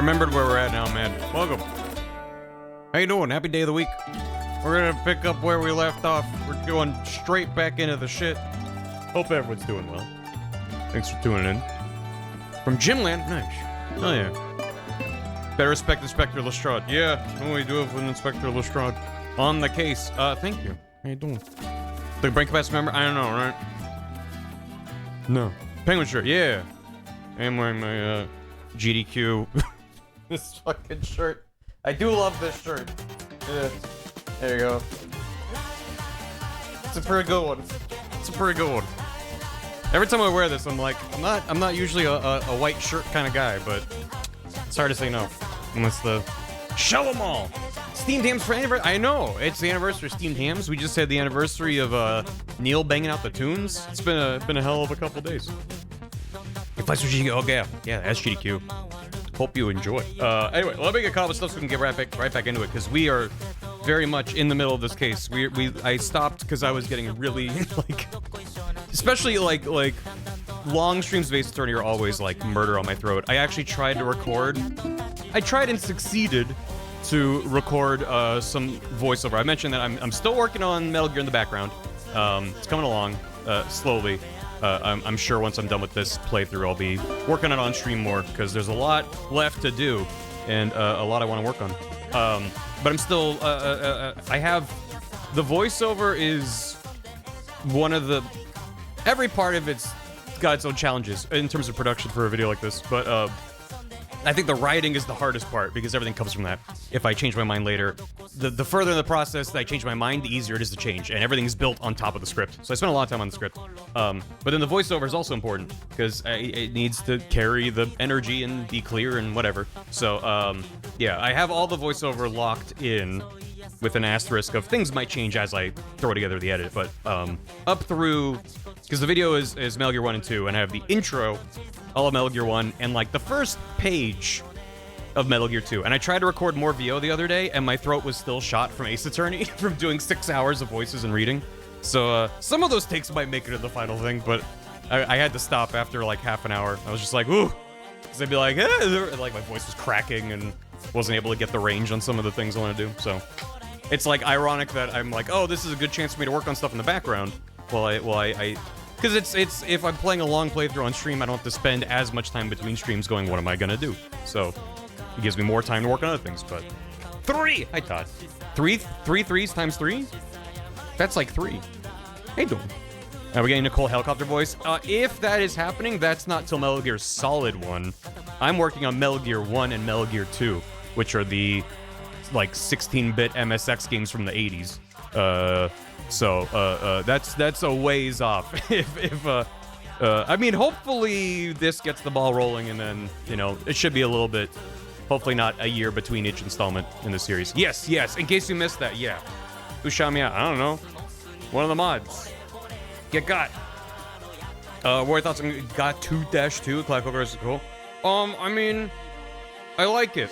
remembered where we're at now, man. Welcome. How you doing? Happy day of the week. We're gonna pick up where we left off. We're going straight back into the shit. Hope everyone's doing well. Thanks for tuning in. From Gymland, nice. Oh yeah. Better respect Inspector Lestrade. Yeah, what we do with Inspector Lestrade. On the case. Thank you. How you doing? The Brain Capacity member? I don't know, right? No. Penguin shirt, yeah. I'm wearing my, GDQ. This fucking shirt. I do love this shirt. Yeah. There you go. It's a pretty good one. It's a pretty good one. Every time I wear this, I'm like, I'm not usually a white shirt kind of guy, but it's hard to say no. Unless the show 'em all. Steamed hams for anniversary. I know it's the anniversary of Steamed Hams. We just had the anniversary of Neil banging out the tunes. It's been a hell of a couple days. It flies for GDQ. Oh yeah, that's GDQ. Hope you enjoy. Anyway, let me get caught up with stuff so we can get right back into it, because we are very much in the middle of this case. I stopped because I was getting really like, especially like long streams of Ace Attorney are always like murder on my throat. I actually tried to record. I tried and succeeded to record some voiceover. I mentioned that I'm still working on Metal Gear in the background. It's coming along slowly. I'm sure once I'm done with this playthrough, I'll be working on it on stream more, because there's a lot left to do and a lot I want to work on. But I'm still I have the voiceover is one of the every part of it's got its own challenges in terms of production for a video like this, but I think the writing is the hardest part, because everything comes from that. If I change my mind later, the further in the process that I change my mind, the easier it is to change, and everything's built on top of the script. So I spent a lot of time on the script. But then the voiceover is also important, because it needs to carry the energy and be clear and whatever. So, yeah, I have all the voiceover locked in with an asterisk of things might change as I throw together the edit, but up through, because the video is Metal Gear 1 and 2, and I have the intro, all of Metal Gear 1, and like the first page of Metal Gear 2. And I tried to record more VO the other day, and my throat was still shot from Ace Attorney from doing 6 hours of voices and reading. So some of those takes might make it to the final thing, but I had to stop after like half an hour. I was just like, ooh, because I'd be like, like my voice was cracking and wasn't able to get the range on some of the things I want to do. So it's like ironic that I'm like, oh, this is a good chance for me to work on stuff in the background. Because it's if I'm playing a long playthrough on stream, I don't have to spend as much time between streams going, what am I gonna do? So it gives me more time to work on other things. But 3, I thought 3 threes times 3. That's like 3. How you doing? Are we getting Nicole helicopter voice? If that is happening, that's not till Metal Gear Solid 1. I'm working on Metal Gear 1 and Metal Gear 2, which are the like 16-bit MSX games from the 80s. So that's a ways off. I mean, hopefully this gets the ball rolling, and then, you know, it should be a little bit, hopefully not a year between each installment in the series. Yes, in case you missed that, yeah. Who shot me out? I don't know. One of the mods. Get got. What are your thoughts on Got 2-2? Clack Ogre is cool. I mean, I like it.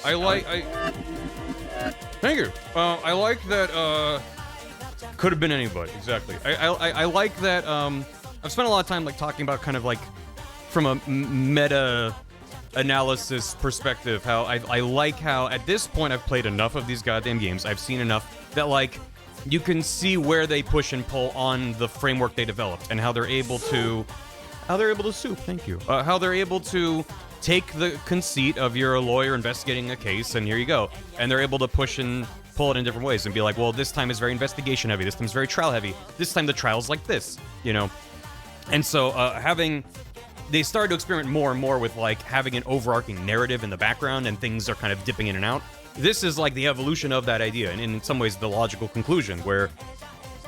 Thank you. I like that, could have been anybody, exactly. I like that, I've spent a lot of time, like, talking about kind of, like, from a meta analysis perspective, how I like how, at this point, I've played enough of these goddamn games, I've seen enough, that, like, you can see where they push and pull on the framework they developed, and how they're able to soup, thank you, how they're able to take the conceit of you're a lawyer investigating a case, and here you go, and they're able to push and pull it in different ways and be like, well, this time is very investigation heavy, this time is very trial heavy, this time the trial's like this, you know? And so they started to experiment more and more with like having an overarching narrative in the background, and things are kind of dipping in and out. This is like the evolution of that idea, and in some ways the logical conclusion, where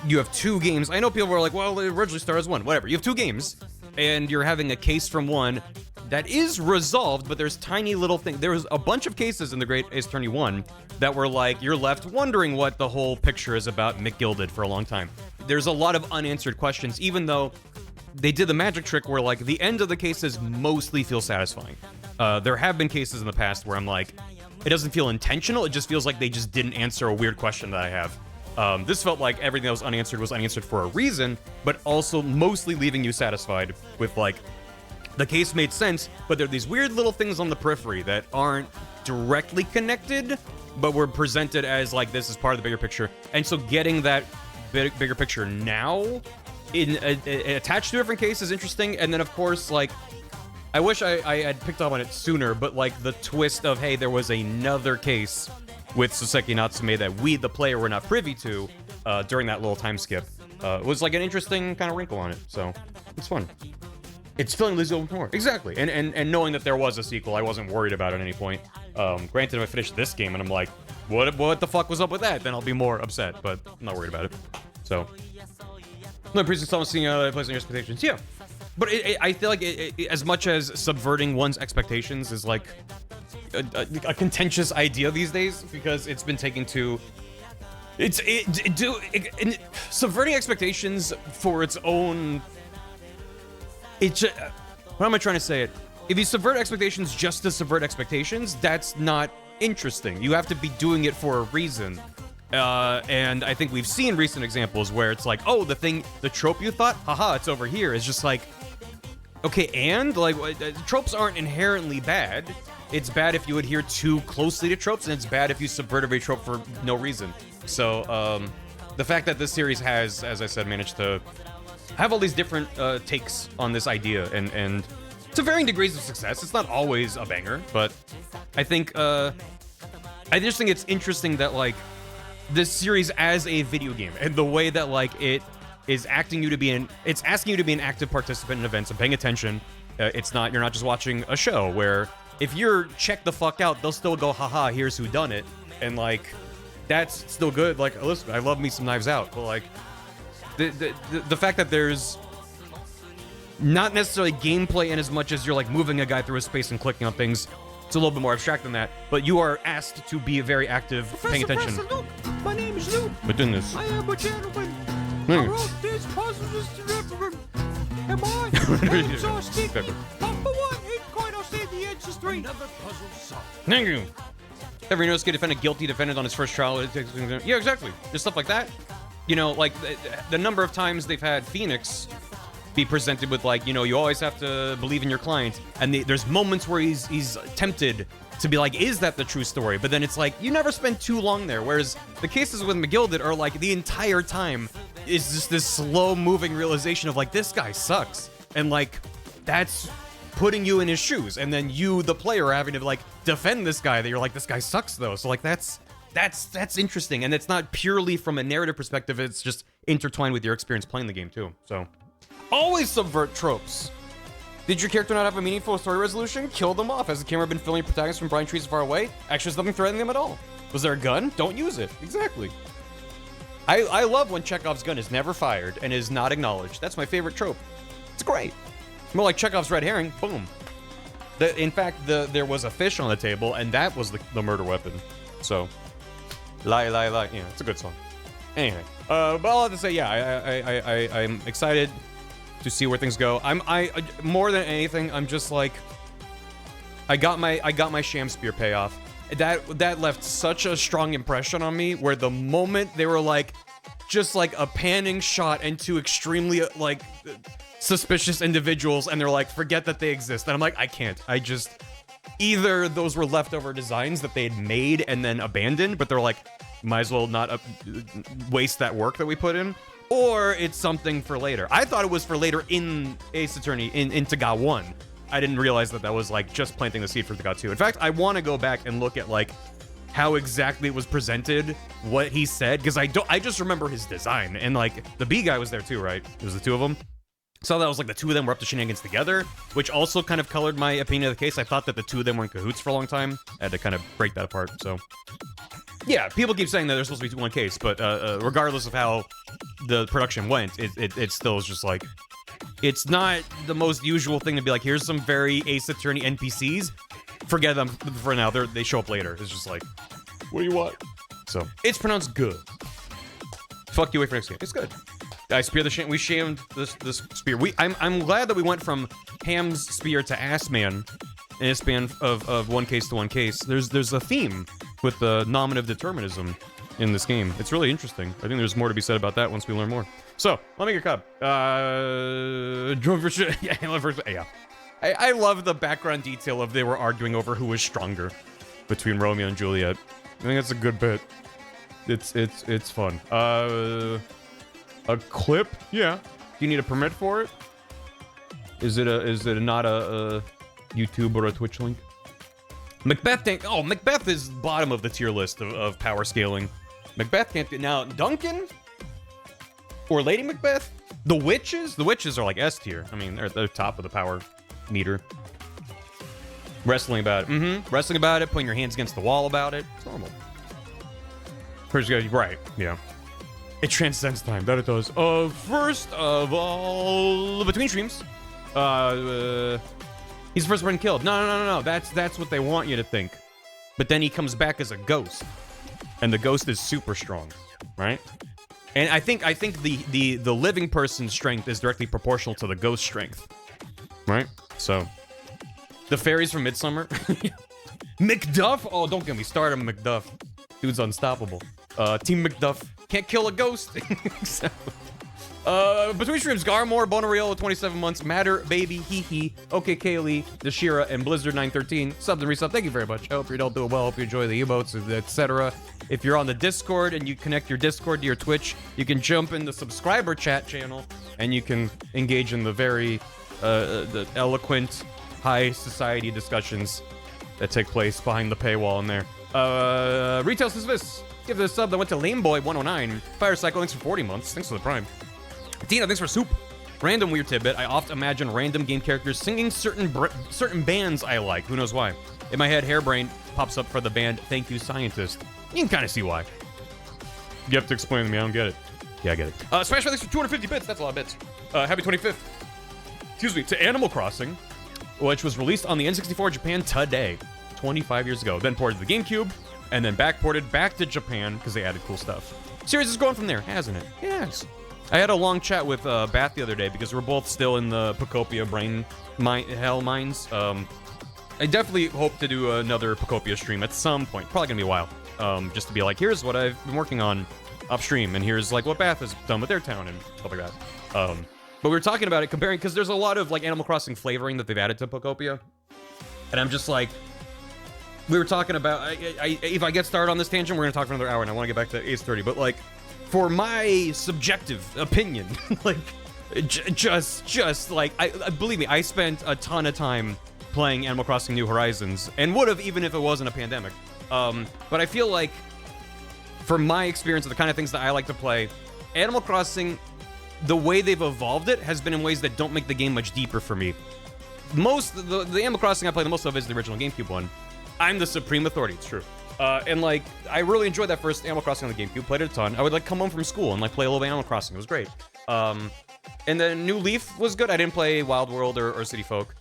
you have 2 games. I know people were like, well, it originally started as 1, whatever. You have 2 games, and you're having a case from one that is resolved, but there's tiny little things. There was a bunch of cases in the Great Ace Attorney 1 that were like, you're left wondering what the whole picture is about. Mick Gill did for a long time. There's a lot of unanswered questions, even though they did the magic trick where, like, the end of the cases mostly feel satisfying. There have been cases in the past where I'm like, it doesn't feel intentional, it just feels like they just didn't answer a weird question that I have. This felt like everything that was unanswered for a reason, but also mostly leaving you satisfied with, like, the case made sense, but there are these weird little things on the periphery that aren't directly connected, but were presented as like this is part of the bigger picture. And so getting that bigger picture now in attached to different cases is interesting. And then of course, like, I wish I had picked up on it sooner, but like the twist of, hey, there was another case with Soseki Natsume that we, the player, were not privy to during that little time skip. Was like an interesting kind of wrinkle on it, so it's fun. It's filling Lizzie with more. Exactly, and knowing that there was a sequel, I wasn't worried about it at any point. Granted, if I finish this game and I'm like, what the fuck was up with that, then I'll be more upset, but I'm not worried about it. So, no, appreciate someone seeing placing your expectations. Yeah, but I feel like as much as subverting one's expectations is like a contentious idea these days, because it's been taken to subverting expectations for its own. How am I trying to say it? If you subvert expectations just to subvert expectations, that's not interesting. You have to be doing it for a reason. And I think we've seen recent examples where it's like, oh, the trope you thought, haha, it's over here. It's just like, okay, and like tropes aren't inherently bad. It's bad if you adhere too closely to tropes, and it's bad if you subvert every trope for no reason. So the fact that this series has, as I said, managed to have all these different takes on this idea, and to varying degrees of success. It's not always a banger, but I think I just think it's interesting that like this series as a video game and the way that like it is asking you to be an active participant in events and paying attention. You're not just watching a show where if you're check the fuck out, they'll still go, haha, here's who done it, and like that's still good. Like, listen, I love me some Knives Out, but like the fact that there's not necessarily gameplay in as much as you're like moving a guy through a space and clicking on things. It's a little bit more abstract than that, but you are asked to be very active, paying attention. Luke, my name is Luke. My goodness. I am a gentleman. I wrote these puzzles to reference. Am I? So sticky. Number one, ain't quite I'll say the answer's three. Another puzzle solved. Thank you. Every Inosuke defendant guilty defendant on his first trial. Yeah, exactly. Just stuff like that. You know, like the number of times they've had Phoenix be presented with like, you know, you always have to believe in your client, and there's moments where he's tempted to be like, is that the true story? But then it's like, you never spend too long there. Whereas the cases with McGilded are like the entire time is just this slow moving realization of like, this guy sucks. And like, that's putting you in his shoes. And then you, the player, are having to like defend this guy that you're like, this guy sucks though. So like, that's interesting. And it's not purely from a narrative perspective. It's just intertwined with your experience playing the game too. So always subvert tropes. Did your character not have a meaningful story resolution? Kill them off. Has the camera been filming protagonists from blind trees far away? Actually, there's nothing threatening them at all. Was there a gun? Don't use it. Exactly. I love when Chekhov's gun is never fired and is not acknowledged. That's my favorite trope. It's great. More like Chekhov's red herring. Boom. In fact, there was a fish on the table, and that was the murder weapon. So, lie. Yeah, it's a good song. Anyway, but I'll have to say, yeah, I'm excited to see where things go. I more than anything, I'm just like, I got my Sham Spear payoff. That left such a strong impression on me, where the moment they were like, just like a panning shot into extremely like suspicious individuals, and they're like, forget that they exist. And I'm like, I can't. Either those were leftover designs that they had made and then abandoned, but they're like, might as well not waste that work that we put in, or it's something for later. I thought it was for later in Ace Attorney, in Taga 1. I didn't realize that was like just planting the seed for Taga 2. In fact, I want to go back and look at like how exactly it was presented, what he said, because I just remember his design, and like the B guy was there too, right? It was the two of them. So that was like the two of them were up to shenanigans together, which also kind of colored my opinion of the case. I thought that the two of them were in cahoots for a long time. I had to kind of break that apart, so. Yeah, people keep saying that there's supposed to be one case, but regardless of how the production went, it still is just like, it's not the most usual thing to be like, here's some very Ace Attorney NPCs. Forget them for now. They show up later. It's just like, what do you want? So, it's pronounced good. Fuck you, wait for next game. It's good. I spear the we shamed this spear. I'm glad that we went from Ham's spear to Assman in a span of one case to one case. There's a theme with the nominative determinism in this game. It's really interesting. I think there's more to be said about that once we learn more. So, let me get cub. Yeah. I love the background detail of they were arguing over who was stronger. between Romeo and Juliet. I think that's a good bit. It's fun. A clip? Yeah. Do you need a permit for it? Is it not a YouTube or a Twitch link? Macbeth Macbeth is bottom of the tier list of power scaling. Macbeth can't get now. Duncan or Lady Macbeth? The witches are like S tier. I mean, they're top of the power meter. Wrestling about it. Wrestling about it, putting your hands against the wall about it. It's normal. Pretty good, right, yeah. It transcends time, that it does. First of all, between streams, he's the first one killed. No. That's what they want you to think. But then he comes back as a ghost. And the ghost is super strong, right? And I think the living person's strength is directly proportional to the ghost strength. Right? So the fairies from Midsummer. McDuff? Oh, don't get me started on McDuff. Dude's unstoppable. Team McDuff can't kill a ghost. Between streams, Garmore, Bonareal with 27 months, Matter, Baby, Hee, OK Kaylee, Dashira, and Blizzard913. Sub and resub, thank you very much. I hope you're all doing well. Hope you enjoy the emotes, etc. If you're on the Discord and you connect your Discord to your Twitch, you can jump in the subscriber chat channel and you can engage in the very the eloquent high society discussions that take place behind the paywall in there. Retail says this. Give this sub that went to Lameboy109. Fire Cycle, thanks for 40 months. Thanks for the prime. Tina, thanks for soup. Random weird tidbit. I often imagine random game characters singing certain bands I like. Who knows why? In my head, Hairbrain pops up for the band Thank You Scientist. You can kind of see why. You have to explain to me. I don't get it. Yeah, I get it. Smash thanks for 250 bits. That's a lot of bits. Happy 25th. Excuse me. To Animal Crossing, which was released on the N64 Japan today, 25 years ago. Then ported to the GameCube, and then backported back to Japan because they added cool stuff. Series is going from there, hasn't it? Yes. I had a long chat with Bath the other day because we're both still in the Pocopia hell mines. I definitely hope to do another Pocopia stream at some point. Probably gonna be a while. Just to be like, here's what I've been working on off stream, and here's like what Bath has done with their town and stuff like that. But we were talking about it, comparing, because there's a lot of like Animal Crossing flavoring that they've added to Pocopia, and I'm just like, we were talking about, if I get started on this tangent, we're gonna talk for another hour, and I want to get back to Ace 30, but like, for my subjective opinion, like, just like, believe me, I spent a ton of time playing Animal Crossing New Horizons, and would have even if it wasn't a pandemic. But I feel like, for my experience of the kind of things that I like to play, Animal Crossing, the way they've evolved it has been in ways that don't make the game much deeper for me. The Animal Crossing I play the most of is the original GameCube one. I'm the supreme authority, it's true. And like, I really enjoyed that first Animal Crossing on the GameCube, played it a ton. I would like come home from school and like play a little bit of Animal Crossing, it was great. And then New Leaf was good. I didn't play Wild World or City Folk.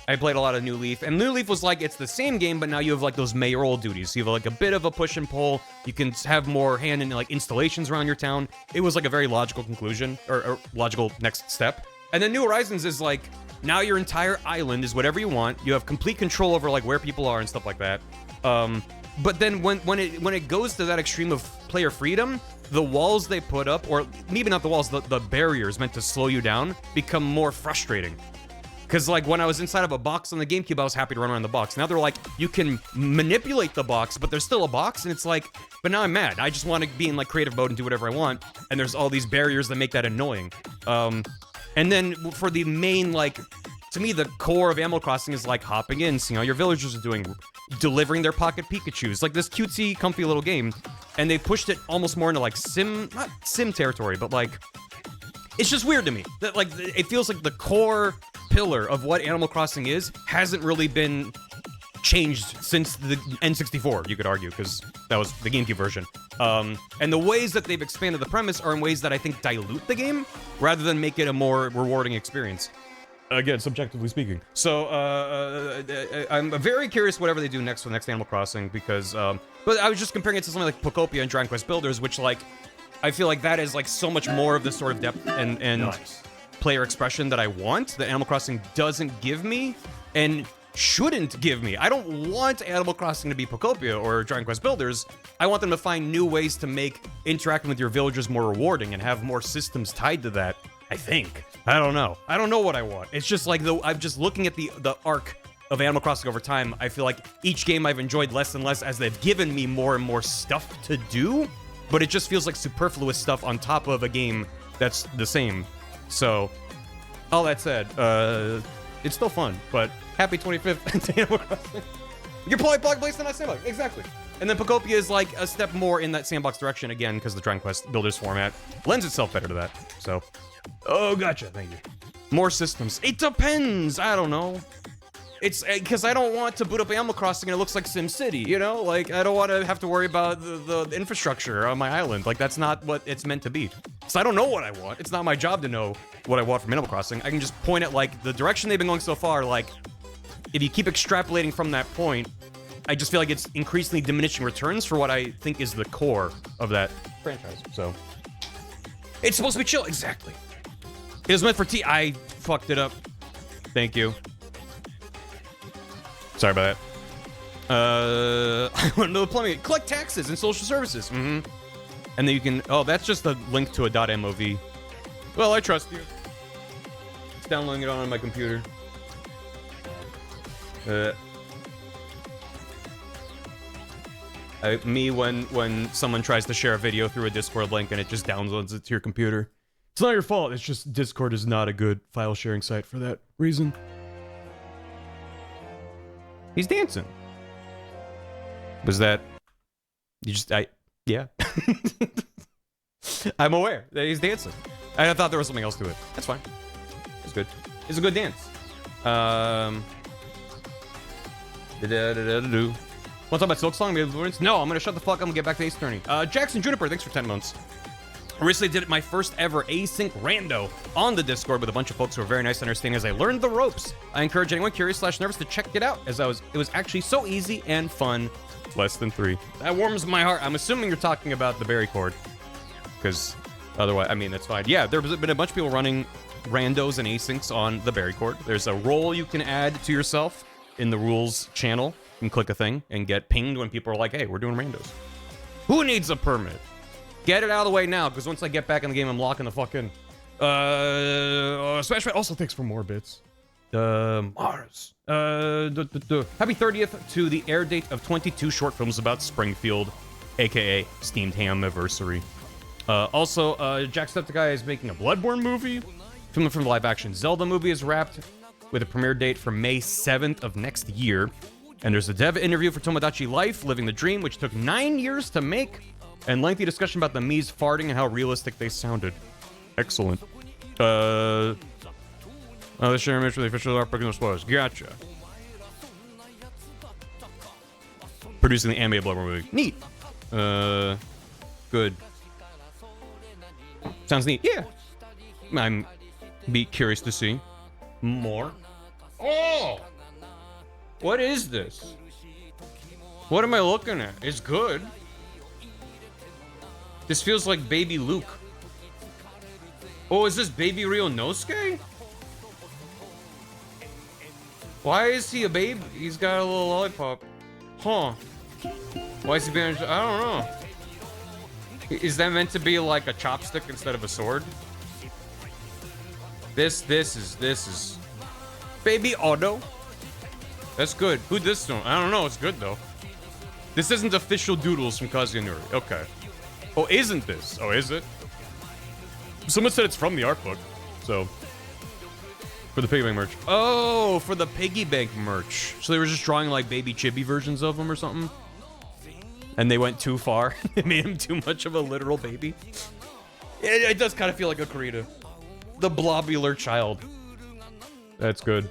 I played a lot of New Leaf, and New Leaf was like, it's the same game, but now you have like those mayoral duties. You have like a bit of a push and pull. You can have more hand in like installations around your town. It was like a very logical conclusion, or logical next step. And then New Horizons is like, now your entire island is whatever you want. You have complete control over like where people are and stuff like that. But then when it goes to that extreme of player freedom, the walls they put up, or maybe not the walls, the barriers meant to slow you down, become more frustrating. Because, like, when I was inside of a box on the GameCube, I was happy to run around the box. Now they're like, you can manipulate the box, but there's still a box, and it's like, but now I'm mad. I just want to be in, like, creative mode and do whatever I want, and there's all these barriers that make that annoying. And then for the main, like, to me, the core of Animal Crossing is, like, hopping in, seeing how your villagers are doing, delivering their pocket Pikachus. Like, this cutesy, comfy little game, and they pushed it almost more into, like, not sim territory, but, like, it's just weird to me. That, like, it feels like the core pillar of what Animal Crossing is hasn't really been changed since the N64, you could argue, because that was the GameCube version. And the ways that they've expanded the premise are in ways that I think dilute the game, rather than make it a more rewarding experience. Again, subjectively speaking. So, I'm very curious whatever they do next for the next Animal Crossing, because, but I was just comparing it to something like Pocopia and Dragon Quest Builders, which, like, I feel like that is, like, so much more of the sort of depth and nice player expression that I want, that Animal Crossing doesn't give me, and shouldn't give me. I don't want Animal Crossing to be Pocopia or Dragon Quest Builders. I want them to find new ways to make interacting with your villagers more rewarding and have more systems tied to that, I think. I don't know. I don't know what I want. It's just like, I'm just looking at the arc of Animal Crossing over time, I feel like each game I've enjoyed less and less as they've given me more and more stuff to do, but it just feels like superfluous stuff on top of a game that's the same. So, all that said, it's still fun, but happy 25th to Animal Crossing. You're probably placed in that sandbox, exactly. And then Pokopia is like a step more in that sandbox direction again, because the Dragon Quest Builders format lends itself better to that. So, oh, gotcha, thank you. More systems. It depends. I don't know. It's because I don't want to boot up Animal Crossing and it looks like SimCity, you know? Like, I don't want to have to worry about the infrastructure on my island. Like, that's not what it's meant to be. So I don't know what I want. It's not my job to know what I want from Animal Crossing. I can just point at, like, the direction they've been going so far. Like, if you keep extrapolating from that point, I just feel like it's increasingly diminishing returns for what I think is the core of that franchise. So, it's supposed to be chill. Exactly. It was meant for T. I fucked it up. Thank you. Sorry about that. I want to know the plumbing. Collect taxes and social services. And then you can... Oh, that's just a link to a .mov. Well, I trust you. It's downloading it on my computer. Me when someone tries to share a video through a Discord link and it just downloads it to your computer. It's not your fault. It's just Discord is not a good file sharing site for that reason. He's dancing. Was that... Yeah. I'm aware that he's dancing. I thought there was something else to it. That's fine. It's good. It's a good dance. Want to talk about Silk Song? No, I'm gonna shut the fuck up and get back to Ace Attorney. Jackson Juniper, thanks for 10 months. I recently did my first ever async rando on the Discord with a bunch of folks who were very nice and understanding as I learned the ropes. I encourage anyone curious/nervous to check it out, as it was actually so easy and fun. Less than 3. That warms my heart. I'm assuming you're talking about the Berry Chord, because otherwise, I mean, that's fine. Yeah, there's been a bunch of people running randos and asyncs on the Berry Chord. There's a role you can add to yourself in the rules channel. You can click a thing and get pinged when people are like, hey, we're doing randos. Who needs a permit? Get it out of the way now, because once I get back in the game, I'm locking the fuck in. Smash also thanks for more bits. Mars. Happy 30th to the air date of 22 short films about Springfield, aka Steamed Ham-iversary. Also, Jacksepticeye is making a Bloodborne movie. From the live-action Zelda movie is wrapped with a premiere date for May 7th of next year. And there's a dev interview for Tomodachi Life, Living the Dream, which took 9 years to make. And lengthy discussion about the Mii's farting and how realistic they sounded. Excellent. The share image for the official art book and spoilers. Gotcha. Producing the animated Bloodborne movie. Neat. Good. Sounds neat. Yeah. I'm be curious to see more. Oh! What is this? What am I looking at? It's good. This feels like Baby Luke. Oh, is this Baby Ryunosuke? Why is he a baby? He's got a little lollipop. Huh. Why is he being... I don't know. Is that meant to be like a chopstick instead of a sword? This is... Baby Otto? That's good. Who'd this do? I don't know. It's good, though. This isn't official doodles from Kazunori. Okay. Oh, isn't this? Oh, is it? Someone said it's from the art book. So... For the Piggy Bank merch. Oh, for the Piggy Bank merch. So they were just drawing, like, Baby Chibi versions of him or something? And they went too far. They made him too much of a literal baby. It does kind of feel like a Kurita. The blobular child. That's good.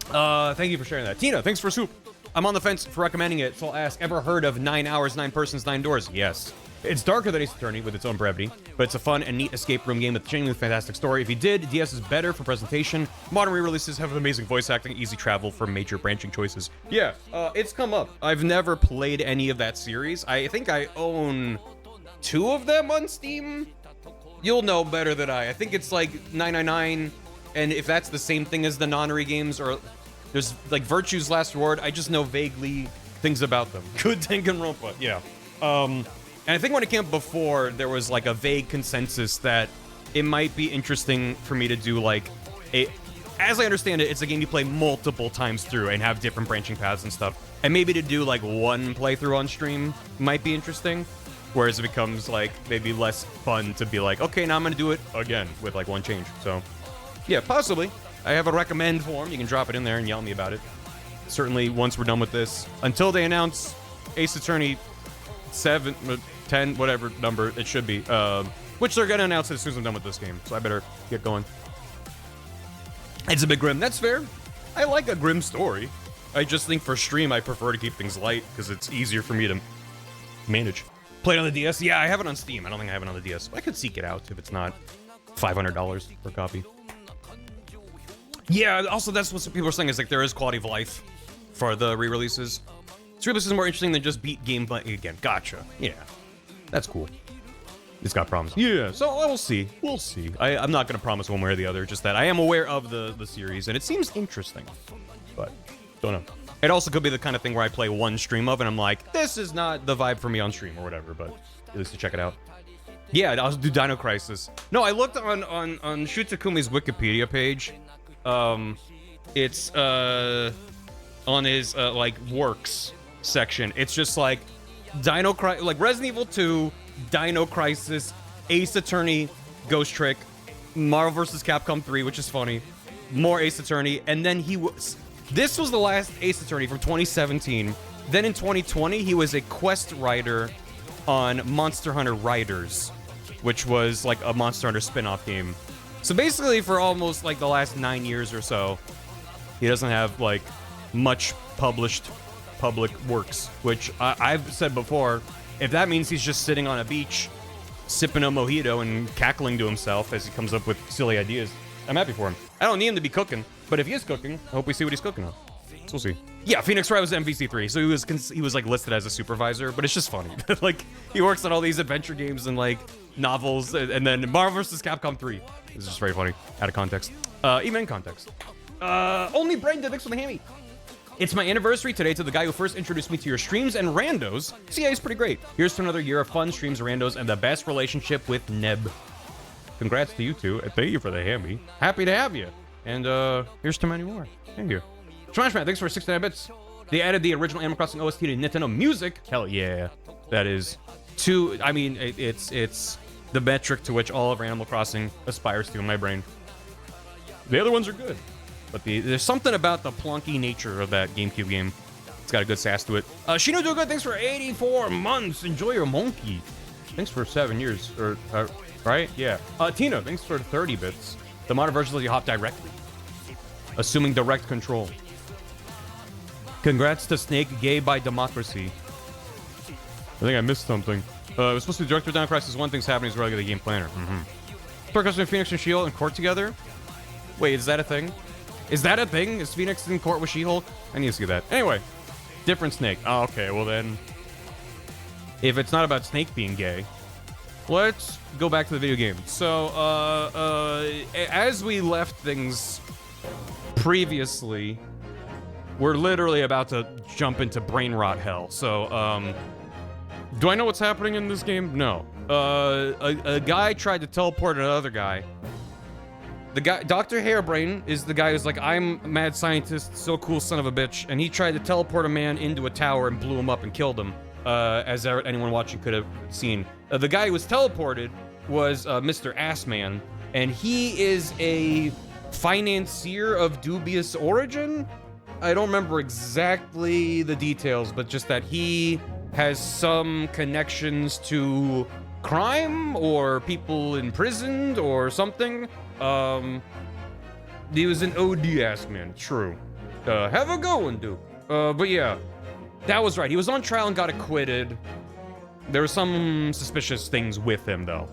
Thank you for sharing that. Tina, thanks for soup. I'm on the fence for recommending it, so I'll ask, ever heard of 9 Hours, 9 Persons, 9 Doors? Yes. It's darker than Ace Attorney with its own brevity, but it's a fun and neat escape room game with a genuinely fantastic story. If you did, DS is better for presentation. Modern re-releases have amazing voice acting, easy travel for major branching choices. Yeah, it's come up. I've never played any of that series. I think I own 2 of them on Steam. You'll know better than I think it's like 999, and if that's the same thing as the Nonary games, or there's like Virtue's Last Reward, I just know vaguely things about them. Good Danganronpa, yeah. And I think when it came up before, there was like a vague consensus that it might be interesting for me to do like as I understand it, it's a game you play multiple times through and have different branching paths and stuff. And maybe to do like one playthrough on stream might be interesting. Whereas it becomes like maybe less fun to be like, okay, now I'm gonna do it again with like one change. So yeah, possibly. I have a recommend form. You can drop it in there and yell at me about it. Certainly once we're done with this. Until they announce Ace Attorney 7, 10, whatever number it should be. Which they're gonna announce as soon as I'm done with this game. So I better get going. It's a bit grim. That's fair. I like a grim story. I just think for stream, I prefer to keep things light because it's easier for me to manage. Play it on the DS? Yeah, I have it on Steam. I don't think I have it on the DS. I could seek it out if it's not $500 per copy. Yeah, also that's what some people are saying is like there is quality of life for the re-releases. This re-release is more interesting than just beat gameplay again. Gotcha. Yeah, that's cool. It's got problems. Yeah, so we'll see. We'll see. I'm not going to promise one way or the other, just that I am aware of the series, and it seems interesting. But, don't know. It also could be the kind of thing where I play one stream of, and I'm like, this is not the vibe for me on stream, or whatever, but at least to check it out. Yeah, I'll do Dino Crisis. No, I looked on Shu Takumi's Wikipedia page. It's, on his, like, works section. It's just like, like Resident Evil 2... Dino Crisis, Ace Attorney, Ghost Trick, Marvel vs. Capcom 3, which is funny, more Ace Attorney, and then this was the last Ace Attorney from 2017. Then in 2020, he was a quest writer on Monster Hunter Riders, which was like a Monster Hunter spin-off game. So basically for almost like the last 9 years or so, he doesn't have like much published public works, which I've said before. If that means he's just sitting on a beach, sipping a mojito and cackling to himself as he comes up with silly ideas, I'm happy for him. I don't need him to be cooking, but if he is cooking, I hope we see what he's cooking on. So we'll see. Yeah, Phoenix Wright was MVC3, so he was like listed as a supervisor, but it's just funny. Like, he works on all these adventure games and like novels, and then Marvel vs. Capcom 3. It's just very funny, out of context. Even in context. Only Brain Did for the hammy. It's my anniversary today to the guy who first introduced me to your streams and randos. So yeah, he's pretty great. Here's to another year of fun streams, randos, and the best relationship with Neb. Congrats to you two, and thank you for the hammy. Happy to have you. And here's to many more. Thank you. Smashman, thanks for 69 bits. They added the original Animal Crossing OST to Nintendo Music. Hell yeah. That is I mean, it's the metric to which all of Animal Crossing aspires to in my brain. The other ones are good. But there's something about the plunky nature of that GameCube game. It's got a good sass to it. Shino Do Good, thanks for 84 months. Enjoy your monkey. Thanks for 7 years. Right? Yeah. Tina, thanks for 30 bits. The modern versions let you hop directly. Assuming direct control. Congrats to Snake, gay by democracy. I think I missed something. It was supposed to be director of Dino Crisis. One thing's happening is regular game planner. Percussion and Phoenix and She-Hulk in court together? Wait, is that a thing? Is that a thing? Is Phoenix in court with She-Hulk? I need to see that. Anyway, different Snake. Oh, okay, well then, if it's not about Snake being gay, let's go back to the video game. So, as we left things previously, we're literally about to jump into brain rot hell. So, do I know what's happening in this game? No. A guy tried to teleport another guy. The guy, Dr. Hairbrain, is the guy who's like, I'm a mad scientist, so cool son of a bitch, and he tried to teleport a man into a tower and blew him up and killed him, as anyone watching could have seen. The guy who was teleported was Mr. Assman, and he is a financier of dubious origin? I don't remember exactly the details, but just that he has some connections to crime or people imprisoned or something. He was an OD ass man, true. Have a good one, dude. But yeah, that was right. He was on trial and got acquitted. There were some suspicious things with him, though.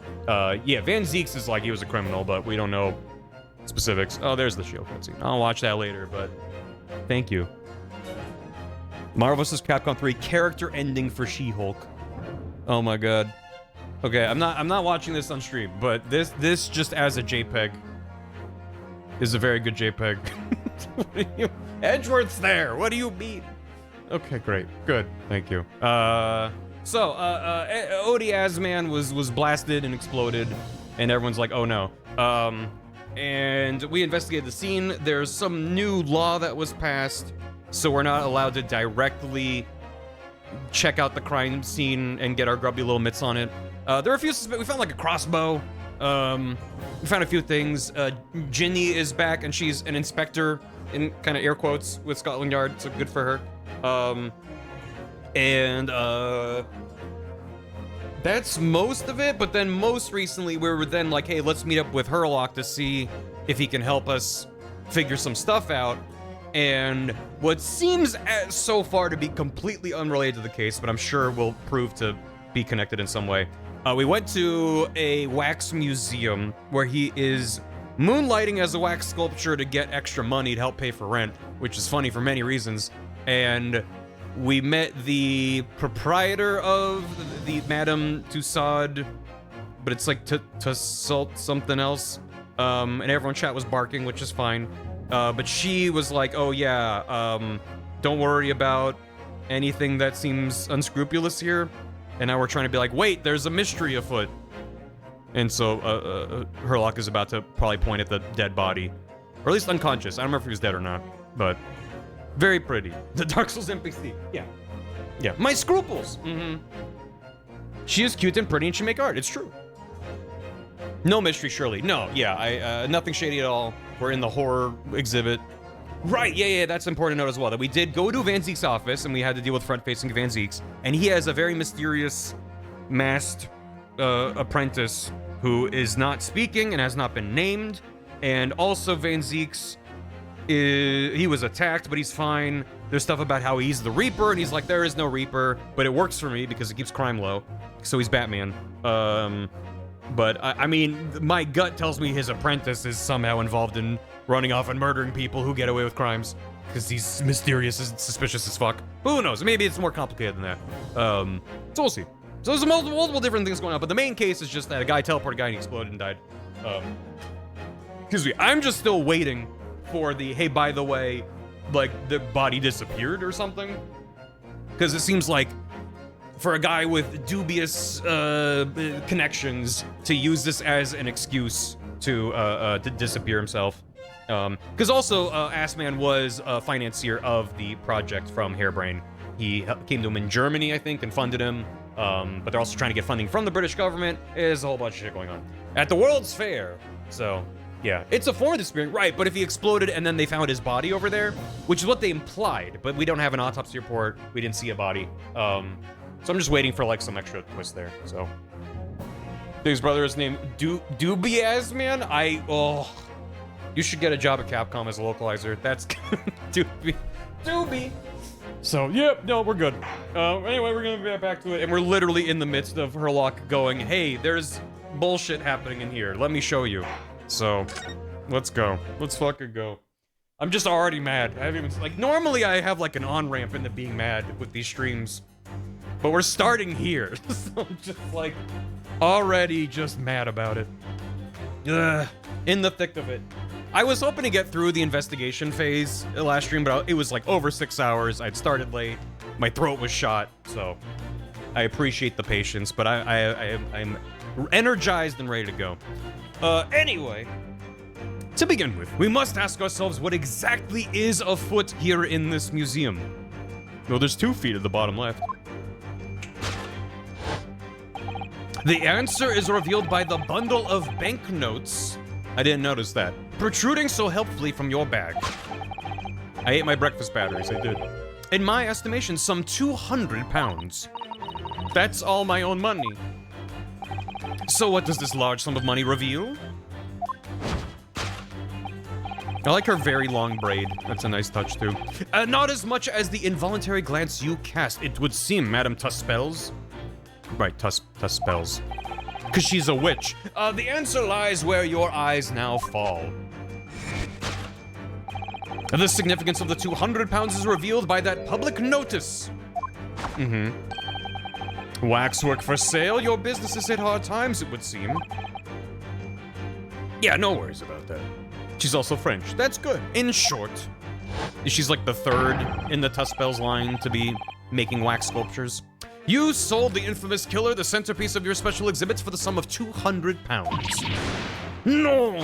Yeah, Van Zeeks is like he was a criminal, but we don't know specifics. Oh, there's the show cutscene. I'll watch that later, but thank you. Marvel vs. Capcom 3 character ending for She-Hulk. Oh my god. Okay, I'm not watching this on stream, but this just as a JPEG is a very good JPEG. Edgeworth's there. What do you mean? Okay, great. Good. Thank you. Odie Asman was blasted and exploded, and everyone's like, oh no. and we investigated the scene. There's some new law that was passed, so we're not allowed to directly check out the crime scene and get our grubby little mitts on it. There are a few we found like a crossbow. We found a few things. Ginny is back, and she's an inspector in kind of air quotes with Scotland Yard, so good for her. That's most of it, but then most recently we were then like, hey, let's meet up with Herlock to see if he can help us figure some stuff out. And what seems so far to be completely unrelated to the case, but I'm sure will prove to be connected in some way. We went to a wax museum where he is moonlighting as a wax sculpture to get extra money to help pay for rent, which is funny for many reasons. And we met the proprietor of the Madame Tussaud, but it's like Tussaud something else. And everyone chat was barking, which is fine. But she was like, oh yeah, don't worry about anything that seems unscrupulous here. And now we're trying to be like, wait, there's a mystery afoot. And so Herlock is about to probably point at the dead body. Or at least unconscious. I don't remember if he was dead or not. But very pretty. The Dark Souls NPC. Yeah. Yeah. My scruples. Mm-hmm. She is cute and pretty and she make art. It's true. No mystery, surely. No, yeah, nothing shady at all. We're in the horror exhibit. Right, yeah, that's important to note as well, that we did go to Van Zeek's office, and we had to deal with front-facing Van Zeek's, and he has a very mysterious, masked apprentice who is not speaking and has not been named, and also Van Zeek's, he was attacked, but he's fine. There's stuff about how he's the Reaper, and he's like, there is no Reaper, but it works for me because it keeps crime low, so he's Batman. But, I mean, my gut tells me his apprentice is somehow involved in running off and murdering people who get away with crimes. Because he's mysterious and suspicious as fuck. But who knows? Maybe it's more complicated than that. So we'll see. So there's multiple different things going on. But the main case is just that a guy teleported a guy and he exploded and died. Excuse me. I'm just still waiting for the, hey, by the way, like, the body disappeared or something. Because it seems like for a guy with dubious connections to use this as an excuse to disappear himself. Because also, Assman was a financier of the project from Harebrained. He came to him in Germany, I think, and funded him. But they're also trying to get funding from the British government. There's a whole bunch of shit going on. At the World's Fair. So, yeah. It's a form of the spirit, right, but if he exploded and then they found his body over there, which is what they implied, but we don't have an autopsy report. We didn't see a body. So I'm just waiting for, like, some extra twist there, so. His brother is named Dubiasman? Oh. You should get a job at Capcom as a localizer. That's Doobie. So, yep, no, we're good. Anyway, we're gonna get back to it, and we're literally in the midst of Herlock going, hey, there's bullshit happening in here. Let me show you. So, let's go. Let's fucking go. I'm just already mad. I haven't even, like, normally I have, like, an on-ramp into being mad with these streams. But we're starting here, so I'm just like, already just mad about it. Ugh, in the thick of it. I was hoping to get through the investigation phase last stream, but it was like over 6 hours. I'd started late, my throat was shot, so I appreciate the patience, but I'm energized and ready to go. Anyway, to begin with, we must ask ourselves what exactly is afoot here in this museum. Well, there's 2 feet at the bottom left. The answer is revealed by the bundle of banknotes. I didn't notice that. Protruding so helpfully from your bag. I ate my breakfast batteries, I did. In my estimation, some 200 pounds. That's all my own money. So what does this large sum of money reveal? I like her very long braid. That's a nice touch, too. Not as much as the involuntary glance you cast, it would seem, Madame Tuspels. Right, Tuspels. Because she's a witch. The answer lies where your eyes now fall. The significance of the 200 pounds is revealed by that public notice. Waxwork for sale? Your business has hit hard times, it would seem. Yeah, no worries about that. She's also French. That's good. In short, she's like the 3rd in the Tuspels line to be making wax sculptures. You sold the infamous killer the centerpiece of your special exhibits for the sum of 200 pounds. No!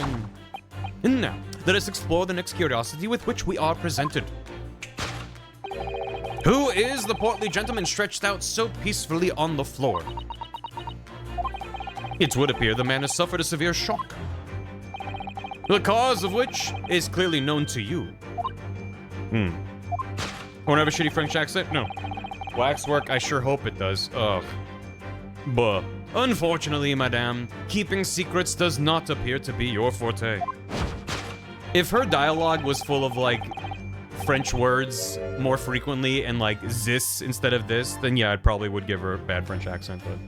And now, let us explore the next curiosity with which we are presented. Who is the portly gentleman stretched out so peacefully on the floor? It would appear the man has suffered a severe shock, the cause of which is clearly known to you. Won't have a shitty French accent? No. Waxwork, I sure hope it does. Ugh. Buh. Unfortunately, madame, keeping secrets does not appear to be your forte. If her dialogue was full of, like, French words more frequently and, like, this instead of this, then yeah, I probably would give her a bad French accent, but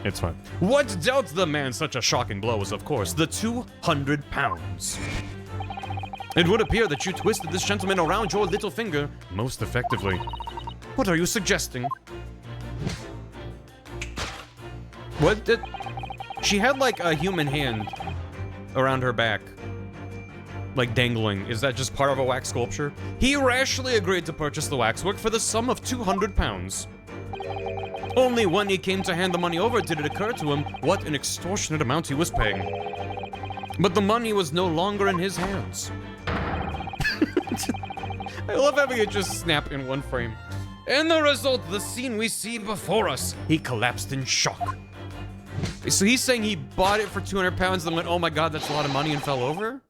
it's fine. What dealt the man such a shocking blow was, of course, the 200 pounds. It would appear that you twisted this gentleman around your little finger most effectively. What are you suggesting? What did... She had, like, a human hand around her back. Like, dangling. Is that just part of a wax sculpture? He rashly agreed to purchase the waxwork for the sum of 200 pounds. Only when he came to hand the money over did it occur to him what an extortionate amount he was paying. But the money was no longer in his hands. I love having it just snap in one frame. And the result, the scene we see before us, he collapsed in shock. So he's saying he bought it for 200 pounds and went, oh my god, that's a lot of money, and fell over?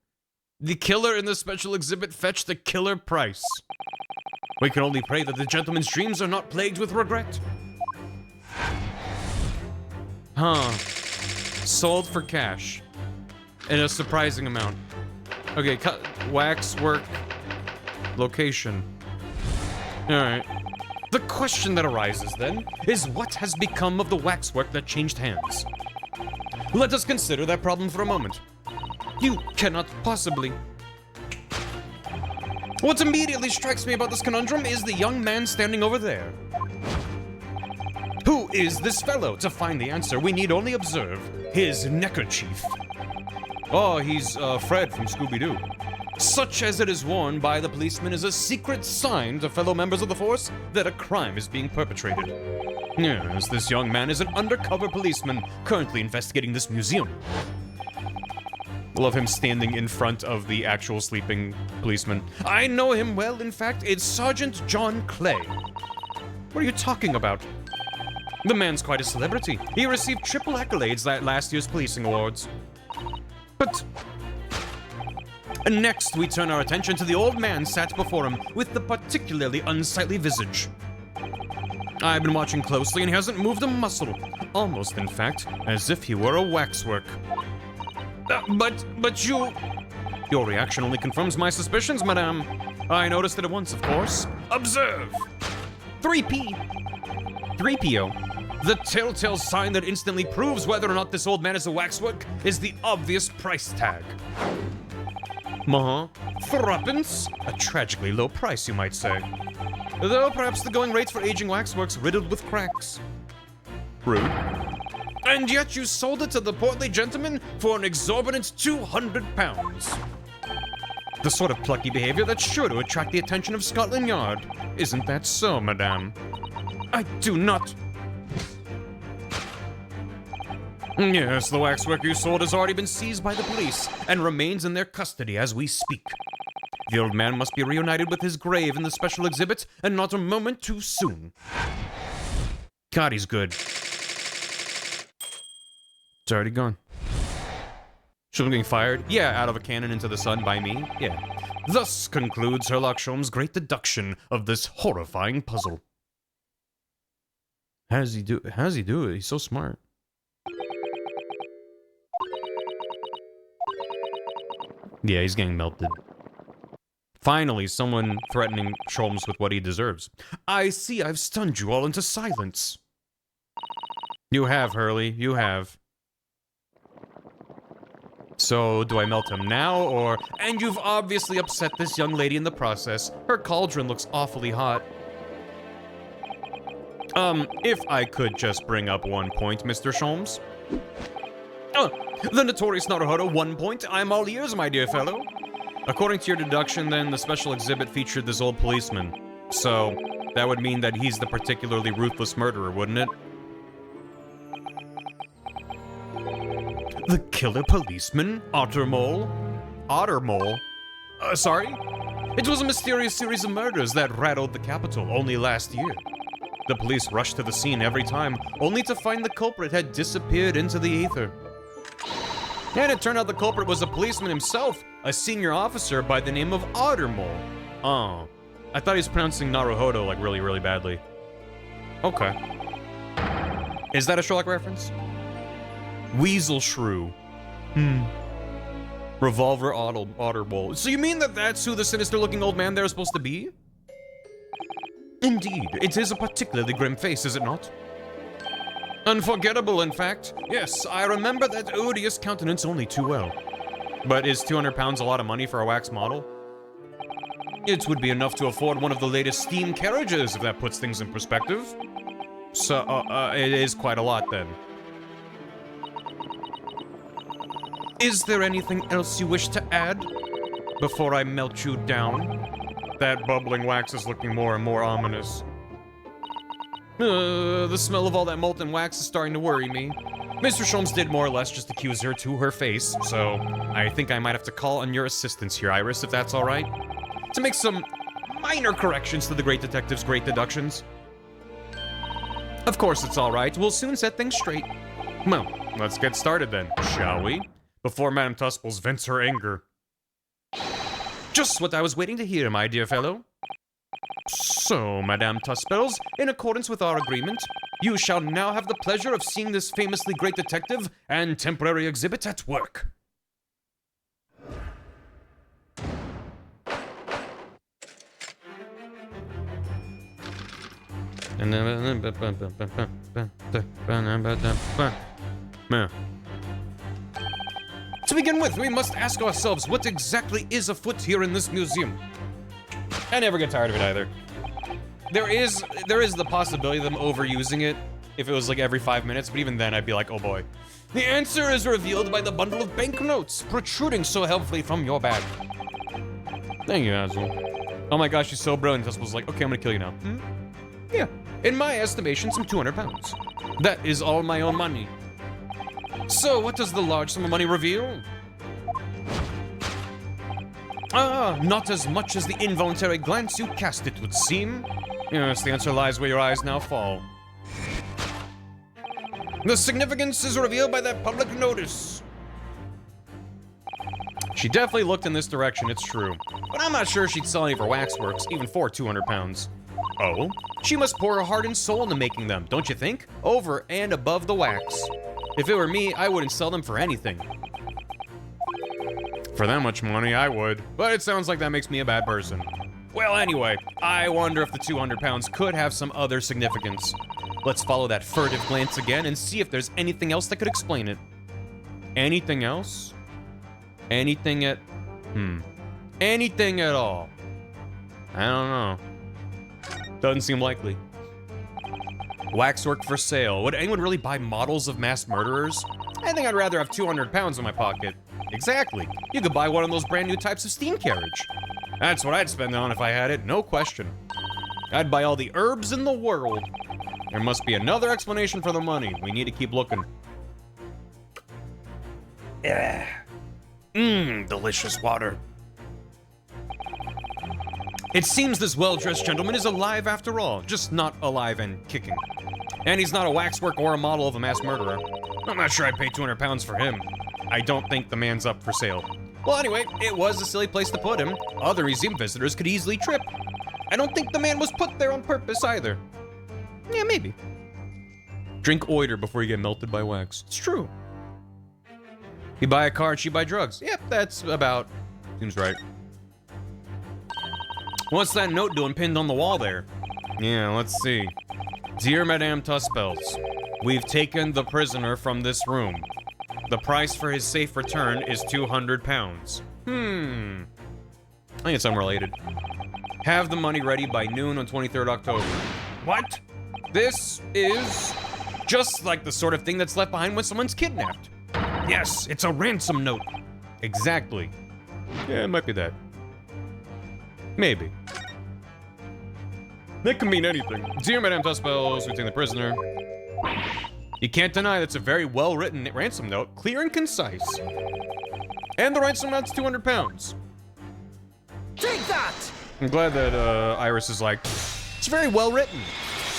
The killer in the special exhibit fetched the killer price. We can only pray that the gentleman's dreams are not plagued with regret. Huh. Sold for cash. In a surprising amount. Okay, waxwork. Location. Alright. The question that arises, then, is what has become of the waxwork that changed hands? Let us consider that problem for a moment. You cannot possibly... What immediately strikes me about this conundrum is the young man standing over there. Who is this fellow? To find the answer, we need only observe his neckerchief. Oh, he's Fred from Scooby-Doo. Such as it is worn by the policeman is a secret sign to fellow members of the force that a crime is being perpetrated. Yes, this young man is an undercover policeman currently investigating this museum. Love him standing in front of the actual sleeping policeman. I know him well, in fact, it's Sergeant John Clay. What are you talking about? The man's quite a celebrity. He received triple accolades at last year's policing awards. But... next, we turn our attention to the old man sat before him with the particularly unsightly visage. I've been watching closely and he hasn't moved a muscle. Almost, in fact, as if he were a waxwork. But you... Your reaction only confirms my suspicions, madame. I noticed it at once, of course. Observe! 3PO. The telltale sign that instantly proves whether or not this old man is a waxwork is the obvious price tag. Threepence? A tragically low price, you might say. Though perhaps the going rates for aging waxworks riddled with cracks. Rude. And yet you sold it to the portly gentleman for an exorbitant 200 pounds. The sort of plucky behavior that's sure to attract the attention of Scotland Yard. Isn't that so, madame? I do not... Yes, the waxwork you sold has already been seized by the police and remains in their custody as we speak. The old man must be reunited with his grave in the special exhibit, and not a moment too soon. God, he's good. It's already gone. She'll be getting fired? Yeah, out of a cannon into the sun by me? Yeah. Thus concludes Sherlock Sholmes' great deduction of this horrifying puzzle. How does he do it? He's so smart. Yeah, he's getting melted. Finally, someone threatening Sholmes with what he deserves. I see I've stunned you all into silence. You have, Hurley, you have. So, do I melt him now, or... And you've obviously upset this young lady in the process. Her cauldron looks awfully hot. If I could just bring up 1 point, Mr. Sholmes. The notorious Naruhodo, 1 point. I'm all ears, my dear fellow. According to your deduction, then, the special exhibit featured this old policeman. So, that would mean that he's the particularly ruthless murderer, wouldn't it? The killer policeman, Ottermole? Otter Mole? Sorry? It was a mysterious series of murders that rattled the capital only last year. The police rushed to the scene every time, only to find the culprit had disappeared into the ether. And it turned out the culprit was a policeman himself, a senior officer by the name of Otter Mole. Oh, I thought he was pronouncing Naruhodo like really, really badly. Okay. Is that a Sherlock reference? Weasel Shrew. Revolver Otter Mole. So you mean that that's who the sinister-looking old man there is supposed to be? Indeed, it is a particularly grim face, is it not? Unforgettable, in fact. Yes, I remember that odious countenance only too well. But is 200 pounds a lot of money for a wax model? It would be enough to afford one of the latest steam carriages, if that puts things in perspective. So, it is quite a lot, then. Is there anything else you wish to add before I melt you down? That bubbling wax is looking more and more ominous. The smell of all that molten wax is starting to worry me. Mr. Sholmes did more or less just accuse her to her face, so I think I might have to call on your assistance here, Iris, if that's all right. To make some minor corrections to the great detective's great deductions. Of course it's all right. We'll soon set things straight. Well, let's get started then, shall we? Before Madame Tusples vents her anger. Just what I was waiting to hear, my dear fellow. So, Madame Tuspels, in accordance with our agreement, you shall now have the pleasure of seeing this famously great detective and temporary exhibit at work. To begin with, we must ask ourselves what exactly is afoot here in this museum. I never get tired of it either. There is the possibility of them overusing it if it was like every 5 minutes, but even then I'd be like, oh boy. The answer is revealed by the bundle of banknotes protruding so helpfully from your bag. Thank you, asshole. Oh my gosh, she's so brilliant. This was like, okay, I'm gonna kill you now. Yeah, in my estimation, some 200 pounds. That is all my own money. So, what does the large sum of money reveal? Not as much as the involuntary glance you cast, it would seem. Yes, the answer lies where your eyes now fall. The significance is revealed by that public notice. She definitely looked in this direction, it's true. But I'm not sure she'd sell any of her waxworks, even for 200 pounds. Oh? She must pour her heart and soul into making them, don't you think? Over and above the wax. If it were me, I wouldn't sell them for anything. For that much money, I would. But it sounds like that makes me a bad person. Well, anyway, I wonder if the 200 pounds could have some other significance. Let's follow that furtive glance again and see if there's anything else that could explain it. Anything else? Anything at... Anything at all? I don't know. Doesn't seem likely. Waxwork for sale. Would anyone really buy models of mass murderers? I think I'd rather have 200 pounds in my pocket. Exactly. You could buy one of those brand new types of steam carriage. That's what I'd spend it on if I had it, no question. I'd buy all the herbs in the world. There must be another explanation for the money. We need to keep looking. Delicious water. It seems this well-dressed gentleman is alive after all, just not alive and kicking. And he's not a waxwork or a model of a mass murderer. I'm not sure I'd pay 200 pounds for him. I don't think the man's up for sale. Well, anyway, it was a silly place to put him. Other museum visitors could easily trip. I don't think the man was put there on purpose either. Yeah, maybe. Drink oiter before you get melted by wax. It's true. You buy a car and she buy drugs. Yep, that's about... seems right. What's that note doing pinned on the wall there? Yeah, let's see. Dear Madame Tuspels, we've taken the prisoner from this room. The price for his safe return is 200 pounds. I think it's unrelated. Have the money ready by noon on 23rd October. What? This is just like the sort of thing that's left behind when someone's kidnapped. Yes, it's a ransom note. Exactly. Yeah, it might be that. Maybe. That can mean anything. Dear Madame Tuspels, we take the prisoner. You can't deny that's a very well-written ransom note, clear and concise. And the ransom amount's 200 pounds. Take that! I'm glad that Iris is like, it's very well written.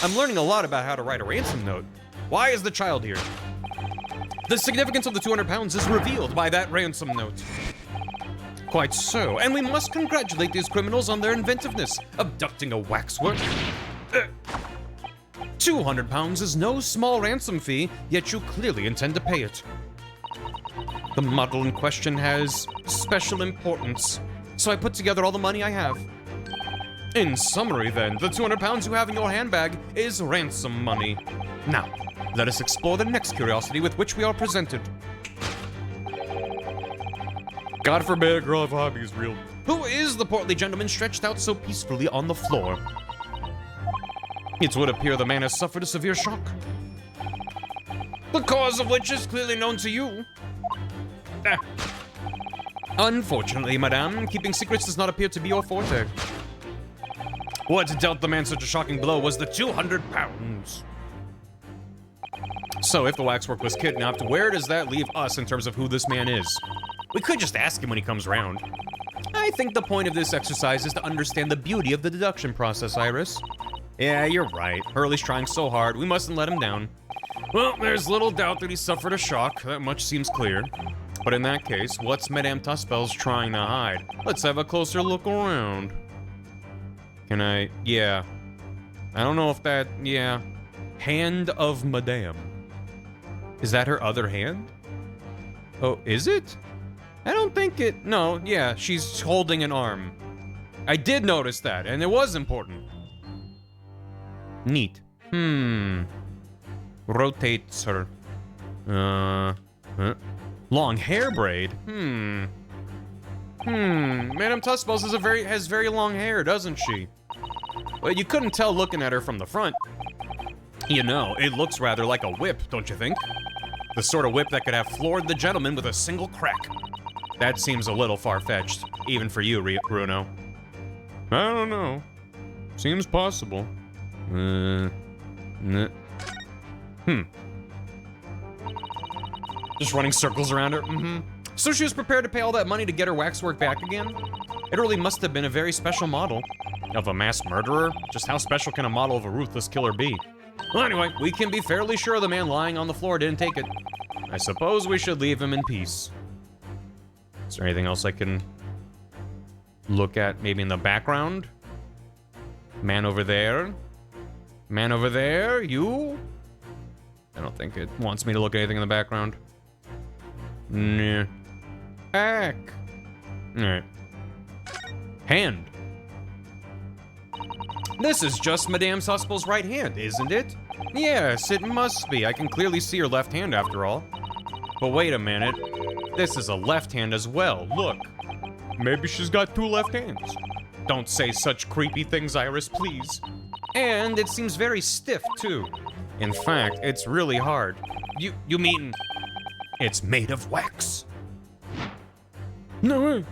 I'm learning a lot about how to write a ransom note. Why is the child here? The significance of the 200 pounds is revealed by that ransom note. Quite so, and we must congratulate these criminals on their inventiveness, abducting a waxwork. 200 pounds is no small ransom fee, yet you clearly intend to pay it. The model in question has special importance, so I put together all the money I have. In summary then, the 200 pounds you have in your handbag is ransom money. Now, let us explore the next curiosity with which we are presented. God forbid a girl if a hobby is real. Who is the portly gentleman stretched out so peacefully on the floor? It would appear the man has suffered a severe shock, the cause of which is clearly known to you. Unfortunately, madame, keeping secrets does not appear to be your forte. What dealt the man such a shocking blow was the 200 pounds. So if the waxwork was kidnapped, where does that leave us in terms of who this man is? We could just ask him when he comes around. I think the point of this exercise is to understand the beauty of the deduction process, Iris. Yeah, you're right. Hurley's trying so hard, we mustn't let him down. Well, there's little doubt that he suffered a shock, that much seems clear. But in that case, what's Madame Tuspel's trying to hide? Let's have a closer look around. Can I? Yeah. I don't know if that, yeah. Hand of Madame. Is that her other hand? Oh, is it? I don't think it, no, yeah, she's holding an arm. I did notice that, and it was important. Neat. Rotates her. Long hair braid. Madame Tuspel's has very long hair, doesn't she? Well, you couldn't tell looking at her from the front. You know, it looks rather like a whip, don't you think? The sort of whip that could have floored the gentleman with a single crack. That seems a little far-fetched, even for you, Bruno. I don't know. Seems possible. Just running circles around her. So she was prepared to pay all that money to get her waxwork back again? It really must have been a very special model. Of a mass murderer? Just how special can a model of a ruthless killer be? Well, anyway, we can be fairly sure the man lying on the floor didn't take it. I suppose we should leave him in peace. Is there anything else I can look at maybe in the background? Man over there? Man over there? You? I don't think it wants me to look at anything in the background. Nah. Back. Alright. Hand. This is just Madame Tuspel's right hand, isn't it? Yes, it must be. I can clearly see her left hand after all. But wait a minute. This is a left hand as well. Look. Maybe she's got two left hands. Don't say such creepy things, Iris, please. And it seems very stiff, too. In fact, it's really hard. You mean it's made of wax? No way.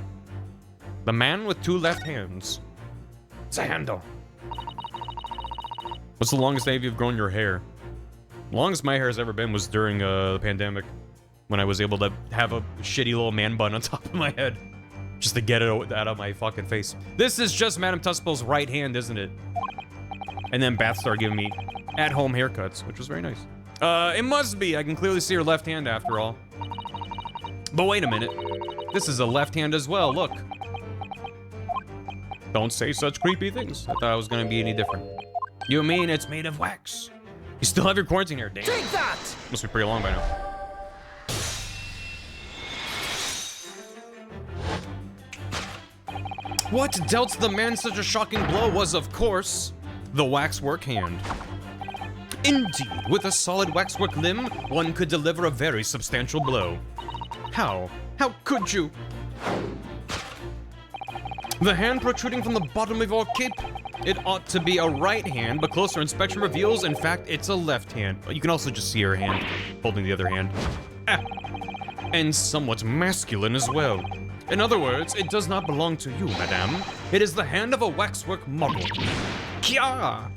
The man with two left hands. It's a handle. What's the longest day you've grown your hair? The longest my hair has ever been was during the pandemic, when I was able to have a shitty little man bun on top of my head, just to get it out of my fucking face. This is just Madame Tuspel's right hand, isn't it? And then Bath started giving me at-home haircuts, which was very nice. It must be. I can clearly see her left hand after all. But wait a minute. This is a left hand as well, look. Don't say such creepy things. I thought it was gonna be any different. You mean it's made of wax? You still have your quarantine hair, damn. Take that! Must be pretty long by now. What dealt the man such a shocking blow was, of course, the waxwork hand. Indeed, with a solid waxwork limb, one could deliver a very substantial blow. How? How could you? The hand protruding from the bottom of your cape? It ought to be a right hand, but closer inspection reveals, in fact, it's a left hand. You can also just see her hand holding the other hand. And somewhat masculine as well. In other words, it does not belong to you, madame. It is the hand of a waxwork model. Kya!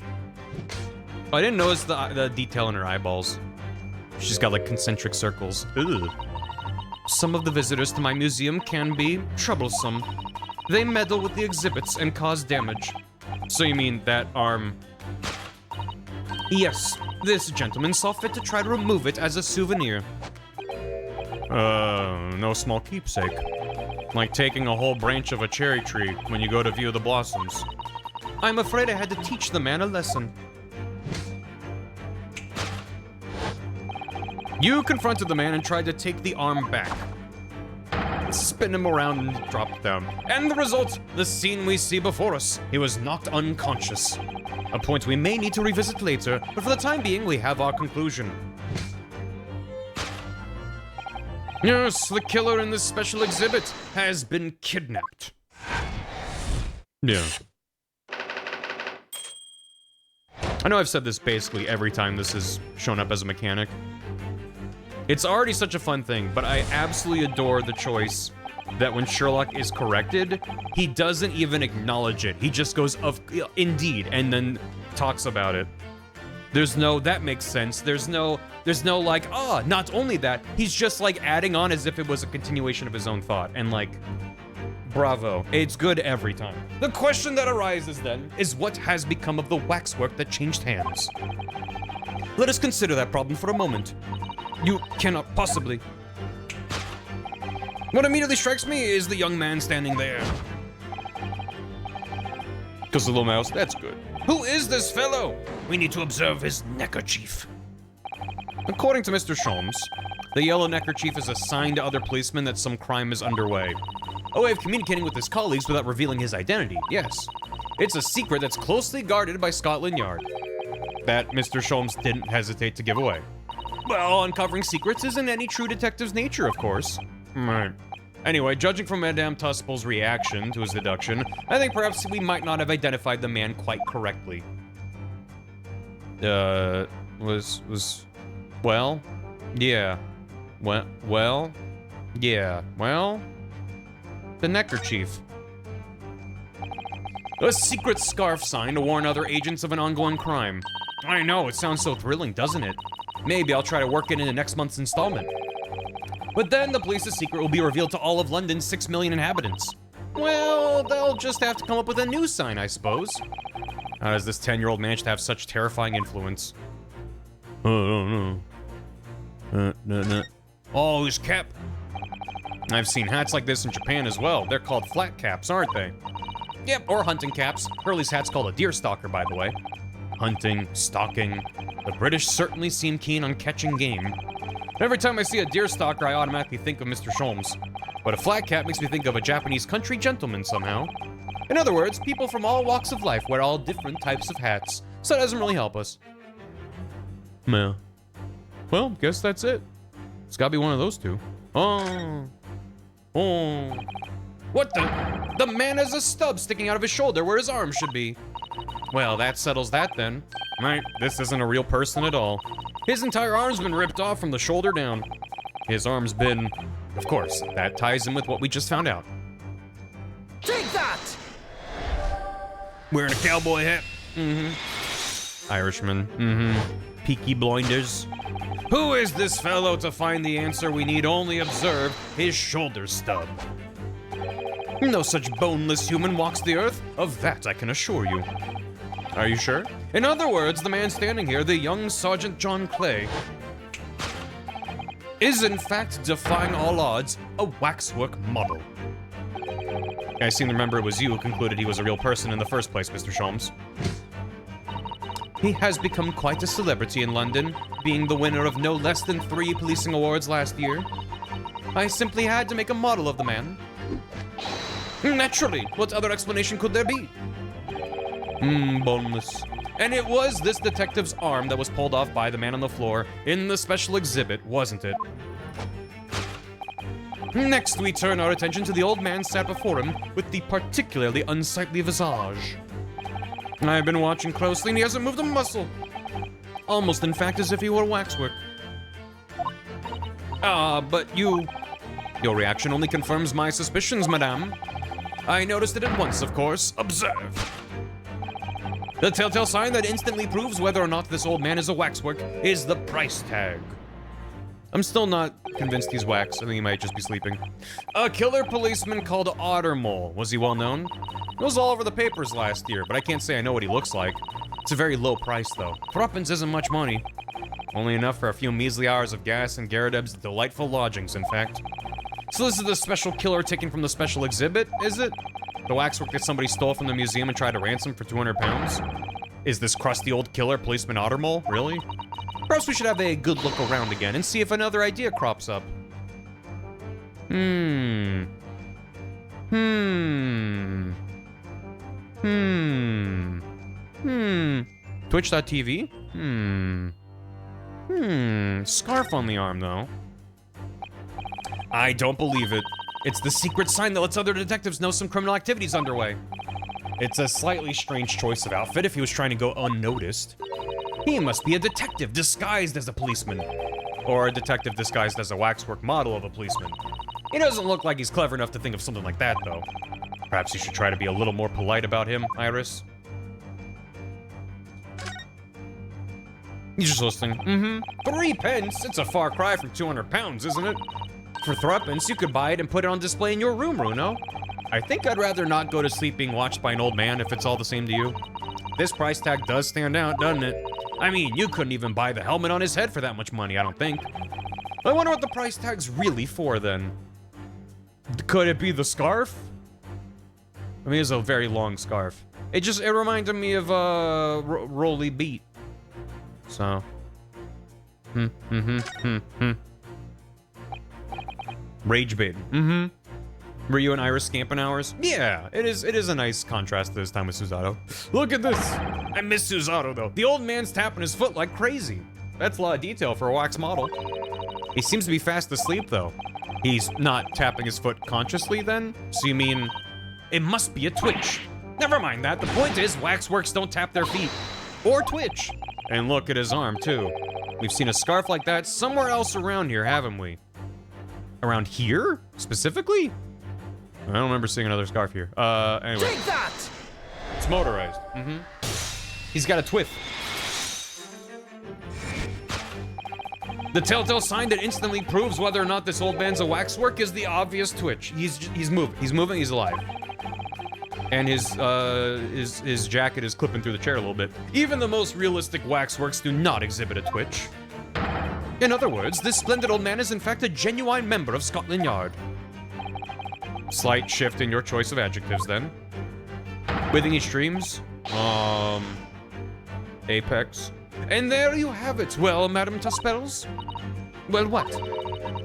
Oh, I didn't notice the detail in her eyeballs. She's got like concentric circles. Ugh. Some of the visitors to my museum can be troublesome. They meddle with the exhibits and cause damage. So you mean that arm? Yes, this gentleman saw fit to try to remove it as a souvenir. No small keepsake. Like taking a whole branch of a cherry tree when you go to view the blossoms. I'm afraid I had to teach the man a lesson. You confronted the man and tried to take the arm back. Spin him around and dropped them. And the result, the scene we see before us. He was knocked unconscious. A point we may need to revisit later, but for the time being, we have our conclusion. Yes, the killer in this special exhibit has been kidnapped. Yeah. I know I've said this basically every time this has shown up as a mechanic. It's already such a fun thing, but I absolutely adore the choice that when Sherlock is corrected, he doesn't even acknowledge it. He just goes, indeed, and then talks about it. There's no, that makes sense. There's no like, not only that, he's just like adding on as if it was a continuation of his own thought. And like, bravo. It's good every time. The question that arises then is what has become of the waxwork that changed hands? Let us consider that problem for a moment. You cannot possibly. What immediately strikes me is the young man standing there. Because the little mouse, that's good. Who is this fellow? We need to observe his neckerchief. According to Mr. Sholmes, the yellow neckerchief is a sign to other policemen that some crime is underway. A way of communicating with his colleagues without revealing his identity, yes. It's a secret that's closely guarded by Scotland Yard. That Mr. Sholmes didn't hesitate to give away. Well, uncovering secrets isn't any true detective's nature, of course. Right. Anyway, judging from Madame Tuspel's reaction to his deduction, I think perhaps we might not have identified the man quite correctly. Well, yeah. Well, yeah, well, the neckerchief. A secret scarf sign to warn other agents of an ongoing crime. I know, it sounds so thrilling, doesn't it? Maybe I'll try to work it into next month's installment. But then the police's secret will be revealed to all of London's 6 million inhabitants. Well, they'll just have to come up with a new sign, I suppose. How does this 10-year-old manage to have such terrifying influence? I don't know. Oh, his cap. I've seen hats like this in Japan as well. They're called flat caps, aren't they? Yep, or hunting caps. Hurley's hat's called a deer stalker, by the way. Hunting, stalking. The British certainly seem keen on catching game. Every time I see a deer stalker, I automatically think of Mr. Sholmes. But a flat cap makes me think of a Japanese country gentleman somehow. In other words, people from all walks of life wear all different types of hats, so it doesn't really help us. Meh. Well, guess that's it. It's gotta be one of those two. Oh. What the? The man has a stub sticking out of his shoulder where his arm should be. Well, that settles that then. Right, this isn't a real person at all. His entire arm's been ripped off from the shoulder down. His arm's been... Of course, that ties in with what we just found out. Take that! Wearing a cowboy hat. Mm-hmm. Irishman. Mm-hmm. Peaky blinders. Who is this fellow? To find the answer, we need only observe his shoulder stub. No such boneless human walks the earth. Of that I can assure you. Are you sure? In other words, the man standing here, the young Sergeant John Clay, is in fact, defying all odds, a waxwork model. I seem to remember it was you who concluded he was a real person in the first place, Mr. Sholmes. He has become quite a celebrity in London, being the winner of no less than 3 policing awards last year. I simply had to make a model of the man. Naturally, what other explanation could there be? Boneless. And it was this detective's arm that was pulled off by the man on the floor in the special exhibit, wasn't it? Next, we turn our attention to the old man sat before him with the particularly unsightly visage. I've been watching closely and he hasn't moved a muscle. Almost, in fact, as if he were waxwork. But you... Your reaction only confirms my suspicions, madame. I noticed it at once, of course. Observe. The telltale sign that instantly proves whether or not this old man is a waxwork is the price tag. I'm still not convinced he's wax. I think he might just be sleeping. A killer policeman called Ottermole. Was he well known? It was all over the papers last year, but I can't say I know what he looks like. It's a very low price, though. Threepence isn't much money. Only enough for a few measly hours of gas and Garadeb's delightful lodgings, in fact. So this is the special killer taken from the special exhibit, is it? The waxwork that somebody stole from the museum and tried to ransom for 200 pounds? Is this crusty old killer policeman Ottermole? Really? Perhaps we should have a good look around again and see if another idea crops up. Twitch.tv? Scarf on the arm, though. I don't believe it. It's the secret sign that lets other detectives know some criminal activity's underway. It's a slightly strange choice of outfit if he was trying to go unnoticed. He must be a detective disguised as a policeman. Or a detective disguised as a waxwork model of a policeman. He doesn't look like he's clever enough to think of something like that, though. Perhaps you should try to be a little more polite about him, Iris. You're just listening. 3 pence? It's a far cry from 200 pounds, isn't it? For threepence, you could buy it and put it on display in your room, Runo. I think I'd rather not go to sleep being watched by an old man if it's all the same to you. This price tag does stand out, doesn't it? I mean, you couldn't even buy the helmet on his head for that much money, I don't think. I wonder what the price tag's really for, then. Could it be the scarf? I mean, it's a very long scarf. It reminded me of, Rolly Beat. So. Rage bait. Were you and Iris scamping hours? Yeah, it is a nice contrast to this time with Susato. Look at this! I miss Susato, though. The old man's tapping his foot like crazy. That's a lot of detail for a wax model. He seems to be fast asleep, though. He's not tapping his foot consciously, then? So you mean... It must be a twitch. Never mind that. The point is, waxworks don't tap their feet. Or twitch. And look at his arm, too. We've seen a scarf like that somewhere else around here, haven't we? Around here? Specifically? I don't remember seeing another scarf here. Anyway. Take that! It's motorized. He's got a twith. The telltale sign that instantly proves whether or not this old man's a waxwork is the obvious twitch. He's moving. He's moving. He's alive. And his jacket is clipping through the chair a little bit. Even the most realistic waxworks do not exhibit a twitch. In other words, this splendid old man is in fact a genuine member of Scotland Yard. Slight shift in your choice of adjectives, then. Within extremes. Apex. And there you have it. Well, Madame Tuspels? Well, what?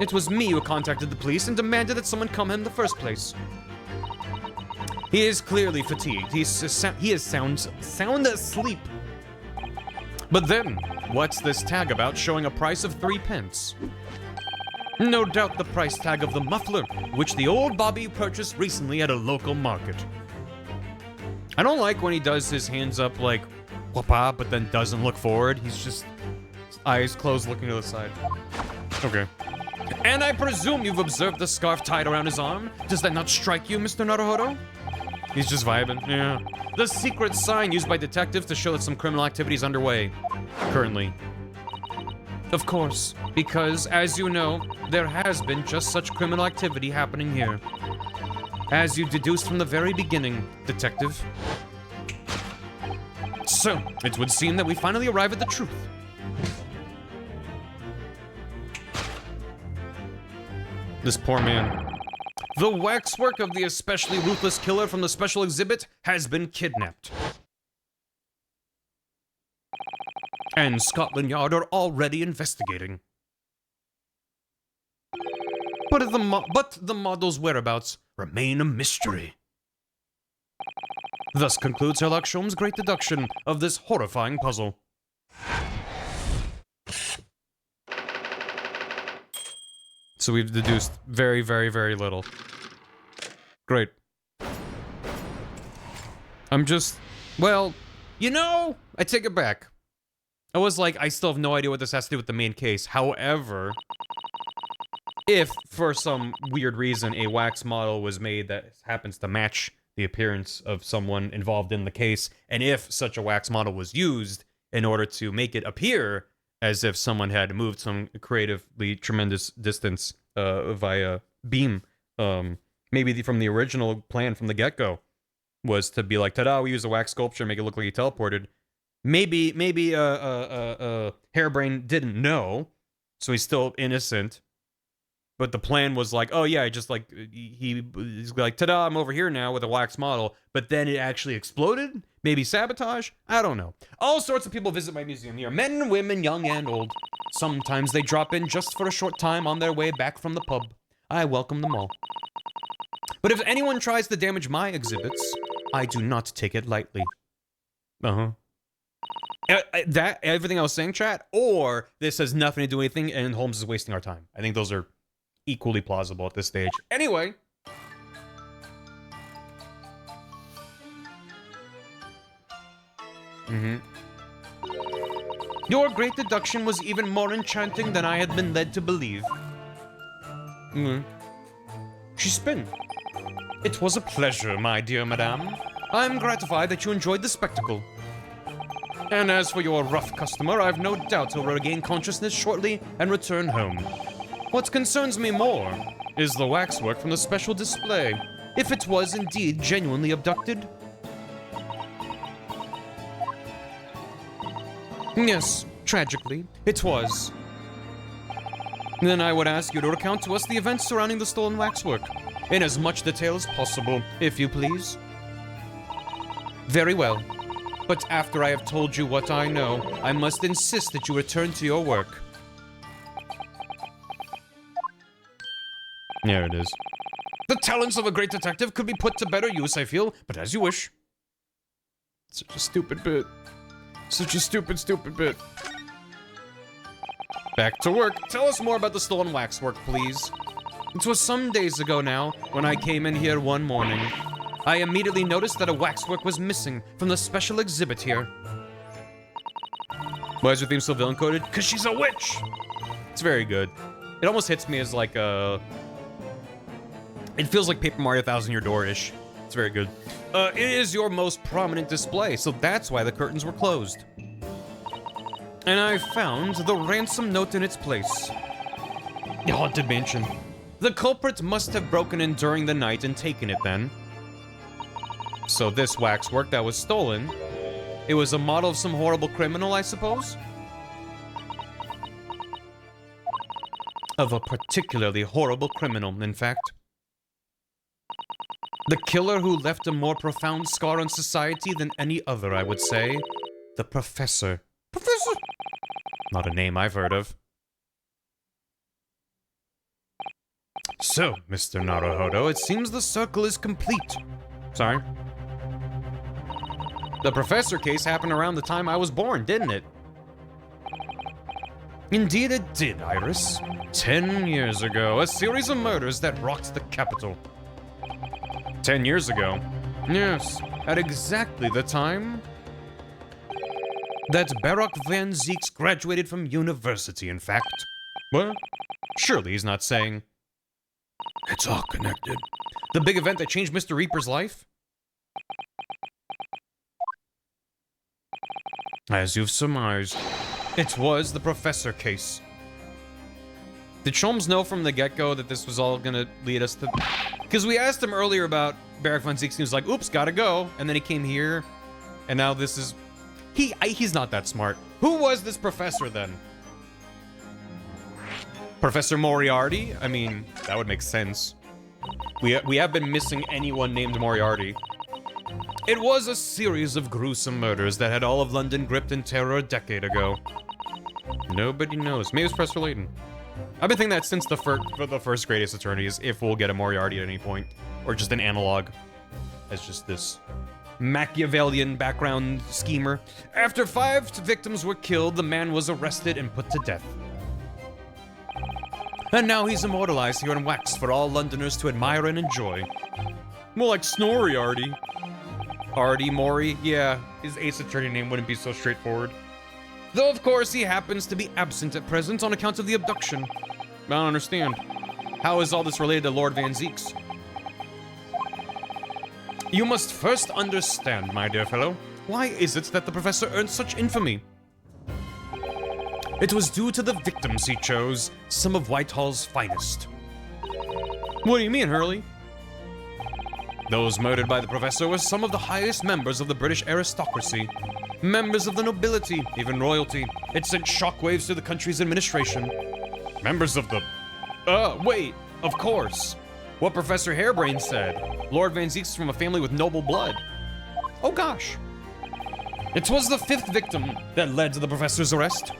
It was me who contacted the police and demanded that someone come in the first place. He is clearly fatigued. He is sound asleep. But then, what's this tag about showing a price of 3 pence? No doubt the price tag of the muffler, which the old Bobby purchased recently at a local market. I don't like when he does his hands up like, wapa, but then doesn't look forward. He's just eyes closed looking to the side. Okay. And I presume you've observed the scarf tied around his arm? Does that not strike you, Mr. Naruhodo? He's just vibing, yeah. The secret sign used by detectives to show that some criminal activity is underway. Currently. Of course, because, as you know, there has been just such criminal activity happening here. As you deduced from the very beginning, detective. So, it would seem that we finally arrive at the truth. This poor man. The waxwork of the especially ruthless killer from the special exhibit has been kidnapped. And Scotland Yard are already investigating. But the model's whereabouts remain a mystery. Thus concludes Sherlock Sholmes' great deduction of this horrifying puzzle. So we've deduced very, very, very little. Great. I'm just... Well, you know, I take it back. I was like, I still have no idea what this has to do with the main case. However, if for some weird reason a wax model was made that happens to match the appearance of someone involved in the case, and if such a wax model was used in order to make it appear as if someone had moved some creatively tremendous distance via beam. Maybe from the original plan from the get-go was to be like, ta-da, we use a wax sculpture, make it look like he teleported. Maybe Hairbrain didn't know, so he's still innocent. But the plan was like, oh yeah, just like he's like, ta-da, I'm over here now with a wax model. But then it actually exploded? Maybe sabotage? I don't know. All sorts of people visit my museum here. Men, women, young and old. Sometimes they drop in just for a short time on their way back from the pub. I welcome them all. But if anyone tries to damage my exhibits, I do not take it lightly. That everything I was saying, chat, or this has nothing to do with anything and Holmes is wasting our time. I think those are equally plausible at this stage. Anyway. Your great deduction was even more enchanting than I had been led to believe. HimSpin. It was a pleasure, my dear madame. I'm gratified that you enjoyed the spectacle. And as for your rough customer, I've no doubt he'll regain consciousness shortly and return home. What concerns me more is the waxwork from the special display, if it was indeed genuinely abducted. Yes, tragically, it was. Then I would ask you to recount to us the events surrounding the stolen waxwork, in as much detail as possible, if you please. Very well. But after I have told you what I know, I must insist that you return to your work. There it is. The talents of a great detective could be put to better use, I feel, but as you wish. Such a stupid bit. Such a stupid, stupid bit. Back to work. Tell us more about the stolen waxwork, please. It was some days ago now, when I came in here one morning. I immediately noticed that a waxwork was missing from the special exhibit here. Why is her theme so villain-coded? Because she's a witch! It's very good. It almost hits me as like a... It feels like Paper Mario Thousand Year Door-ish. It's very good. It is your most prominent display, so that's why the curtains were closed. And I found the ransom note in its place. The Haunted Mansion. The culprit must have broken in during the night and taken it then. So this waxwork that was stolen, it was a model of some horrible criminal, I suppose? Of a particularly horrible criminal, in fact. The killer who left a more profound scar on society than any other, I would say. The Professor. Professor? Not a name I've heard of. So, Mr. Naruhodo, it seems the circle is complete. Sorry. The Professor case happened around the time I was born, didn't it? Indeed it did, Iris. 10 years ago, a series of murders that rocked the capital. 10 years ago? Yes, at exactly the time that Barak Van Zeeks graduated from university, in fact. What? Surely he's not saying... It's all connected. The big event that changed Mr. Reaper's life? As you've surmised, it was the Professor case. Did Sholmes know from the get-go that this was all gonna lead us to... Because we asked him earlier about Barak Van Zeeks, and he was like, oops, gotta go. And then he came here, and now this is... He's not that smart. Who was this professor, then? Professor Moriarty? I mean, that would make sense. We have been missing anyone named Moriarty. It was a series of gruesome murders that had all of London gripped in terror a decade ago. Nobody knows. Maybe it's Professor Layton. I've been thinking that since the first Greatest Eternities, if we'll get a Moriarty at any point. Or just an analog. As just this Machiavellian background schemer. After 5 victims were killed, the man was arrested and put to death. And now he's immortalized here in wax for all Londoners to admire and enjoy. More like Snoriarty. Artie Mori? Yeah, his Ace Attorney name wouldn't be so straightforward. Though, of course, he happens to be absent at present on account of the abduction. I don't understand. How is all this related to Lord Van Zeeks? You must first understand, my dear fellow. Why is it that the Professor earned such infamy? It was due to the victims he chose, some of Whitehall's finest. What do you mean, Hurley? Those murdered by the professor were some of the highest members of the British aristocracy. Members of the nobility, even royalty. It sent shockwaves through the country's administration. Members of the... wait, of course. What Professor Harebrained said. Lord Van Zeek's from a family with noble blood. Oh gosh. It was the 5th victim that led to the professor's arrest.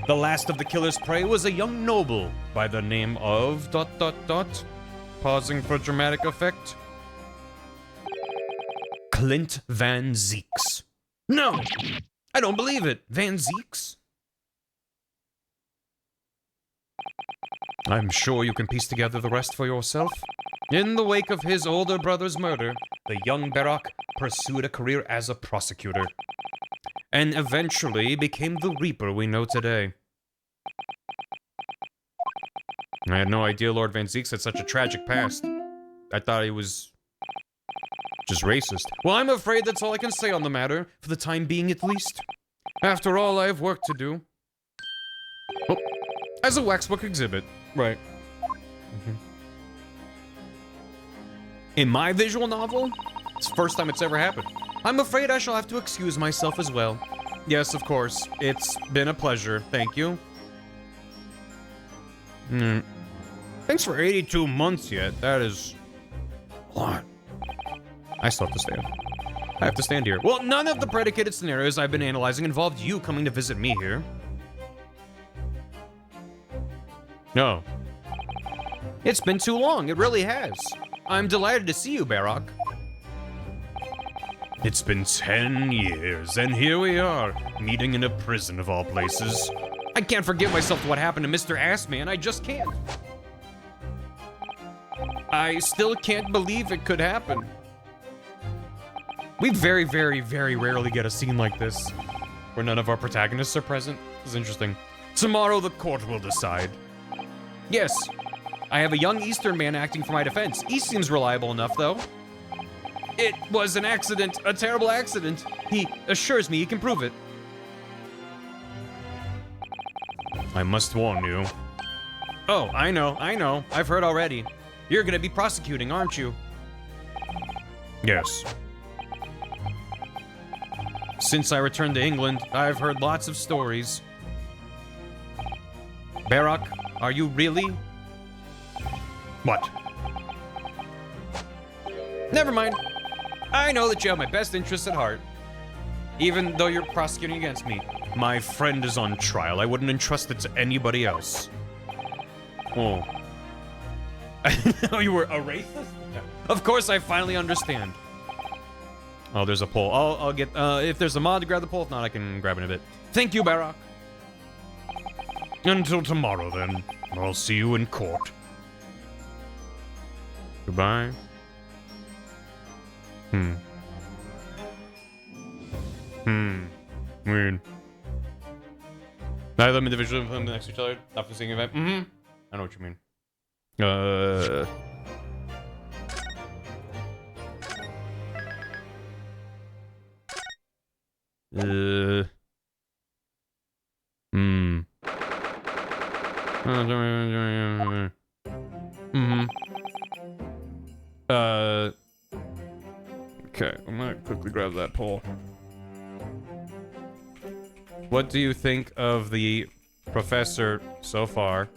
The last of the killer's prey was a young noble by the name of... ... Pausing for dramatic effect. Clint Van Zeeks. No! I don't believe it. Van Zeeks? I'm sure you can piece together the rest for yourself. In the wake of his older brother's murder, the young Barak pursued a career as a prosecutor, and eventually became the Reaper we know today. I had no idea Lord Van Zeeks had such a tragic past. I thought he was... just racist. Well, I'm afraid that's all I can say on the matter, for the time being at least. After all, I have work to do. Oh, as a waxwork exhibit. Right. In my visual novel, it's the first time it's ever happened. I'm afraid I shall have to excuse myself as well. Yes, of course. It's been a pleasure. Thank you. Thanks for 82 months yet. That is... a lot. I still have to stand. I have to stand here. Well, none of the predicated scenarios I've been analyzing involved you coming to visit me here. No. It's been too long. It really has. I'm delighted to see you, Barak. It's been 10 years, and here we are, meeting in a prison of all places. I can't forgive myself for what happened to Mr. Assman. I just can't. I still can't believe it could happen. We very, very, very rarely get a scene like this, where none of our protagonists are present. This is interesting. Tomorrow the court will decide. Yes, I have a young Eastern man acting for my defense. He seems reliable enough, though. It was an accident, a terrible accident. He assures me he can prove it. I must warn you. Oh, I know. I've heard already. You're gonna be prosecuting, aren't you? Yes. Since I returned to England, I've heard lots of stories. Barak, are you really? What? Never mind. I know that you have my best interests at heart. Even though you're prosecuting against me. My friend is on trial. I wouldn't entrust it to anybody else. Oh. You were a racist? Yeah. Of course, I finally understand. Oh, there's a pole. I'll get, if there's a mod to grab the pole. If not, I can grab it in a bit. Thank you, Barak. Until tomorrow, then. I'll see you in court. Goodbye. Weird. Neither of them individually put them next to each other. Not for seeing event. I know what you mean. Okay, I'm gonna quickly grab that pole. What do you think of the professor so far?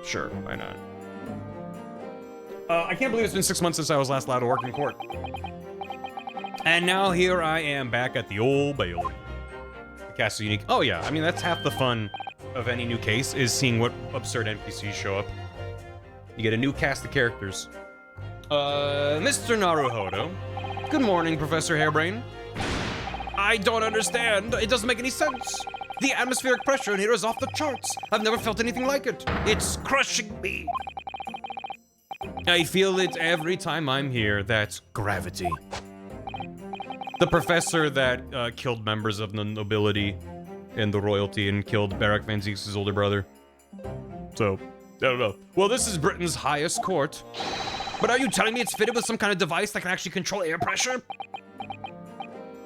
Sure, why not? I can't believe it's been 6 months since I was last allowed to work in court. And now here I am back at the Old Bailey. The cast is unique. Oh yeah, I mean that's half the fun of any new case, is seeing what absurd NPCs show up. You get a new cast of characters. Mr. Naruhodo. Good morning, Professor Harebrained. I don't understand. It doesn't make any sense. The atmospheric pressure in here is off the charts. I've never felt anything like it. It's crushing me. I feel it every time I'm here. That's gravity. The professor that killed members of the nobility and the royalty and killed Barak Van Zeeks' older brother. So, I don't know. Well, this is Britain's highest court. But are you telling me it's fitted with some kind of device that can actually control air pressure?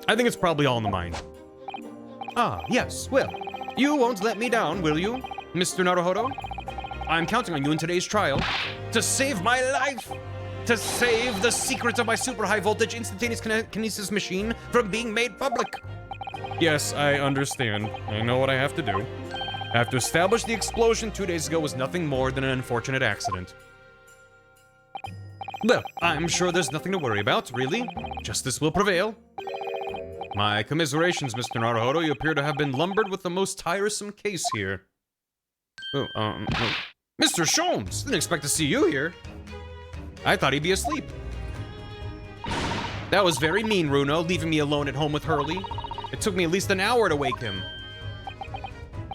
I think it's probably all in the mind. Ah, yes, well, you won't let me down, will you, Mr. Naruhodo? I'm counting on you in today's trial to save my life, to save the secrets of my super high voltage instantaneous kinesis machine from being made public. Yes, I understand. I know what I have to do. I have to establish the explosion 2 days ago was nothing more than an unfortunate accident. Well, I'm sure there's nothing to worry about, really. Justice will prevail. My commiserations, Mr. Naruhodo. You appear to have been lumbered with the most tiresome case here. Mr. Sholmes! Didn't expect to see you here. I thought he'd be asleep. That was very mean, Runo, leaving me alone at home with Hurley. It took me at least an hour to wake him.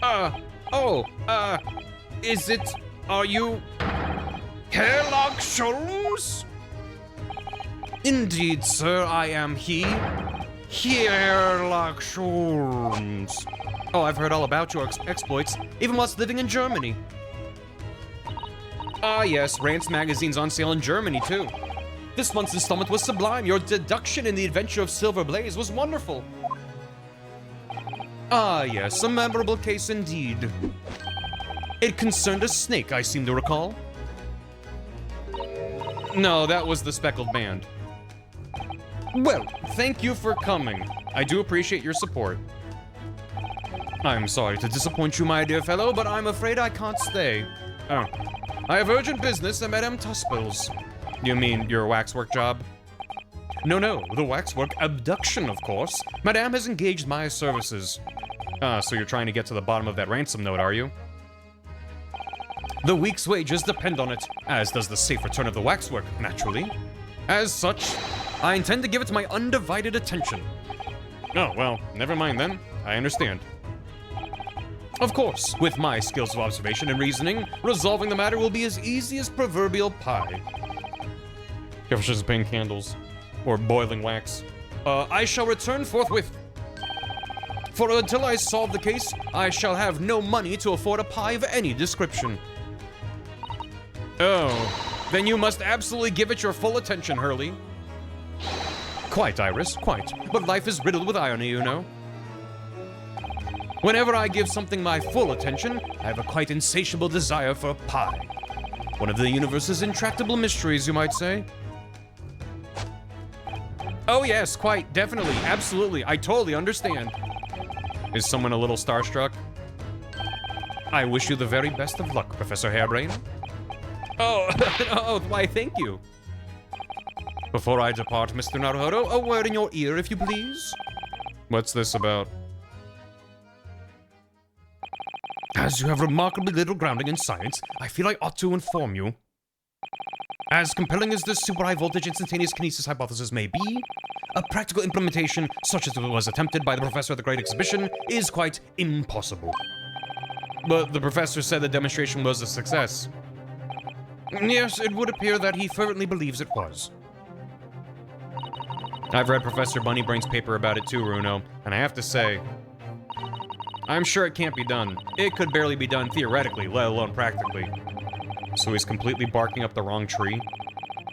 Are you... Herlock Sholmes? Indeed, sir, I am he. Herlock Sholmes. Oh, I've heard all about your exploits, even whilst living in Germany. Ah, yes, Rant's magazine's on sale in Germany, too. This month's installment was sublime. Your deduction in the adventure of Silver Blaze was wonderful. Ah, yes, a memorable case indeed. It concerned a snake, I seem to recall. No, that was the speckled band. Well, thank you for coming. I do appreciate your support. I'm sorry to disappoint you, my dear fellow, but I'm afraid I can't stay. Oh, I have urgent business at Madame Tuspel's. You mean your waxwork job? No, the waxwork abduction, of course. Madame has engaged my services. So you're trying to get to the bottom of that ransom note, are you? The week's wages depend on it, as does the safe return of the waxwork, naturally. As such, I intend to give it my undivided attention. Oh, well, never mind then. I understand. Of course, with my skills of observation and reasoning, resolving the matter will be as easy as proverbial pie. Careful, she's paying candles. Or boiling wax. I shall return forthwith. For until I solve the case, I shall have no money to afford a pie of any description. Oh, then you must absolutely give it your full attention, Hurley. Quite, Iris, quite. But life is riddled with irony, you know. Whenever I give something my full attention, I have a quite insatiable desire for a pie. One of the universe's intractable mysteries, you might say. Oh yes, quite, definitely, absolutely, I totally understand. Is someone a little starstruck? I wish you the very best of luck, Professor Hairbrain. Oh, why, thank you. Before I depart, Mr. Naruhodo, a word in your ear, if you please. What's this about? As you have remarkably little grounding in science, I feel I ought to inform you. As compelling as this super high voltage instantaneous kinesis hypothesis may be, a practical implementation such as was attempted by the professor at the Great Exhibition is quite impossible. But the professor said the demonstration was a success. Yes, it would appear that he fervently believes it was. I've read Professor Bunnybrain's paper about it too, Runo, and I have to say, I'm sure it can't be done. It could barely be done theoretically, let alone practically. So he's completely barking up the wrong tree?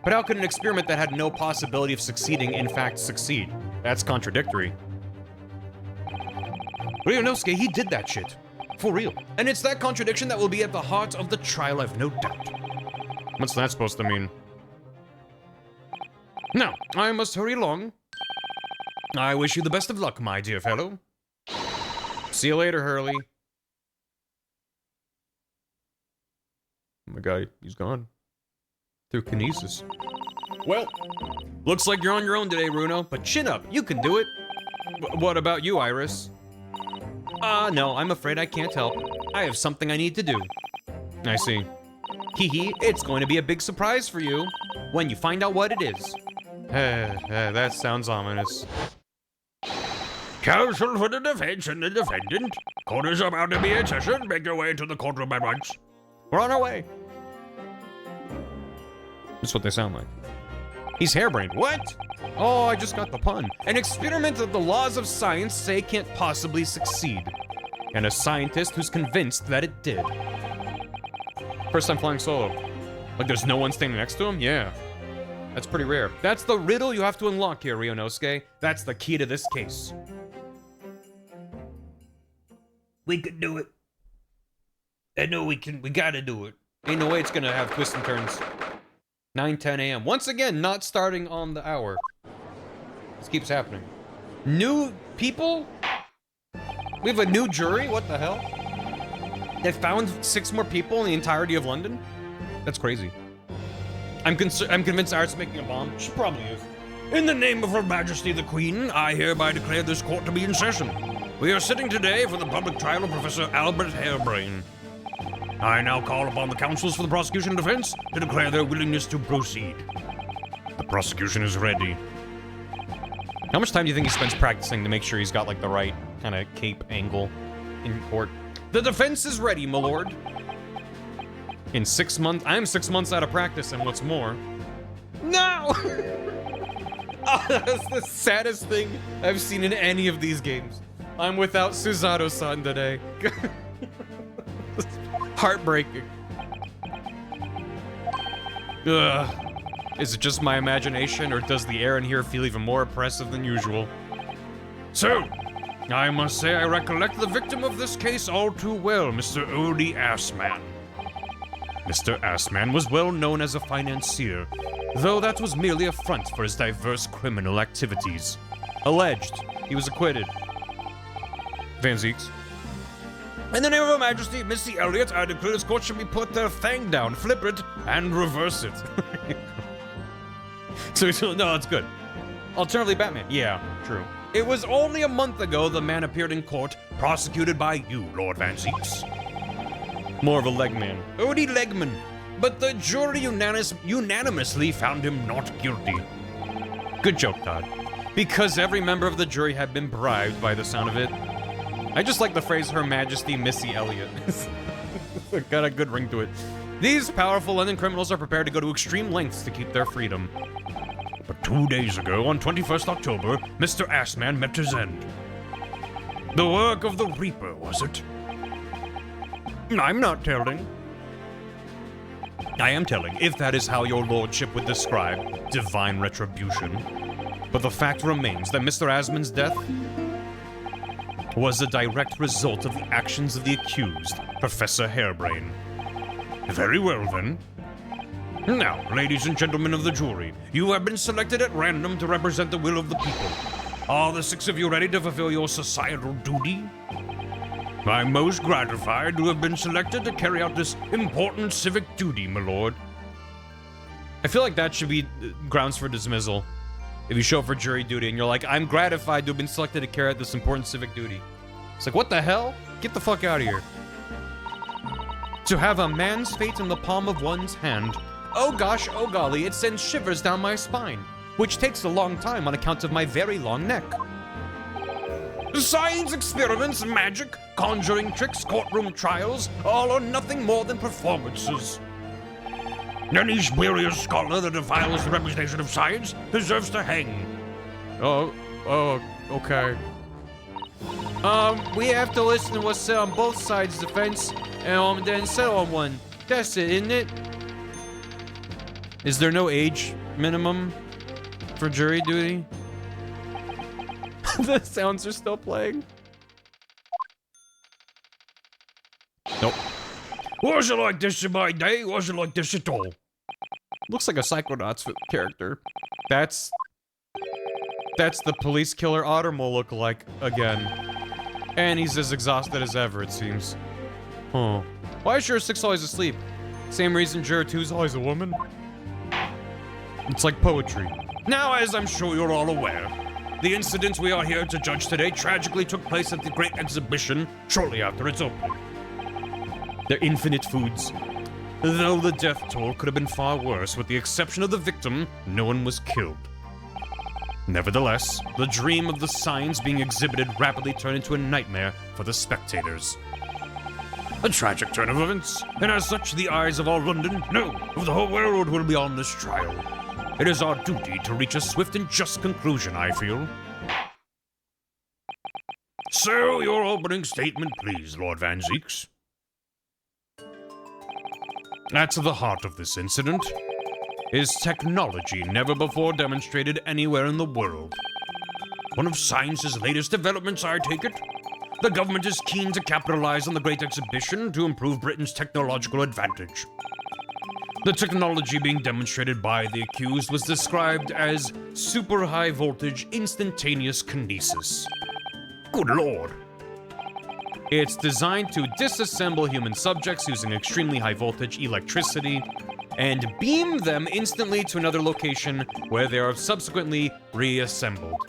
But how could an experiment that had no possibility of succeeding in fact succeed? That's contradictory. Ryunosuke, he did that shit. For real. And it's that contradiction that will be at the heart of the trial, I've no doubt. What's that supposed to mean? Now, I must hurry along. I wish you the best of luck, my dear fellow. See you later, Hurley. Oh my god, he's gone. Through kinesis. Well, looks like you're on your own today, Runo, but chin up, you can do it. What about you, Iris? No, I'm afraid I can't help. I have something I need to do. I see. Hee, it's going to be a big surprise for you when you find out what it is. That sounds ominous. Counsel for the defense and the defendant. Court is about to be in session. Make your way into the courtroom at once. We're on our way. That's what they sound like. He's harebrained. What? Oh, I just got the pun. An experiment that the laws of science say can't possibly succeed. And a scientist who's convinced that it did. First time flying solo. Like there's no one standing next to him? Yeah. That's pretty rare. That's the riddle you have to unlock here, Rionosuke. That's the key to this case. We can do it. I know we can. We gotta do it. Ain't no way it's gonna have twists and turns. 9:10 a.m. Once again, not starting on the hour. This keeps happening. New people? We have a new jury? What the hell? They found 6 more people in the entirety of London? That's crazy. I'm convinced Art's making a bomb. She probably is. In the name of Her Majesty the Queen, I hereby declare this court to be in session. We are sitting today for the public trial of Professor Albert Harebrain. I now call upon the counsels for the prosecution and defense to declare their willingness to proceed. The prosecution is ready. How much time do you think he spends practicing to make sure he's got, like, the right kind of cape angle in court? The defense is ready, my lord. In 6 months, I'm 6 months out of practice, and what's more... No! Oh, that's the saddest thing I've seen in any of these games. I'm without Suzato-san today. Heartbreaking. Ugh. Is it just my imagination, or does the air in here feel even more oppressive than usual? So, I must say I recollect the victim of this case all too well, Mr. Odie Assman. Mr. Assman was well known as a financier, though that was merely a front for his diverse criminal activities. Alleged. He was acquitted. Van Zeeks. In the name of Her Majesty, Missy Elliott, I declare this court should be put their thing down, flip it, and reverse it. So, no, it's good. Alternatively, Batman. Yeah, true. It was only a month ago the man appeared in court, prosecuted by you, Lord Van Zeeks. More of a legman. Odie Legman. But the jury unanimously found him not guilty. Good joke, Todd. Because every member of the jury had been bribed by the sound of it. I just like the phrase, Her Majesty Missy Elliott. Got a good ring to it. These powerful London criminals are prepared to go to extreme lengths to keep their freedom. But 2 days ago, on 21st October, Mr. Assman met his end. The work of the Reaper, was it? I'm not telling. I am telling, if that is how your lordship would describe divine retribution. But the fact remains that Mr. Assman's death was a direct result of the actions of the accused, Professor Harebrain. Very well, then. Now, ladies and gentlemen of the jury, you have been selected at random to represent the will of the people. Are the 6 of you ready to fulfill your societal duty? I'm most gratified to have been selected to carry out this important civic duty, my lord. I feel like that should be grounds for dismissal. If you show up for jury duty and you're like, I'm gratified to have been selected to carry out this important civic duty. It's like, what the hell? Get the fuck out of here. To have a man's fate in the palm of one's hand. Oh gosh, oh golly, it sends shivers down my spine. Which takes a long time on account of my very long neck. Science experiments, magic, conjuring tricks, courtroom trials, all are nothing more than performances. Any spurious scholar that defiles the reputation of science deserves to hang. Oh, okay. We have to listen to what's said on both sides of the fence, and then settle on one. That's it, isn't it? Is there no age minimum for jury duty? The sounds are still playing. Nope. Wasn't like this in my day, wasn't like this at all. Looks like a Psychonauts character. That's the police killer Ottermole lookalike again. And he's as exhausted as ever, it seems. Huh. Why is Juror 6 always asleep? Same reason Juror 2's always a woman? It's like poetry. Now, as I'm sure you're all aware, the incident we are here to judge today tragically took place at the Great Exhibition shortly after its opening. They're infinite foods. Though the death toll could have been far worse, with the exception of the victim, no one was killed. Nevertheless, the dream of the signs being exhibited rapidly turned into a nightmare for the spectators. A tragic turn of events, and as such, the eyes of all London, no, of the whole world will be on this trial. It is our duty to reach a swift and just conclusion, I feel. So, your opening statement, please, Lord Van Zeeks. At the heart of this incident, is technology never before demonstrated anywhere in the world. One of science's latest developments, I take it. The government is keen to capitalize on the Great Exhibition to improve Britain's technological advantage. The technology being demonstrated by the accused was described as super high voltage instantaneous kinesis. Good lord. It's designed to disassemble human subjects using extremely high voltage electricity and beam them instantly to another location where they are subsequently reassembled.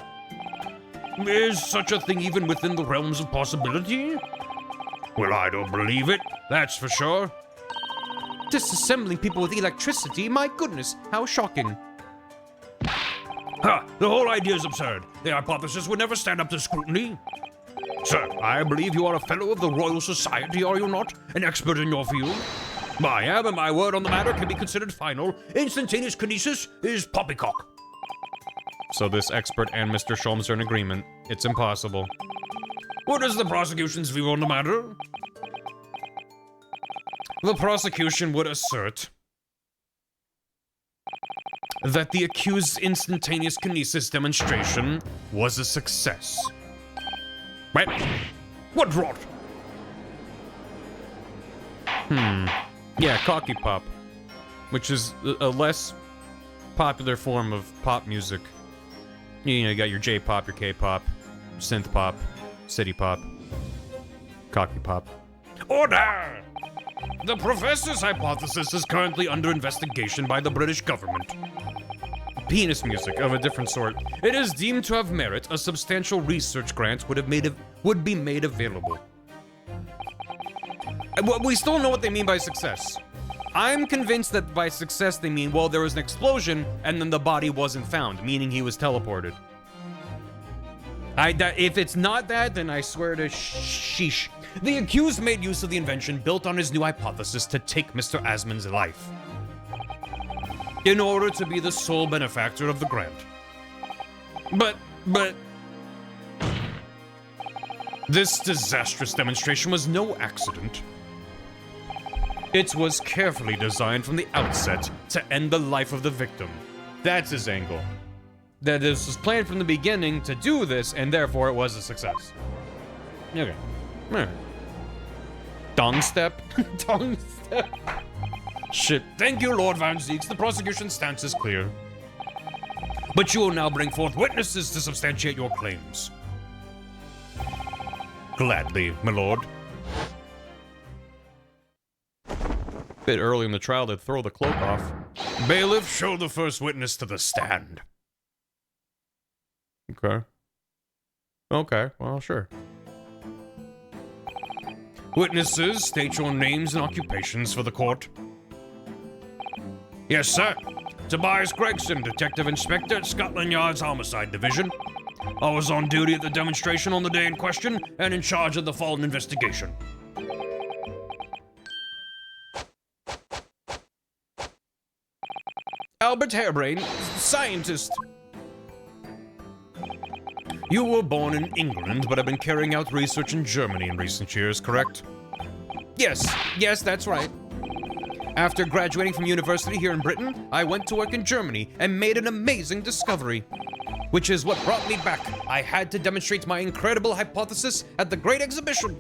Is such a thing even within the realms of possibility? Well, I don't believe it, that's for sure. Disassembling people with electricity? My goodness, how shocking. Ha! The whole idea is absurd. The hypothesis would never stand up to scrutiny. Sir, I believe you are a fellow of the Royal Society, are you not? An expert in your field? I am, and my word on the matter can be considered final. Instantaneous kinesis is poppycock. So this expert and Mr. Sholmes are in agreement. It's impossible. What is the prosecution's view on the matter? The prosecution would assert that the accused's instantaneous kinesis demonstration was a success. What? What rot? Yeah, cocky pop, which is a less popular form of pop music. You know, you got your J-pop, your K-pop, synth pop, city pop, cocky pop. Order! The professor's hypothesis is currently under investigation by the British government. Penis music of a different sort. It is deemed to have merit. A substantial research grant would be made available. We still don't know what they mean by success. I'm convinced that by success they mean, well, there was an explosion and then the body wasn't found, meaning he was teleported. If it's not that, then I swear to sheesh. The accused made use of the invention built on his new hypothesis to take Mr. Asman's life, in order to be the sole benefactor of the grant. But this disastrous demonstration was no accident. It was carefully designed from the outset to end the life of the victim. That's his angle. That this was planned from the beginning to do this, and therefore it was a success. Okay. Alright. Dong step? Dong step? Shit. Thank you, Lord Van Zeeks. The prosecution's stance is clear. But you will now bring forth witnesses to substantiate your claims. Gladly, my lord. Bit early in the trial to throw the cloak off. Bailiff, show the first witness to the stand. Okay. Okay, well, sure. Witnesses, state your names and occupations for the court. Yes, sir. Tobias Gregson, Detective Inspector at Scotland Yard's Homicide Division. I was on duty at the demonstration on the day in question and in charge of the Fulton investigation. Albert Harebrain, scientist. You were born in England, but have been carrying out research in Germany in recent years, correct? Yes, that's right. After graduating from university here in Britain, I went to work in Germany and made an amazing discovery, which is what brought me back. I had to demonstrate my incredible hypothesis at the Great Exhibition.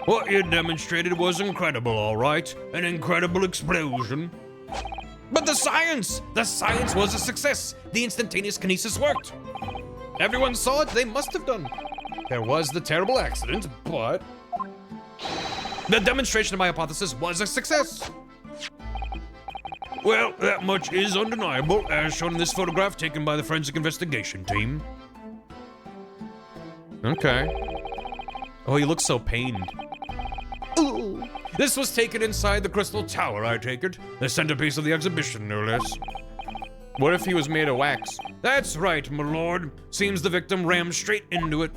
What you demonstrated was incredible, all right. An incredible explosion. But the science was a success. The instantaneous kinesis worked. Everyone saw it, they must have done. There was the terrible accident, but the demonstration of my hypothesis was a success. Well, that much is undeniable, as shown in this photograph taken by the forensic investigation team. Okay. Oh, he looks so pained. Ooh. This was taken inside the Crystal Tower, I take it. The centerpiece of the exhibition, no less. What if he was made of wax? That's right, my lord. Seems the victim rammed straight into it.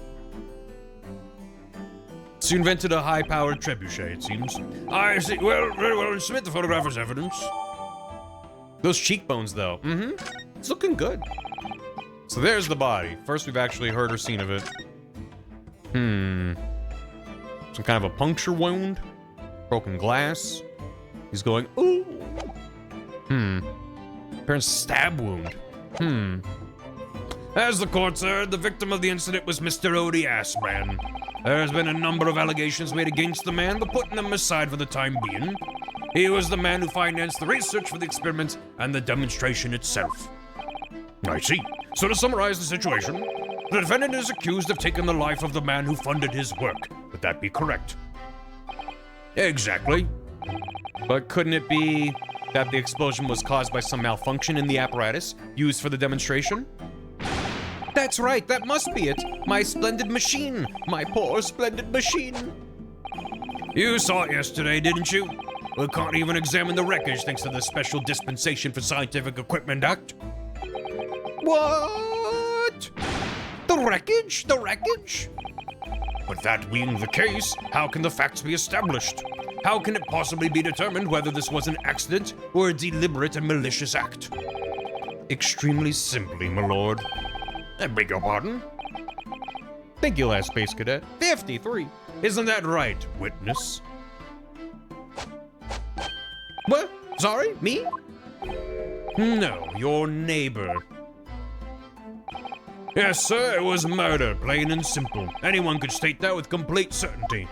So you invented a high-powered trebuchet, it seems. I see. Well, very well. Submit the photograph as evidence. Those cheekbones, though. It's looking good. So there's the body. First we've actually heard or seen of it. Some kind of a puncture wound. Broken glass. He's going, ooh. Apparent stab wound. As the court heard, the victim of the incident was Mr. Odie Assman. There has been a number of allegations made against the man, but putting them aside for the time being. He was the man who financed the research for the experiment and the demonstration itself. I see. So to summarize the situation, the defendant is accused of taking the life of the man who funded his work. Would that be correct? Exactly. But couldn't it be that the explosion was caused by some malfunction in the apparatus used for the demonstration? That's right, that must be it. My splendid machine. My poor splendid machine. You saw it yesterday, didn't you? We can't even examine the wreckage thanks to the Special Dispensation for Scientific Equipment Act. What? The wreckage? The wreckage? But that being the case, how can the facts be established? How can it possibly be determined whether this was an accident or a deliberate and malicious act? Extremely simply, my lord. I beg your pardon? Thank you, last space cadet. 53. Isn't that right, witness? What? Sorry? Me? No, your neighbor. Yes, sir, it was murder, plain and simple. Anyone could state that with complete certainty.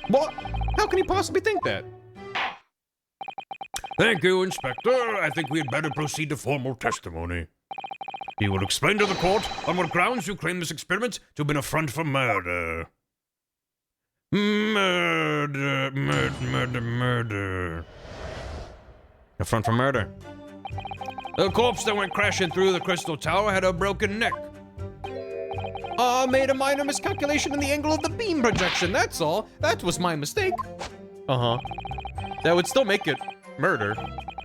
What? How can he possibly think that? Thank you, Inspector. I think we had better proceed to formal testimony. You will explain to the court on what grounds you claim this experiment to have been a front for murder. Murder. A front for murder. The corpse that went crashing through the Crystal Tower had a broken neck. Made a minor miscalculation in the angle of the beam projection, that's all. That was my mistake. Uh-huh. That would still make it murder,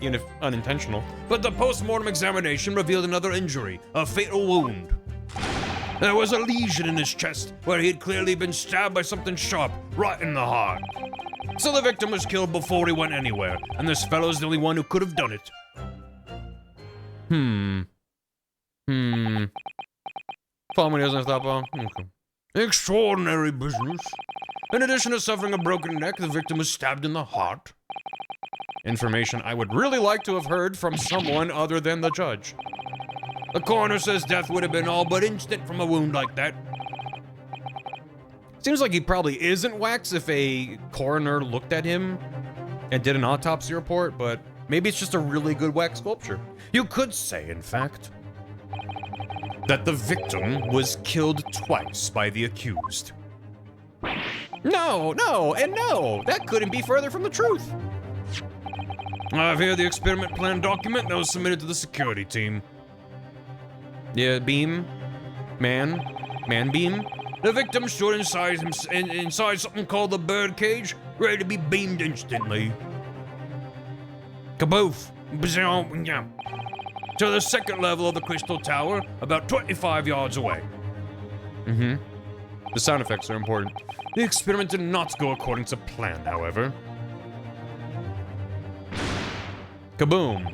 even if unintentional. But the post-mortem examination revealed another injury, a fatal wound. There was a lesion in his chest where he had clearly been stabbed by something sharp, right in the heart. So the victim was killed before he went anywhere, and this fellow's the only one who could have done it. Family doesn't stop on. Okay. Extraordinary business. In addition to suffering a broken neck, the victim was stabbed in the heart. Information I would really like to have heard from someone other than the judge. The coroner says death would have been all but instant from a wound like that. Seems like he probably isn't wax if a coroner looked at him and did an autopsy report, but maybe it's just a really good wax sculpture. You could say, in fact, that the victim was killed twice by the accused. No, that couldn't be further from the truth. I have here the experiment plan document that was submitted to the security team. Yeah, beam, man beam. The victim stood inside something called the bird cage, ready to be beamed instantly. Kaboof! To the second level of the Crystal Tower, about 25 yards away. The sound effects are important. The experiment did not go according to plan, however. Kaboom!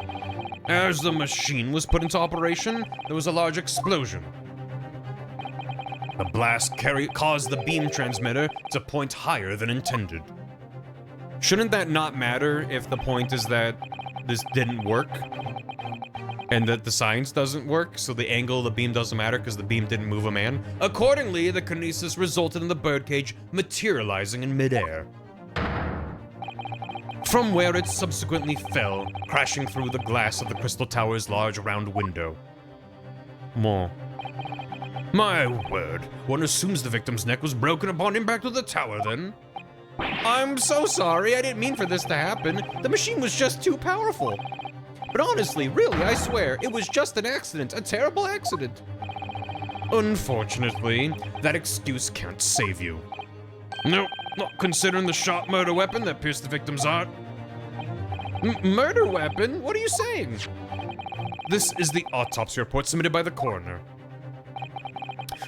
As the machine was put into operation, there was a large explosion. The blast caused the beam transmitter to point higher than intended. Shouldn't that not matter if the point is that this didn't work? And that the science doesn't work, so the angle of the beam doesn't matter because the beam didn't move a man? Accordingly, the kinesis resulted in the birdcage materializing in midair, from where it subsequently fell, crashing through the glass of the Crystal Tower's large round window. More. My word, one assumes the victim's neck was broken upon impact with the tower then. I'm so sorry, I didn't mean for this to happen. The machine was just too powerful. But honestly, really, I swear, it was just an accident, a terrible accident. Unfortunately, that excuse can't save you. No, not considering the sharp murder weapon that pierced the victim's heart. Murder weapon? What are you saying? This is the autopsy report submitted by the coroner.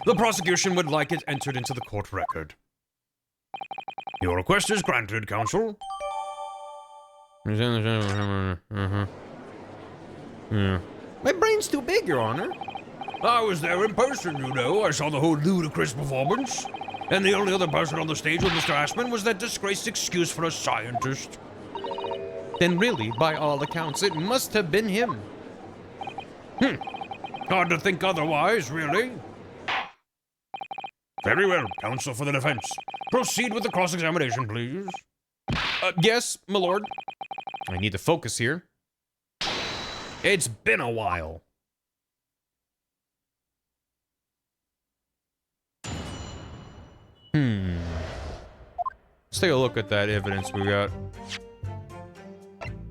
The prosecution would like it entered into the court record. Your request is granted, counsel. Yeah. My brain's too big, Your Honor. I was there in person, you know. I saw the whole ludicrous performance. And the only other person on the stage with Mr. Assman was that disgraced excuse for a scientist. Then really, by all accounts, it must have been him. Hard to think otherwise, really. Very well, counsel for the defense. Proceed with the cross-examination, please. Yes, my lord. I need to focus here. It's been a while. Let's take a look at that evidence we got.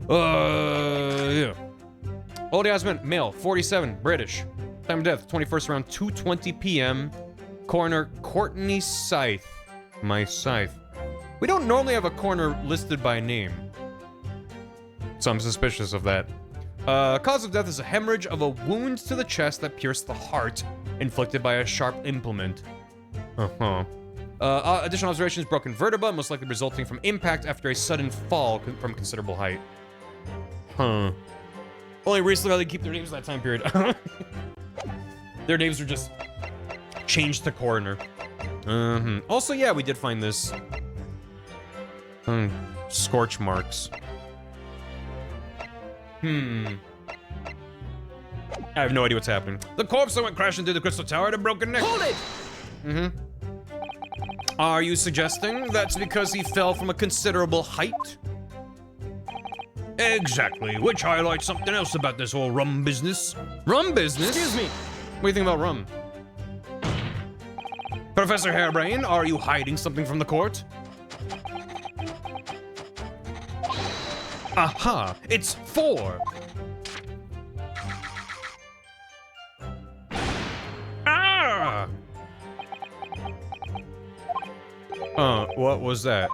Yeah. Old Yasmin, male, 47, British. Time of death, 21st around 2:20 p.m. Coroner Courtney Scythe. My Scythe. We don't normally have a coroner listed by name, so I'm suspicious of that. Cause of death is a hemorrhage of a wound to the chest that pierced the heart, inflicted by a sharp implement. Additional observations, broken vertebra, most likely resulting from impact after a sudden fall from considerable height. Only recently how they keep their names in that time period. Their names are just changed to coroner. Also, yeah, we did find this. Scorch marks. I have no idea what's happening. The corpse that went crashing through the crystal tower had a broken neck. Hold it! Are you suggesting that's because he fell from a considerable height? Exactly, which highlights something else about this whole rum business. Rum business? Excuse me. What do you think about rum? Professor Hairbrain, are you hiding something from the court? Aha! It's 4! Ah! What was that?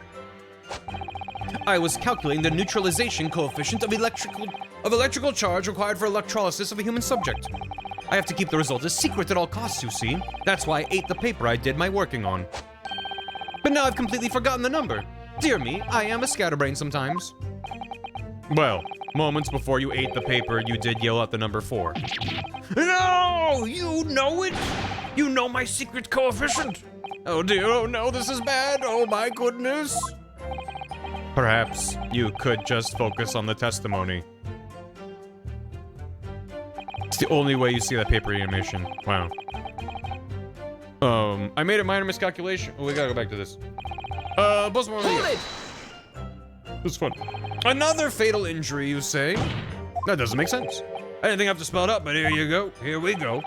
I was calculating the neutralization coefficient of electrical charge required for electrolysis of a human subject. I have to keep the result a secret at all costs, you see. That's why I ate the paper I did my working on. But now I've completely forgotten the number. Dear me, I am a scatterbrain sometimes. Well, moments before you ate the paper, you did yell out the number 4. No! You know it? You know my secret coefficient? Oh dear, oh no, this is bad, oh my goodness. Perhaps you could just focus on the testimony. It's the only way you see that paper animation. Wow. I made a minor miscalculation. Oh, we gotta go back to this. Hold it! This one. Another fatal injury, you say? That doesn't make sense. I didn't think I have to spell it out, but here you go. Here we go.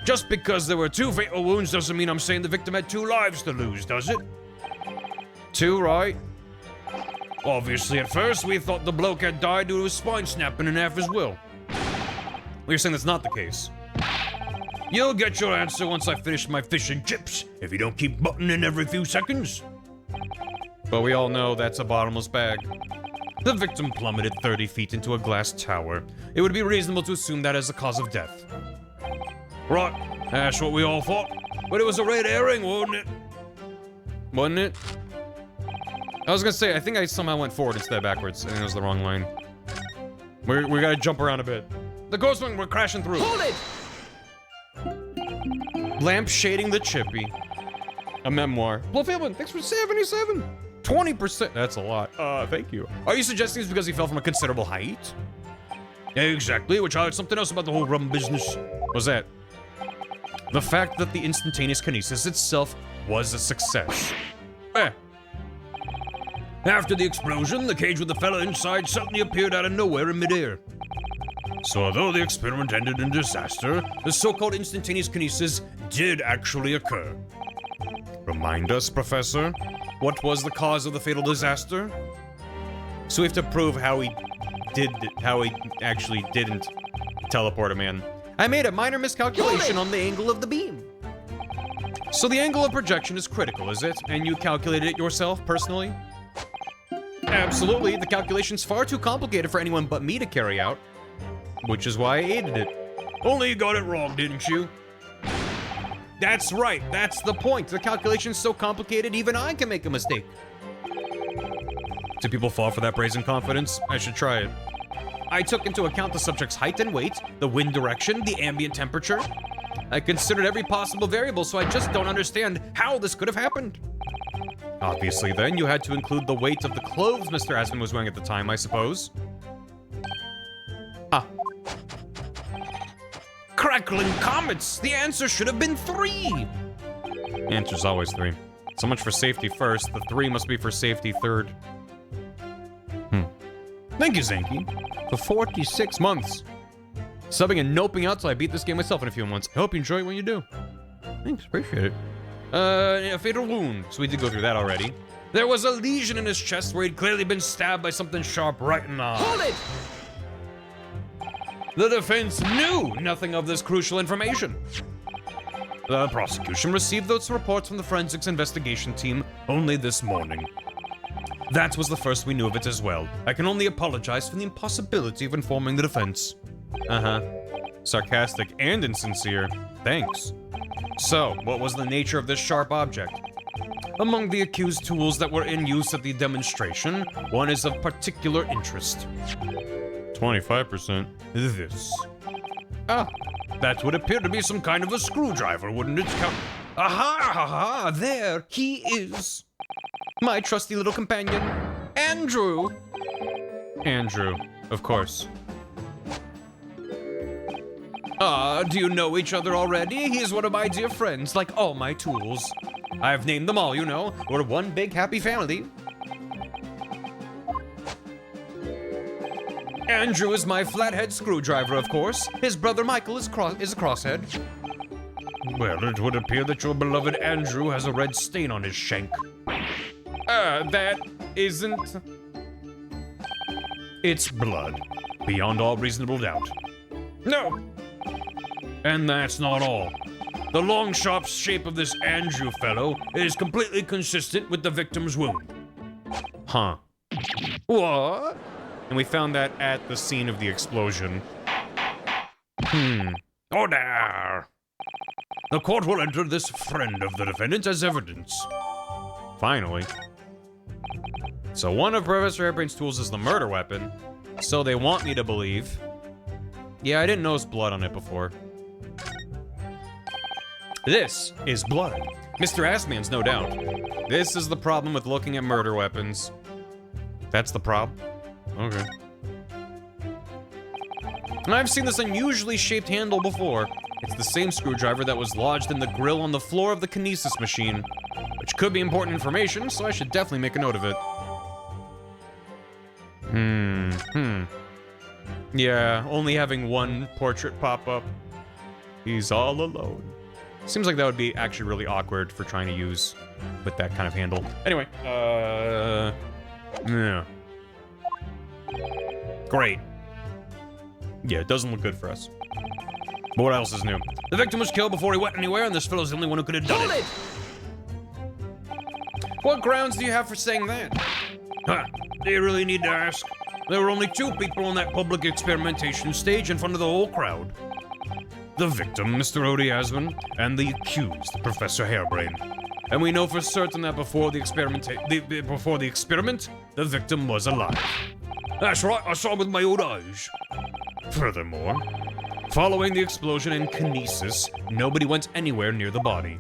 Just because there were 2 fatal wounds doesn't mean I'm saying the victim had 2 lives to lose, does it? 2, right? Obviously, at first, we thought the bloke had died due to his spine snapping in half his will. Well, you're saying that's not the case. You'll get your answer once I finish my fish and chips, if you don't keep butting in every few seconds. But we all know that's a bottomless bag. The victim plummeted 30 feet into a glass tower. It would be reasonable to assume that as the cause of death. Right, that's what we all thought. But it was a red herring, wasn't it? Wasn't it? I was gonna say, I think I somehow went forward instead of backwards. I think it was the wrong line. We gotta jump around a bit. The ghost wing, we're crashing through. Hold it! Lamp shading the chippy. A memoir. Blue Philbin, thanks for 77. 20%. That's a lot. Thank you. Are you suggesting it's because he fell from a considerable height? Exactly, which highlights something else about the whole rum business. What's that? The fact that the instantaneous kinesis itself was a success. After the explosion, the cage with the fella inside suddenly appeared out of nowhere in midair. So although the experiment ended in disaster, the so-called instantaneous kinesis did actually occur. Remind us, Professor, what was the cause of the fatal disaster? So we have to prove how he actually didn't teleport him in. I made a minor miscalculation on the angle of the beam. So the angle of projection is critical, is it? And you calculated it yourself, personally? Absolutely, the calculation's far too complicated for anyone but me to carry out. Which is why I aided it. Only you got it wrong, didn't you? That's right, that's the point. The calculation's so complicated, even I can make a mistake. Do people fall for that brazen confidence? I should try it. I took into account the subject's height and weight, the wind direction, the ambient temperature. I considered every possible variable, so I just don't understand how this could have happened. Obviously, then, you had to include the weight of the clothes Mr. Asman was wearing at the time, I suppose. Ah. Crackling comets! The answer should have been 3! Answer's always 3. So much for safety first, the 3 must be for safety third. Thank you, Zanky. For 46 months. Subbing and noping out till I beat this game myself in a few months. I hope you enjoy it when you do. Thanks, appreciate it. A fatal wound. So we did go through that already. There was a lesion in his chest where he'd clearly been stabbed by something sharp right in the eye. Hold it! The defense knew nothing of this crucial information. The prosecution received those reports from the forensics investigation team only this morning. That was the first we knew of it as well. I can only apologize for the impossibility of informing the defense. Uh-huh. Sarcastic and insincere. Thanks. So, what was the nature of this sharp object? Among the accused tools that were in use at the demonstration, one is of particular interest. 25%. This. Ah, that would appear to be some kind of a screwdriver, wouldn't it? Aha, aha, there he is. My trusty little companion, Andrew. Andrew, of course. Do you know each other already? He's one of my dear friends, like all my tools. I've named them all, you know. We're one big happy family. Andrew is my flathead screwdriver, of course. His brother Michael is a crosshead. Well, it would appear that your beloved Andrew has a red stain on his shank. That isn't... It's blood, beyond all reasonable doubt. No! And that's not all. The long, sharp shape of this Andrew fellow is completely consistent with the victim's wound. Huh. What? And we found that at the scene of the explosion. Oh, there! The court will enter this friend of the defendant as evidence. Finally. So one of Professor Hairbrain's tools is the murder weapon. So they want me to believe. Yeah, I didn't notice blood on it before. This is blood. Mr. Assman's, no doubt. This is the problem with looking at murder weapons. That's the problem? Okay. And I've seen this unusually shaped handle before. It's the same screwdriver that was lodged in the grill on the floor of the kinesis machine, which could be important information, so I should definitely make a note of it. Yeah, only having one portrait pop up. He's all alone. Seems like that would be actually really awkward for trying to use with that kind of handle. Anyway, yeah. Great. Yeah, it doesn't look good for us. But what else is new? The victim was killed before he went anywhere, and this fellow's the only one who could have done it. What grounds do you have for saying that? Huh, do you really need to ask? There were only 2 people on that public experimentation stage in front of the whole crowd. The victim, Mr. Odie Asman, and the accused, Professor Hairbrain. And we know for certain that before the experiment, the victim was alive. That's right, I saw with my own eyes. Furthermore, following the explosion and kinesis, nobody went anywhere near the body.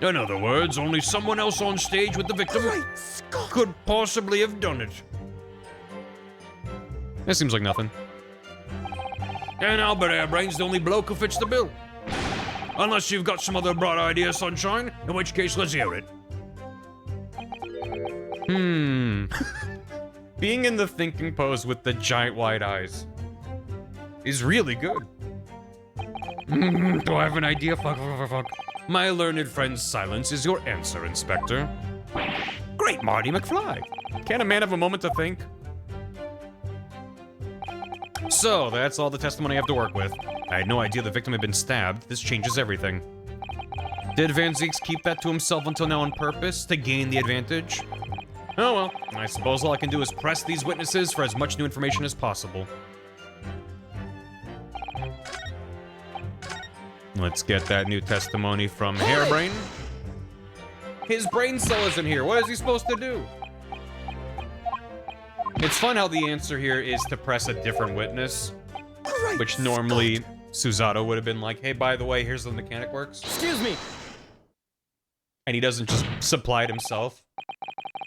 In other words, only someone else on stage with the victim could possibly have done it. That seems like nothing. And Albert Hairbrain's the only bloke who fits the bill. Unless you've got some other bright idea, Sunshine, in which case let's hear it. Being in the thinking pose with the giant wide eyes is really good. Do I have an idea? Fuck. My learned friend's silence is your answer, Inspector. Great Marty McFly. Can't a man have a moment to think? So, that's all the testimony I have to work with. I had no idea the victim had been stabbed. This changes everything. Did Van Zieks keep that to himself until now on purpose, to gain the advantage? Oh well, I suppose all I can do is press these witnesses for as much new information as possible. Let's get that new testimony from Hairbrain. His brain cell isn't here. What is he supposed to do? It's fun how the answer here is to press a different witness, which normally Susato would have been like, hey, by the way, here's how the mechanic works. Excuse me. And he doesn't just supply it himself.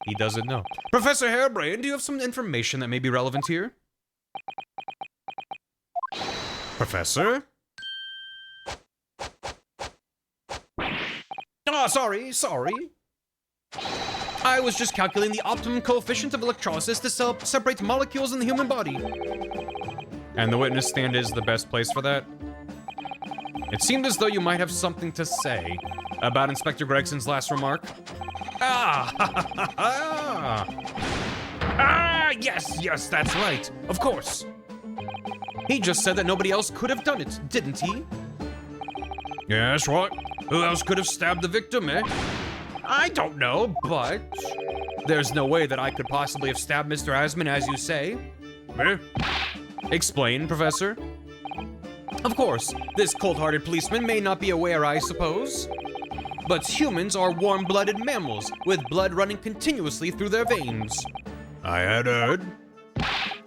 He doesn't know. Professor Hairbrain, do you have some information that may be relevant here? Professor? Oh, sorry. I was just calculating the optimum coefficient of electrolysis to separate molecules in the human body. And the witness stand is the best place for that? It seemed as though you might have something to say about Inspector Gregson's last remark. Yes, that's right. Of course. He just said that nobody else could have done it, didn't he? Yes, what? Who else could have stabbed the victim, eh? I don't know, but there's no way that I could possibly have stabbed Mr. Asman, as you say. Eh? Explain, Professor. Of course, this cold-hearted policeman may not be aware, I suppose. But humans are warm-blooded mammals, with blood running continuously through their veins. I had heard.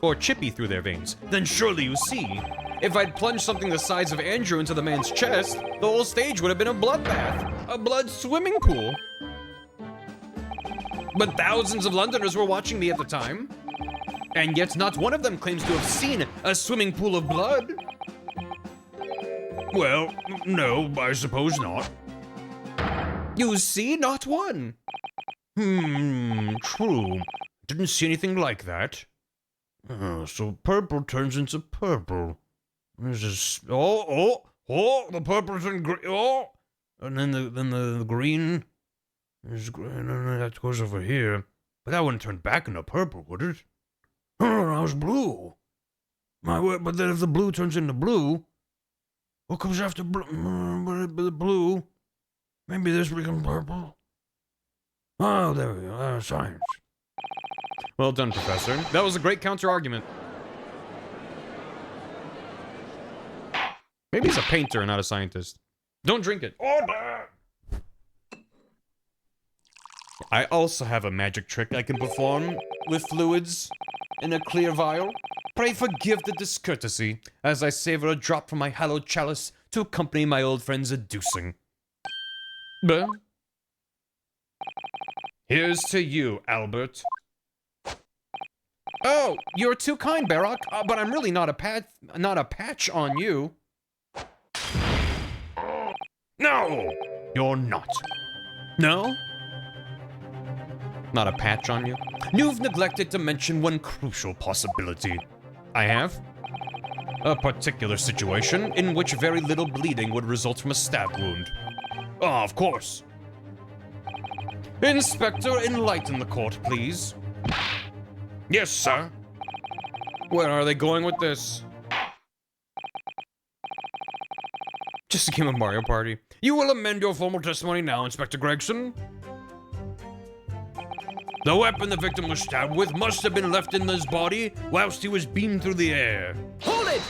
Or chippy through their veins. Then surely you see, if I'd plunged something the size of Andrew into the man's chest, the whole stage would have been a bloodbath. A blood swimming pool. But thousands of Londoners were watching me at the time. And yet not one of them claims to have seen a swimming pool of blood. Well, no, I suppose not. You see, not one. True. Didn't see anything like that. So purple turns into purple. There's this. Oh! The purple's in green. Oh! And then the green is green, and that goes over here. But that wouldn't turn back into purple, would it? Oh, that was blue. My word! But then if the blue turns into blue, what comes after blue? Blue. Maybe this becomes purple. Oh, there we go. Science. Well done, Professor. That was a great counter-argument. Maybe he's a painter, not a scientist. Don't drink it. Order! I also have a magic trick I can perform with fluids in a clear vial. Pray forgive the discourtesy as I savor a drop from my hallowed chalice to accompany my old friend's adducing. But here's to you, Albert. Oh, you're too kind, Barrock, but I'm really not a patch on you. No! You're not. No? Not a patch on you? You've neglected to mention one crucial possibility. I have? A particular situation in which very little bleeding would result from a stab wound. Ah, of course. Inspector, enlighten the court, please. Yes, sir. Where are they going with this? Just a game of Mario Party. You will amend your formal testimony now, Inspector Gregson. The weapon the victim was stabbed with must have been left in his body whilst he was beamed through the air. Hold it!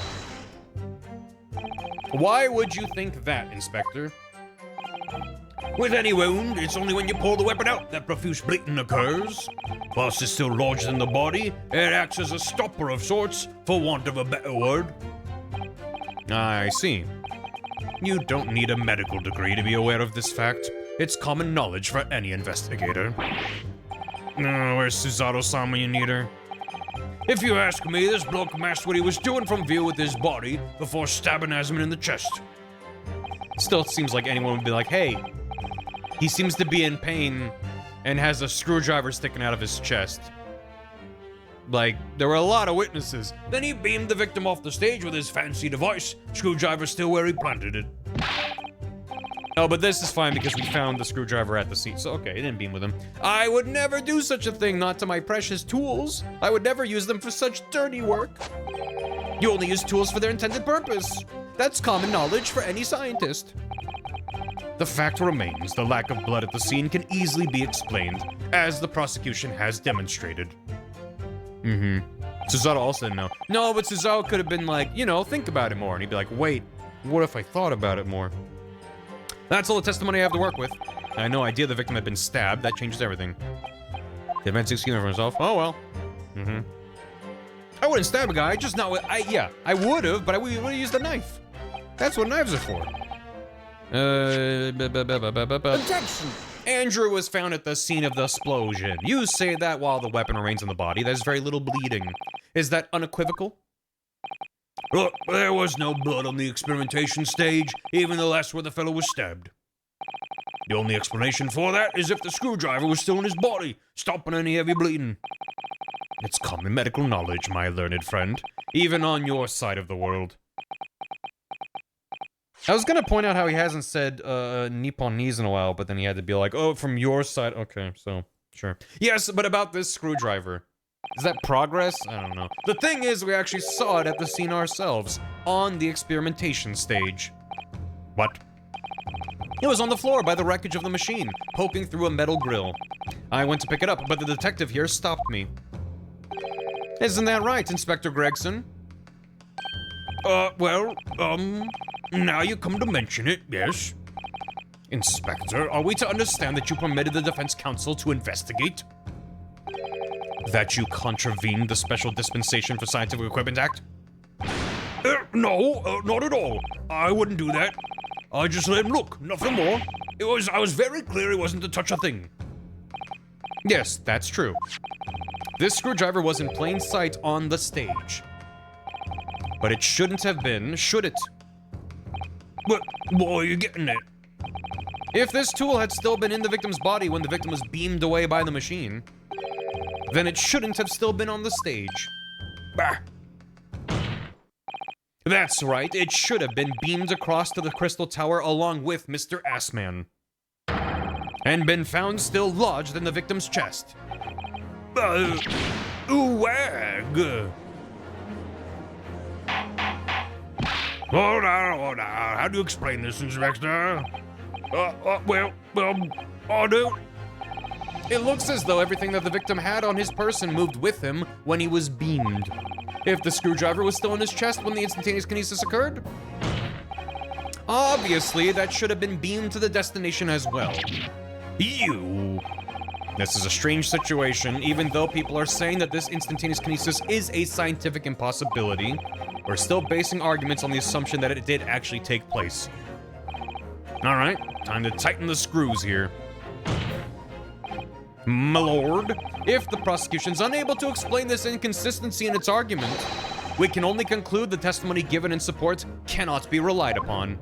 Why would you think that, Inspector? With any wound, it's only when you pull the weapon out that profuse bleeding occurs. Whilst it's still lodged in the body, it acts as a stopper of sorts, for want of a better word. I see. You don't need a medical degree to be aware of this fact. It's common knowledge for any investigator. Where's Suzato-san when you need her? If you ask me, this bloke masked what he was doing from view with his body before stabbing Asman in the chest. Still seems like anyone would be like, hey, he seems to be in pain and has a screwdriver sticking out of his chest. Like, there were a lot of witnesses. Then he beamed the victim off the stage with his fancy device, screwdriver still where he planted it. Oh, but this is fine because we found the screwdriver at the seat, so okay, he didn't beam with him. I would never do such a thing, not to my precious tools. I would never use them for such dirty work. You only use tools for their intended purpose. That's common knowledge for any scientist. The fact remains, the lack of blood at the scene can easily be explained, as the prosecution has demonstrated. Suzato also didn't know. No, but Suzato could have been like, you know, think about it more. And he'd be like, wait, what if I thought about it more? That's all the testimony I have to work with. I had no idea the victim had been stabbed. That changes everything. The event's excusing for himself. Oh, well. I wouldn't stab a guy, just not with... I would have, but I would have used a knife. That's what knives are for. Objection! Andrew was found at the scene of the explosion. You say that while the weapon remains in the body. There's very little bleeding. Is that unequivocal? Look, there was no blood on the experimentation stage, even though that's where the fellow was stabbed. The only explanation for that is if the screwdriver was still in his body, stopping any heavy bleeding. It's common medical knowledge, my learned friend, even on your side of the world. I was gonna point out how he hasn't said Nipponese in a while, but then he had to be like, oh, from your side. Okay, so, sure. Yes, but about this screwdriver. Is that progress? I don't know. The thing is, we actually saw it at the scene ourselves, on the experimentation stage. What? It was on the floor by the wreckage of the machine, poking through a metal grill. I went to pick it up, but the detective here stopped me. Isn't that right, Inspector Gregson? Now you come to mention it, yes. Inspector, are we to understand that you permitted the defense counsel to investigate? That you contravened the Special Dispensation for Scientific Equipment Act? No, not at all. I wouldn't do that. I just let him look, nothing more. I was very clear it wasn't to touch a thing. Yes, that's true. This screwdriver was in plain sight on the stage. But it shouldn't have been, should it? But what are you getting at? If this tool had still been in the victim's body when the victim was beamed away by the machine, then it shouldn't have still been on the stage. Bah. That's right, it should have been beamed across to the Crystal Tower along with Mr. Assman. And been found still lodged in the victim's chest. Wag. Hold on. How do you explain this, Inspector? I do. It looks as though everything that the victim had on his person moved with him when he was beamed. If the screwdriver was still in his chest when the instantaneous kinesis occurred, obviously that should have been beamed to the destination as well. This is a strange situation. Even though people are saying that this instantaneous kinesis is a scientific impossibility, we're still basing arguments on the assumption that it did actually take place. All right, time to tighten the screws here. My lord, if the prosecution's unable to explain this inconsistency in its argument, we can only conclude the testimony given in support cannot be relied upon.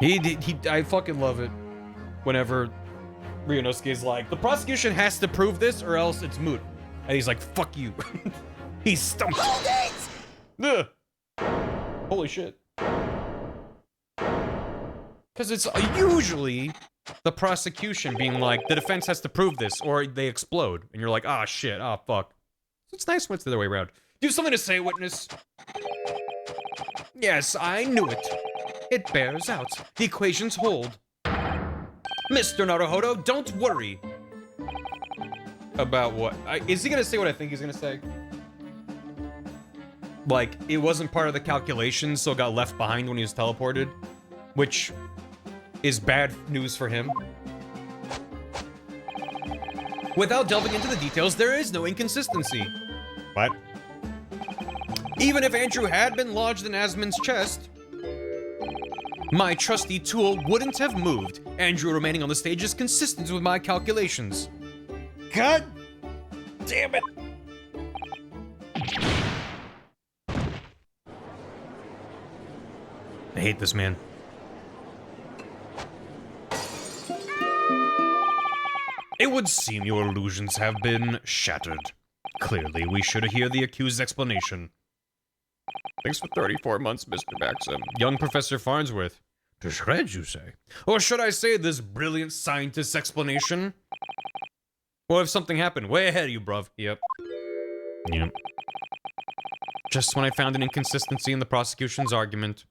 I fucking love it whenever Ryunosuke's like, the prosecution has to prove this or else it's moot. And he's like, fuck you. He's stumped. Ugh. Holy shit. Because it's usually the prosecution being like, the defense has to prove this or they explode. And you're like, ah, shit, ah, fuck. It's nice when it's the other way around. Do you have something to say, witness? Yes, I knew it. It bears out. The equations hold. Mr. Naruhodo, don't worry. About what? Is he gonna say what I think he's gonna say? Like, it wasn't part of the calculation, so it got left behind when he was teleported? Which is bad news for him. Without delving into the details, there is no inconsistency. What? Even if Andrew had been lodged in Asman's chest, my trusty tool wouldn't have moved. Andrew remaining on the stage is consistent with my calculations. God damn it. I hate this man. It would seem your illusions have been shattered. Clearly, we should hear the accused's explanation. Thanks for 34 months, Mr. Maxim. Young Professor Farnsworth. To shreds, you say? Or should I say this brilliant scientist's explanation? What if something happened way ahead of you, bruv? Yep. Just when I found an inconsistency in the prosecution's argument.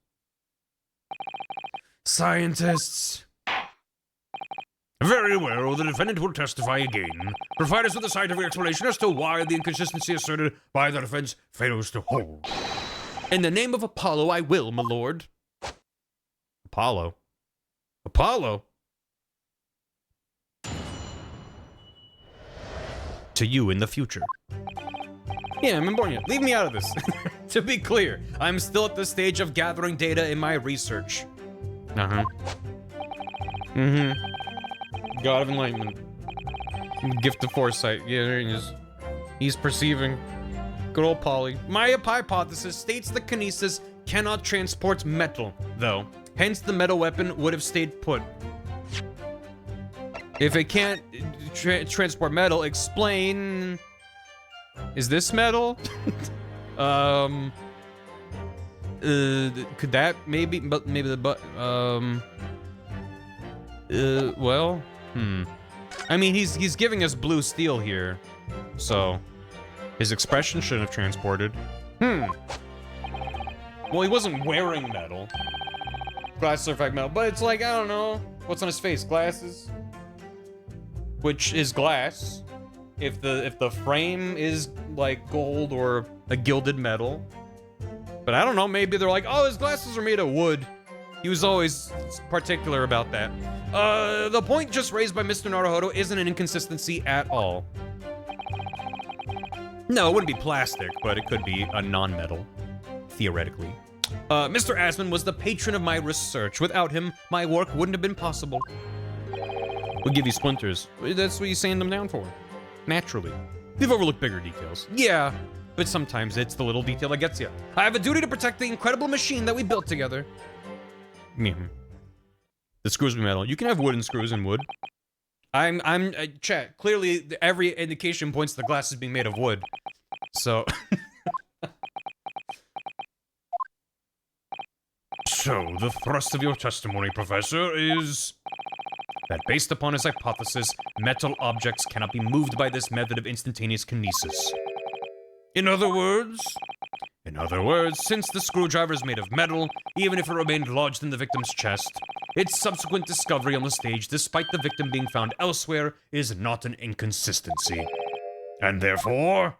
Scientists. Very well, the defendant will testify again. Provide us with a scientific explanation as to why the inconsistency asserted by the defense fails to hold. In the name of Apollo, I will, my lord. Apollo? Apollo? To you in the future. Yeah, I'm born yet. Leave me out of this. To be clear, I'm still at the stage of gathering data in my research. God of enlightenment. Gift of foresight. Yeah, he's perceiving. Good old Polly. My hypothesis states that kinesis cannot transport metal, though. Hence, the metal weapon would have stayed put. If it can't transport metal, explain... Is this metal? Could that maybe... But maybe the... well... I mean, he's giving us blue steel here. So... His expression shouldn't have transported. Well, he wasn't wearing metal. Glasses are fact metal, but it's like, I don't know. What's on his face? Glasses? Which is glass. If the frame is like gold or a gilded metal. But I don't know, maybe they're like, oh, his glasses are made of wood. He was always particular about that. The point just raised by Mr. Naruhodo isn't an inconsistency at all. No, it wouldn't be plastic, but it could be a non-metal, theoretically. Mr. Asman was the patron of my research. Without him, my work wouldn't have been possible. We'll give you splinters. That's what you sand them down for. Naturally. We've overlooked bigger details. Yeah, but sometimes it's the little detail that gets you. I have a duty to protect the incredible machine that we built together. The screws be metal. You can have wooden screws and wood. Chat, clearly every indication points to the glasses being made of wood. So... So, the thrust of your testimony, Professor, is that based upon his hypothesis, metal objects cannot be moved by this method of instantaneous kinesis. In other words, since the screwdriver is made of metal, even if it remained lodged in the victim's chest, its subsequent discovery on the stage, despite the victim being found elsewhere, is not an inconsistency. And therefore...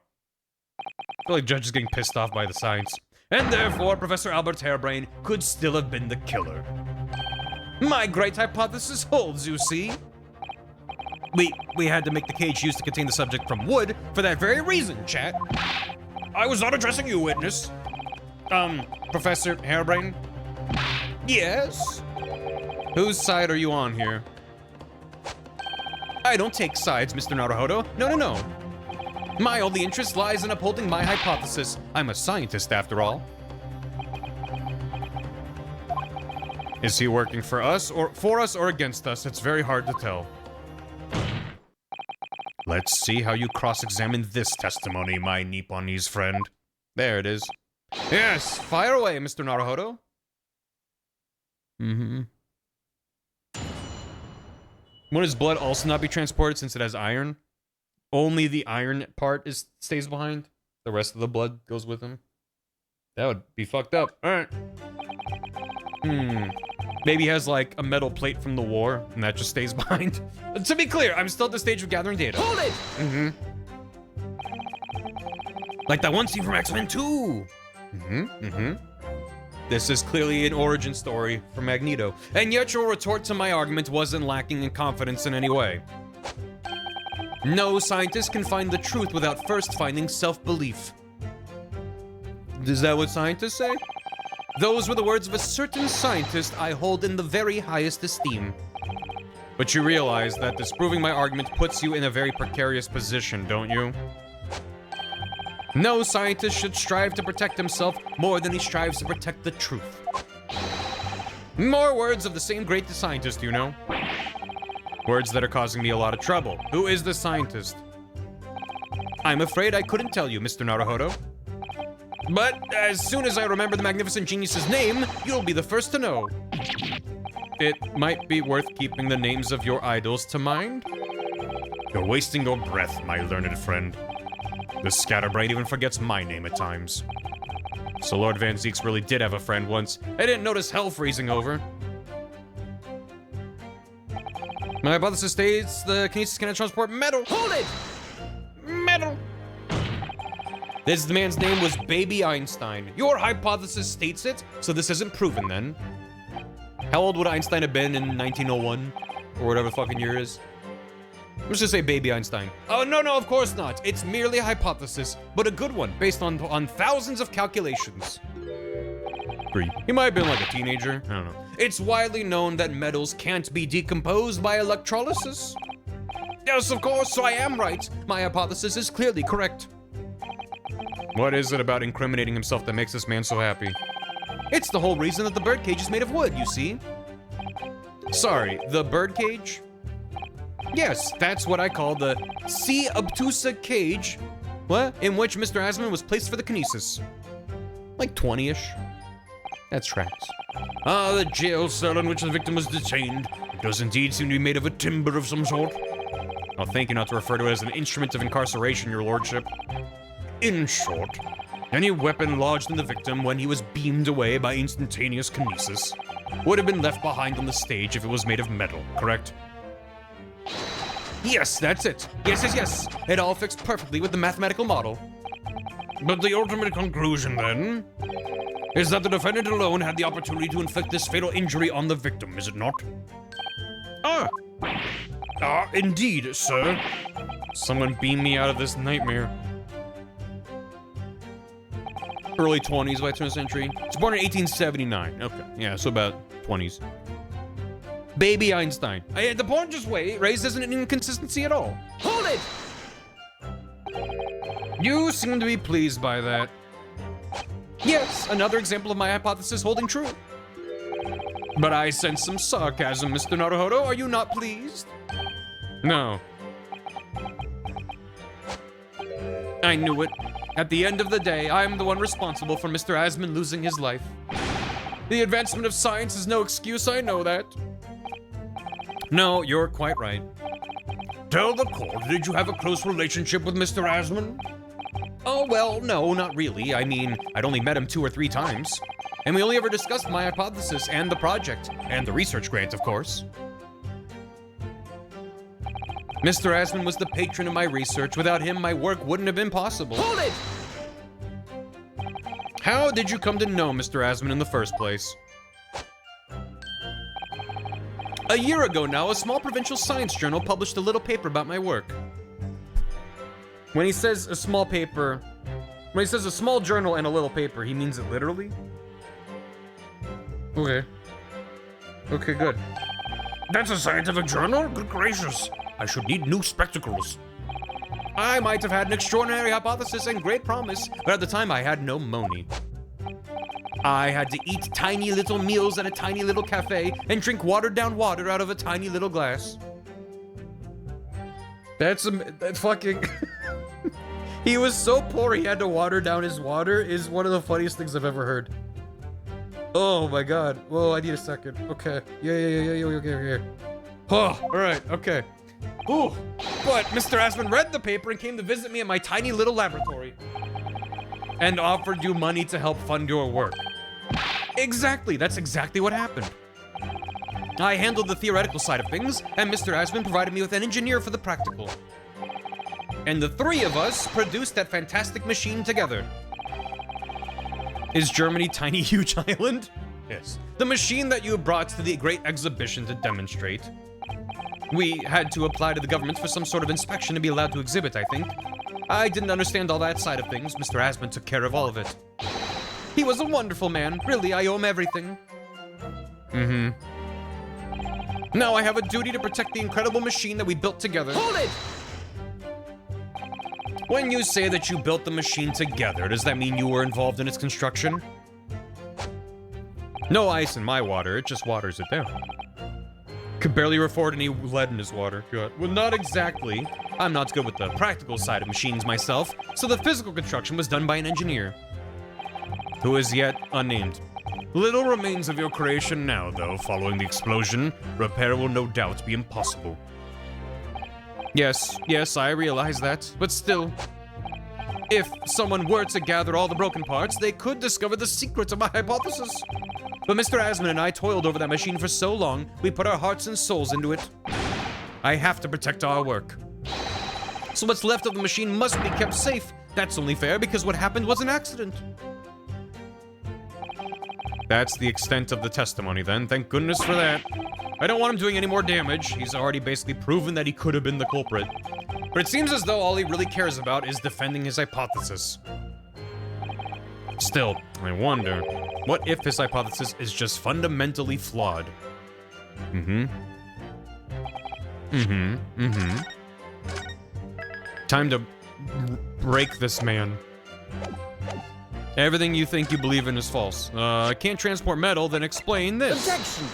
I feel like Judge is getting pissed off by the science. And therefore, Professor Albert Hairbrain could still have been the killer. My great hypothesis holds, you see. We had to make the cage used to contain the subject from wood for that very reason, chat. I was not addressing you, witness. Professor Hairbrain? Yes? Whose side are you on here? I don't take sides, Mr. Naruhodo. No. My only interest lies in upholding my hypothesis. I'm a scientist, after all. Is he working for us or against us? It's very hard to tell. Let's see how you cross-examine this testimony, my Nipponese friend. There it is. Yes, fire away, Mr. Naruhodo. Would his blood also not be transported since it has iron? Only the iron part stays behind? The rest of the blood goes with him? That would be fucked up. Alright. Maybe he has like a metal plate from the war and that just stays behind. To be clear, I'm still at the stage of gathering data. Hold it! Like that one scene from X-Men 2. This is clearly an origin story for Magneto. And yet your retort to my argument wasn't lacking in confidence in any way. No scientist can find the truth without first finding self-belief. Is that what scientists say? Those were the words of a certain scientist I hold in the very highest esteem. But you realize that disproving my argument puts you in a very precarious position, don't you? No scientist should strive to protect himself more than he strives to protect the truth. More words of the same great scientist, you know. Words that are causing me a lot of trouble. Who is the scientist? I'm afraid I couldn't tell you, Mr. Naruhodo. But as soon as I remember the magnificent genius's name, you'll be the first to know. It might be worth keeping the names of your idols to mind. You're wasting your breath, my learned friend. The scatterbrain even forgets my name at times. So Lord Van Zeeks really did have a friend once. I didn't notice hell freezing over. My hypothesis states the kinesis cannot transport metal. Hold it! Metal. This man's name was Baby Einstein. Your hypothesis states it, so this isn't proven then. How old would Einstein have been in 1901? Or whatever the fucking year is? Let's just say Baby Einstein. Oh, no, of course not. It's merely a hypothesis, but a good one, based on thousands of calculations. 3. He might have been like a teenager. I don't know. It's widely known that metals can't be decomposed by electrolysis. Yes, of course, so I am right. My hypothesis is clearly correct. What is it about incriminating himself that makes this man so happy? It's the whole reason that the birdcage is made of wood, you see. Sorry, the birdcage? Yes, that's what I call the C. obtusa cage, in which Mr. Asman was placed for the kinesis. Like 20-ish. That tracks. Ah, the jail cell in which the victim was detained. It does indeed seem to be made of a timber of some sort. I'll thank you not to refer to it as an instrument of incarceration, your lordship. In short, any weapon lodged in the victim when he was beamed away by instantaneous kinesis would have been left behind on the stage if it was made of metal, correct? Yes, that's it. Yes. It all fixed perfectly with the mathematical model. But the ultimate conclusion, then, is that the defendant alone had the opportunity to inflict this fatal injury on the victim, is it not? Indeed, sir. Someone beam me out of this nightmare. Early 20s by turn of century. It's born in 1879. Okay, yeah, so about 20s. Baby Einstein. The point just raised isn't an inconsistency at all. Hold it! You seem to be pleased by that. Yes, another example of my hypothesis holding true. But I sense some sarcasm, Mr. Naruhodo. Are you not pleased? No. I knew it. At the end of the day, I am the one responsible for Mr. Asman losing his life. The advancement of science is no excuse, I know that. No, you're quite right. Tell the court, did you have a close relationship with Mr. Asman? Oh, well, no, not really. I mean, I'd only met him 2 or 3 times. And we only ever discussed my hypothesis and the project. And the research grant, of course. Mr. Asman was the patron of my research. Without him, my work wouldn't have been possible. Hold it! How did you come to know Mr. Asman in the first place? A year ago now, a small provincial science journal published a little paper about my work. When he says a small paper, when he says a small journal and a little paper, he means it literally? Okay. Okay, good. That's a scientific journal? Good gracious. I should need new spectacles. I might have had an extraordinary hypothesis and great promise, but at the time I had no money. I had to eat tiny little meals at a tiny little cafe and drink watered down water out of a tiny little glass. That's fucking... He was so poor he had to water down his water is one of the funniest things I've ever heard. Oh my god. Whoa, I need a second. Okay. Yeah, okay. Oh, alright, okay. Ooh. But Mr. Asman read the paper and came to visit me at my tiny little laboratory. And offered you money to help fund your work. Exactly, that's exactly what happened. I handled the theoretical side of things, and Mr. Asman provided me with an engineer for the practical. And the 3 of us produced that fantastic machine together. Is Germany tiny huge island? Yes. The machine that you brought to the great exhibition to demonstrate. We had to apply to the government for some sort of inspection to be allowed to exhibit, I think. I didn't understand all that side of things. Mr. Asman took care of all of it. He was a wonderful man. Really, I owe him everything. Mm-hmm. Now I have a duty to protect the incredible machine that we built together. Hold it! When you say that you built the machine together, does that mean you were involved in its construction? No ice in my water, it just waters it down. Could barely afford any lead in his water. Good. Well, not exactly. I'm not good with the practical side of machines myself, so the physical construction was done by an engineer. Who is yet unnamed. Little remains of your creation now, though. Following the explosion, repair will no doubt be impossible. Yes, I realize that, but still. If someone were to gather all the broken parts, they could discover the secrets of my hypothesis. But Mr. Asman and I toiled over that machine for so long, we put our hearts and souls into it. I have to protect our work. So what's left of the machine must be kept safe. That's only fair because what happened was an accident. That's the extent of the testimony then. Thank goodness for that. I don't want him doing any more damage. He's already basically proven that he could have been the culprit. But it seems as though all he really cares about is defending his hypothesis. Still, I wonder, what if his hypothesis is just fundamentally flawed? Time to break this man. Everything you think you believe in is false. Can't transport metal, then explain this. Objection!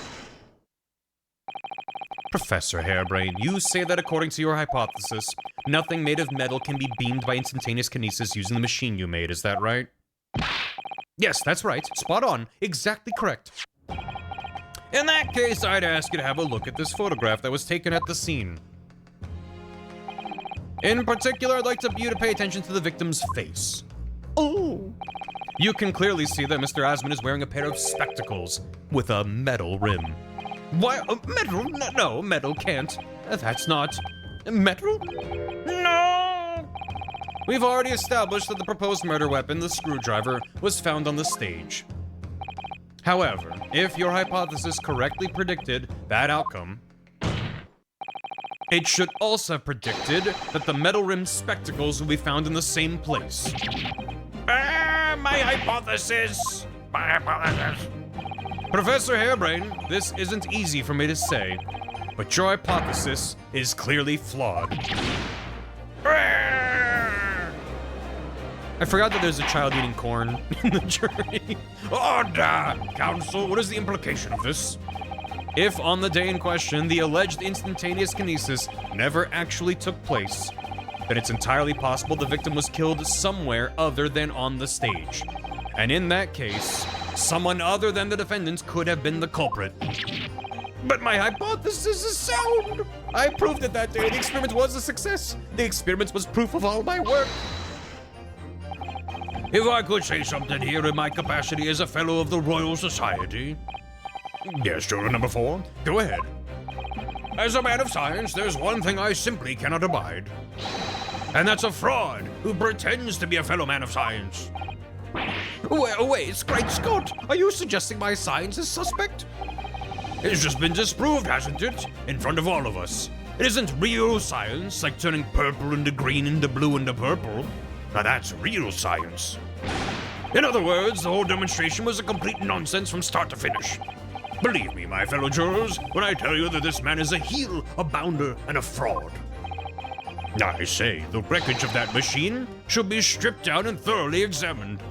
Professor Hairbrain, you say that according to your hypothesis, nothing made of metal can be beamed by instantaneous kinesis using the machine you made, is that right? Yes, that's right. Spot on. Exactly correct. In that case, I'd ask you to have a look at this photograph that was taken at the scene. In particular, I'd like you to pay attention to the victim's face. Oh! You can clearly see that Mr. Asman is wearing a pair of spectacles with a metal rim. Why? Metal? No, metal can't. That's not... metal? No! We've already established that the proposed murder weapon, the screwdriver, was found on the stage. However, if your hypothesis correctly predicted that outcome, it should also have predicted that the metal-rimmed spectacles will be found in the same place. My hypothesis! My hypothesis! Professor Hairbrain, this isn't easy for me to say, but your hypothesis is clearly flawed. I forgot that there's a child eating corn in the jury. Order! Counsel, what is the implication of this? If on the day in question, the alleged instantaneous kinesis never actually took place, then it's entirely possible the victim was killed somewhere other than on the stage. And in that case, someone other than the defendants could have been the culprit. But my hypothesis is sound! I proved it that day. The experiment was a success. The experiment was proof of all my work. If I could say something here in my capacity as a fellow of the Royal Society. Yes, juror number 4. Go ahead. As a man of science, there's one thing I simply cannot abide. And that's a fraud who pretends to be a fellow man of science. Wait, Great Scott! Are you suggesting my science is suspect? It's just been disproved, hasn't it? In front of all of us. It isn't real science, like turning purple into green into blue into purple. Now that's real science. In other words, the whole demonstration was a complete nonsense from start to finish. Believe me, my fellow jurors, when I tell you that this man is a heel, a bounder, and a fraud. I say, the wreckage of that machine should be stripped down and thoroughly examined.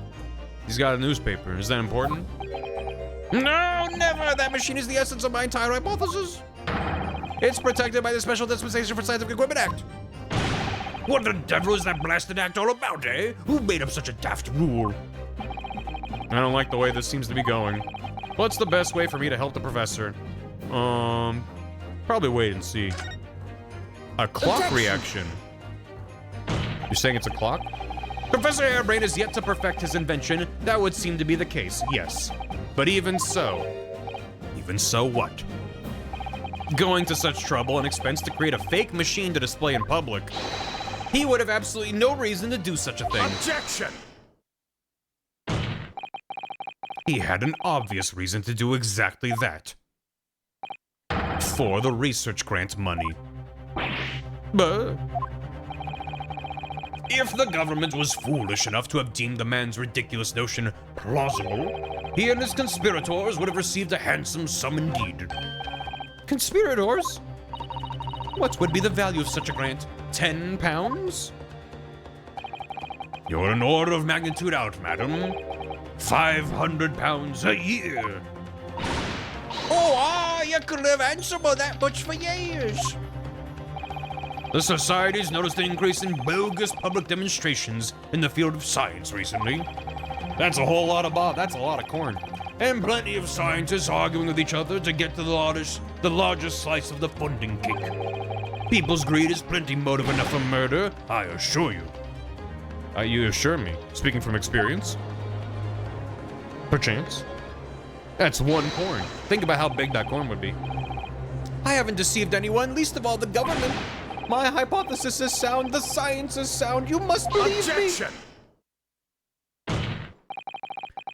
He's got a newspaper. Is that important? No, never! That machine is the essence of my entire hypothesis. It's protected by the Special Dispensation for Scientific Equipment Act. What the devil is that blasted act all about, eh? Who made up such a daft rule? I don't like the way this seems to be going. What's the best way for me to help the professor? Probably wait and see. A clock reaction. You're saying it's a clock? Professor Hairbrain has yet to perfect his invention. That would seem to be the case, yes. But even so what? Going to such trouble and expense to create a fake machine to display in public. He would have absolutely no reason to do such a thing. Objection! He had an obvious reason to do exactly that. For the research grant money. But if the government was foolish enough to have deemed the man's ridiculous notion plausible, he and his conspirators would have received a handsome sum indeed. Conspirators? What would be the value of such a grant? 10 pounds? You're an order of magnitude out, madam. 500 pounds a year. Oh, you could live handsome that much for years. The Society's noticed an increase in bogus public demonstrations in the field of science recently. That's a whole lot of that's a lot of corn. And plenty of scientists arguing with each other to get to the largest slice of the funding cake. People's greed is plenty motive enough for murder, I assure you. You assure me, speaking from experience? Perchance. That's one corn. Think about how big that corn would be. I haven't deceived anyone, least of all the government. My hypothesis is sound, the science is sound, you must believe me!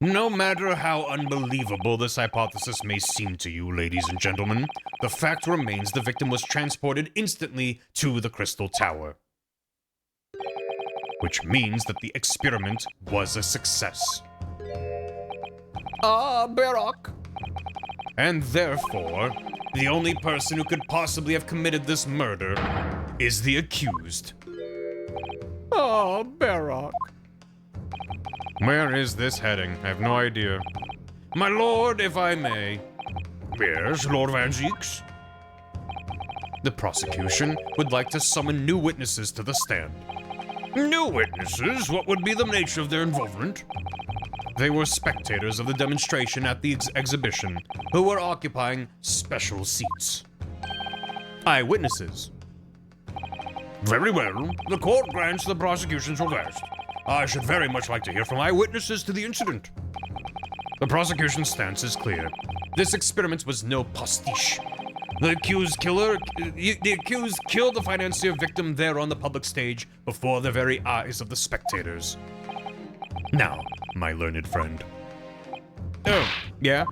No matter how unbelievable this hypothesis may seem to you, ladies and gentlemen, the fact remains the victim was transported instantly to the Crystal Tower. Which means that the experiment was a success. Barak. And therefore, the only person who could possibly have committed this murder is the accused. Barak. Where is this heading? I have no idea. My lord, if I may. Yes, Lord Van Zieks? The prosecution would like to summon new witnesses to the stand. New witnesses? What would be the nature of their involvement? They were spectators of the demonstration at the exhibition who were occupying special seats. Eyewitnesses. Very well. The court grants the prosecution's request. I should very much like to hear from eyewitnesses to the incident. The prosecution's stance is clear. This experiment was no pastiche. The accused killed the financier victim there on the public stage before the very eyes of the spectators. Now, my learned friend. Oh, yeah?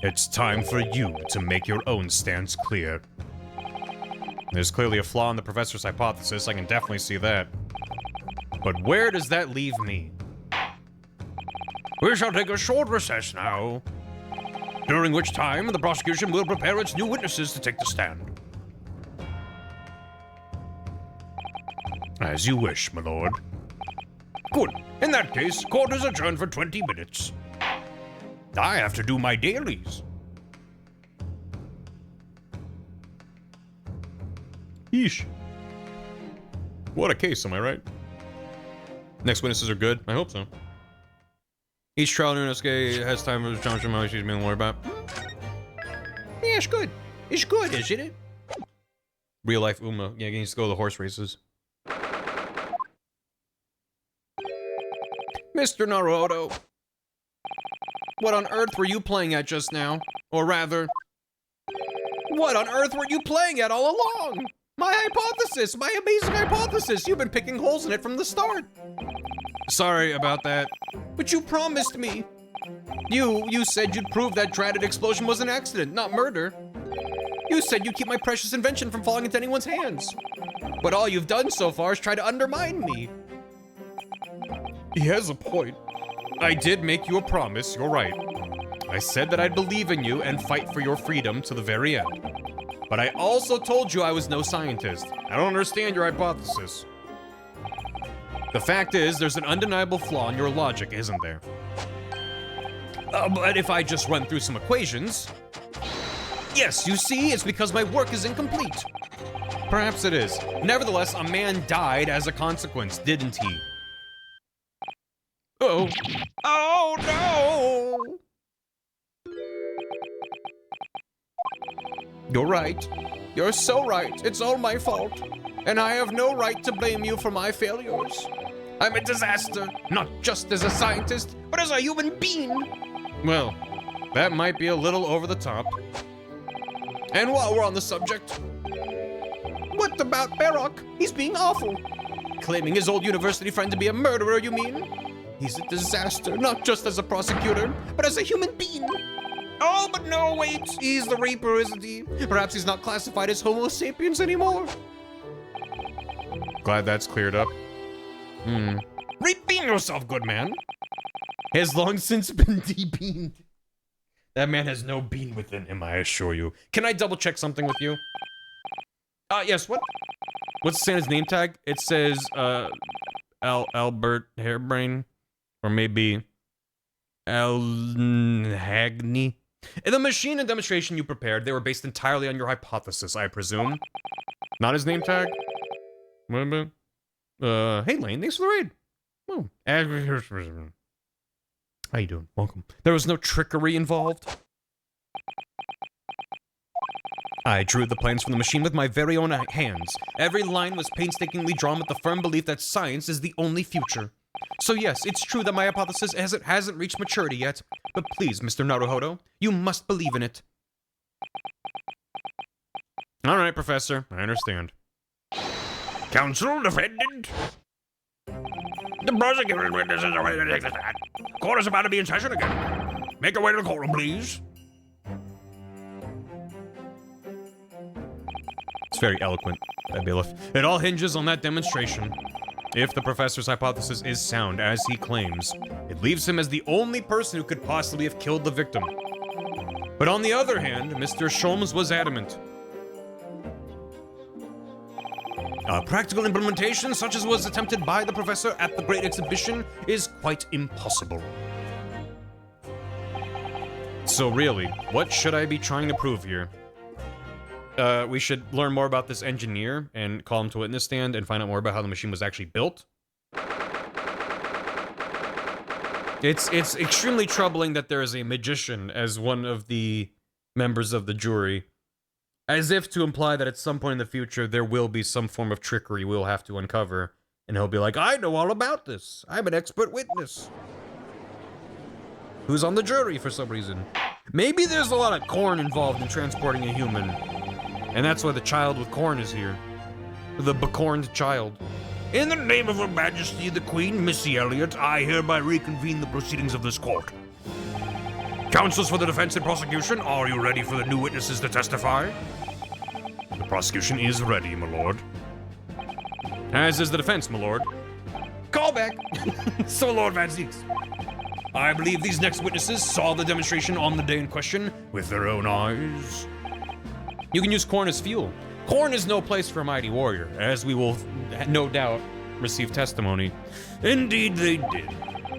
It's time for you to make your own stance clear. There's clearly a flaw in the professor's hypothesis, I can definitely see that. But where does that leave me? We shall take a short recess now, during which time the prosecution will prepare its new witnesses to take the stand. As you wish, my lord. Good. In that case, court is adjourned for 20 minutes. I have to do my dailies. Yeesh. What a case, am I right? Next witnesses are good? I hope so. Each trial in Unesco has time for John Shimon, she's being worried about. Yeah, it's good. It's good, isn't it? Real life Uma. Yeah, he needs to go to the horse races. Mr. Naruto. What on earth were you playing at just now? Or rather, what on earth were you playing at all along? My hypothesis! My amazing hypothesis! You've been picking holes in it from the start! Sorry about that. But you promised me! You said you'd prove that dreaded explosion was an accident, not murder. You said you'd keep my precious invention from falling into anyone's hands. But all you've done so far is try to undermine me. He has a point. I did make you a promise, you're right. I said that I'd believe in you and fight for your freedom to the very end. But I also told you I was no scientist. I don't understand your hypothesis. The fact is, there's an undeniable flaw in your logic, isn't there? But if I just run through some equations... Yes, you see, it's because my work is incomplete. Perhaps it is. Nevertheless, a man died as a consequence, didn't he? Uh-oh. Oh, no! You're right. You're so right. It's all my fault. And I have no right to blame you for my failures. I'm a disaster, not just as a scientist, but as a human being. Well, that might be a little over the top. And while we're on the subject, what about Barak? He's being awful. Claiming his old university friend to be a murderer, you mean? He's a disaster, not just as a prosecutor, but as a human being. Oh, but no, wait. He's the Reaper, isn't he? Perhaps he's not classified as Homo sapiens anymore. Glad that's cleared up. Rebeam yourself, good man. Has long since been debeamed. That man has no bean within him, I assure you. Can I double check something with you? Yes, what? What's Santa's name tag? It says, Albert Hairbrain. Or maybe... Hagney. The machine and demonstration you prepared, they were based entirely on your hypothesis, I presume. Not his name tag? What about? Hey Lane, thanks for the raid. Oh. How you doing? Welcome. There was no trickery involved. I drew the plans from the machine with my very own hands. Every line was painstakingly drawn with the firm belief that science is the only future. So yes, it's true that my hypothesis hasn't reached maturity yet, but please, Mr. Naruhodo, you must believe in it. All right, Professor, I understand. Counsel, defendant. The prosecutor's witnesses are ready to take the stand. Court is about to be in session again. Make your way to the courtroom, please. It's very eloquent, that bailiff. It all hinges on that demonstration. If the professor's hypothesis is sound, as he claims, it leaves him as the only person who could possibly have killed the victim. But on the other hand, Mr. Sholmes was adamant. A practical implementation, such as was attempted by the professor at the Great Exhibition, is quite impossible. So really, what should I be trying to prove here? We should learn more about this engineer and call him to witness stand and find out more about how the machine was actually built. It's extremely troubling that there is a magician as one of the members of the jury, as if to imply that at some point in the future there will be some form of trickery we'll have to uncover, and he'll be like, I know all about this. I'm an expert witness. Who's on the jury for some reason. Maybe there's a lot of corn involved in transporting a human. And that's why the child with corn is here. The becorned child. In the name of Her Majesty the Queen, Missy Elliott, I hereby reconvene the proceedings of this court. Counsels for the defense and prosecution, are you ready for the new witnesses to testify? The prosecution is ready, my lord. As is the defense, my lord. Callback! So, Lord Van Zieks, I believe these next witnesses saw the demonstration on the day in question with their own eyes. You can use corn as fuel. Corn is no place for a mighty warrior, as we will no doubt receive testimony. Indeed they did.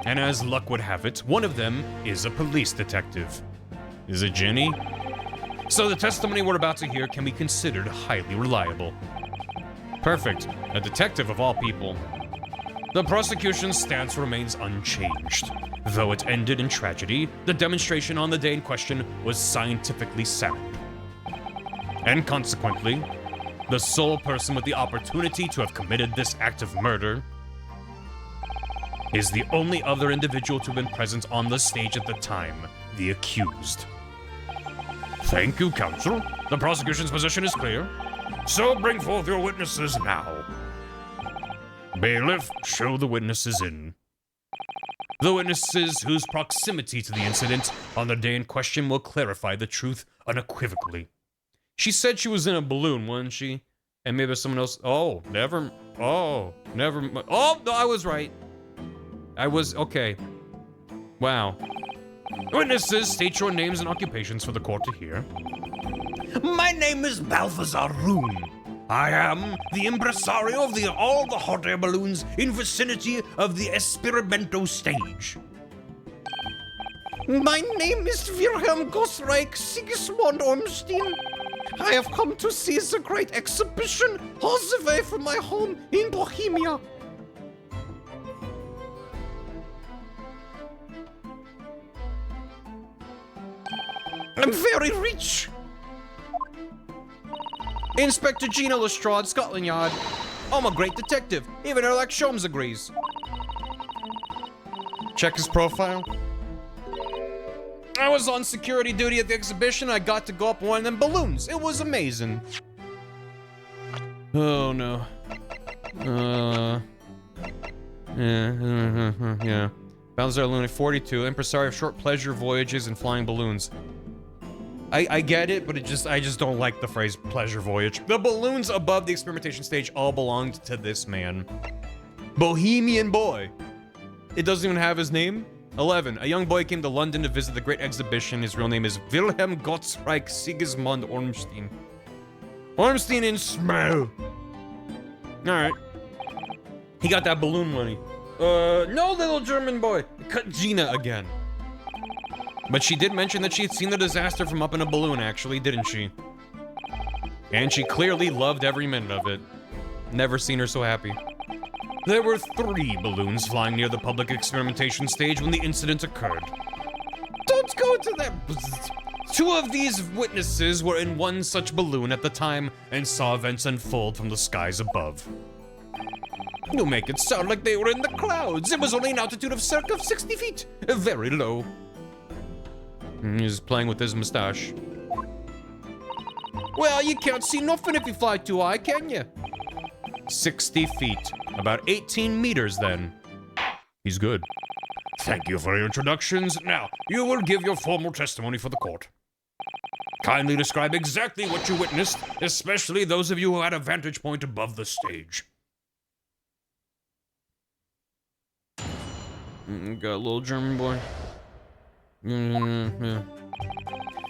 And as luck would have it, one of them is a police detective. Is it Jenny? So the testimony we're about to hear can be considered highly reliable. Perfect. A detective of all people. The prosecution's stance remains unchanged. Though it ended in tragedy, the demonstration on the day in question was scientifically sound. And consequently, the sole person with the opportunity to have committed this act of murder is the only other individual to have been present on the stage at the time, the accused. Thank you, counsel. The prosecution's position is clear. So bring forth your witnesses now. Bailiff, show the witnesses in. The witnesses whose proximity to the incident on the day in question will clarify the truth unequivocally. She said she was in a balloon, wasn't she? And maybe someone else. Oh, never. Oh, no, I was right. I was okay. Wow. Witnesses, state your names and occupations for the court to hear. My name is Balthazar Roon. I am the impresario of all the hot air balloons in vicinity of the Esperimento stage. My name is Wilhelm Gosreich Sigismund Ormstein. I have come to see the great exhibition all the way from my home in Bohemia. I'm very rich. Inspector Gina Lestrade, Scotland Yard. I'm a great detective. Even Erlach Sholmes agrees. Check his profile. I was on security duty at the exhibition. I got to go up one of them balloons. It was amazing. Oh no. Yeah. Balthazar Luna 42, impresario of short pleasure voyages and flying balloons. I get it, but I just don't like the phrase pleasure voyage. The balloons above the experimentation stage all belonged to this man. Bohemian boy. It doesn't even have his name. 11. A young boy came to London to visit the Great Exhibition. His real name is Wilhelm Gottsreich Sigismund Ormstein. Ormstein in smell. Alright. He got that balloon money. No, little German boy. Cut Gina again. But she did mention that she had seen the disaster from up in a balloon, actually, didn't she? And she clearly loved every minute of it. Never seen her so happy. There were 3 balloons flying near the public experimentation stage when the incident occurred. Don't go to that. 2 of these witnesses were in one such balloon at the time and saw events unfold from the skies above. You make it sound like they were in the clouds. It was only an altitude of circa 60 feet. Very low. He's playing with his mustache. Well, you can't see nothing if you fly too high, can you? 60 feet. About 18 meters, then. He's good. Thank you for your introductions. Now, you will give your formal testimony for the court. Kindly describe exactly what you witnessed, especially those of you who had a vantage point above the stage. Got a little German boy. Yeah.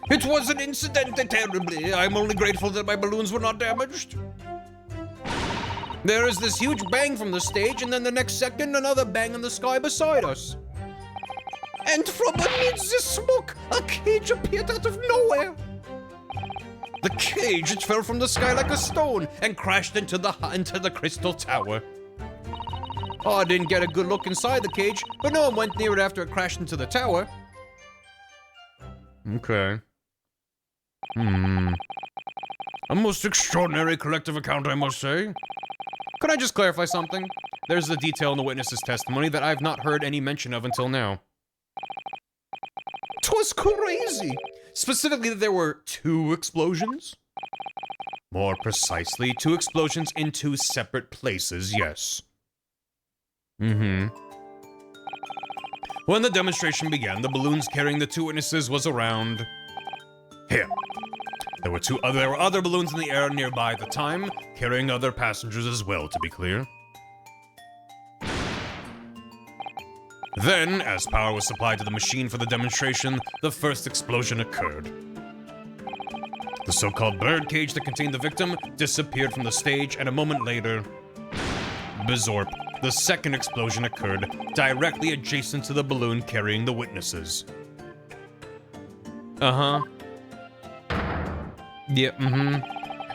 It was an incident terribly. I'm only grateful that my balloons were not damaged. There is this huge bang from the stage, and then the next second, another bang in the sky beside us. And from amidst the smoke, a cage appeared out of nowhere. The cage, it fell from the sky like a stone and crashed into the crystal tower. Oh, I didn't get a good look inside the cage, but no one went near it after it crashed into the tower. Okay. A most extraordinary collective account, I must say. Could I just clarify something? There's a detail in the witness's testimony that I've not heard any mention of until now. 'Twas crazy. Specifically that there were 2 explosions? More precisely, 2 explosions in 2 separate places, yes. Mm-hmm. When the demonstration began, the balloons carrying the 2 witnesses was around here. There were other balloons in the air nearby at the time, carrying other passengers as well, to be clear. Then, as power was supplied to the machine for the demonstration, the first explosion occurred. The so-called bird cage that contained the victim disappeared from the stage, and a moment later, Bizorp, the second explosion occurred directly adjacent to the balloon carrying the witnesses. Uh-huh. Yep,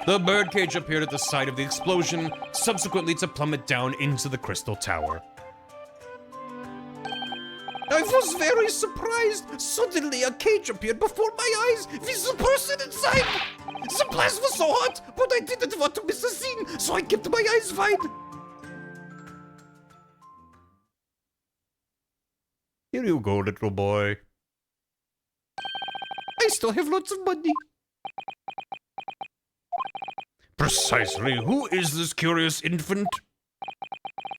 The birdcage appeared at the site of the explosion, subsequently to plummet down into the crystal tower. I was very surprised. Suddenly, a cage appeared before my eyes with the person inside. The place was so hot, but I didn't want to miss a scene, so I kept my eyes wide. Here you go, little boy. I still have lots of money. Precisely, who is this curious infant?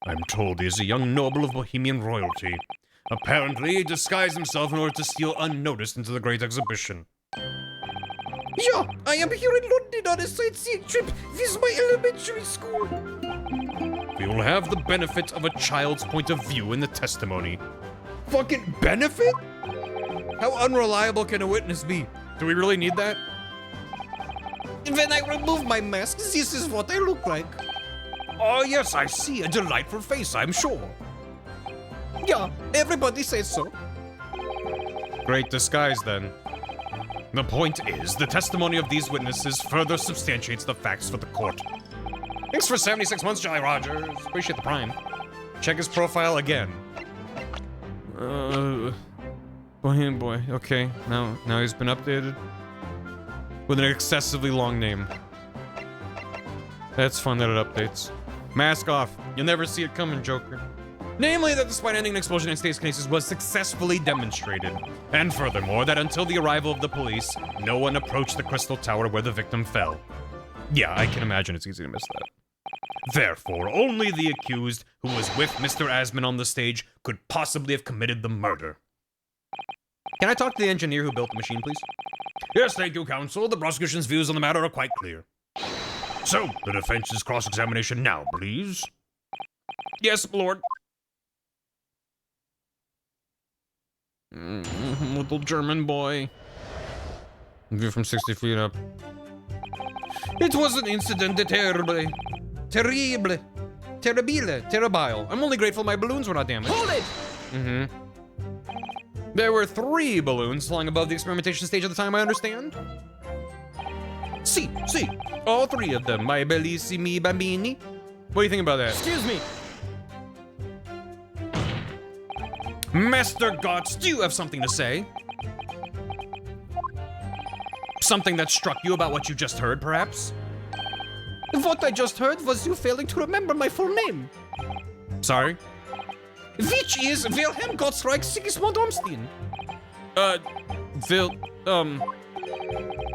I'm told he is a young noble of Bohemian royalty. Apparently, he disguised himself in order to steal unnoticed into the Great Exhibition. Yeah, I am here in London on a sightseeing trip with my elementary school. We will have the benefit of a child's point of view in the testimony. Fucking benefit? How unreliable can a witness be? Do we really need that? When I remove my mask, this is what I look like. Oh yes, I see. A delightful face, I'm sure. Yeah, everybody says so. Great disguise, then. The point is, the testimony of these witnesses further substantiates the facts for the court. Thanks for 76 months, Jolly Rogers. Appreciate the prime. Check his profile again. Bohemian boy. Okay, now he's been updated with an excessively long name. That's fun that it updates. Mask off. You'll never see it coming, Joker. Namely, that despite ending an explosion in state's cases was successfully demonstrated. And furthermore, that until the arrival of the police, no one approached the crystal tower where the victim fell. Yeah, I can imagine it's easy to miss that. Therefore, only the accused, who was with Mr. Asman on the stage, could possibly have committed the murder. Can I talk to the engineer who built the machine, please? Yes, thank you, counsel. The prosecution's views on the matter are quite clear. So, the defense's cross-examination now, please. Yes, Lord. Little German boy. View from 60 feet up. It was an incident terrible. Terrible. I'm only grateful my balloons were not damaged. Hold it! There were 3 balloons flying above the experimentation stage at the time, I understand? See. All 3 of them, my bellissimi bambini. What do you think about that? Excuse me. Master Gods, do you have something to say? Something that struck you about what you just heard, perhaps? What I just heard was you failing to remember my full name. Sorry? Which is Wilhelm Gottschalk Sigismund Ormstein.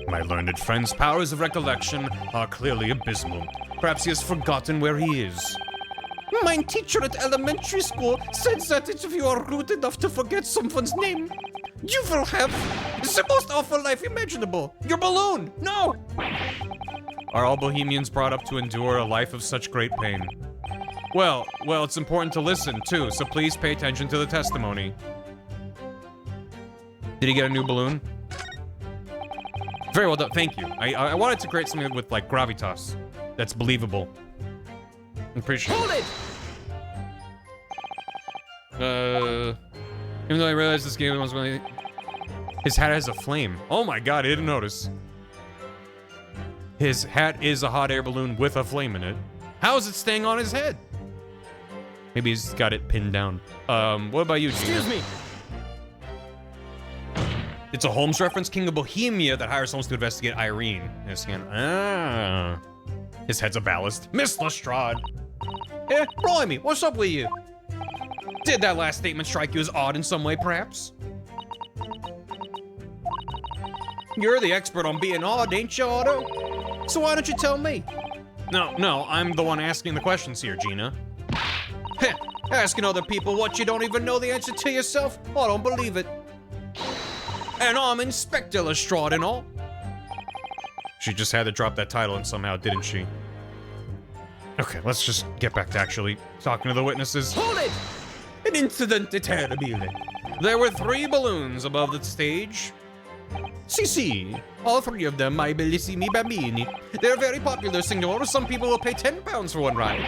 My learned friend's powers of recollection are clearly abysmal. Perhaps he has forgotten where he is. My teacher at elementary school said that if you are rude enough to forget someone's name, you will have the most awful life imaginable. Your balloon! No! Are all Bohemians brought up to endure a life of such great pain? Well, it's important to listen, too, so please pay attention to the testimony. Did he get a new balloon? Very well done, thank you. I wanted to create something with, like, gravitas. That's believable. Appreciate it. Hold it! Even though I realized this game was really... His hat has a flame. Oh my god, I didn't notice. His hat is a hot air balloon with a flame in it. How is it staying on his head? Maybe he's got it pinned down. What about you, Gina? Excuse me. It's a Holmes reference, King of Bohemia, that hires Holmes to investigate Irene. His head's a ballast. Miss Lestrade. Eh, blimey, what's up with you? Did that last statement strike you as odd in some way, perhaps? You're the expert on being odd, ain't you, Otto? So why don't you tell me? No, I'm the one asking the questions here, Gina. Heh, asking other people what you don't even know the answer to yourself? I don't believe it. And I'm Inspector Lestrade and all. She just had to drop that title in somehow, didn't she? Okay, let's just get back to actually talking to the witnesses. Hold it! An incident terrible. There were 3 balloons above the stage. Si, all 3 of them, my bellissimi bambini. They're very popular, signor. Some people will pay £10 for one ride.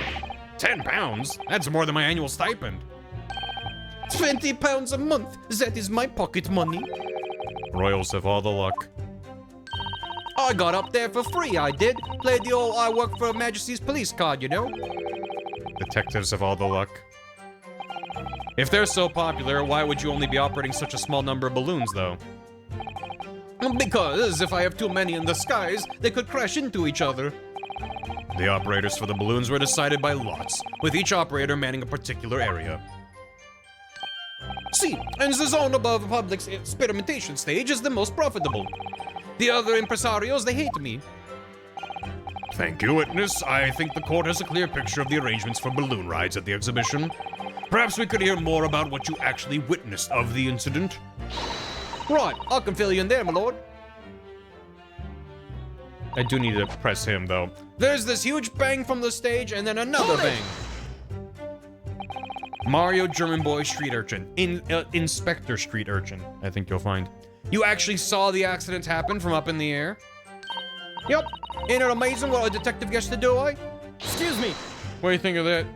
£10? That's more than my annual stipend. £20 a month. That is my pocket money. Royals have all the luck. I got up there for free, I did. Played the old I work for Her Majesty's police card, you know? Detectives have all the luck. If they're so popular, why would you only be operating such a small number of balloons, though? Because if I have too many in the skies, they could crash into each other. The operators for the balloons were decided by lots, with each operator manning a particular area. See, and the zone above the public's experimentation stage is the most profitable. The other impresarios, they hate me. Thank you, witness. I think the court has a clear picture of the arrangements for balloon rides at the exhibition. Perhaps we could hear more about what you actually witnessed of the incident. Right, I can fill you in there, my lord. I do need to press him, though. There's this huge bang from the stage, and then another bang. Mario German Boy Street Urchin. Inspector Street Urchin, I think you'll find. You actually saw the accident happen from up in the air? Yep. Ain't it amazing what a detective gets to do, eh? Excuse me. What do you think of that?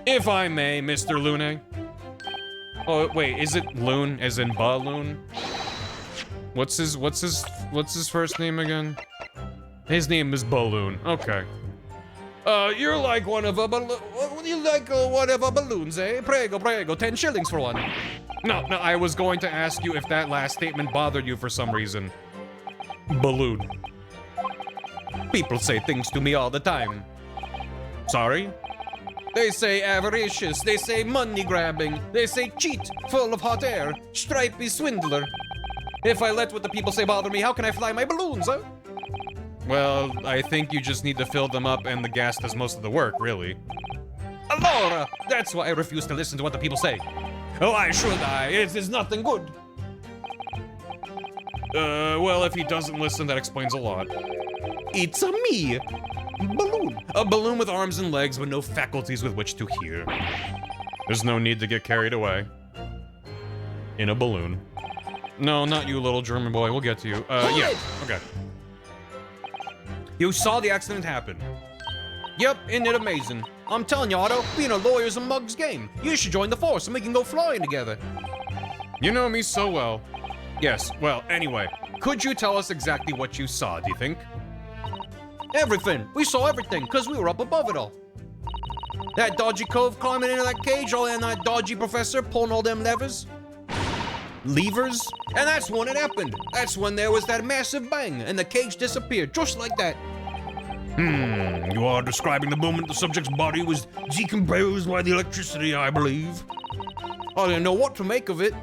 If I may, Mr. Lune. Oh, wait, is it Loon as in balloon? What's his first name again? His name is Balloon. Okay. You're like one of a one of a balloons, eh? Prego, 10 shillings for one. No, I was going to ask you if that last statement bothered you for some reason. Balloon. People say things to me all the time. Sorry? They say avaricious, they say money grabbing, they say cheat, full of hot air, stripy swindler. If I let what the people say bother me, how can I fly my balloons, huh? Well, I think you just need to fill them up and the gas does most of the work, really. Allora, that's why I refuse to listen to what the people say. Oh, why should I? It is nothing good. Well, if he doesn't listen, that explains a lot. It's a me. Balloon. A balloon with arms and legs, but no faculties with which to hear. There's no need to get carried away. In a balloon. No, not you, little German boy. We'll get to you. Yeah. Okay. You saw the accident happen. Yep, isn't it amazing? I'm telling you, Otto, being a lawyer's a mug's game. You should join the force and we can go flying together. You know me so well. Yes, well, anyway. Could you tell us exactly what you saw, do you think? Everything. We saw everything, because we were up above it all. That dodgy cove climbing into that cage, and that dodgy professor pulling all them levers. Levers? And that's when it happened. That's when there was that massive bang, and the cage disappeared, just like that. You are describing the moment the subject's body was decomposed by the electricity, I believe. I didn't know what to make of it.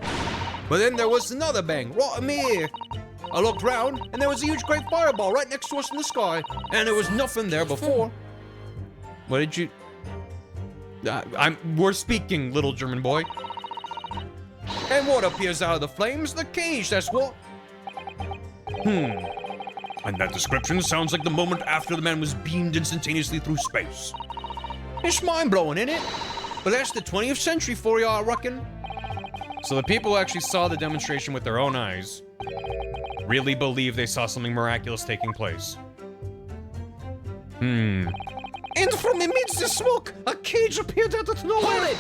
But then there was another bang, right in my ear. I looked round, and there was a huge great fireball right next to us in the sky. And there was nothing there before. What did you... we're speaking, little German boy. And what appears out of the flames? The cage, that's what. And that description sounds like the moment after the man was beamed instantaneously through space. It's mind-blowing, isn't it? But that's the 20th century for you, I reckon. So the people who actually saw the demonstration with their own eyes really believe they saw something miraculous taking place. And from amidst the smoke, a cage appeared out of nowhere.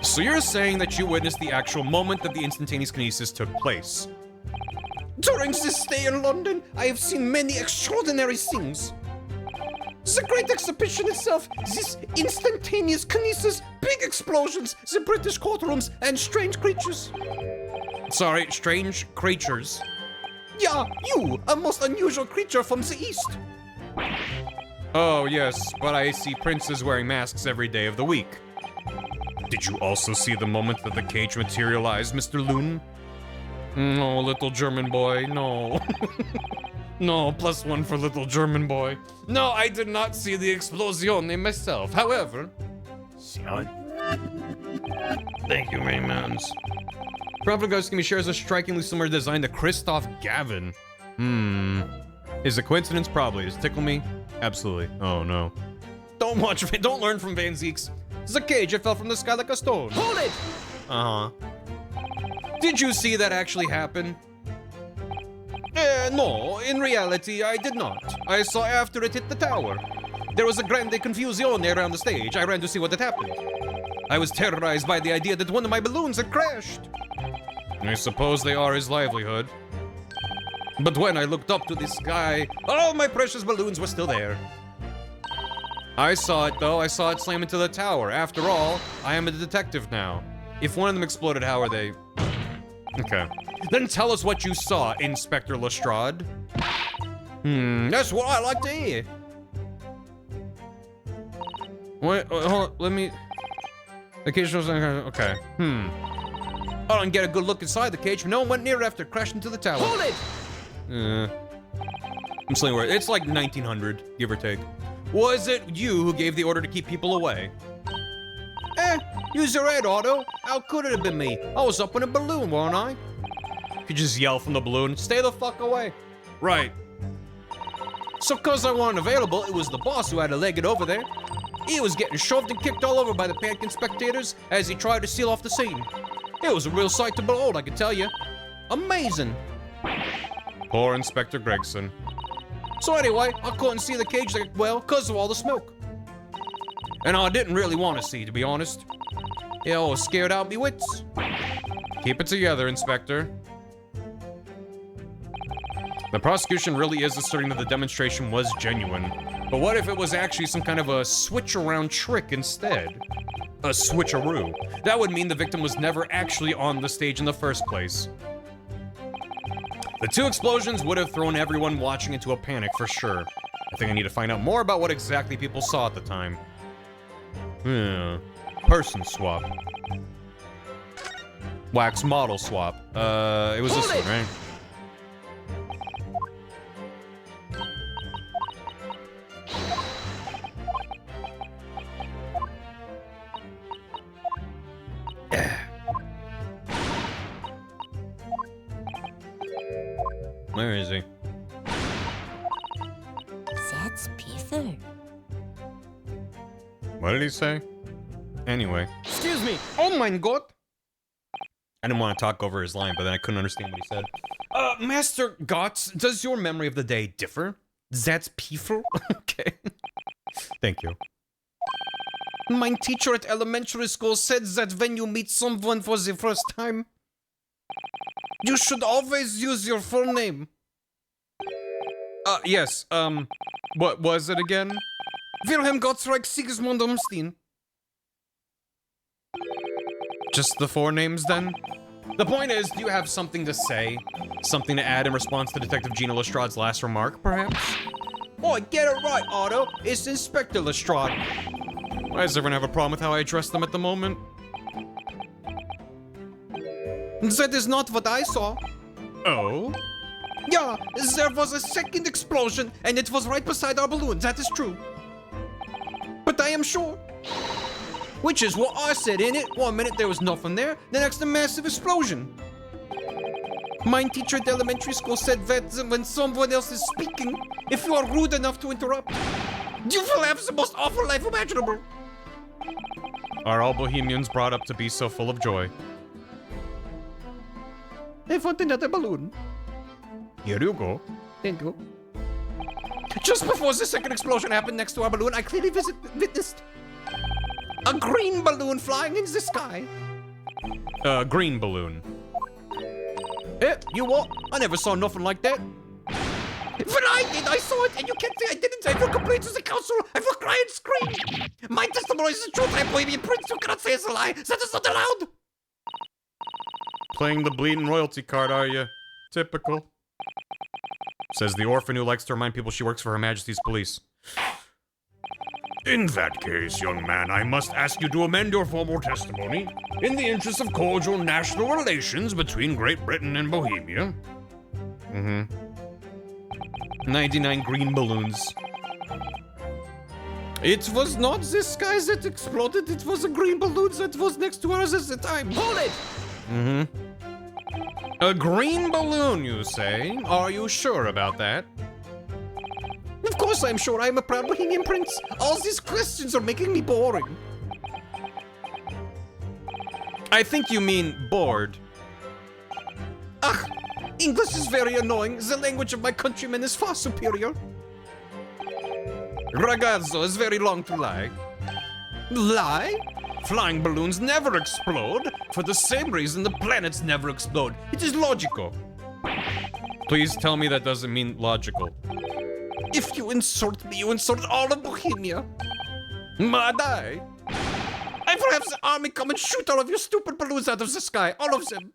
So you're saying that you witnessed the actual moment that the instantaneous kinesis took place? During this stay in London, I have seen many extraordinary things. The Great Exhibition itself, this instantaneous kinesis, big explosions, the British courtrooms, and strange creatures. Sorry, strange creatures. Yeah, you, a most unusual creature from the East. Oh, yes, but I see princes wearing masks every day of the week. Did you also see the moment that the cage materialized, Mr. Loon? No, little German boy, no. No, +1 for little German boy. No, I did not see the explosione myself. However... Son. Thank you, Raymans. Profligoski shares a strikingly similar design to Christoph Gavin. Is it coincidence? Probably. Does it tickle me? Absolutely. Oh, no. Don't learn from Van Zeeks. It's a cage. It fell from the sky like a stone. Hold it! Uh-huh. Did you see that actually happen? No, in reality, I did not. I saw after it hit the tower. There was a grande confusione around the stage. I ran to see what had happened. I was terrorized by the idea that one of my balloons had crashed. I suppose they are his livelihood. But when I looked up to the sky, all my precious balloons were still there. I saw it, though. I saw it slam into the tower. After all, I am a detective now. If one of them exploded, how are they... Okay. Then tell us what you saw, Inspector Lestrade. That's what I like to hear. Wait, hold on, let me... The cage was... Okay. I don't get a good look inside the cage, but no one went near it after it crashed into the tower. Hold it! I'm saying where it's like 1900, give or take. Was it you who gave the order to keep people away? Use your head, Otto. How could it have been me? I was up in a balloon, weren't I? You could just yell from the balloon, stay the fuck away. Right. So cause I wasn't available, it was the boss who had to leg it over there. He was getting shoved and kicked all over by the panicking spectators as he tried to seal off the scene. It was a real sight to behold, I can tell you. Amazing. Poor Inspector Gregson. So anyway, I couldn't see the cage that well cause of all the smoke. And I didn't really want to see, to be honest. Yeah, I was scared out of me wits. Keep it together, Inspector. The prosecution really is asserting that the demonstration was genuine. But what if it was actually some kind of a switch-around trick instead? A switcheroo. That would mean the victim was never actually on the stage in the first place. The two explosions would have thrown everyone watching into a panic for sure. I think I need to find out more about what exactly people saw at the time. Person swap. Wax model swap. It was this one, right? Where is he? That's Peter. What did he say? Anyway. Excuse me. Oh my god. I didn't want to talk over his line, but then I couldn't understand what he said. Master Gotts, does your memory of the day differ? That's Peter? Okay. Thank you. My teacher at elementary school said that when you meet someone for the first time, you should always use your full name. Yes, what was it again? Wilhelm Gottschalk Sigismund Umstein. Just the four names, then? The point is, do you have something to say? Something to add in response to Detective Gina Lestrade's last remark, perhaps? Oh, get it right, Otto. It's Inspector Lestrade. Why does everyone have a problem with how I address them at the moment? That is not what I saw. Oh? Yeah, there was a second explosion, and it was right beside our balloon, that is true. But I am sure. Which is what I said in it. 1 minute there was nothing there, the next a massive explosion. My teacher at elementary school said that when someone else is speaking, if you are rude enough to interrupt, You will have the most awful life imaginable. Are all Bohemians brought up to be so full of joy? I want another balloon. Here you go. Thank you. Just before the second explosion happened next to our balloon, I clearly witnessed a green balloon flying in the sky. Green balloon. You what? I never saw nothing like that. When I did, I saw it, and you can't say I didn't. I will complain to the council. I will cry and scream. My testimony is the truth. I'm Bohemian Prince. You cannot say it's a lie. That is not allowed. Playing the bleeding royalty card, are you? Typical. Says the orphan who likes to remind people she works for Her Majesty's police. In that case, young man, I must ask you to amend your formal testimony in the interest of cordial national relations between Great Britain and Bohemia. 99 green balloons. It was not the sky that exploded, it was a green balloon that was next to us at the time. Hold it! A green balloon, you say? Are you sure about that? Of course I'm sure. I'm a proud Bohemian Prince. All these questions are making me boring. I think you mean bored. Ugh, English is very annoying. The language of my countrymen is far superior. Ragazzo is very long to lie. Lie? Flying balloons never explode for the same reason the planets never explode. It is logical. Please tell me that doesn't mean logical. If you insult me, you insult all of Bohemia. Madai. I will have the army come and shoot all of your stupid balloons out of the sky. All of them.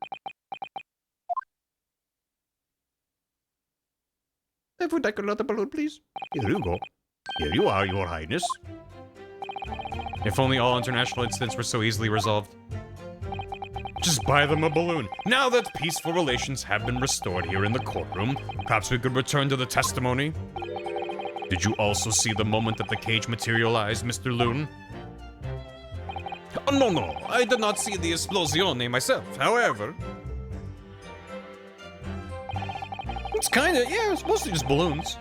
I would like another balloon, please. Here you go. Here you are, Your Highness. If only all international incidents were so easily resolved. Just buy them a balloon. Now that peaceful relations have been restored here in the courtroom, perhaps we could return to the testimony. Did you also see the moment that the cage materialized, Mr. Loon? Oh, no, I did not see the esplosione myself. However, it's kind of, yeah, it's mostly just balloons.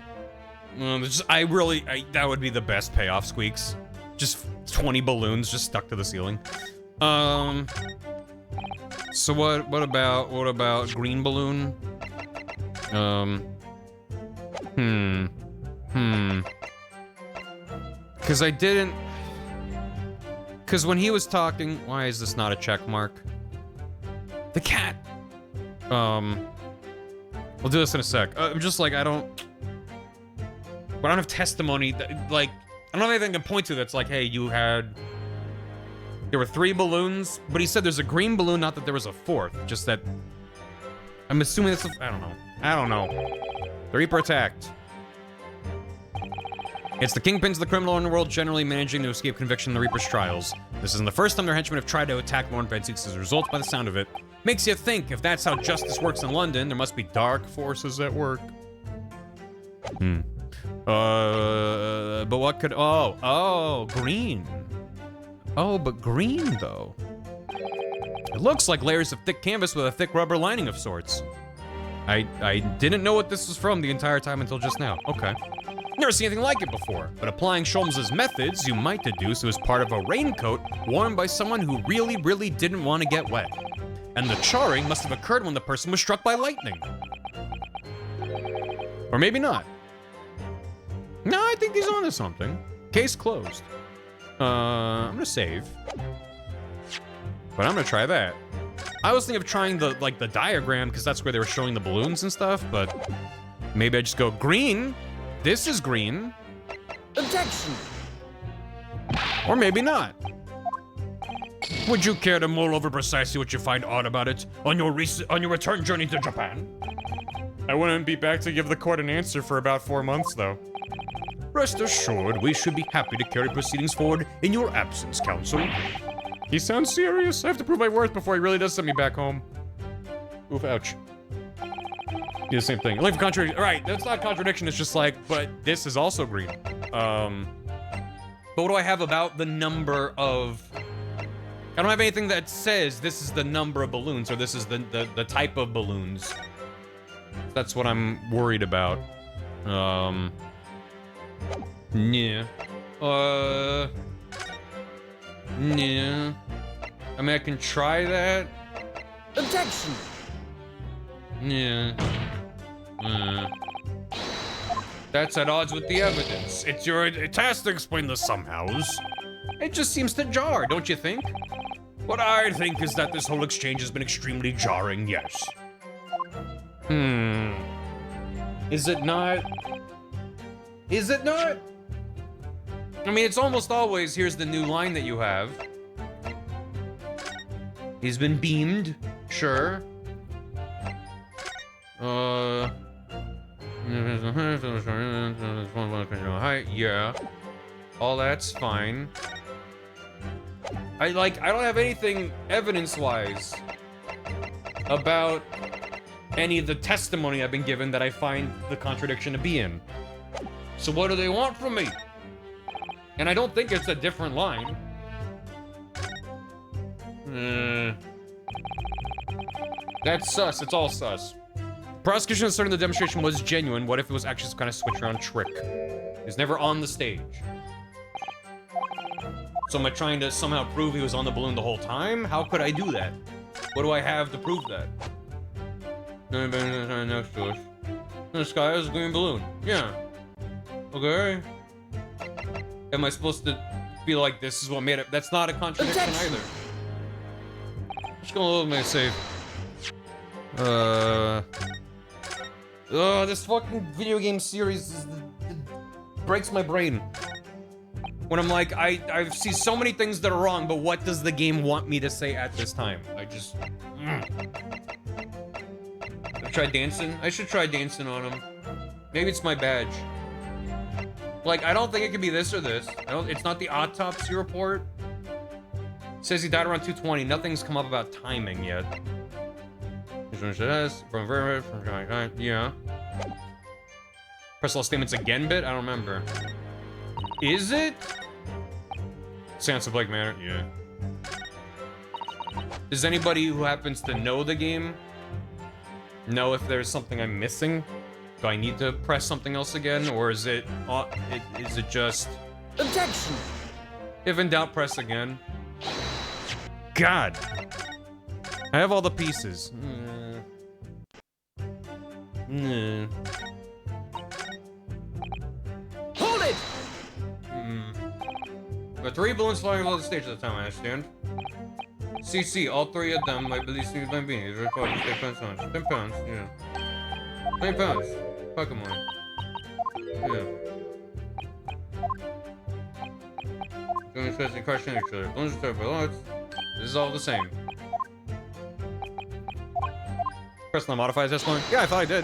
That would be the best payoff, Squeaks. Just 20 balloons just stuck to the ceiling. So what about green balloon? Cause when he was talking, why is this not a check mark? The cat. We'll do this in a sec. I'm just like, but I don't have testimony like, I don't have anything to point to that's like, hey, there were 3 balloons, but he said there's a green balloon, not that there was a 4th, just that, I'm assuming it's I don't know. The Reaper attacked. It's the kingpins of the criminal underworld generally managing to escape conviction in the Reaper's trials. This isn't the first time their henchmen have tried to attack Lorne Bensix as a result by the sound of it. Makes you think, if that's how justice works in London, there must be dark forces at work. But what could, green. Oh, but green, though. It looks like layers of thick canvas with a thick rubber lining of sorts. I didn't know what this was from the entire time until just now. Okay. Never seen anything like it before, but applying Sholmes' methods, you might deduce it was part of a raincoat worn by someone who really, really didn't want to get wet. And the charring must have occurred when the person was struck by lightning. Or maybe not. No, I think he's onto something. Case closed. I'm gonna save. But I'm gonna try that. I was thinking of trying the diagram, because that's where they were showing the balloons and stuff, but maybe I just go green. This is green. Objection. Or maybe not. would you care to mull over precisely what you find odd about it on your return journey to Japan? I wouldn't be back to give the court an answer for about 4 months, though. Rest assured, we should be happy to carry proceedings forward in your absence, counsel. He sounds serious. I have to prove my worth before he really does send me back home. Oof, ouch. Do the same thing. Like contradiction. Right, that's not contradiction. It's just like, but this is also green. But what do I have about the number of? I don't have anything that says this is the number of balloons or this is the type of balloons. That's what I'm worried about. Yeah. Yeah. I mean, I can try that. Objection! Yeah. That's at odds with the evidence. It's your task to explain the somehows. It just seems to jar, don't you think? What I think is that this whole exchange has been extremely jarring, yes. Is it not? Is it not? I mean, it's almost always, here's the new line that you have. He's been beamed, sure. Yeah. All that's fine. I don't have anything evidence-wise about any of the testimony I've been given that I find the contradiction to be in. So what do they want from me? And I don't think it's a different line. That's sus. It's all sus. Prosecution asserting the demonstration was genuine. What if it was actually some kind of switch around trick? He was never on the stage. So am I trying to somehow prove he was on the balloon the whole time? How could I do that? What do I have to prove that? Next to us. The sky is a green balloon. Yeah. Okay. Am I supposed to feel like this is what made it? That's not a contradiction either. Just gonna load my save. This fucking video game series it breaks my brain. When I'm like, I see so many things that are wrong, but what does the game want me to say at this time? I just... I've tried dancing. I should try dancing on him. Maybe it's my badge. Like, I don't think it could be this or this. It's not the autopsy report. It says he died around 2:20. Nothing's come up about timing yet. Yeah. Press all statements again bit? I don't remember. Is it? Sounds like manner. Yeah. Does anybody who happens to know the game know if there's something I'm missing? Do I need to press something else again, or is it just... Objection! If in doubt, press again. God! I have all the pieces. Hold it! There are 3 balloons flying above the stage at the time, I understand. CC, all 3 of them, I believe, seem to be being recorded. 10 pounds, 10 pounds, yeah. 10 pounds. Pokemon. Yeah. Going to the question actually. Balloons are below. This is all the same. Press the modifiers this one? Yeah, I thought I did.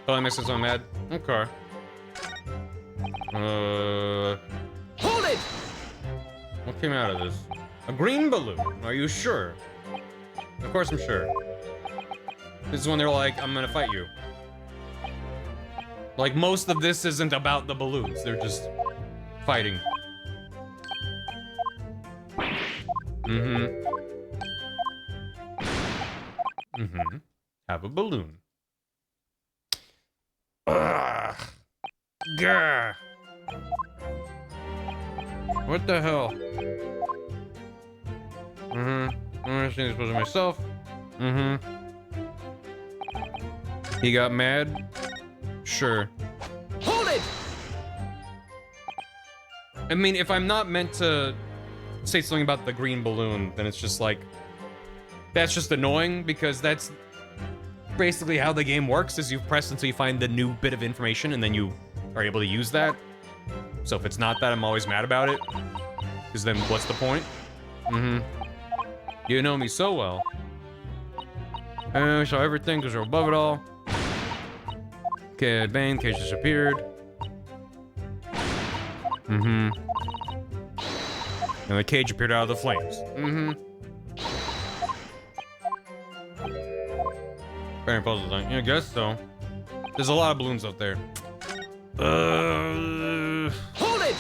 Oh, I missed it, so I'm mad. Okay. Hold it! What came out of this? A green balloon. Are you sure? Of course I'm sure. This is when they're like, I'm gonna fight you. Like, most of this isn't about the balloons. They're just fighting. Have a balloon. Ugh. Gah. What the hell? I'm understanding this was myself. He got mad? Sure. Hold it! I mean, if I'm not meant to say something about the green balloon, then it's just like... That's just annoying, because that's basically how the game works, is you press until you find the new bit of information, and then you are able to use that. So if it's not that, I'm always mad about it. Because then what's the point? You know me so well. I saw everything because you're above it all. Okay, bang, cage disappeared. And the cage appeared out of the flames. Very puzzle thing. Yeah, I guess so. There's a lot of balloons out there. Hold it!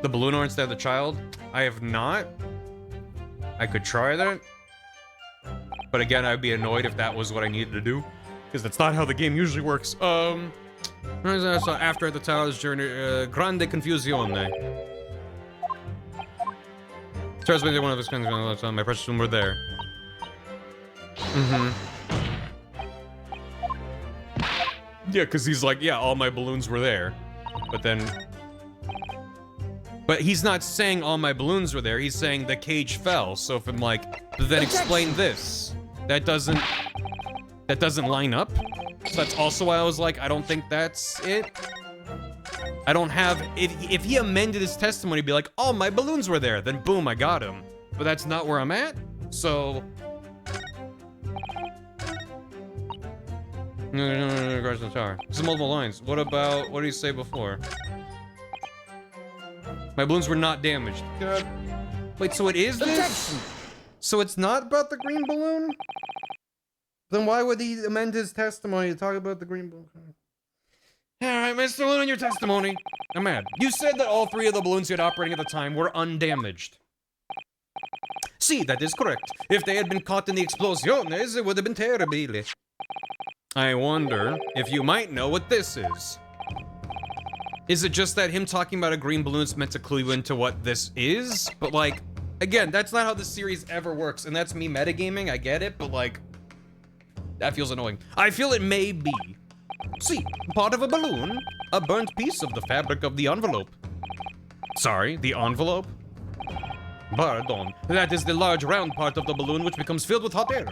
The balloon or instead of the child? I have not. I could try that. But again, I'd be annoyed if that was what I needed to do. because that's not how the game usually works. So after the tower's journey, grande confusione. Charles made one of his friends on my precious room were there. Yeah, because he's like, yeah, all my balloons were there. But he's not saying all my balloons were there, he's saying the cage fell. So if I'm like, then explain this. That doesn't line up. So that's also why I was like, I don't think that's it. I don't have, if he amended his testimony, be like, all my balloons were there, then boom, I got him. But that's not where I'm at, so. Regards to the tower. This is multiple lines. What do you say before? My balloons were not damaged. Good. Wait, so it is this? So it's not about the green balloon? Then why would he amend his testimony to talk about the green balloon? Alright, Mr. Loon, in your testimony. I'm mad. You said that all 3 of the balloons you had operating at the time were undamaged. See, that is correct. If they had been caught in the explosiones, it would have been terrible. I wonder if you might know what this is. Is it just that him talking about a green balloon is meant to clue you into what this is? But like, again, that's not how this series ever works, and that's me metagaming, I get it, but like, that feels annoying. I feel it may be. See, part of a balloon, a burnt piece of the fabric of the envelope. Sorry, the envelope? Pardon, that is the large round part of the balloon which becomes filled with hot air.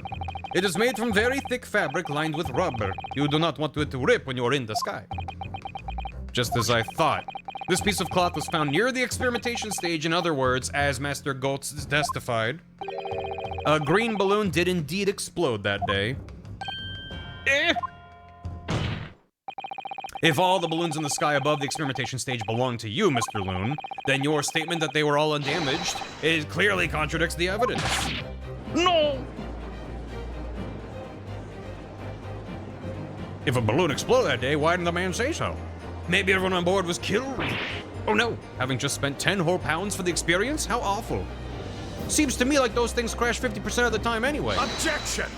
It is made from very thick fabric lined with rubber. You do not want it to rip when you are in the sky. Just as I thought. This piece of cloth was found near the experimentation stage. In other words, as Master Goltz testified, a green balloon did indeed explode that day. If all the balloons in the sky above the experimentation stage belong to you, Mr. Loon, then your statement that they were all undamaged, it clearly contradicts the evidence. No! If a balloon exploded that day, why didn't the man say so? Maybe everyone on board was killed. Oh no, having just spent 10 whole pounds for the experience? How awful. Seems to me like those things crash 50% of the time anyway. Objection!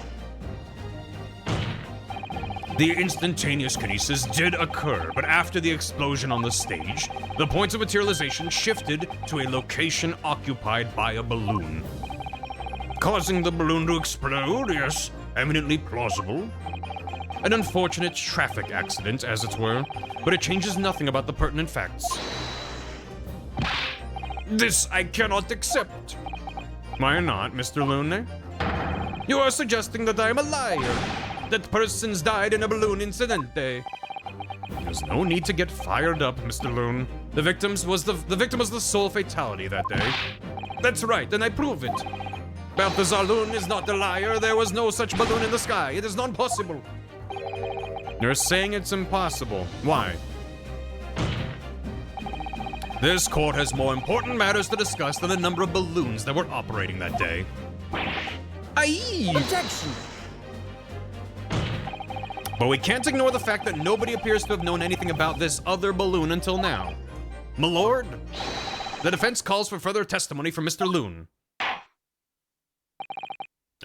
The instantaneous kinesis did occur, but after the explosion on the stage, the points of materialization shifted to a location occupied by a balloon. Causing the balloon to explode, yes, eminently plausible. An unfortunate traffic accident, as it were, but it changes nothing about the pertinent facts. This I cannot accept. Why not, Mr. Loon? You are suggesting that I am a liar. That persons died in a balloon incident. There's no need to get fired up, Mr. Loon. The victim was the sole fatality that day. That's right, and I prove it. Balthazar Loon is not a liar. There was no such balloon in the sky. It is not possible. You're saying it's impossible. Why? This court has more important matters to discuss than the number of balloons that were operating that day. Aye! Objection! But we can't ignore the fact that nobody appears to have known anything about this other balloon until now. My lord, the defense calls for further testimony from Mr. Loon.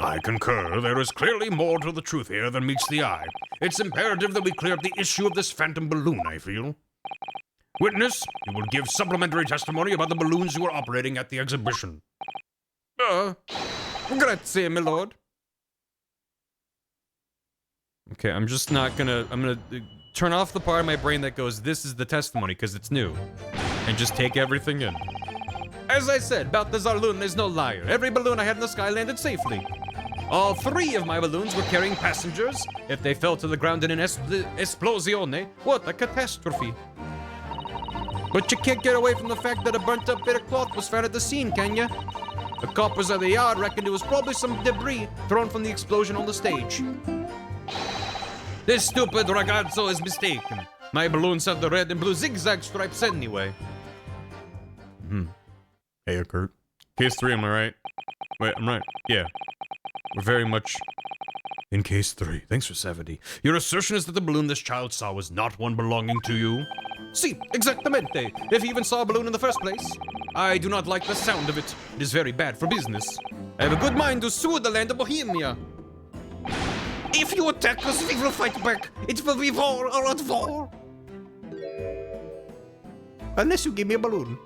I concur. There is clearly more to the truth here than meets the eye. It's imperative that we clear up the issue of this phantom balloon, I feel. Witness, you will give supplementary testimony about the balloons you were operating at the exhibition. Grazie, my lord. Okay, I'm gonna turn off the part of my brain that goes, this is the testimony, because it's new. And just take everything in. As I said, Balthazar Loon is no liar. Every balloon I had in the sky landed safely. All 3 of my balloons were carrying passengers. If they fell to the ground in an esplosione, what a catastrophe. But you can't get away from the fact that a burnt up bit of cloth was found at the scene, can ya? The coppers of the yard reckoned it was probably some debris thrown from the explosion on the stage. This stupid ragazzo is mistaken. My balloons have the red and blue zigzag stripes anyway. Hey, Kurt. Case 3, am I right? Wait, I'm right. Yeah. We're very much in case 3. Thanks for 70. Your assertion is that the balloon this child saw was not one belonging to you? Si, exactamente. If he even saw a balloon in the first place. I do not like the sound of it. It is very bad for business. I have a good mind to sue the land of Bohemia. If you attack us, we will fight back. It will be war or at war. Unless you give me a balloon.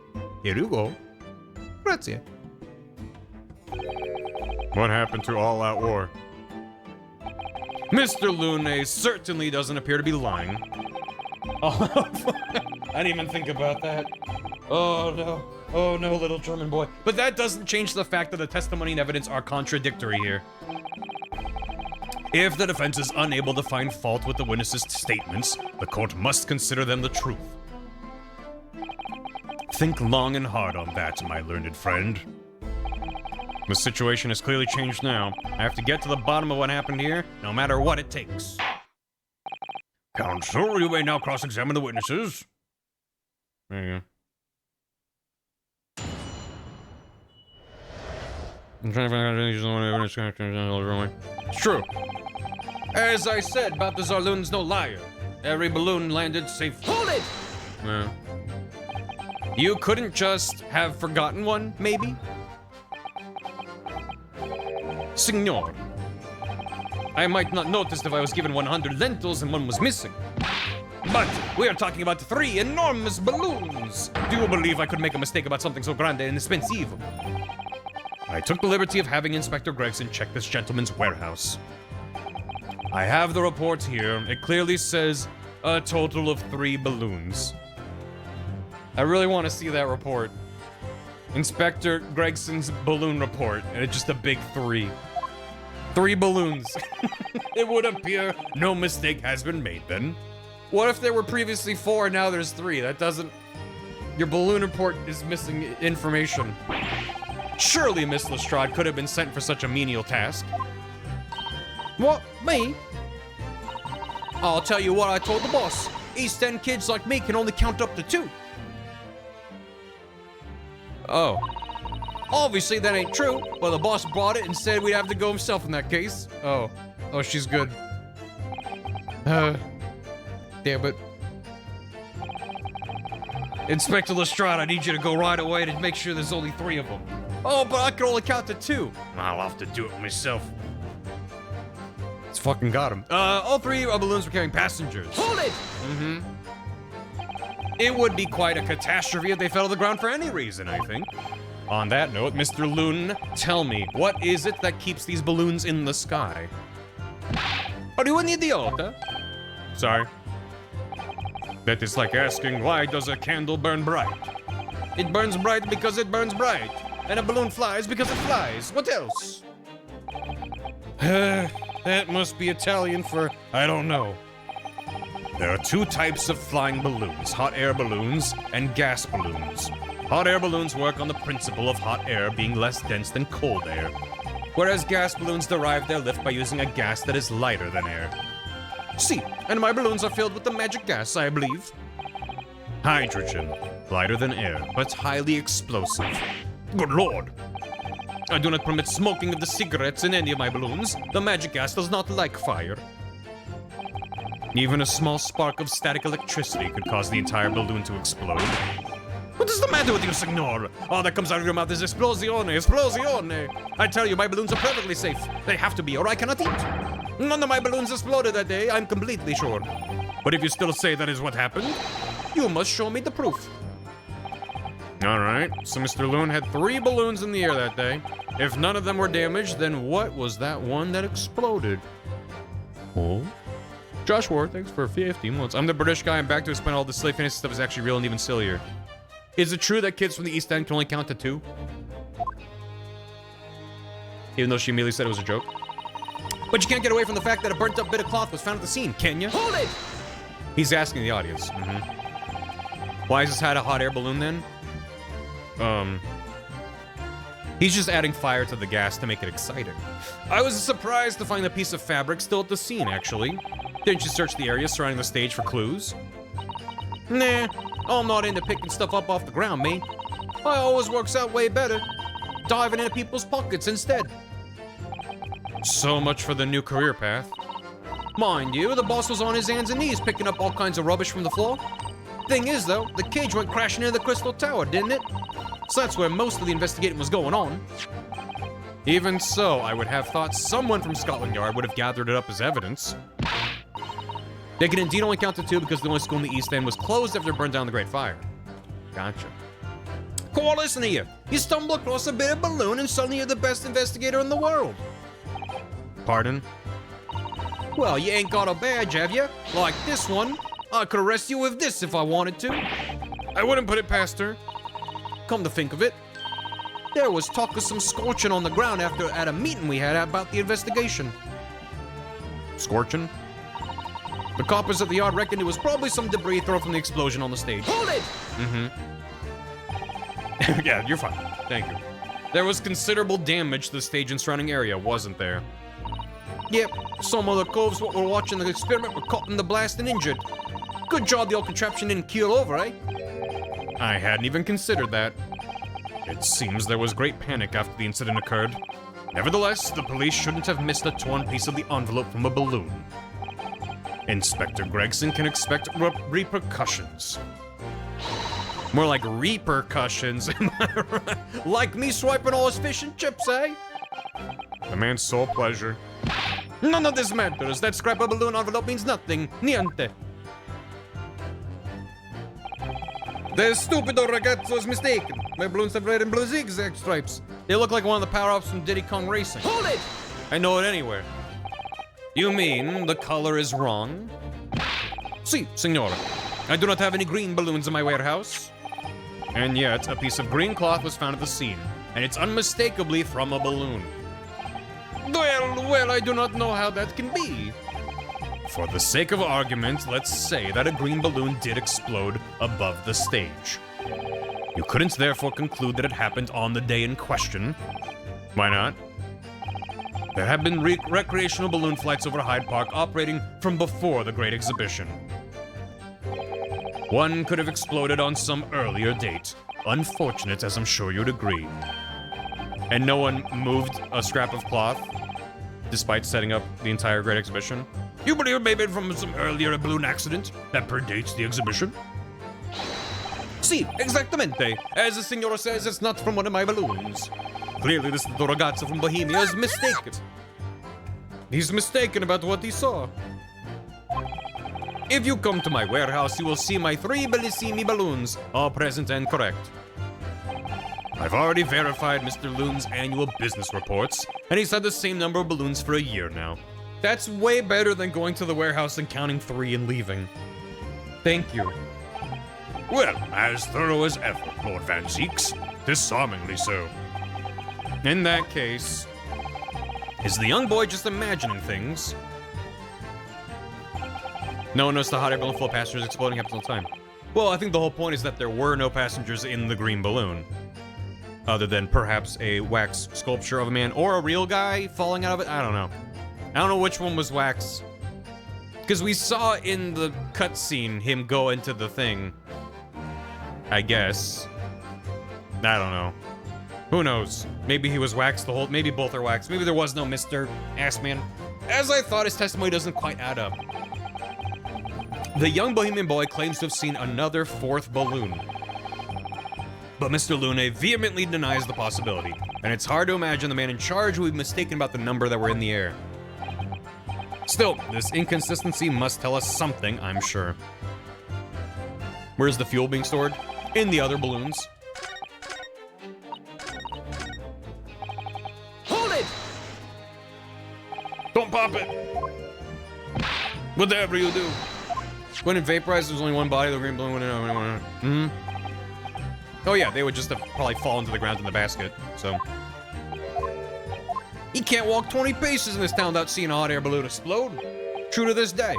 Here you go. Grazie. What happened to all-out war? Mr. Lune certainly doesn't appear to be lying. Oh, I didn't even think about that. Oh no. Oh no, little German boy. But that doesn't change the fact that the testimony and evidence are contradictory here. If the defense is unable to find fault with the witnesses' statements, the court must consider them the truth. Think long and hard on that, my learned friend. The situation has clearly changed now. I have to get to the bottom of what happened here, no matter what it takes. Counsel, you may now cross-examine the witnesses. There you go. I'm trying to find out if he's the one evidence. It's true. As I said, Balthazar Lune's no liar. Every balloon landed safe. Hold it! Yeah. You couldn't just have forgotten one, maybe? Signor. I might not notice if I was given 100 lentils and one was missing. But we are talking about 3 enormous balloons. Do you believe I could make a mistake about something so grande and expensive? I took the liberty of having Inspector Gregson check this gentleman's warehouse. I have the report here. It clearly says a total of 3 balloons. I really want to see that report. Inspector Gregson's balloon report, and it's just a big 3. 3 balloons. It would appear no mistake has been made then. What if there were previously 4 and now there's 3? That doesn't... Your balloon report is missing information. Surely Miss Lestrade could have been sent for such a menial task. What? Me? I'll tell you what I told the boss. East End kids like me can only count up to 2. Oh. Obviously that ain't true, but the boss brought it and said we'd have to go himself in that case. Oh. Oh, she's good. Damn it. Inspector Lestrade, I need you to go right away to make sure there's only 3 of them. Oh, but I can only count to 2. I'll have to do it myself. It's fucking got him. All 3 balloons were carrying passengers. Hold it! Mm-hmm. It would be quite a catastrophe if they fell to the ground for any reason, I think. On that note, Mr. Lune, tell me, what is it that keeps these balloons in the sky? Are you an idiota? Sorry. That is like asking, why does a candle burn bright? It burns bright because it burns bright. And a balloon flies because it flies. What else? That must be Italian for I don't know. There are 2 types of flying balloons, hot air balloons and gas balloons. Hot air balloons work on the principle of hot air being less dense than cold air, whereas gas balloons derive their lift by using a gas that is lighter than air. See, and my balloons are filled with the magic gas, I believe. Hydrogen, lighter than air, but highly explosive. Good lord! I do not permit smoking of the cigarettes in any of my balloons. The magic gas does not like fire. Even a small spark of static electricity could cause the entire balloon to explode. What is the matter with you, signor? All that comes out of your mouth is esplosione, esplosione. I tell you, my balloons are perfectly safe. They have to be, or I cannot eat. None of my balloons exploded that day, I'm completely sure. But if you still say that is what happened, you must show me the proof. Alright, so Mr. Lune had 3 balloons in the air that day. If none of them were damaged, then what was that one that exploded? Oh? Josh Ward, thanks for 50 months. I'm the British guy, I'm back to explain all the slave fantasy stuff is actually real and even sillier. Is it true that kids from the East End can only count to 2? Even though she immediately said it was a joke. But you can't get away from the fact that a burnt up bit of cloth was found at the scene, can you? Hold it! He's asking the audience. Why is this had a hot air balloon then? He's just adding fire to the gas to make it exciting. I was surprised to find a piece of fabric still at the scene, actually. Didn't you search the area surrounding the stage for clues? Nah, I'm not into picking stuff up off the ground, me. I always works out way better. Diving into people's pockets instead. So much for the new career path. Mind you, the boss was on his hands and knees picking up all kinds of rubbish from the floor. Thing is, though, the cage went crashing into the Crystal Tower, didn't it? So that's where most of the investigating was going on. Even so, I would have thought someone from Scotland Yard would have gathered it up as evidence. They can indeed only count to 2 because the only school in the East End was closed after it burned down the Great Fire. Gotcha. Come on, listen here. You stumble across a bit of balloon and suddenly you're the best investigator in the world. Pardon? Well, you ain't got a badge, have you? Like this one. I could arrest you with this if I wanted to. I wouldn't put it past her. Come to think of it, there was talk of some scorching on the ground at a meeting we had about the investigation. Scorching? The coppers at the yard reckoned it was probably some debris thrown from the explosion on the stage. Hold it! Mm-hmm. Yeah, you're fine. Thank you. There was considerable damage to the stage and surrounding area, wasn't there? Yep, some of the coves what were watching the experiment were caught in the blast and injured. Good job the old contraption didn't keel over, eh? I hadn't even considered that. It seems there was great panic after the incident occurred. Nevertheless, the police shouldn't have missed a torn piece of the envelope from a balloon. Inspector Gregson can expect repercussions. More like repercussions, am I right? Like me swiping all his fish and chips, eh? The man's sole pleasure. None of this matters. That scrap of balloon envelope means nothing. Niente. The stupido ragazzo is mistaken. My balloons have red and blue zigzag stripes. They look like one of the power-ups from Diddy Kong Racing. Hold it! I know it anywhere. You mean the color is wrong? Si, signora. I do not have any green balloons in my warehouse. And yet, a piece of green cloth was found at the scene, and it's unmistakably from a balloon. Well, I do not know how that can be. For the sake of argument, let's say that a green balloon did explode above the stage. You couldn't therefore conclude that it happened on the day in question. Why not? There have been recreational balloon flights over Hyde Park operating from before the Great Exhibition. One could have exploded on some earlier date. Unfortunate, as I'm sure you'd agree. And no one moved a scrap of cloth, despite setting up the entire Great Exhibition. You believe maybe from some earlier balloon accident that predates the exhibition? Si, exactamente. As the signora says, it's not from one of my balloons. Clearly, this little ragazzo from Bohemia is mistaken. He's mistaken about what he saw. If you come to my warehouse, you will see my 3 Bellissimi balloons, all present and correct. I've already verified Mr. Loon's annual business reports, and he's had the same number of balloons for a year now. That's way better than going to the warehouse and counting 3 and leaving. Thank you. Well, as thorough as ever, Lord Van Zeeks. Disarmingly so. In that case, is the young boy just imagining things? No one knows the hot air balloon full of passengers exploding happens all the time. Well, I think the whole point is that there were no passengers in the green balloon. Other than perhaps a wax sculpture of a man or a real guy falling out of it. I don't know. I don't know which one was wax. Because we saw in the cutscene him go into the thing. I guess. I don't know. Who knows? Maybe he was wax the whole... Maybe both are wax. Maybe there was no Mr. Assman. As I thought, his testimony doesn't quite add up. The young Bohemian boy claims to have seen another 4th balloon. But Mr. Lune vehemently denies the possibility, and it's hard to imagine the man in charge would be mistaken about the number that were in the air. Still, this inconsistency must tell us something, I'm sure. Where's the fuel being stored? In the other balloons. Hold it! Don't pop it! Whatever you do. When it vaporized, there's only one body, the green balloon wouldn't. Oh yeah, they would just have probably fallen to the ground in the basket, so. He can't walk 20 paces in this town without seeing a hot air balloon explode. True to this day.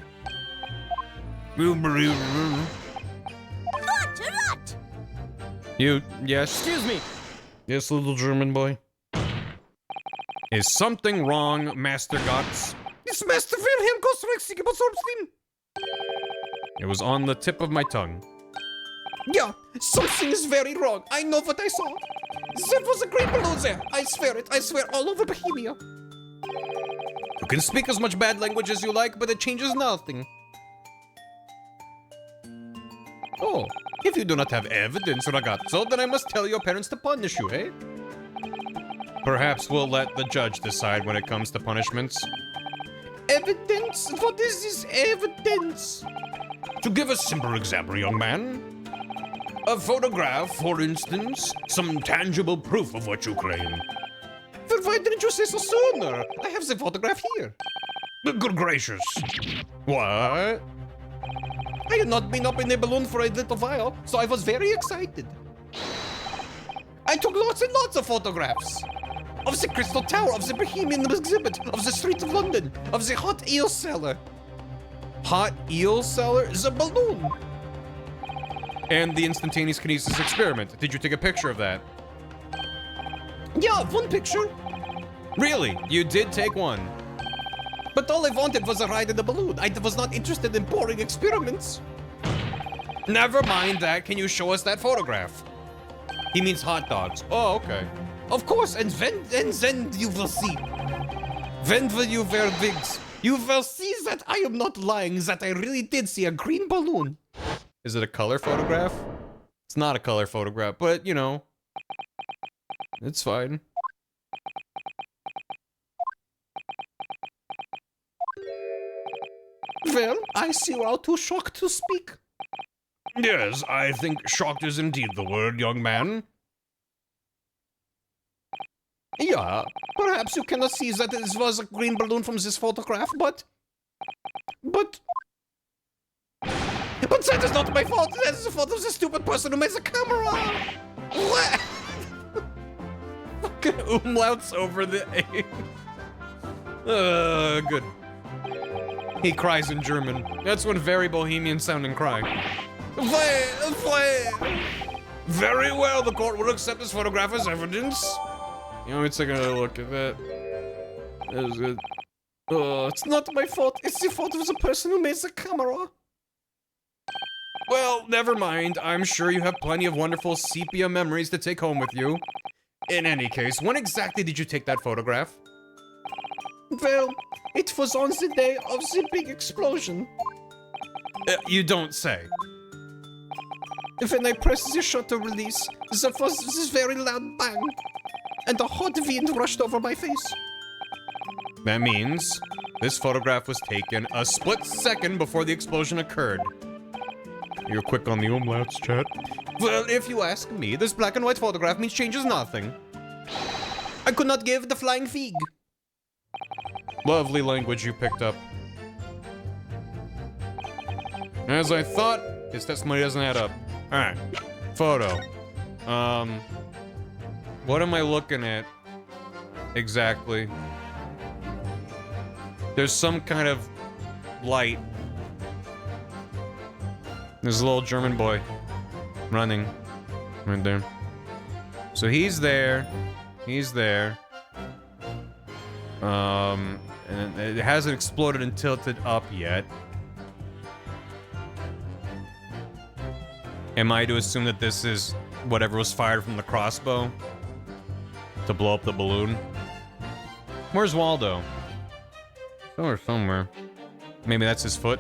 You, yes? Excuse me. Yes, little German boy. Is something wrong, Master Gotts? It's Master Wilhelm Gosrexigabosomstein. It was on the tip of my tongue. Yeah, something is very wrong. I know what I saw. There was a green balloon there. I swear it. I swear all over Bohemia. You can speak as much bad language as you like, but it changes nothing. Oh, if you do not have evidence, ragazzo, then I must tell your parents to punish you, eh? Perhaps we'll let the judge decide when it comes to punishments. Evidence? What is this evidence? To give a simple example, young man. A photograph, for instance, some tangible proof of what you claim. Then why didn't you say so sooner? I have the photograph here. Good gracious. What? I had not been up in a balloon for a little while, so I was very excited. I took lots and lots of photographs. Of the Crystal Tower, of the Bohemian exhibit, of the Street of London, of the hot eel cellar. Hot eel cellar? The balloon. And the instantaneous kinesis experiment. Did you take a picture of that? Yeah, one picture. Really? You did take one? But all I wanted was a ride in the balloon. I was not interested in boring experiments. Never mind that. Can you show us that photograph? He means hot dogs. Oh, okay. Of course, and then you will see. When will you wear wigs? You will see that I am not lying, that I really did see a green balloon. Is it a color photograph? It's not a color photograph, but, you know, it's fine. Well, I see you are too shocked to speak. Yes, I think shocked is indeed the word, young man. Yeah, perhaps you cannot see that it was a green balloon from this photograph, but that is not my fault. That is the fault of the stupid person who made the camera. What? Fucking umlauts over the A. Good. He cries in German. That's one very bohemian sounding cry. Very well, the court will accept this photograph as evidence. You know, it's like a look at that. Is it? Oh, it's not my fault. It's the fault of the person who made the camera. Well, never mind. I'm sure you have plenty of wonderful sepia memories to take home with you. In any case, when exactly did you take that photograph? Well, it was on the day of the big explosion. You don't say. When I pressed the shutter release, there was this very loud bang, and a hot wind rushed over my face. That means this photograph was taken a split second before the explosion occurred. You're quick on the umlauts, chat. Well, if you ask me, this black and white photograph means changes nothing. I could not give the flying fig. Lovely language you picked up. As I thought, his testimony doesn't add up. Alright. Photo. What am I looking at? Exactly. There's some kind of light. There's a little German boy running right there. So he's there. He's there. And it hasn't exploded and tilted up yet. Am I to assume that this is whatever was fired from the crossbow to blow up the balloon? Where's Waldo? Somewhere. Maybe that's his foot.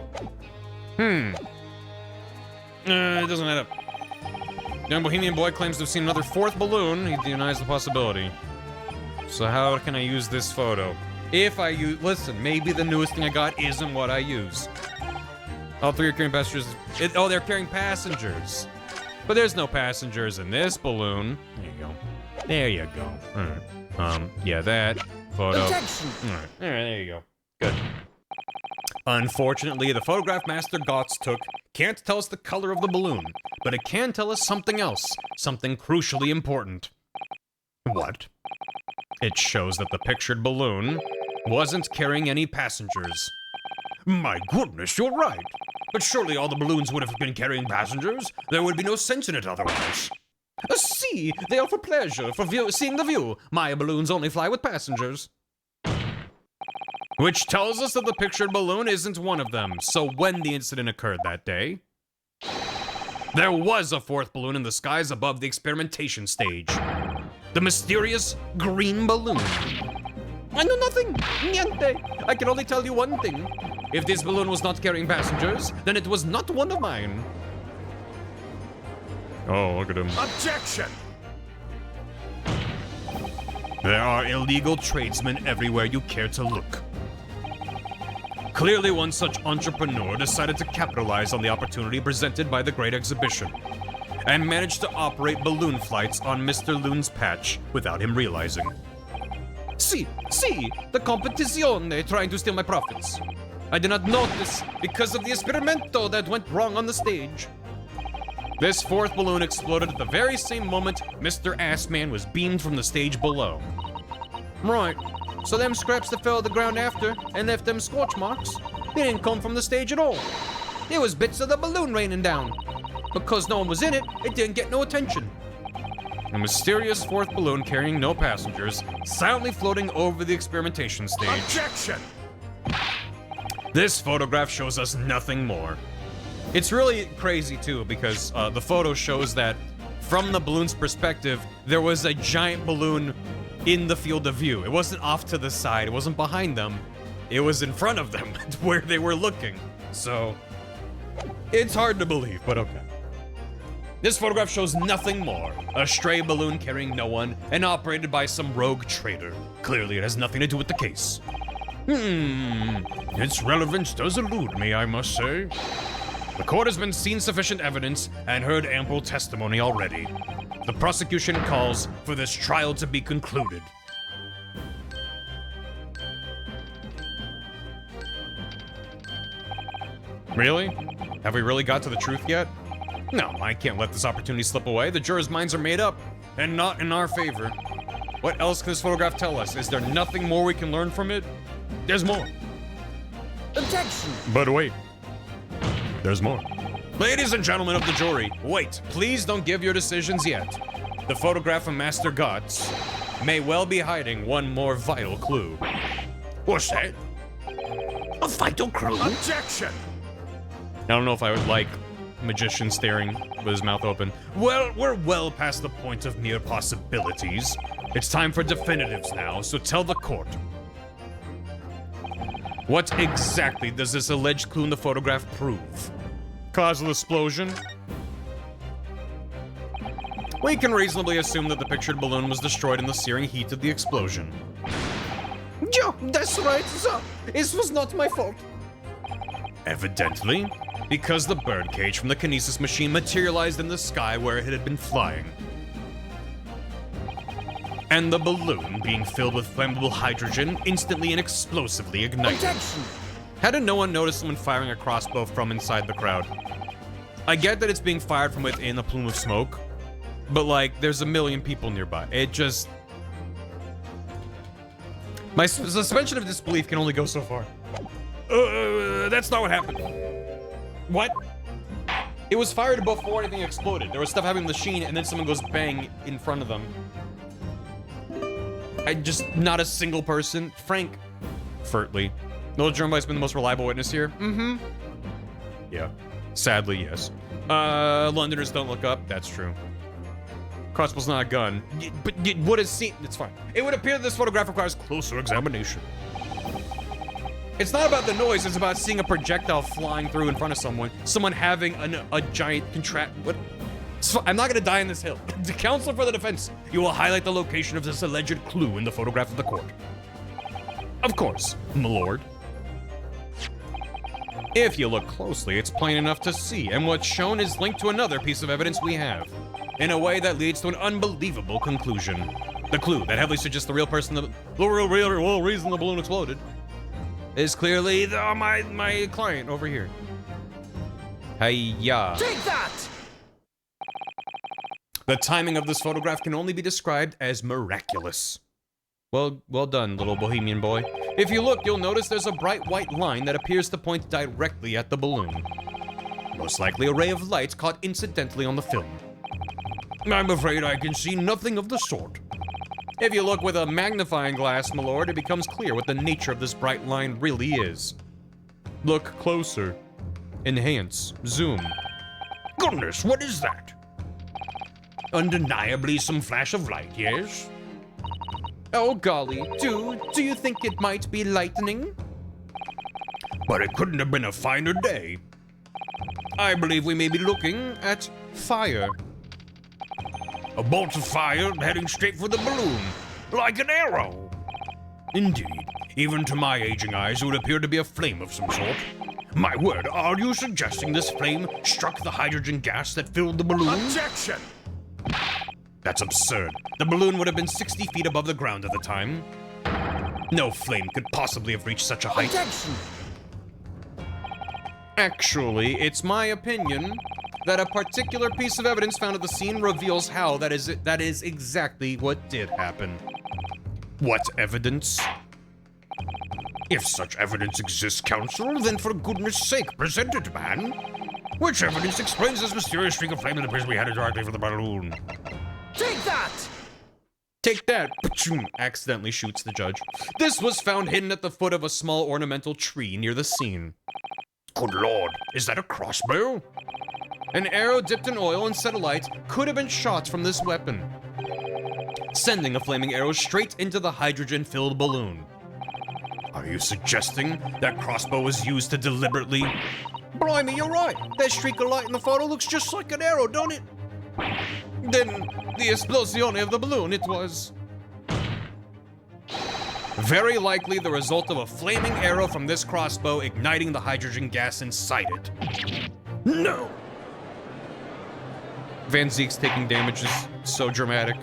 It doesn't add up. Young Bohemian boy claims to have seen another fourth balloon. He denies the possibility. So how can I use this photo? If I use... Listen, maybe the newest thing I got isn't what I use. All three are carrying passengers. Oh, they're carrying passengers. But there's no passengers in this balloon. There you go. There you go. Alright. Yeah, that photo. Objection. Alright, there you go. Good. Unfortunately, the photograph Master Gotts took can't tell us the color of the balloon, but it can tell us something else, something crucially important. What? It shows that the pictured balloon wasn't carrying any passengers. My goodness, you're right. But surely all the balloons would have been carrying passengers. There would be no sense in it otherwise. See, they are for pleasure, for seeing the view. My balloons only fly with passengers. Which tells us that the pictured balloon isn't one of them. So when the incident occurred that day, there was a fourth balloon in the skies above the experimentation stage. The mysterious green balloon. I know nothing. Niente. I can only tell you one thing. If this balloon was not carrying passengers, then it was not one of mine. Oh, look at him. Objection! There are illegal tradesmen everywhere you care to look. Clearly, one such entrepreneur decided to capitalize on the opportunity presented by the Great Exhibition, and managed to operate balloon flights on Mr. Loon's patch without him realizing. See, the competizione trying to steal my profits. I did not notice because of the esperimento that went wrong on the stage. This fourth balloon exploded at the very same moment Mr. Assman was beamed from the stage below. Right, so them scraps that fell to the ground after and left them scorch marks, they didn't come from the stage at all. It was bits of the balloon raining down. Because no one was in it, it didn't get no attention. A mysterious fourth balloon carrying no passengers, silently floating over the experimentation stage. Objection! This photograph shows us nothing more. It's really crazy too, because the photo shows that from the balloon's perspective, there was a giant balloon in the field of view. It wasn't off to the side, it wasn't behind them, it was in front of them, where they were looking. So, it's hard to believe, but okay. This photograph shows nothing more. A stray balloon carrying no one and operated by some rogue trader. Clearly, it has nothing to do with the case. Its relevance does elude me, I must say. The court has been seen sufficient evidence and heard ample testimony already. The prosecution calls for this trial to be concluded. Really? Have we really got to the truth yet? No, I can't let this opportunity slip away. The jurors' minds are made up, and not in our favor. What else can this photograph tell us? Is there nothing more we can learn from it? There's more. Objection! But wait. There's more. Ladies and gentlemen of the jury, wait. Please don't give your decisions yet. The photograph of Master Gotts may well be hiding one more vital clue. What's that? A vital clue? Objection! I don't know if I would like magician staring with his mouth open. Well, we're well past the point of mere possibilities. It's time for definitives now, so tell the court. What exactly does this alleged clue in the photograph prove? Causal explosion? We can reasonably assume that the pictured balloon was destroyed in the searing heat of the explosion. Yeah, that's right, sir. It was not my fault. Evidently, because the birdcage from the kinesis machine materialized in the sky where it had been flying. And the balloon, being filled with flammable hydrogen, instantly and explosively ignited. Objection! How did no one notice someone firing a crossbow from inside the crowd? I get that it's being fired from within a plume of smoke, but like, there's a million people nearby. It just... My suspension of disbelief can only go so far. That's not what happened. What? It was fired before anything exploded. There was stuff happening in the machine, and then someone goes bang in front of them. Not a single person. Frank Fertley. Little Germboy's been the most reliable witness here. Mm-hmm. Yeah. Sadly, yes. Londoners don't look up. That's true. Crossbow's not a gun. But it would have seen... It's fine. It would appear that this photograph requires closer examination. It's not about the noise, it's about seeing a projectile flying through in front of someone. Someone having a giant What? I'm not gonna die on this hill. The counsel for the defense, you will highlight the location of this alleged clue in the photograph of the court. Of course, my lord. If you look closely, it's plain enough to see, and what's shown is linked to another piece of evidence we have, in a way that leads to an unbelievable conclusion. The clue that heavily suggests the real reason the balloon exploded is clearly my client over here. Hey-ya. Take that! The timing of this photograph can only be described as miraculous. Well done, little bohemian boy. If you look, you'll notice there's a bright white line that appears to point directly at the balloon. Most likely a ray of light caught incidentally on the film. I'm afraid I can see nothing of the sort. If you look with a magnifying glass, my lord, it becomes clear what the nature of this bright line really is. Look closer. Enhance. Zoom. Goodness, what is that? Undeniably some flash of light, yes? Oh golly, do you think it might be lightning? But it couldn't have been a finer day. I believe we may be looking at fire. A bolt of fire heading straight for the balloon. like an arrow. Indeed, even to my aging eyes, it would appear to be a flame of some sort. My word, are you suggesting this flame struck the hydrogen gas that filled the balloon? Objection! That's absurd. The balloon would have been 60 feet above the ground at the time. No flame could possibly have reached such a height. Objection! Actually, it's my opinion that a particular piece of evidence found at the scene reveals how that is exactly what did happen. What evidence? If such evidence exists, Counsel, then for goodness sake, present it, man. Which evidence explains this mysterious streak of flame that appears to be headed directly for the balloon? Take that! Take that! Pachoom, accidentally shoots the judge. This was found hidden at the foot of a small ornamental tree near the scene. Good lord, is that a crossbow? An arrow dipped in oil and set alight could have been shot from this weapon, sending a flaming arrow straight into the hydrogen-filled balloon. Are you suggesting that crossbow was used to deliberately... Blimey, you're right. That streak of light in the photo looks just like an arrow, don't it? Then the esplosione of the balloon, it was... very likely the result of a flaming arrow from this crossbow igniting the hydrogen gas inside it. No! Van Zeek's taking damage is so dramatic.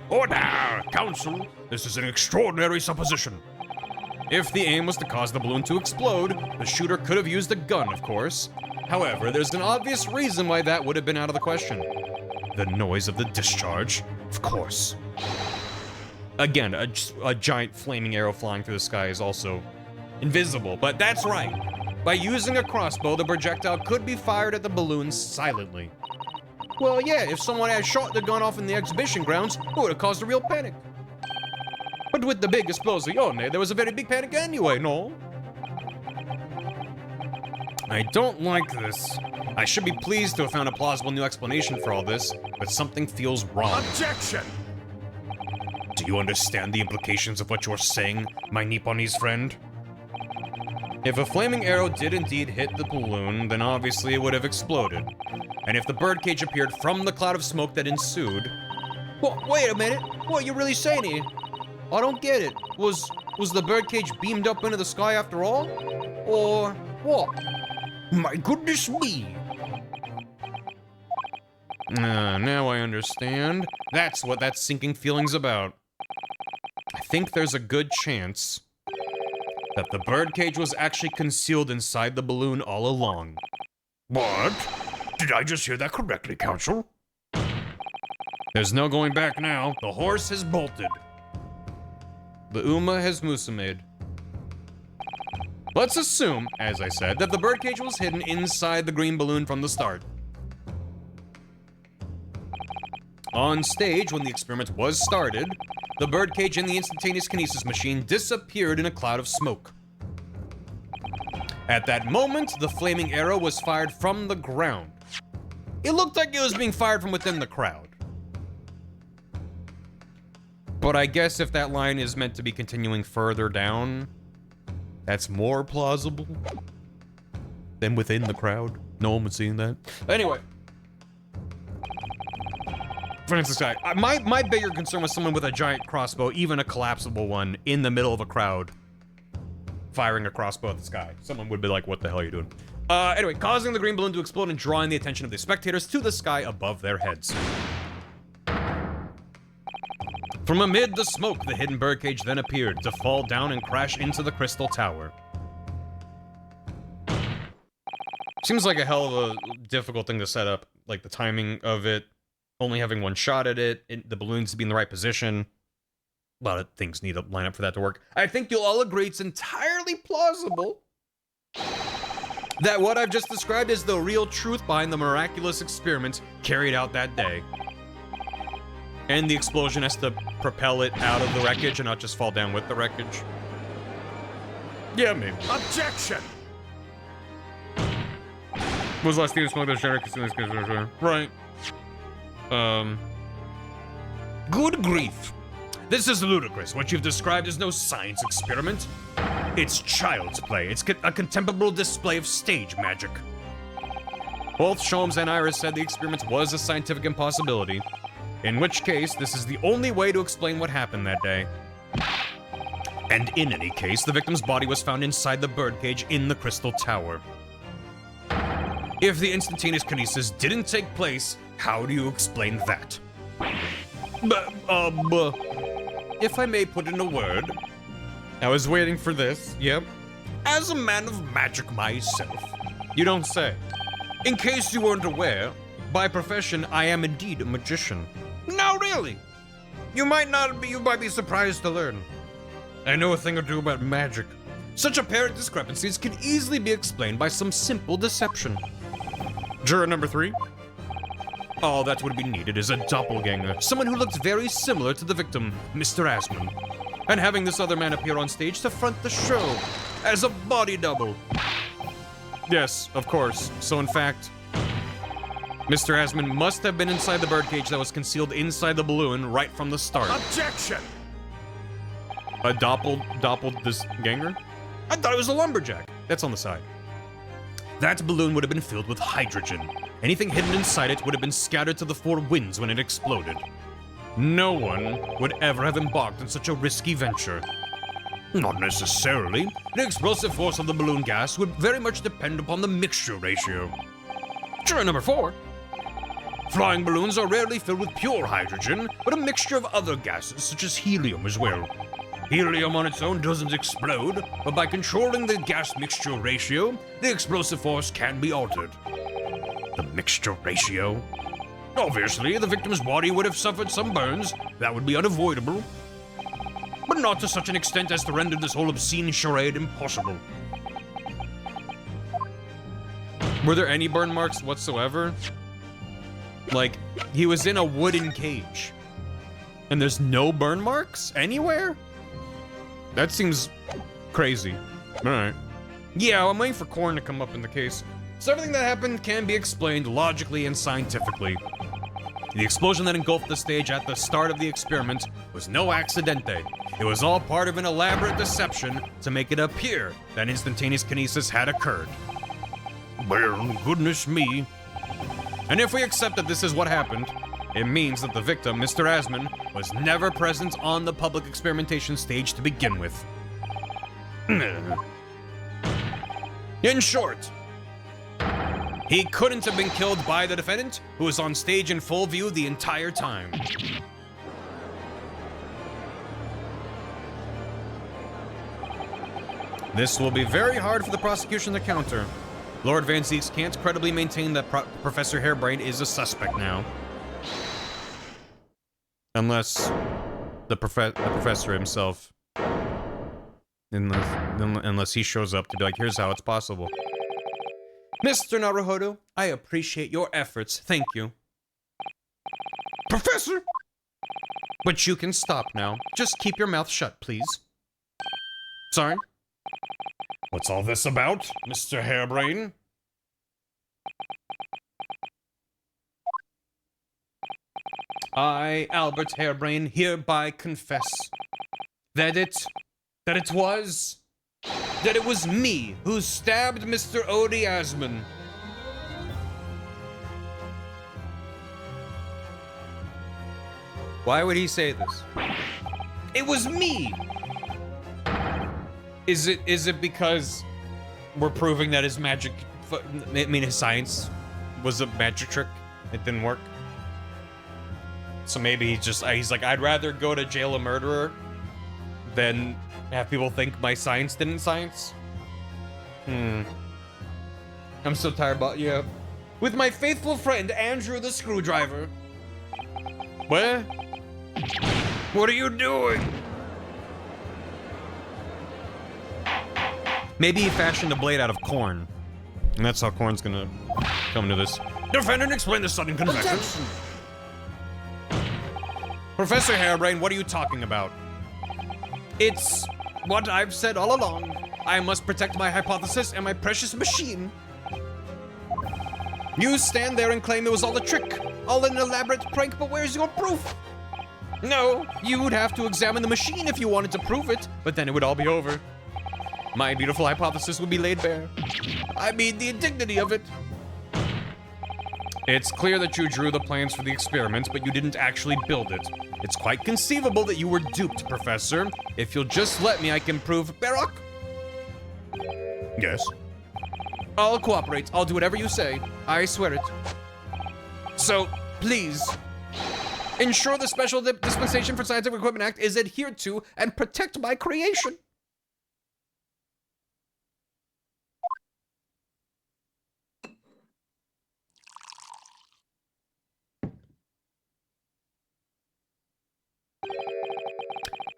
Order! Counsel, this is an extraordinary supposition. If the aim was to cause the balloon to explode, the shooter could have used a gun, of course. However, there's an obvious reason why that would have been out of the question. The noise of the discharge, of course. Again, a giant flaming arrow flying through the sky is also invisible, but that's right. By using a crossbow, the projectile could be fired at the balloon silently. Well, yeah, if someone had shot the gun off in the exhibition grounds, it would have caused a real panic. But with the big esplosione, there was a very big panic anyway, no? I don't like this. I should be pleased to have found a plausible new explanation for all this, but something feels wrong. Objection! Do you understand the implications of what you're saying, my Nipponese friend? If a flaming arrow did indeed hit the balloon, then obviously it would have exploded. And if the birdcage appeared from the cloud of smoke that ensued... Well, wait a minute, what are you really saying here? I don't get it. Was the birdcage beamed up into the sky after all? Or what? My goodness me! Now I understand. That's what that sinking feeling's about. I think there's a good chance that the birdcage was actually concealed inside the balloon all along. What? Did I just hear that correctly, Counsel? There's no going back now. The horse has bolted. The Uma has musumed. Let's assume, as I said, that the birdcage was hidden inside the green balloon from the start. On stage, when the experiment was started, the birdcage and the instantaneous kinesis machine disappeared in a cloud of smoke. At that moment, the flaming arrow was fired from the ground. It looked like it was being fired from within the crowd. But I guess if that line is meant to be continuing further down, that's more plausible than within the crowd. No one was seeing that. Anyway. Francis guy, my bigger concern was someone with a giant crossbow, even a collapsible one, in the middle of a crowd, firing a crossbow at the sky. Someone would be like, what the hell are you doing? Anyway, causing the green balloon to explode and drawing the attention of the spectators to the sky above their heads. From amid the smoke, the hidden birdcage then appeared to fall down and crash into the crystal tower. Seems like a hell of a difficult thing to set up, like the timing of it, only having one shot at it, the balloons to be in the right position. A lot of things need to line up for that to work. I think you'll all agree it's entirely plausible that what I've just described is the real truth behind the miraculous experiment carried out that day. And the explosion has to propel it out of the wreckage and not just fall down with the wreckage. Yeah, maybe. Objection! Was last thing to smoke those generic right. Good grief. This is ludicrous. What you've described is no science experiment. It's child's play. It's a contemptible display of stage magic. Both Sholmes and Iris said the experiment was a scientific impossibility, In which case, this is the only way to explain what happened that day. And in any case, the victim's body was found inside the birdcage in the Crystal Tower. If the instantaneous kinesis didn't take place, how do you explain that? If I may put in a word, I was waiting for this, yep. As a man of magic myself, you don't say. In case you weren't aware, by profession, I am indeed a magician. No, really. You might be surprised to learn. I know a thing or two about magic. Such apparent discrepancies can easily be explained by some simple deception. Juror number 3. All that would be needed is a doppelganger, someone who looks very similar to the victim, Mr. Asman, and having this other man appear on stage to front the show as a body double. Yes, of course. So in fact, Mr. Asman must have been inside the birdcage that was concealed inside the balloon right from the start. Objection! A doppeled this ganger? I thought it was a lumberjack. That's on the side. That balloon would have been filled with hydrogen. Anything hidden inside it would have been scattered to the 4 winds when it exploded. No one would ever have embarked on such a risky venture. Not necessarily. The explosive force of the balloon gas would very much depend upon the mixture ratio. Juror number 4. Flying balloons are rarely filled with pure hydrogen, but a mixture of other gases, such as helium as well. Helium on its own doesn't explode, but by controlling the gas mixture ratio, the explosive force can be altered. The mixture ratio? Obviously, the victim's body would have suffered some burns. That would be unavoidable. But not to such an extent as to render this whole obscene charade impossible. Were there any burn marks whatsoever? Like, he was in a wooden cage. And there's no burn marks anywhere? That seems crazy. Alright. Yeah, I'm waiting for Korn to come up in the case. So everything that happened can be explained logically and scientifically. The explosion that engulfed the stage at the start of the experiment was no accidente. It was all part of an elaborate deception to make it appear that instantaneous kinesis had occurred. Well, goodness me. And if we accept that this is what happened, it means that the victim, Mr. Asman, was never present on the public experimentation stage to begin with. In short, he couldn't have been killed by the defendant, who was on stage in full view the entire time. This will be very hard for the prosecution to counter. Lord Van Zieks can't credibly maintain that Professor Hairbrain is a suspect now. Unless the professor himself, unless he shows up to be like, here's how it's possible. Mr. Naruhodo, I appreciate your efforts. Thank you. Professor! But you can stop now. Just keep your mouth shut, please. Sorry? What's all this about, Mr. Hairbrain? I, Albert Hairbrain, hereby confess that it was me who stabbed Mr. Odie Asman. Why would he say this? It was me! Is it because we're proving that his magic, I mean his science was a magic trick? It didn't work? So maybe he's like, I'd rather go to jail a murderer than have people think my science didn't science? I'm so tired about, yeah. With my faithful friend, Andrew the Screwdriver. What? What are you doing? Maybe he fashioned a blade out of corn. And that's how corn's gonna come to this. Defendant, explain the sudden convection. Professor Hairbrain, what are you talking about? It's what I've said all along. I must protect my hypothesis and my precious machine. You stand there and claim it was all a trick, all an elaborate prank, but where's your proof? No, you'd have to examine the machine if you wanted to prove it, but then it would all be over. My beautiful hypothesis would be laid bare. I mean, the indignity of it. It's clear that you drew the plans for the experiment, but you didn't actually build it. It's quite conceivable that you were duped, Professor. If you'll just let me, I can prove... Barock? Yes. I'll cooperate. I'll do whatever you say. I swear it. So, please, ensure the Special Dispensation for Scientific Equipment Act is adhered to and protect my creation.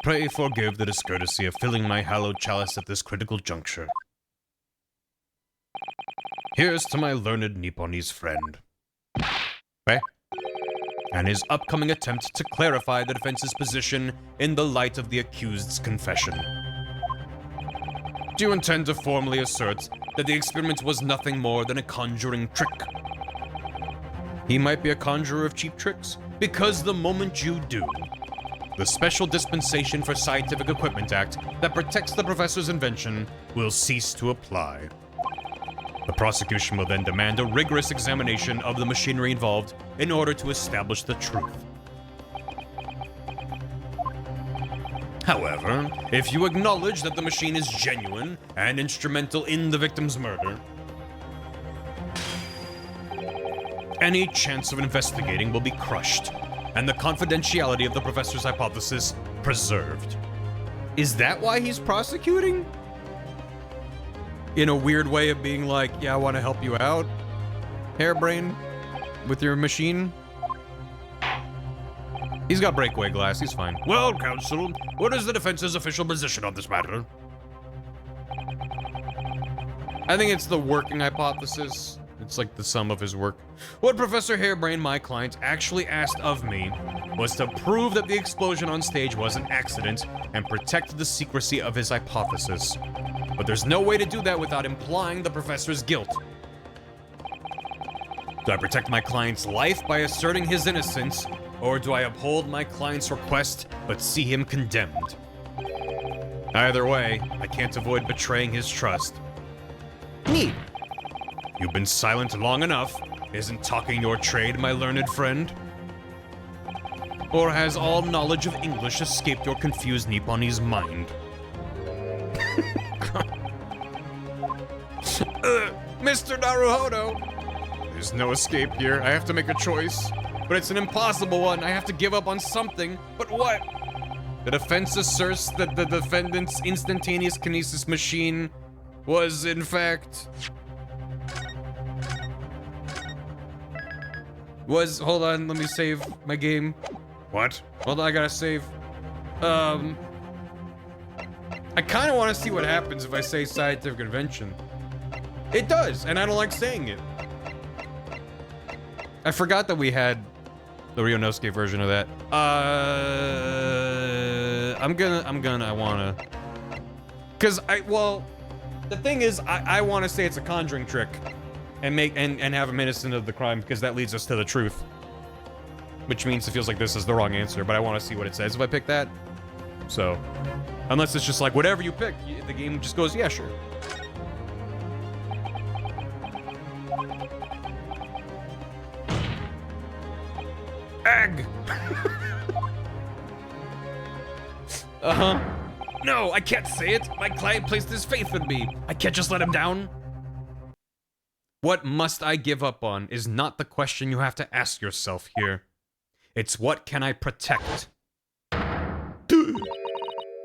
Pray forgive the discourtesy of filling my hallowed chalice at this critical juncture. Here's to my learned Nipponese friend. Okay? And his upcoming attempt to clarify the defense's position in the light of the accused's confession. Do you intend to formally assert that the experiment was nothing more than a conjuring trick? He might be a conjurer of cheap tricks, because the moment you do, the Special Dispensation for Scientific Equipment Act that protects the professor's invention will cease to apply. The prosecution will then demand a rigorous examination of the machinery involved in order to establish the truth. However, if you acknowledge that the machine is genuine and instrumental in the victim's murder, any chance of investigating will be crushed, and the confidentiality of the professor's hypothesis preserved. Is that why he's prosecuting? In a weird way of being like, yeah, I want to help you out, Hairbrain, with your machine? He's got breakaway glass, he's fine. Well, counsel, what is the defense's official position on this matter? I think it's the working hypothesis. It's like the sum of his work. What Professor Hairbrain, my client, actually asked of me was to prove that the explosion on stage was an accident and protect the secrecy of his hypothesis. But there's no way to do that without implying the professor's guilt. Do I protect my client's life by asserting his innocence, or do I uphold my client's request but see him condemned? Either way, I can't avoid betraying his trust. Neat. You've been silent long enough. Isn't talking your trade, my learned friend? Or has all knowledge of English escaped your confused Nipponese mind? Mr. Naruhodo! There's no escape here. I have to make a choice. But it's an impossible one. I have to give up on something. But what? The defense asserts that the defendant's instantaneous kinesis machine was, in fact... Hold on, let me save my game. What? Hold on, I gotta save. I kind of want to see what happens if I say scientific invention. It does, and I don't like saying it. I forgot that we had the Ryunosuke version of that. I wanna. Well, the thing is, I want to say it's a conjuring trick. And have him innocent of the crime, because that leads us to the truth. Which means it feels like this is the wrong answer, but I want to see what it says if I pick that. So, unless it's just like, whatever you pick, the game just goes, yeah, sure. Egg! Uh-huh. No, I can't say it. My client placed his faith in me. I can't just let him down. What must I give up on is not the question you have to ask yourself here. It's what can I protect?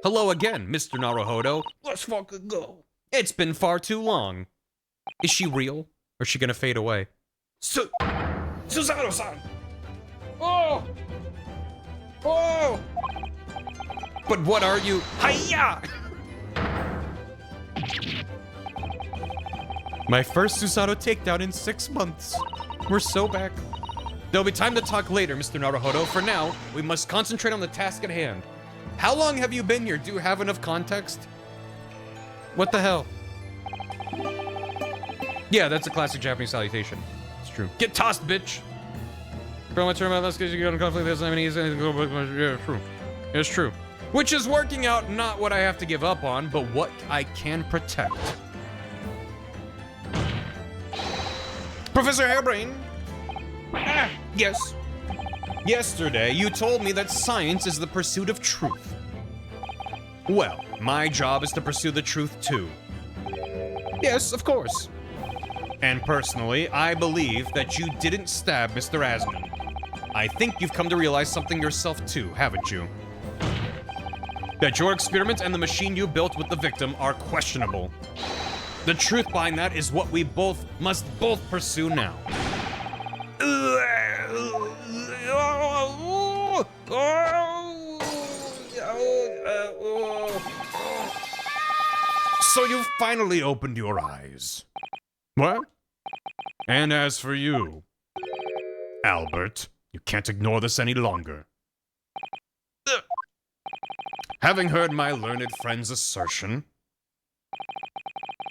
Hello again, Mr. Naruhodo. Let's fucking go. It's been far too long. Is she real? Or is she gonna fade away? Susanoo-san! Oh! Oh! But what are you? Hiya! My first Susanoo takedown in 6 months. We're so back. There'll be time to talk later, Mr. Naruhodo. For now, we must concentrate on the task at hand. How long have you been here? Do you have enough context? What the hell? Yeah, that's a classic Japanese salutation. It's true. Get tossed, bitch! From a term about this, because you get in conflict, there's not easy. Yeah, true. It's true. Which is working out not what I have to give up on, but what I can protect. Professor Hairbrain, Yes. Yesterday, you told me that science is the pursuit of truth. Well, my job is to pursue the truth too. Yes, of course. And personally, I believe that you didn't stab Mr. Asman. I think you've come to realize something yourself too, haven't you? That your experiment and the machine you built with the victim are questionable. The truth behind that is what we must both pursue now. So you've finally opened your eyes. What? And as for you, Albert, you can't ignore this any longer. Having heard my learned friend's assertion,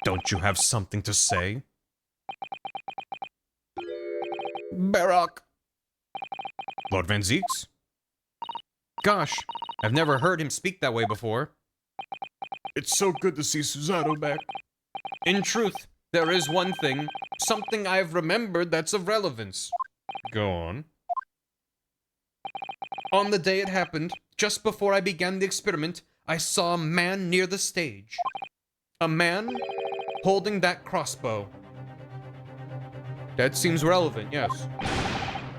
don't you have something to say? Barak. Lord Van Zieks? Gosh, I've never heard him speak that way before. It's so good to see Susanoo back. In truth, there is one thing, something I've remembered that's of relevance. Go on. On the day it happened, just before I began the experiment, I saw a man near the stage. A man holding that crossbow. That seems relevant, yes.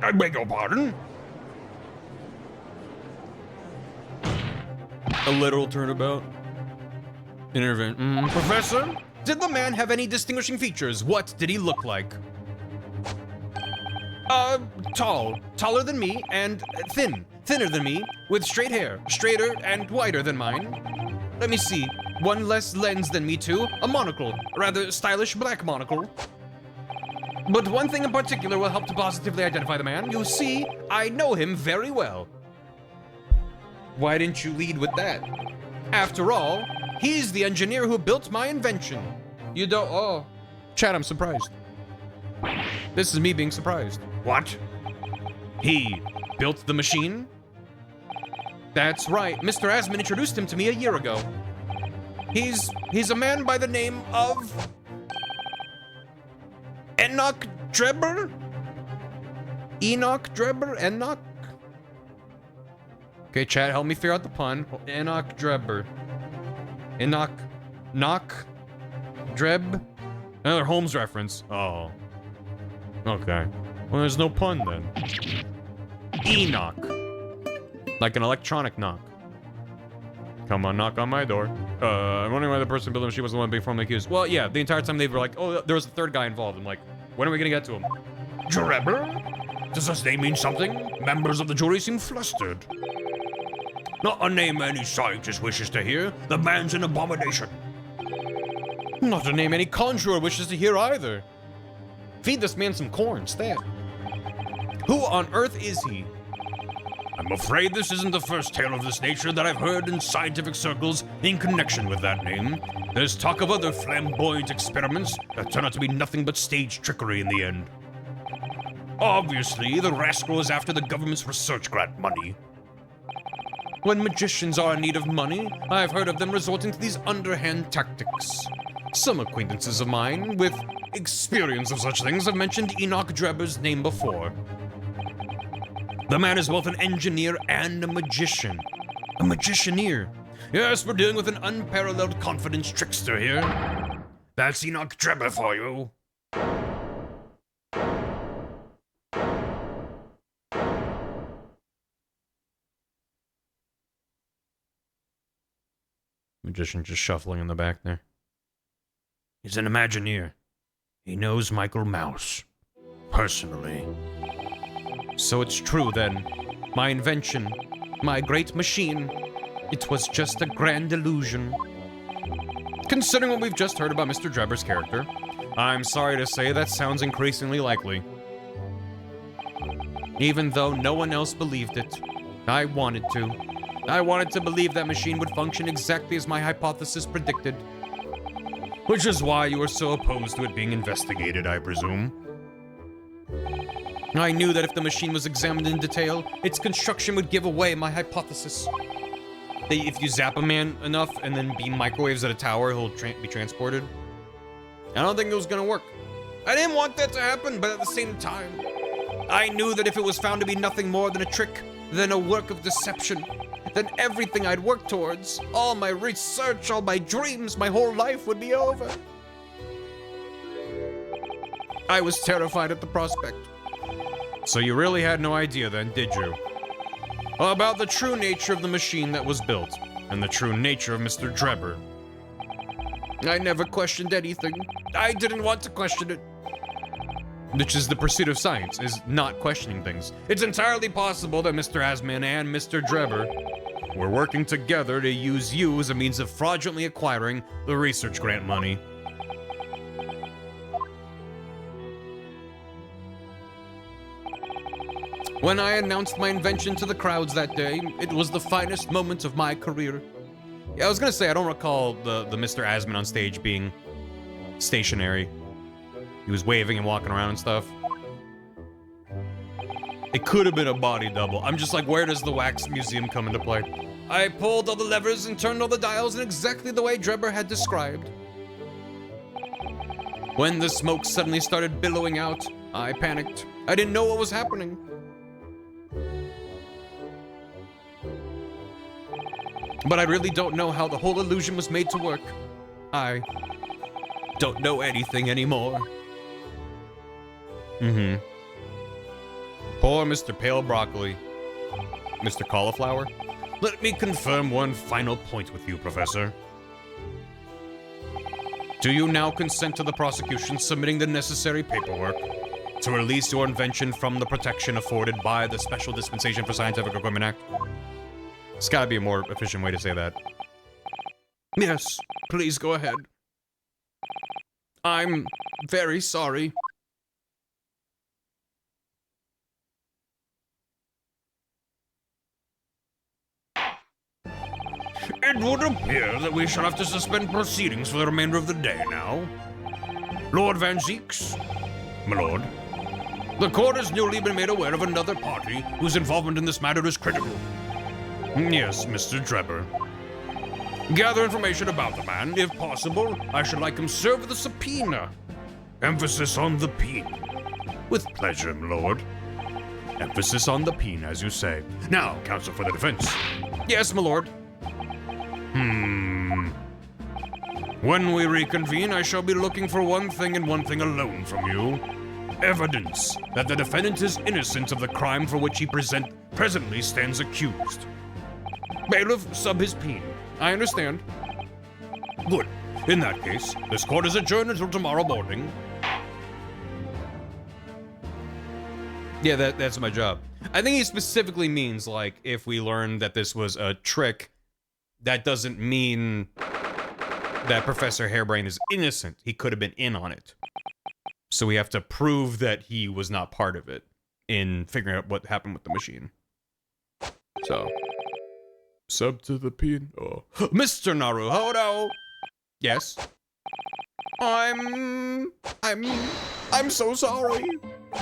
I beg your pardon? A literal turnabout. Professor, did the man have any distinguishing features? What did he look like? Tall. Taller than me, and thin. Thinner than me, with straight hair. Straighter and wider than mine. Let me see. One less lens than me too. A monocle. Rather stylish black monocle. But one thing in particular will help to positively identify the man. You see, I know him very well. Why didn't you lead with that? After all, he's the engineer who built my invention. You don't... Oh. Chad, I'm surprised. This is me being surprised. What? He built the machine? That's right. Mr. Asman introduced him to me a year ago. He's a man by the name of... Enoch Drebber? Enoch Drebber? Enoch? Okay, Chad, help me figure out the pun. Enoch Drebber. Enoch... Knock? Dreb? Another Holmes reference. Oh. Okay. Well, there's no pun then. Enoch. Like an electronic knock. Come on, knock on my door. I'm wondering why the person building the machine was the one being formally accused. Well, yeah, the entire time they were like, oh, there was a third guy involved. I'm like, when are we gonna get to him? Drebber? Does this name mean something? Members of the jury seem flustered. Not a name any scientist wishes to hear. The man's an abomination. Not a name any conjurer wishes to hear either. Feed this man some corn, stat. Who on earth is he? I'm afraid this isn't the first tale of this nature that I've heard in scientific circles in connection with that name. There's talk of other flamboyant experiments that turn out to be nothing but stage trickery in the end. Obviously, the rascal is after the government's research grant money. When magicians are in need of money, I've heard of them resorting to these underhand tactics. Some acquaintances of mine with experience of such things have mentioned Enoch Drebber's name before. The man is both an engineer and a magician. A magicianeer. Yes, we're dealing with an unparalleled confidence trickster here. That's Enoch Drebber for you. Magician just shuffling in the back there. He's an Imagineer. He knows Michael Mouse. Personally. So it's true then. My invention, my great machine, it was just a grand illusion. Considering what we've just heard about Mr. Drebber's character, I'm sorry to say that sounds increasingly likely. Even though no one else believed it, I wanted to. I wanted to believe that machine would function exactly as my hypothesis predicted. Which is why you were so opposed to it being investigated, I presume. I knew that if the machine was examined in detail, its construction would give away my hypothesis. That if you zap a man enough and then beam microwaves at a tower, he'll be transported. I don't think it was gonna work. I didn't want that to happen, but at the same time, I knew that if it was found to be nothing more than a trick, than a work of deception, then everything I'd worked towards, all my research, all my dreams, my whole life would be over. I was terrified at the prospect. So you really had no idea then, did you? About the true nature of the machine that was built, and the true nature of Mr. Drebber. I never questioned anything. I didn't want to question it. Which is the pursuit of science, is not questioning things. It's entirely possible that Mr. Asman and Mr. Drebber were working together to use you as a means of fraudulently acquiring the research grant money. When I announced my invention to the crowds that day, it was the finest moment of my career. Yeah, I was gonna say, I don't recall the Mr. Asman on stage being stationary. He was waving and walking around and stuff. It could have been a body double. I'm just like, where does the wax museum come into play? I pulled all the levers and turned all the dials in exactly the way Drebber had described. When the smoke suddenly started billowing out, I panicked. I didn't know what was happening. But I really don't know how the whole illusion was made to work. I don't know anything anymore. Mm-hmm. Poor Mr. Pale Broccoli. Mr. Cauliflower? Let me confirm one final point with you, Professor. Do you now consent to the prosecution submitting the necessary paperwork to release your invention from the protection afforded by the Special Dispensation for Scientific Equipment Act? It's gotta be a more efficient way to say that. Yes, please go ahead. I'm very sorry. It would appear that we shall have to suspend proceedings for the remainder of the day now. Lord Van Zeeks, my lord, the court has newly been made aware of another party whose involvement in this matter is critical. Yes, Mr. Drebber. Gather information about the man. If possible, I should like him served with a subpoena. Emphasis on the peen. With pleasure, my lord. Emphasis on the peen, as you say. Now, counsel for the defense. Yes, my lord. When we reconvene, I shall be looking for one thing and one thing alone from you. Evidence that the defendant is innocent of the crime for which he presently stands accused. Bailiff, sub his peen. I understand. Good. In that case, this court is adjourned until tomorrow morning. Yeah, that's my job. I think he specifically means, like, if we learn that this was a trick, that doesn't mean that Professor Hairbrain is innocent. He could have been in on it. So we have to prove that he was not part of it in figuring out what happened with the machine. So, sub to the pin. Oh. Mr. Naruhodo! Yes? I'm so sorry.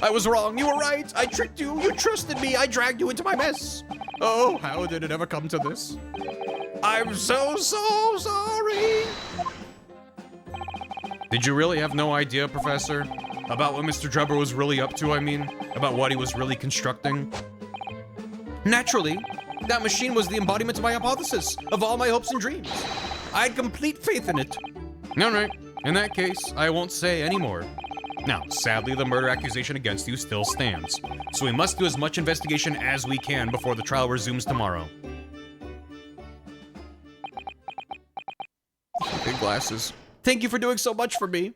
I was wrong. You were right. I tricked you. You trusted me. I dragged you into my mess. Oh, how did it ever come to this? I'm so sorry. Did you really have no idea, Professor? About what Mr. Drebber was really up to, I mean? About what he was really constructing? Naturally. That machine was the embodiment of my hypothesis, of all my hopes and dreams. I had complete faith in it. All right. In that case, I won't say any more. Now, sadly, the murder accusation against you still stands, so we must do as much investigation as we can before the trial resumes tomorrow. Big glasses. Thank you for doing so much for me.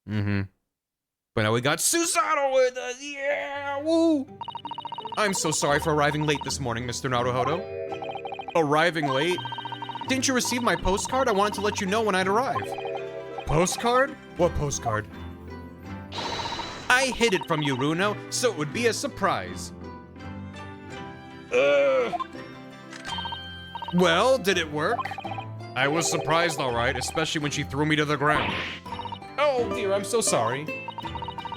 Mm-hmm. But now we got Susanoo with us. Yeah, woo! I'm so sorry for arriving late this morning, Mr. Naruhodo. Arriving late? Didn't you receive my postcard? I wanted to let you know when I'd arrive. Postcard? What postcard? I hid it from you, Runo, so it would be a surprise. Well, did it work? I was surprised, all right, especially when she threw me to the ground. Oh dear, I'm so sorry.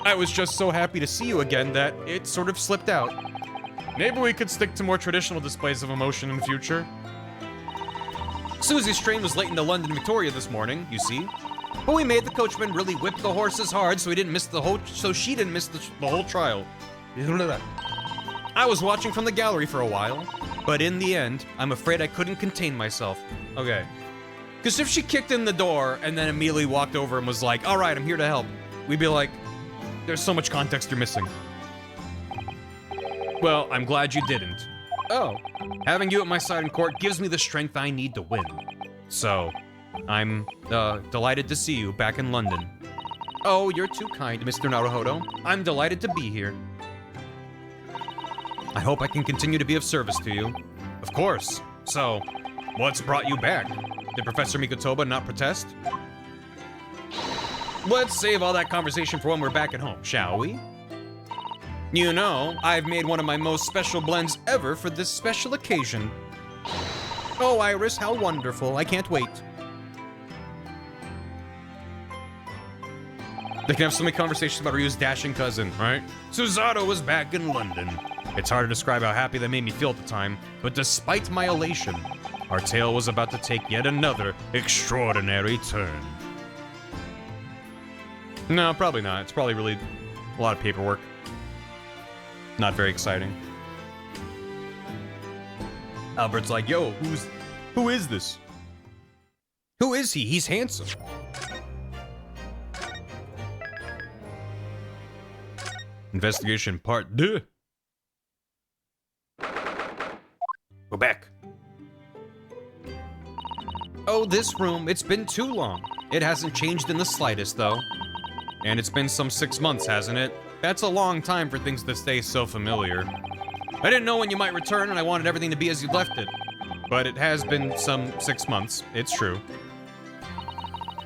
I was just so happy to see you again that it sort of slipped out. Maybe we could stick to more traditional displays of emotion in future. Susie's train was late into London Victoria this morning, you see. But we made the coachman really whip the horses hard so she didn't miss the whole trial. I was watching from the gallery for a while, but in the end, I'm afraid I couldn't contain myself. Okay. Because if she kicked in the door and then immediately walked over and was like, all right, I'm here to help, we'd be like, there's so much context you're missing. Well, I'm glad you didn't. Oh, having you at my side in court gives me the strength I need to win. So, I'm delighted to see you back in London. Oh, you're too kind, Mr. Naruhodo. I'm delighted to be here. I hope I can continue to be of service to you. Of course. So, what's brought you back? Did Professor Mikotoba not protest? Let's save all that conversation for when we're back at home, shall we? You know, I've made one of my most special blends ever for this special occasion. Oh, Iris, how wonderful. I can't wait. They can have so many conversations about Ryu's dashing cousin, right? Susato was back in London. It's hard to describe how happy that made me feel at the time, but despite my elation, our tale was about to take yet another extraordinary turn. No, probably not. It's probably really a lot of paperwork. Not very exciting. Albert's like, yo, who is this? Who is he? He's handsome. Investigation part 2. Go back. Oh, this room. It's been too long. It hasn't changed in the slightest, though. And it's been some 6 months, hasn't it? That's a long time for things to stay so familiar. I didn't know when you might return, and I wanted everything to be as you left it. But it has been some 6 months. It's true.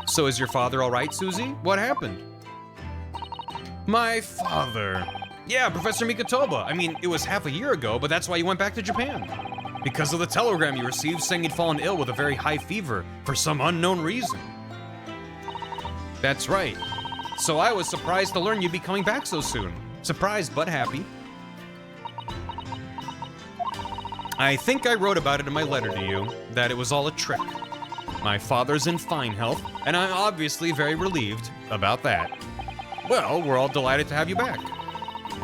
So is your father all right, Susie? What happened? My father. Yeah, Professor Mikotoba. I mean, it was half a year ago, but that's why you went back to Japan. Because of the telegram you received saying he'd fallen ill with a very high fever for some unknown reason. That's right. So I was surprised to learn you'd be coming back so soon. Surprised, but happy. I think I wrote about it in my letter to you, that it was all a trick. My father's in fine health, and I'm obviously very relieved about that. Well, we're all delighted to have you back.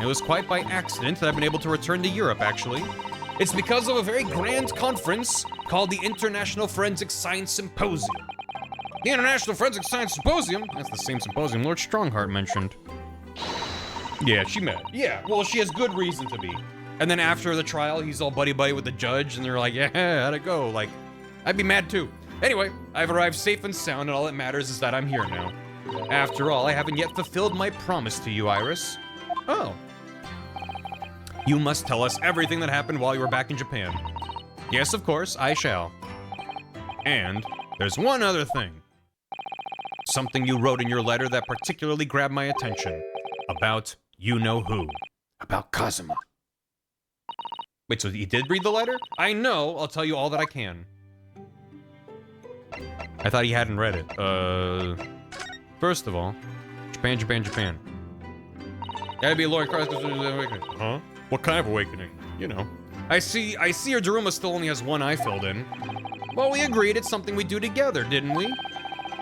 It was quite by accident that I've been able to return to Europe, actually. It's because of a very grand conference called the International Forensic Science Symposium. The International Forensic Science Symposium? That's the same symposium Lord Strongheart mentioned. Yeah, she met. Yeah, well, she has good reason to be. And then after the trial, he's all buddy-buddy with the judge, and they're like, yeah, how'd it go? Like, I'd be mad too. Anyway, I've arrived safe and sound, and all that matters is that I'm here now. After all, I haven't yet fulfilled my promise to you, Iris. Oh. You must tell us everything that happened while you were back in Japan. Yes, of course, I shall. And there's one other thing. Something you wrote in your letter that particularly grabbed my attention. About you-know-who. About Kazuma. Wait, so he did read the letter? I know, I'll tell you all that I can. I thought he hadn't read it. First of all, Japan, Japan, Japan. Gotta be a Lord Christ awakening. Huh? What kind of awakening? You know. I see your Daruma still only has one eye filled in. Well, we agreed it's something we do together, didn't we?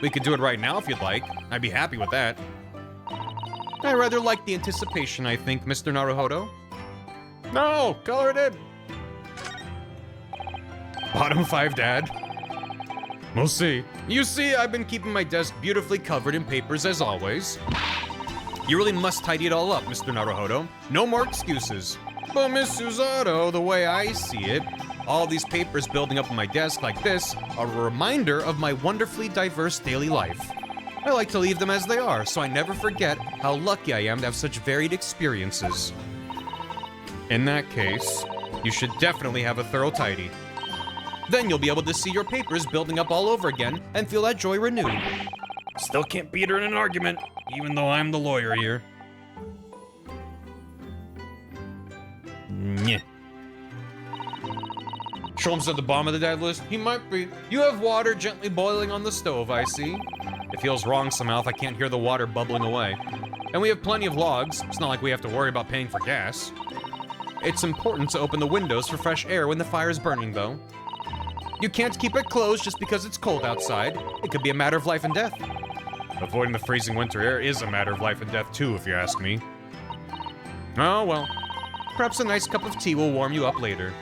We could do it right now if you'd like. I'd be happy with that. I rather like the anticipation, I think, Mr. Naruhodo. No, color it in. Bottom 5, Dad. We'll see. You see, I've been keeping my desk beautifully covered in papers as always. You really must tidy it all up, Mr. Naruhodo. No more excuses. But Miss Susato, the way I see it, all these papers building up on my desk like this are a reminder of my wonderfully diverse daily life. I like to leave them as they are, so I never forget how lucky I am to have such varied experiences. In that case, you should definitely have a thorough tidy. Then you'll be able to see your papers building up all over again and feel that joy renewed. Still can't beat her in an argument, even though I'm the lawyer here. Nyeh. Sholmes at the bottom of the dead list? He might be. You have water gently boiling on the stove, I see. It feels wrong somehow if I can't hear the water bubbling away. And we have plenty of logs. It's not like we have to worry about paying for gas. It's important to open the windows for fresh air when the fire is burning, though. You can't keep it closed just because it's cold outside. It could be a matter of life and death. Avoiding the freezing winter air is a matter of life and death too, if you ask me. Oh well. Perhaps a nice cup of tea will warm you up later.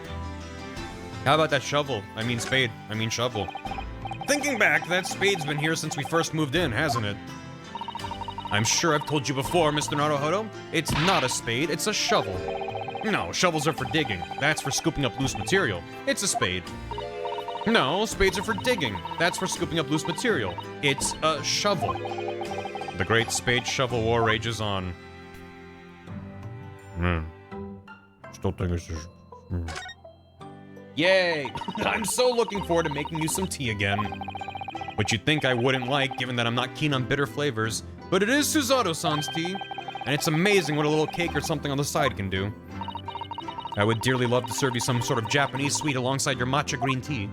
How about that shovel? I mean spade. I mean shovel. Thinking back, that spade's been here since we first moved in, hasn't it? I'm sure I've told you before, Mr. Naruhodo. It's not a spade, it's a shovel. No, shovels are for digging. That's for scooping up loose material. It's a spade. No, spades are for digging. That's for scooping up loose material. It's a shovel. The great spade shovel war rages on. Still think it's just... Yay! I'm so looking forward to making you some tea again. Which you'd think I wouldn't like, given that I'm not keen on bitter flavors. But it is Suzato-san's tea, and it's amazing what a little cake or something on the side can do. I would dearly love to serve you some sort of Japanese sweet alongside your matcha green tea.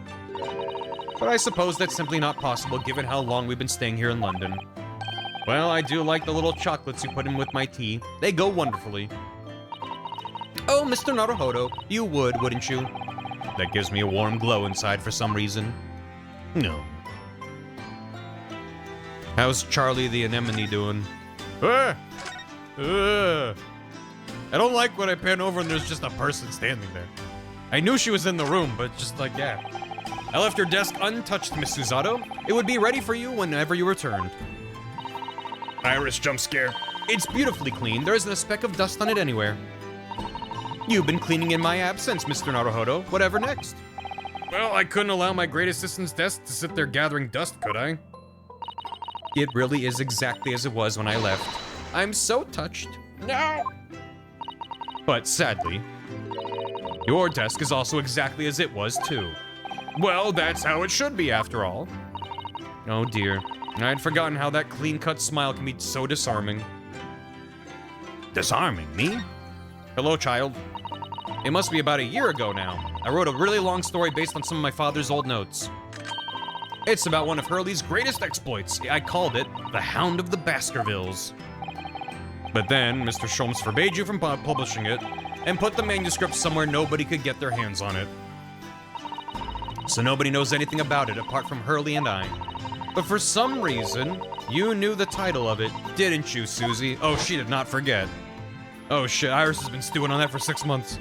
But I suppose that's simply not possible given how long we've been staying here in London. Well, I do like the little chocolates you put in with my tea. They go wonderfully. Oh, Mr. Naruhodo, you would, wouldn't you? That gives me a warm glow inside for some reason. No. How's Charlie the Anemone doing? I don't like when I pan over and there's just a person standing there. I knew she was in the room, but just like, yeah. I left your desk untouched, Miss Suzato. It would be ready for you whenever you returned. Iris jump scare. It's beautifully clean. There isn't a speck of dust on it anywhere. You've been cleaning in my absence, Mr. Naruhodo. Whatever next? Well, I couldn't allow my great assistant's desk to sit there gathering dust, could I? It really is exactly as it was when I left. I'm so touched. No! But sadly, your desk is also exactly as it was too. Well, that's how it should be after all. Oh dear, I'd forgotten how that clean-cut smile can be so disarming. Disarming? Me? Hello, child. It must be about a year ago now. I wrote a really long story based on some of my father's old notes. It's about one of Hurley's greatest exploits. I called it The Hound of the Baskervilles. But then, Mr. Sholmes forbade you from publishing it, and put the manuscript somewhere nobody could get their hands on it. So nobody knows anything about it apart from Hurley and I. But for some reason, you knew the title of it, didn't you, Susie? Oh, she did not forget. Oh shit, Iris has been stewing on that for 6 months.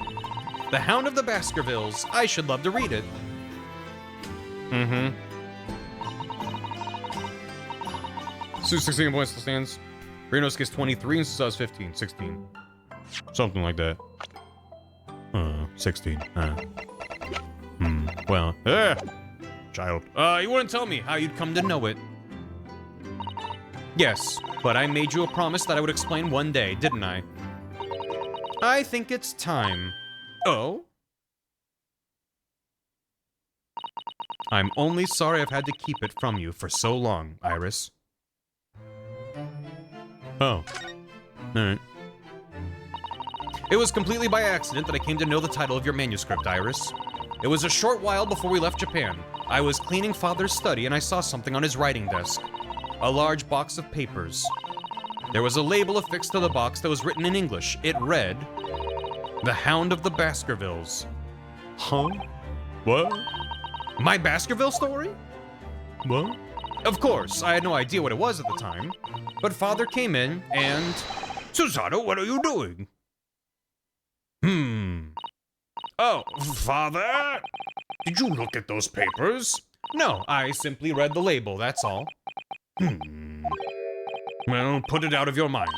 The Hound of the Baskervilles. I should love to read it. Sue 16 points still stands. Reno's gets 23 and Suza's 15. 16. Something like that. 16. Well. Child. You wouldn't tell me how you'd come to know it. Yes, but I made you a promise that I would explain one day, didn't I? I think it's time. Oh? I'm only sorry I've had to keep it from you for so long, Iris. Oh. Alright. It was completely by accident that I came to know the title of your manuscript, Iris. It was a short while before we left Japan. I was cleaning Father's study and I saw something on his writing desk. A large box of papers. There was a label affixed to the box that was written in English. It read, The Hound of the Baskervilles. Huh? What? My Baskerville story? What? Of course, I had no idea what it was at the time. But Father came in and... Suzato, what are you doing? Oh, Father? Did you look at those papers? No, I simply read the label, that's all. Well, put it out of your mind.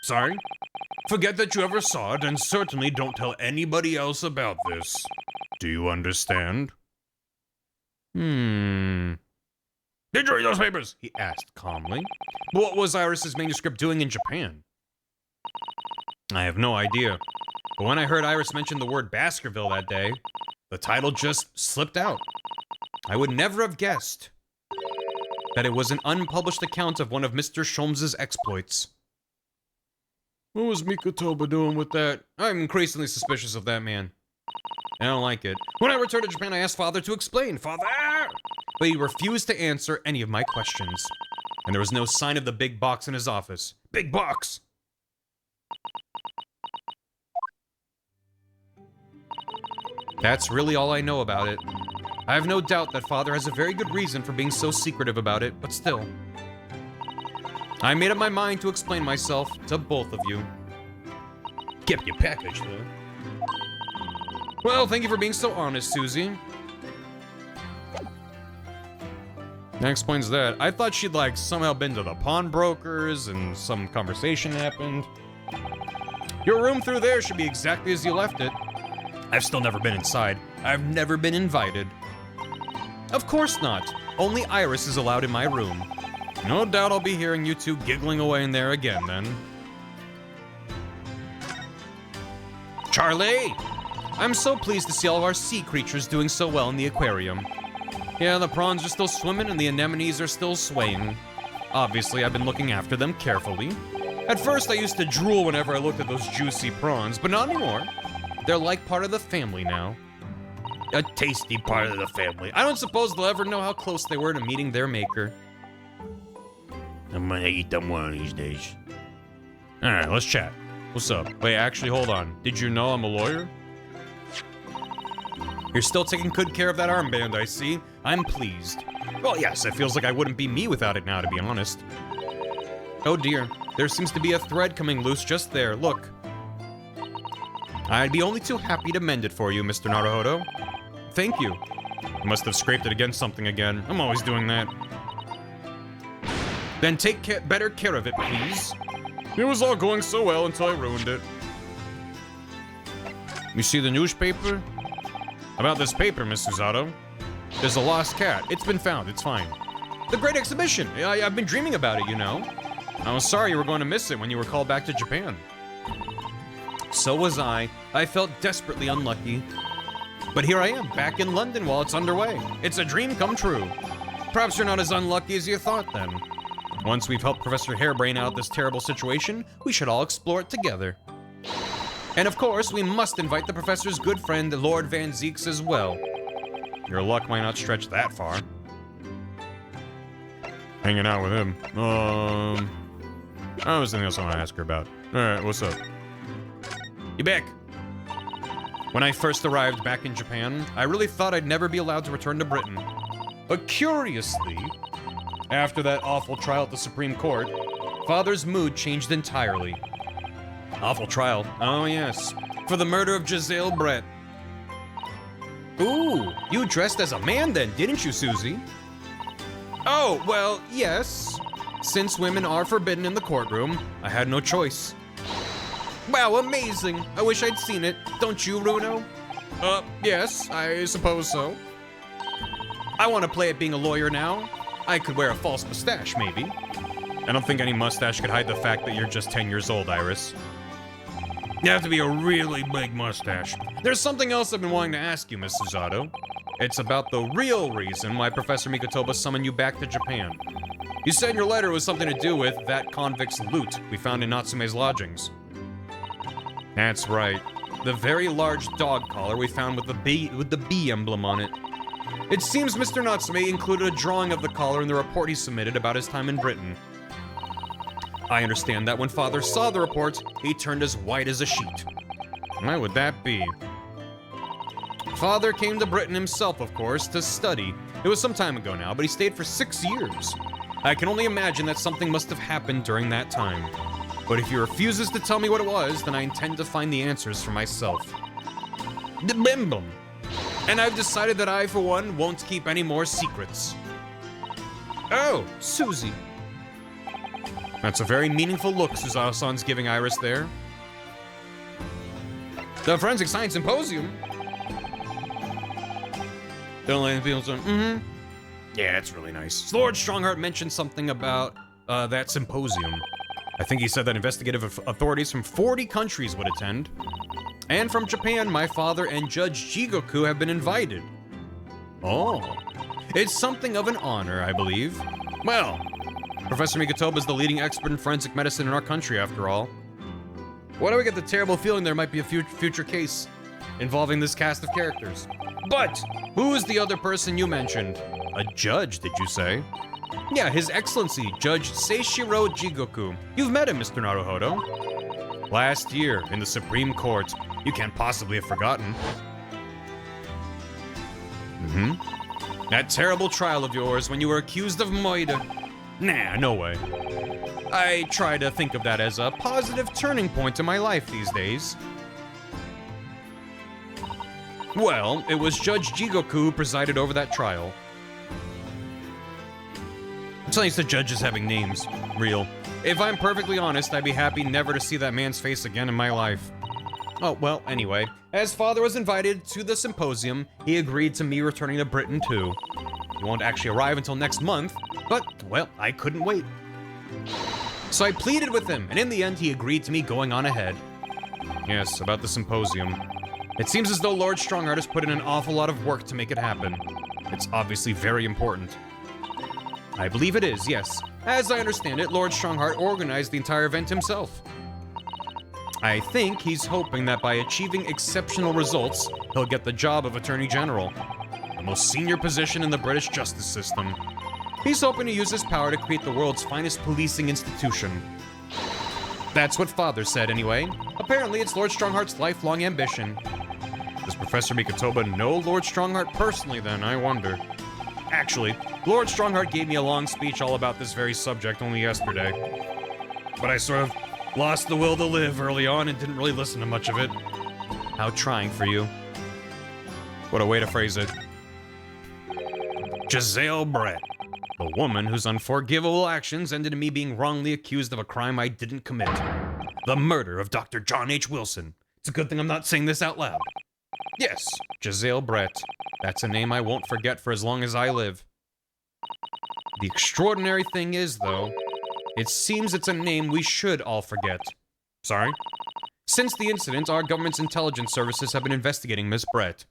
Sorry? Forget that you ever saw it, and certainly don't tell anybody else about this. Do you understand? Did you read those papers? He asked calmly. But what was Iris's manuscript doing in Japan? I have no idea. But when I heard Iris mention the word Baskerville that day, the title just slipped out. I would never have guessed that it was an unpublished account of one of Mr. Sholmes' exploits. What was Mikotoba doing with that? I'm increasingly suspicious of that man. I don't like it. When I returned to Japan, I asked Father to explain. Father! But he refused to answer any of my questions. And there was no sign of the big box in his office. Big box! That's really all I know about it. I have no doubt that Father has a very good reason for being so secretive about it, but still. I made up my mind to explain myself to both of you. Kept your package, though. Well, thank you for being so honest, Susie. That explains that. I thought she'd, like, somehow been to the pawnbrokers and some conversation happened. Your room through there should be exactly as you left it. I've still never been inside. I've never been invited. Of course not. Only Iris is allowed in my room. No doubt I'll be hearing you two giggling away in there again, then. Charlie! I'm so pleased to see all of our sea creatures doing so well in the aquarium. Yeah, the prawns are still swimming and the anemones are still swaying. Obviously, I've been looking after them carefully. At first, I used to drool whenever I looked at those juicy prawns, but not anymore. They're like part of the family now. A tasty part of the family. I don't suppose they'll ever know how close they were to meeting their maker. I'm gonna eat them one of these days. Alright, let's chat. What's up? Wait, actually, hold on. Did you know I'm a lawyer? You're still taking good care of that armband, I see. I'm pleased. Well, yes, it feels like I wouldn't be me without it now, to be honest. Oh dear, there seems to be a thread coming loose just there, look. I'd be only too happy to mend it for you, Mr. Naruhodo. Thank you. I must have scraped it against something again. I'm always doing that. Then take better care of it, please. It was all going so well until I ruined it. You see the newspaper? About this paper, Miss Susato. There's a lost cat. It's been found. It's fine. The Great Exhibition. I've been dreaming about it, you know. I was sorry you were going to miss it when you were called back to Japan. So was I. I felt desperately unlucky. But here I am, back in London while it's underway. It's a dream come true. Perhaps you're not as unlucky as you thought, then. Once we've helped Professor Hairbrain out of this terrible situation, we should all explore it together. And of course, we must invite the Professor's good friend, Lord Van Zeeks, as well. Your luck might not stretch that far. Hanging out with him. I was something else I want to ask her about. Alright, what's up? You back? When I first arrived back in Japan, I really thought I'd never be allowed to return to Britain. But curiously, after that awful trial at the Supreme Court, Father's mood changed entirely. Awful trial. Oh yes. For the murder of Giselle Brett. Ooh, you dressed as a man then, didn't you, Susie? Oh, well, yes. Since women are forbidden in the courtroom, I had no choice. Wow, amazing. I wish I'd seen it. Don't you, Runo? Yes, I suppose so. I want to play at being a lawyer now. I could wear a false mustache, maybe. I don't think any mustache could hide the fact that you're just 10 years old, Iris. You have to be a really big mustache. There's something else I've been wanting to ask you, Miss Susato. It's about the real reason why Professor Mikotoba summoned you back to Japan. You said in your letter it was something to do with that convict's loot we found in Natsume's lodgings. That's right. The very large dog collar we found with the bee emblem on it. It seems Mr. Natsume included a drawing of the collar in the report he submitted about his time in Britain. I understand that when Father saw the report, he turned as white as a sheet. Why would that be? Father came to Britain himself, of course, to study. It was some time ago now, but he stayed for 6 years. I can only imagine that something must have happened during that time. But if he refuses to tell me what it was, then I intend to find the answers for myself. The emblem. And I've decided that I, for one, won't keep any more secrets. Oh, Susie. That's a very meaningful look Susato-san's giving Iris there. The Forensic Science Symposium. Don't let people say, Yeah, it's really nice. Lord Strongheart mentioned something about that symposium. I think he said that investigative authorities from 40 countries would attend. And from Japan, my father and Judge Jigoku have been invited. Oh. It's something of an honor, I believe. Well, Professor Mikotoba is the leading expert in forensic medicine in our country, after all. Why do I get the terrible feeling there might be a future case involving this cast of characters? But who is the other person you mentioned? A judge, did you say? Yeah, His Excellency, Judge Seishiro Jigoku. You've met him, Mr. Naruhodo. Last year, in the Supreme Court. You can't possibly have forgotten. That terrible trial of yours when you were accused of murder. Nah, no way. I try to think of that as a positive turning point in my life these days. Well, it was Judge Jigoku who presided over that trial. It's nice the judges having names. Real. If I'm perfectly honest, I'd be happy never to see that man's face again in my life. Oh, well, anyway. As father was invited to the symposium, he agreed to me returning to Britain too. He won't actually arrive until next month, but, well, I couldn't wait. So I pleaded with him, and in the end he agreed to me going on ahead. Yes, about the symposium. It seems as though Lord Strongheart has put in an awful lot of work to make it happen. It's obviously very important. I believe it is, yes. As I understand it, Lord Strongheart organized the entire event himself. I think he's hoping that by achieving exceptional results, he'll get the job of Attorney General, the most senior position in the British justice system. He's hoping to use his power to create the world's finest policing institution. That's what Father said, anyway. Apparently, it's Lord Strongheart's lifelong ambition. Does Professor Mikotoba know Lord Strongheart personally, then, I wonder? Actually, Lord Strongheart gave me a long speech all about this very subject only yesterday. But I sort of lost the will to live early on and didn't really listen to much of it. How trying for you. What a way to phrase it. Giselle Brett. The woman whose unforgivable actions ended in me being wrongly accused of a crime I didn't commit. The murder of Dr. John H. Wilson. It's a good thing I'm not saying this out loud. Yes, Giselle Brett. That's a name I won't forget for as long as I live. The extraordinary thing is, though, it seems it's a name we should all forget. Sorry? Since the incident, our government's intelligence services have been investigating Miss Brett.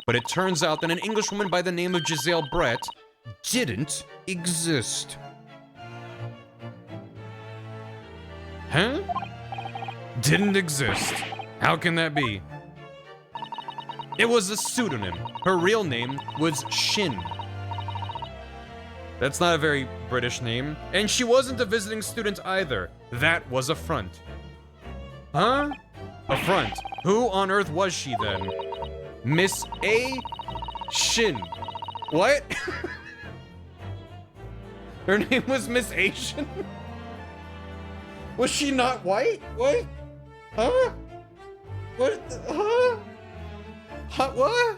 But it turns out that an Englishwoman by the name of Giselle Brett didn't exist. Huh? Didn't exist. How can that be? It was a pseudonym. Her real name was Shin. That's not a very British name. And she wasn't a visiting student either. That was a front. Huh? A front. Who on earth was she then? Miss A. Shin. What? Her name was Miss Asian? Was she not white? What? Huh? What? Huh? Huh? What?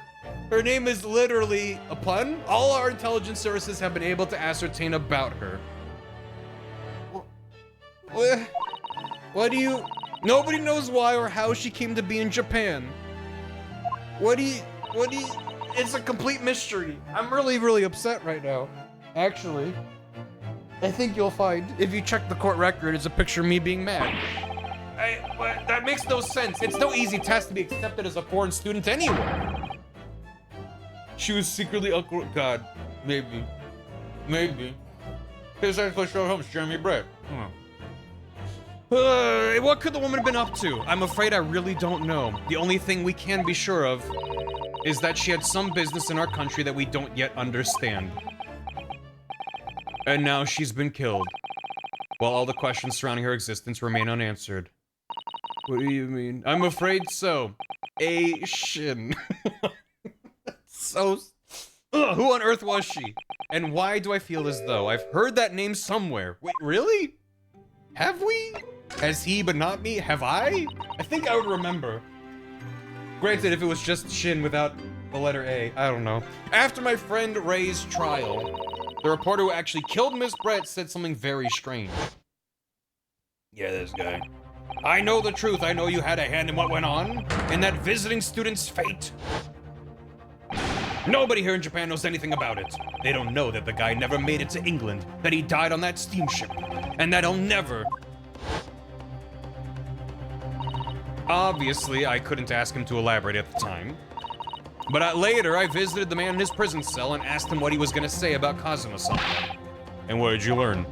Her name is literally a pun? All our intelligence services have been able to ascertain about her. What do you... Nobody knows why or how she came to be in Japan. What do you... It's a complete mystery. I'm really upset right now. Actually. I think you'll find, if you check the court record, it's a picture of me being mad. That makes no sense. It's no easy test to be accepted as a foreign student anywhere. She was secretly Uncle... God. Maybe. His actual show home's Jeremy Brett. What could the woman have been up to? I'm afraid I really don't know. The only thing we can be sure of is that she had some business in our country that we don't yet understand. And now she's been killed, while all the questions surrounding her existence remain unanswered. What do you mean? I'm afraid so. Shin. So... Ugh, who on earth was she? And why do I feel as though I've heard that name somewhere? Wait, really? Have we? Has he, but not me? Have I? I think I would remember. Granted, if it was just Shin without the letter A, I don't know. After my friend Ray's trial, the reporter who actually killed Miss Brett said something very strange. Yeah, this guy. I know the truth. I know you had a hand in what went on, in that visiting student's fate. Nobody here in Japan knows anything about it. They don't know that the guy never made it to England, that he died on that steamship, and that he'll never... Obviously, I couldn't ask him to elaborate at the time. But later, I visited the man in his prison cell and asked him what he was going to say about Kazuma-sama. And what did you learn?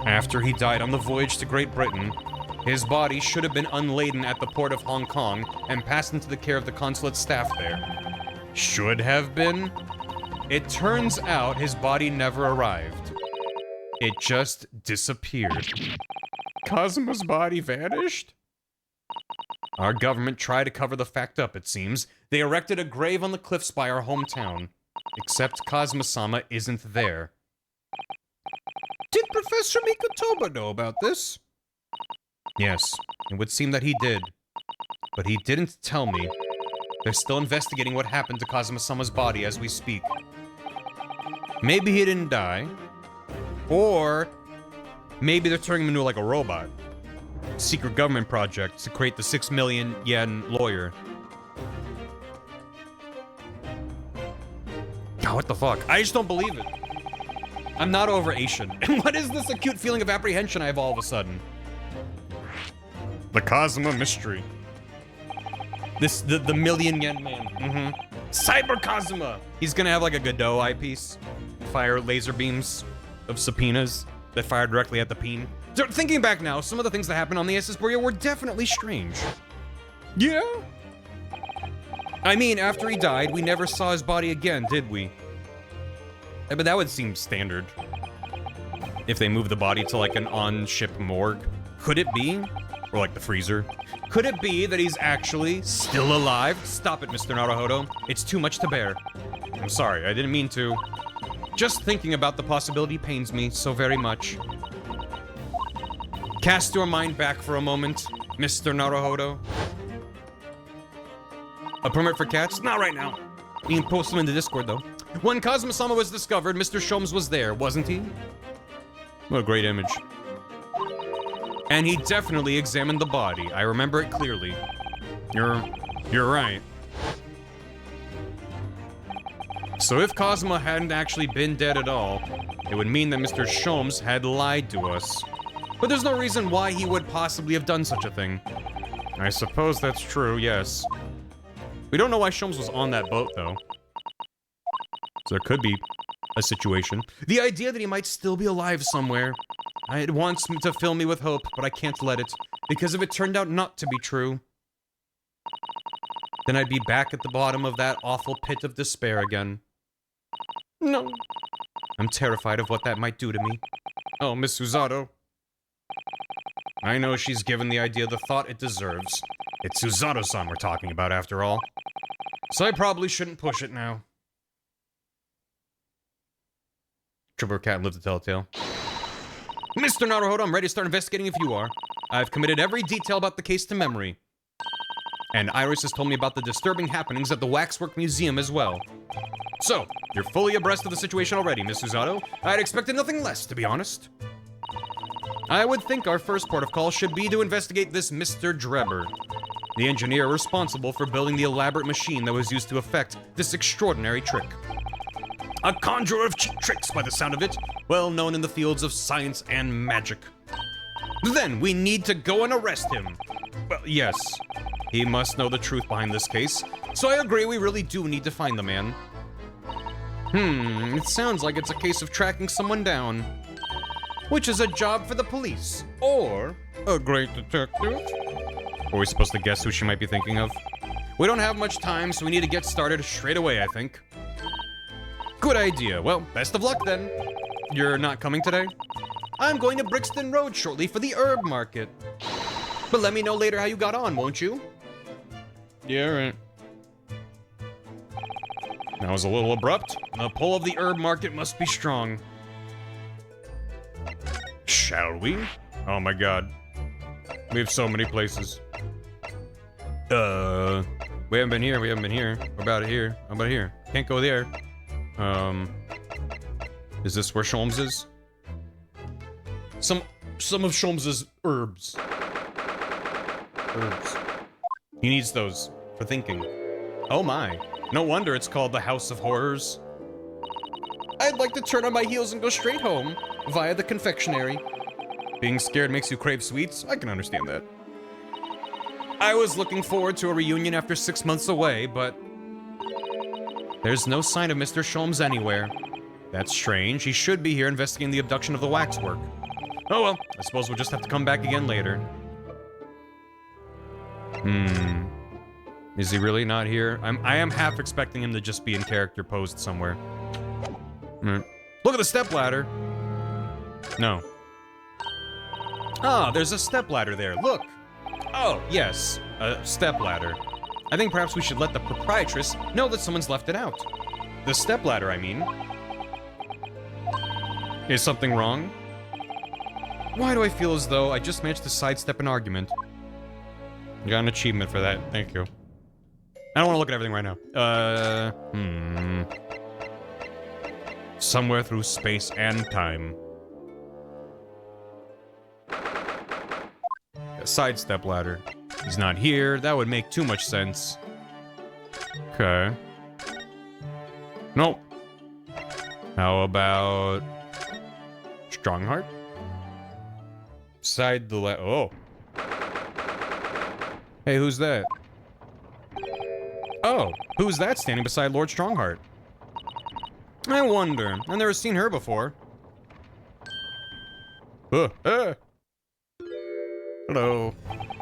After he died on the voyage to Great Britain, his body should have been unladen at the port of Hong Kong and passed into the care of the consulate staff there. Should have been? It turns out his body never arrived. It just disappeared. Kazuma's body vanished? Our government tried to cover the fact up, it seems. They erected a grave on the cliffs by our hometown. Except Kazuma-sama isn't there. Did Professor Mikotoba know about this? Yes, it would seem that he did. But he didn't tell me. They're still investigating what happened to Kazuma-sama's body as we speak. Maybe he didn't die. Or maybe they're turning him into like a robot. Secret government project to create the 6 million yen lawyer. God, what the fuck? I just don't believe it. I'm not over Asian. And what is this acute feeling of apprehension I have all of a sudden? The Kazuma mystery. The million yen man. Cyber Kazuma! He's gonna have like a Godot eyepiece. Fire laser beams of subpoenas that fire directly at the peen. So, thinking back now, some of the things that happened on the SS Burrito were definitely strange. Yeah? I mean, after he died, we never saw his body again, did we? But that would seem standard. If they move the body to like an on-ship morgue. Could it be? Or like the freezer. Could it be that he's actually still alive? Stop it, Mr. Naruhodo. It's too much to bear. I'm sorry, I didn't mean to. Just thinking about the possibility pains me so very much. Cast your mind back for a moment, Mr. Naruhodo. A permit for cats? Not right now. You can post them in the Discord, though. When Kazuma-sama was discovered, Mr. Sholmes was there, wasn't he? What a great image. And he definitely examined the body. I remember it clearly. You're right. So if Kazuma hadn't actually been dead at all, it would mean that Mr. Sholmes had lied to us. But there's no reason why he would possibly have done such a thing. I suppose that's true, yes. We don't know why Sholmes was on that boat, though. So there could be a situation. The idea that he might still be alive somewhere. It wants to fill me with hope, but I can't let it. Because if it turned out not to be true, then I'd be back at the bottom of that awful pit of despair again. No. I'm terrified of what that might do to me. Oh, Miss Susato. I know she's given the idea the thought it deserves. It's Susato-san we're talking about, after all. So I probably shouldn't push it now. Triple Cat lived to tell a tale. Mr. Naruhodo, I'm ready to start investigating if you are. I've committed every detail about the case to memory. And Iris has told me about the disturbing happenings at the Waxwork Museum as well. So, you're fully abreast of the situation already, Miss Susato. I'd expected nothing less, to be honest. I would think our first port of call should be to investigate this Mr. Drebber, the engineer responsible for building the elaborate machine that was used to effect this extraordinary trick. A conjurer of cheap tricks, by the sound of it, well known in the fields of science and magic. Then we need to go and arrest him. Well, yes, he must know the truth behind this case, so I agree we really do need to find the man. It sounds like it's a case of tracking someone down. Which is a job for the police, or A great detective. are we supposed to guess who she might be thinking of? We don't have much time, so we need to get started straight away, I think. Good idea. Well, best of luck then. You're not coming today? I'm going to Brixton Road shortly for the herb market. But let me know later how you got on, won't you? Yeah, right. That was a little abrupt. The pull of the herb market must be strong. Shall we? Oh my god. We have so many places. We haven't been here, We're about here. How about here? Can't go there. Is this where Sholmes is? Some of Sholmes's herbs. He needs those for thinking. Oh my. No wonder it's called the House of Horrors. I'd like to turn on my heels and go straight home via the confectionery. Being scared makes you crave sweets? I can understand that. I was looking forward to a reunion after 6 months away, but there's no sign of Mr. Sholmes anywhere. That's strange. He should be here investigating the abduction of the waxwork. Oh well, I suppose we'll just have to come back again later. Is he really not here? I am half expecting him to just be in character posed somewhere. Look at the stepladder. No. Ah, there's a stepladder there. Look. Oh, yes, a stepladder. I think perhaps we should let the proprietress know that someone's left it out. The stepladder, I mean. Is something wrong? Why do I feel as though I just managed to sidestep an argument? Got an achievement for that. Thank you. I don't want to look at everything right now. Somewhere through space and time. A sidestep ladder. He's not here. That would make too much sense. Okay. Nope. How about... Strongheart? Side the oh. Hey, who's that? Oh, who's that standing beside Lord Strongheart? I wonder. I've never seen her before. Hello.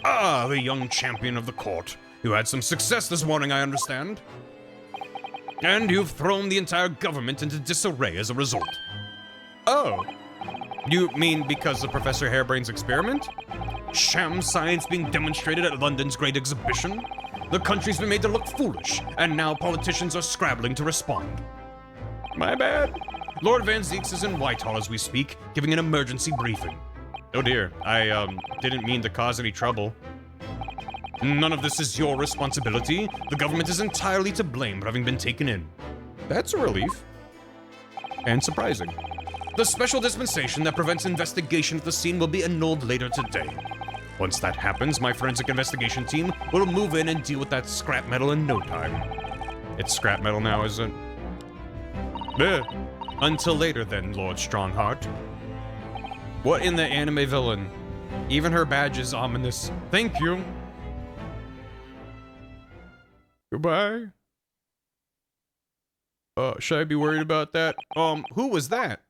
Ah, the young champion of the court. You had some success this morning, I understand. And you've thrown the entire government into disarray as a result. Oh. You mean because of Professor Harebrain's experiment? Sham science being demonstrated at London's great exhibition? The country's been made to look foolish, and now politicians are scrabbling to respond. My bad. Lord Van Zeeks is in Whitehall as we speak, giving an emergency briefing. Oh dear, I, didn't mean to cause any trouble. None of this is your responsibility. The government is entirely to blame for having been taken in. That's a relief. And surprising. The special dispensation that prevents investigation at the scene will be annulled later today. Once that happens, my forensic investigation team will move in and deal with that scrap metal in no time. It's scrap metal now, isn't it? Until later then, Lord Strongheart. What in the anime villain? Even her badge is ominous. Thank you. Goodbye. Should I be worried about that? Who was that?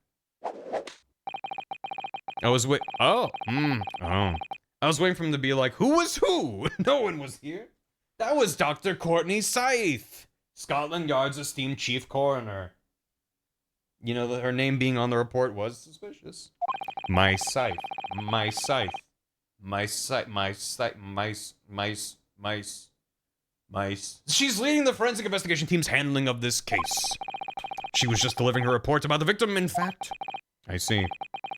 I was oh. I was waiting for him to be like, who was who? No one was here. That was Dr. Courtney Scythe, Scotland Yard's esteemed chief coroner. You know, her name being on the report was suspicious. My scythe. My scythe. My scythe. My scythe. Mice. She's leading the forensic investigation team's handling of this case. She was just delivering her report about the victim, in fact. I see.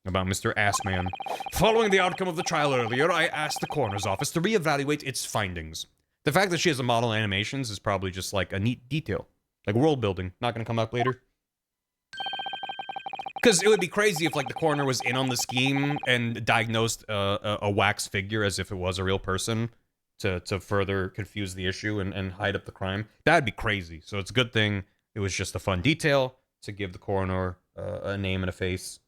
About Mr. Assman. Following the outcome of the trial earlier, I asked the coroner's office to reevaluate its findings. The fact that she has a model animations is probably just like a neat detail. Like world building. Not gonna come up later. Because it would be crazy if, like, the coroner was in on the scheme and diagnosed a wax figure as if it was a real person to further confuse the issue and hide up the crime. That'd be crazy. So it's a good thing it was just a fun detail to give the coroner a name and a face.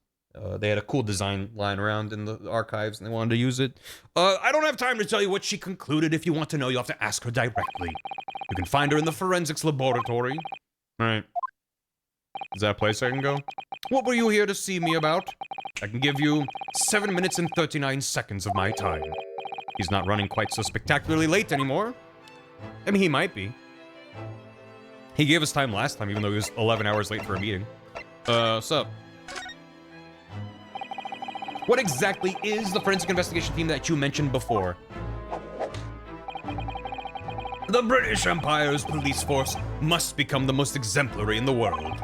They had a cool design lying around in the archives and they wanted to use it. I don't have time to tell you what she concluded. If you want to know, you'll have to ask her directly. You can find her in the forensics laboratory. All right. Is that a place I can go? What were you here to see me about? I can give you 7 minutes and 39 seconds of my time. He's not running quite so spectacularly late anymore. I mean, he might be. He gave us time last time, even though he was 11 hours late for a meeting. Sup? What exactly is the forensic investigation team that you mentioned before? The British Empire's police force must become the most exemplary in the world.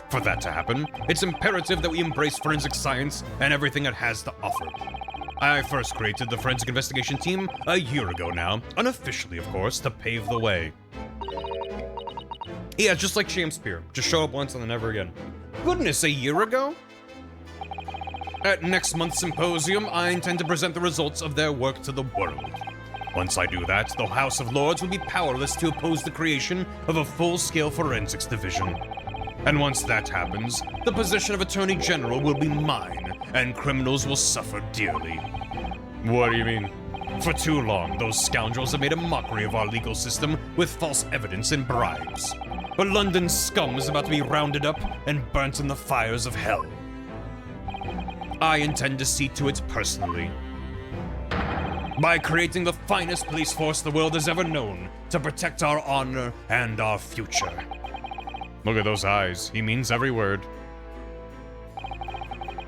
For that to happen, it's imperative that we embrace forensic science and everything it has to offer. I first created the forensic investigation team a year ago now, unofficially of course, to pave the way. Yeah, just like Shakespeare, just show up once and then never again. Goodness, a year ago? At next month's symposium, I intend to present the results of their work to the world. Once I do that, the House of Lords will be powerless to oppose the creation of a full-scale forensics division. And once that happens, the position of Attorney General will be mine, and criminals will suffer dearly. What do you mean? For too long, those scoundrels have made a mockery of our legal system with false evidence and bribes. But London's scum is about to be rounded up and burnt in the fires of hell. I intend to see to it personally. By creating the finest police force the world has ever known to protect our honor and our future. Look at those eyes. He means every word.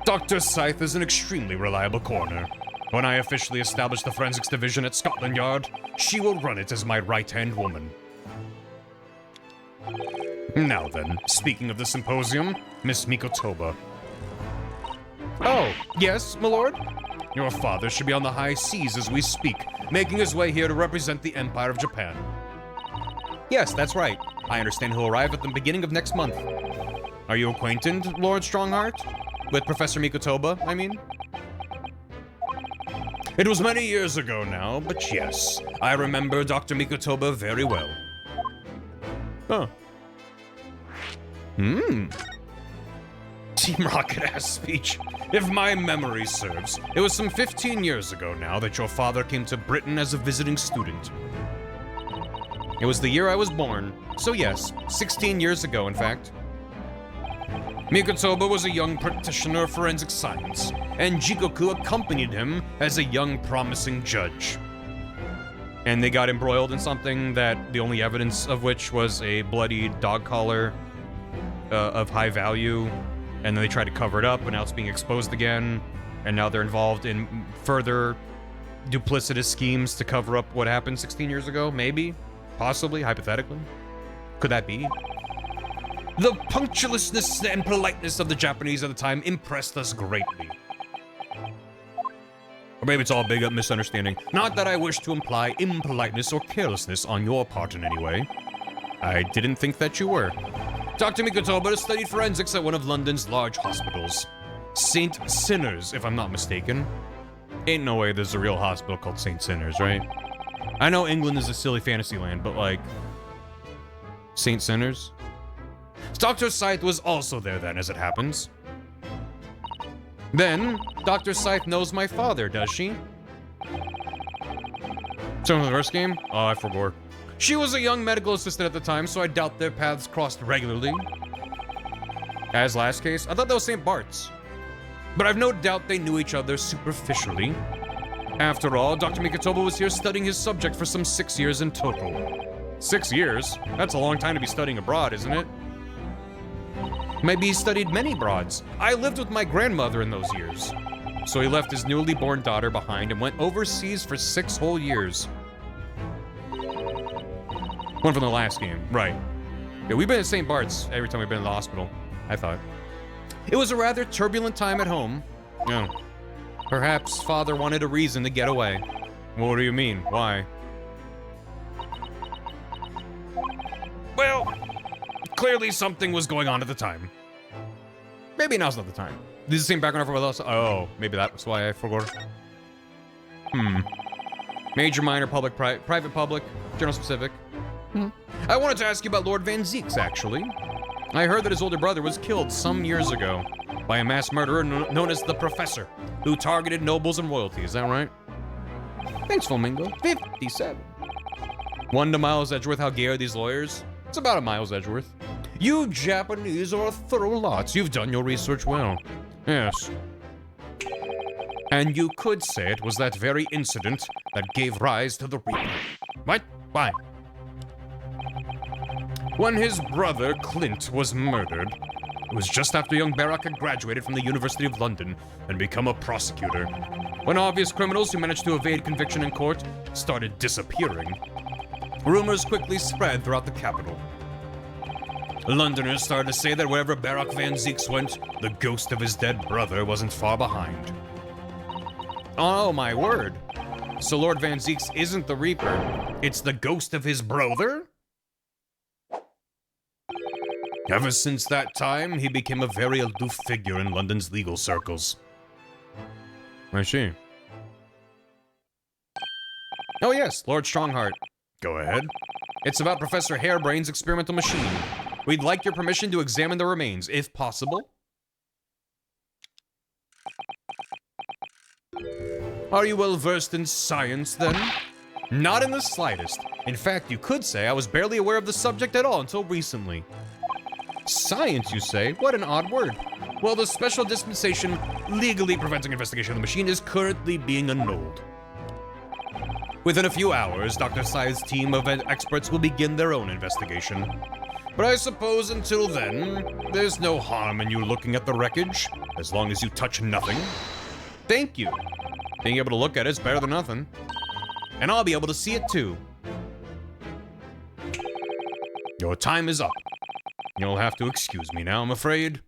Dr. Scythe is an extremely reliable coroner. When I officially establish the forensics division at Scotland Yard, she will run it as my right-hand woman. Now then, speaking of the symposium, Miss Mikotoba. Oh, yes, my lord? Your father should be on the high seas as we speak, making his way here to represent the Empire of Japan. Yes, that's right. I understand he'll arrive at the beginning of next month. Are you acquainted, Lord Strongheart? With Professor Mikotoba, I mean? It was many years ago now, but yes, I remember Dr. Mikotoba very well. Huh. Team Rocket-ass speech. If my memory serves, it was some 15 years ago now that your father came to Britain as a visiting student. It was the year I was born, so yes, 16 years ago, in fact. Mikotoba was a young practitioner of forensic science, and Jikoku accompanied him as a young, promising judge. And they got embroiled in something that the only evidence of which was a bloody dog collar of high value, and then they tried to cover it up, and now it's being exposed again, and now they're involved in further duplicitous schemes to cover up what happened 16 years ago, maybe? Possibly, hypothetically? Could that be? The punctiliousness and politeness of the Japanese at the time impressed us greatly. Or maybe it's all a big misunderstanding. Not that I wish to imply impoliteness or carelessness on your part in any way. I didn't think that you were. Dr. Mikotoba studied forensics at one of London's large hospitals. St. Sinners, if I'm not mistaken. Ain't no way there's a real hospital called St. Sinners, right? I know England is a silly fantasy land, but like... St. Sinners? Dr. Scythe was also there then, as it happens. Then, Dr. Scythe knows my father, does she? So in the first game? Oh, I forgot. She was a young medical assistant at the time, so I doubt their paths crossed regularly. As last case, I thought that was St. Bart's. But I've no doubt they knew each other superficially. After all, Dr. Mikotoba was here studying his subject for some 6 years in total. 6 years? That's a long time to be studying abroad, isn't it? Maybe he studied many broads. I lived with my grandmother in those years. So he left his newly born daughter behind and went overseas for 6 whole years. One from the last game, right. Yeah, we've been at St. Bart's every time we've been in the hospital, I thought. It was a rather turbulent time at home. Oh. Perhaps father wanted a reason to get away. What do you mean? Why? Well, clearly something was going on at the time. Maybe now's not the time. This is the same background for what else? Oh, maybe that was why I forgot. Major, minor, public, private, public, general, specific. I wanted to ask you about Lord Van Zeeks, actually. I heard that his older brother was killed some years ago by a mass murderer known as the Professor, who targeted nobles and royalty. Is that right? Thanks, Flamingo. 57. 1 to Miles Edgeworth. How gay are these lawyers? It's about a Miles Edgeworth. You Japanese are a thorough lot. You've done your research well. Yes. And you could say it was that very incident that gave rise to the Reaper. What? Why? When his brother, Clint, was murdered, it was just after young Barak had graduated from the University of London and become a prosecutor. When obvious criminals who managed to evade conviction in court started disappearing, rumors quickly spread throughout the capital. Londoners started to say that wherever Barak Van Zeeks went, the ghost of his dead brother wasn't far behind. Oh my word. So Lord Van Zeeks isn't the Reaper, it's the ghost of his brother? Ever since that time, he became a very aloof figure in London's legal circles. I see. Oh yes, Lord Strongheart. Go ahead. It's about Professor Harebrain's experimental machine. We'd like your permission to examine the remains, if possible. Are you well versed in science, then? Not in the slightest. In fact, you could say I was barely aware of the subject at all until recently. Science, you say? What an odd word. Well, the special dispensation legally preventing investigation of the machine is currently being annulled. Within a few hours, Dr. Scythe's team of experts will begin their own investigation. But I suppose until then, there's no harm in you looking at the wreckage, as long as you touch nothing. Thank you. Being able to look at it is better than nothing. And I'll be able to see it too. Your time is up. You'll have to excuse me now, I'm afraid.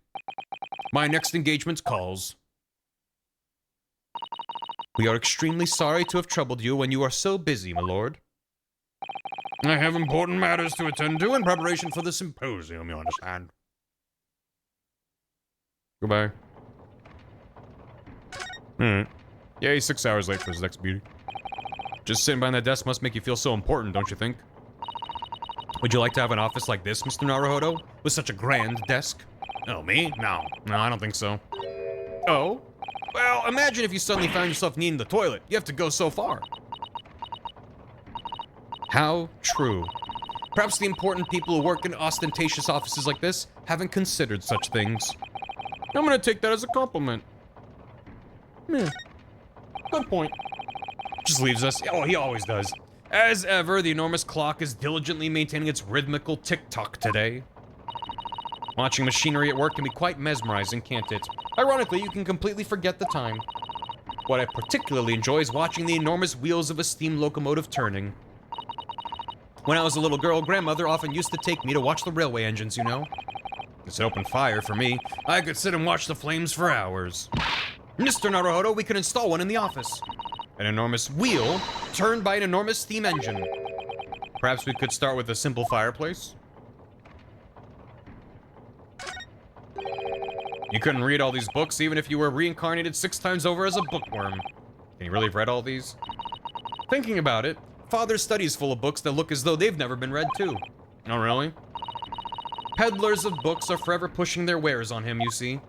My next engagement calls. We are extremely sorry to have troubled you when you are so busy, my lord. I have important matters to attend to in preparation for the symposium, you understand? Goodbye. Alright. Yeah, he's 6 hours late for his next meeting. Just sitting behind that desk must make you feel so important, don't you think? Would you like to have an office like this, Mr. Naruhodo? With such a grand desk? Oh, me? No. No, I don't think so. Oh? Well, imagine if you suddenly found yourself needing the toilet. You have to go so far. How true. Perhaps the important people who work in ostentatious offices like this haven't considered such things. I'm gonna take that as a compliment. Yeah. Good point. Just leaves us. Oh, he always does. As ever, the enormous clock is diligently maintaining its rhythmical tick-tock today. Watching machinery at work can be quite mesmerizing, can't it? Ironically, you can completely forget the time. What I particularly enjoy is watching the enormous wheels of a steam locomotive turning. When I was a little girl, grandmother often used to take me to watch the railway engines, you know? It's an open fire for me. I could sit and watch the flames for hours. Mr. Naruhodo, we could install one in the office. An enormous wheel turned by an enormous steam engine. Perhaps we could start with a simple fireplace? You couldn't read all these books even if you were reincarnated 6 times over as a bookworm. Can you really have read all these? Thinking about it, Father's study is full of books that look as though they've never been read too. Oh, really? Peddlers of books are forever pushing their wares on him, you see.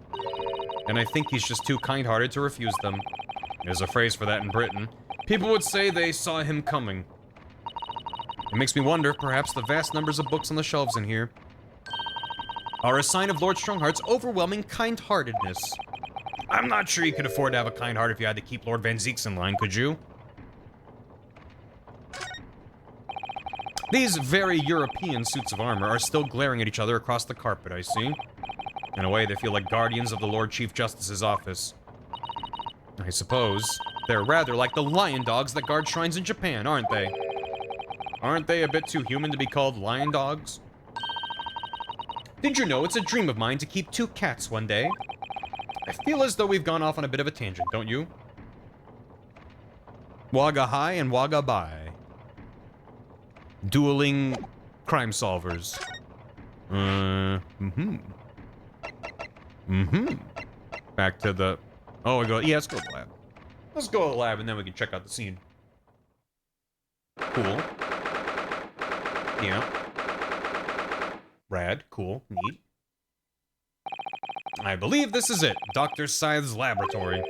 And I think he's just too kind-hearted to refuse them. There's a phrase for that in Britain. People would say they saw him coming. It makes me wonder if perhaps the vast numbers of books on the shelves in here are a sign of Lord Strongheart's overwhelming kind-heartedness. I'm not sure you could afford to have a kind heart if you had to keep Lord Van Zeeks in line, could you? These very European suits of armor are still glaring at each other across the carpet, I see. In a way, they feel like guardians of the Lord Chief Justice's office. I suppose they're rather like the lion dogs that guard shrines in Japan, aren't they? Aren't they a bit too human to be called lion dogs? Did you know it's a dream of mine to keep 2 cats one day? I feel as though we've gone off on a bit of a tangent, don't you? Waga high and waga bye. Dueling crime solvers. Back to the... Oh, we go... Yeah, let's go to the lab. Let's go to the lab and then we can check out the scene. Cool. Yeah. Rad. Cool. Neat. I believe this is it. Dr. Scythe's laboratory.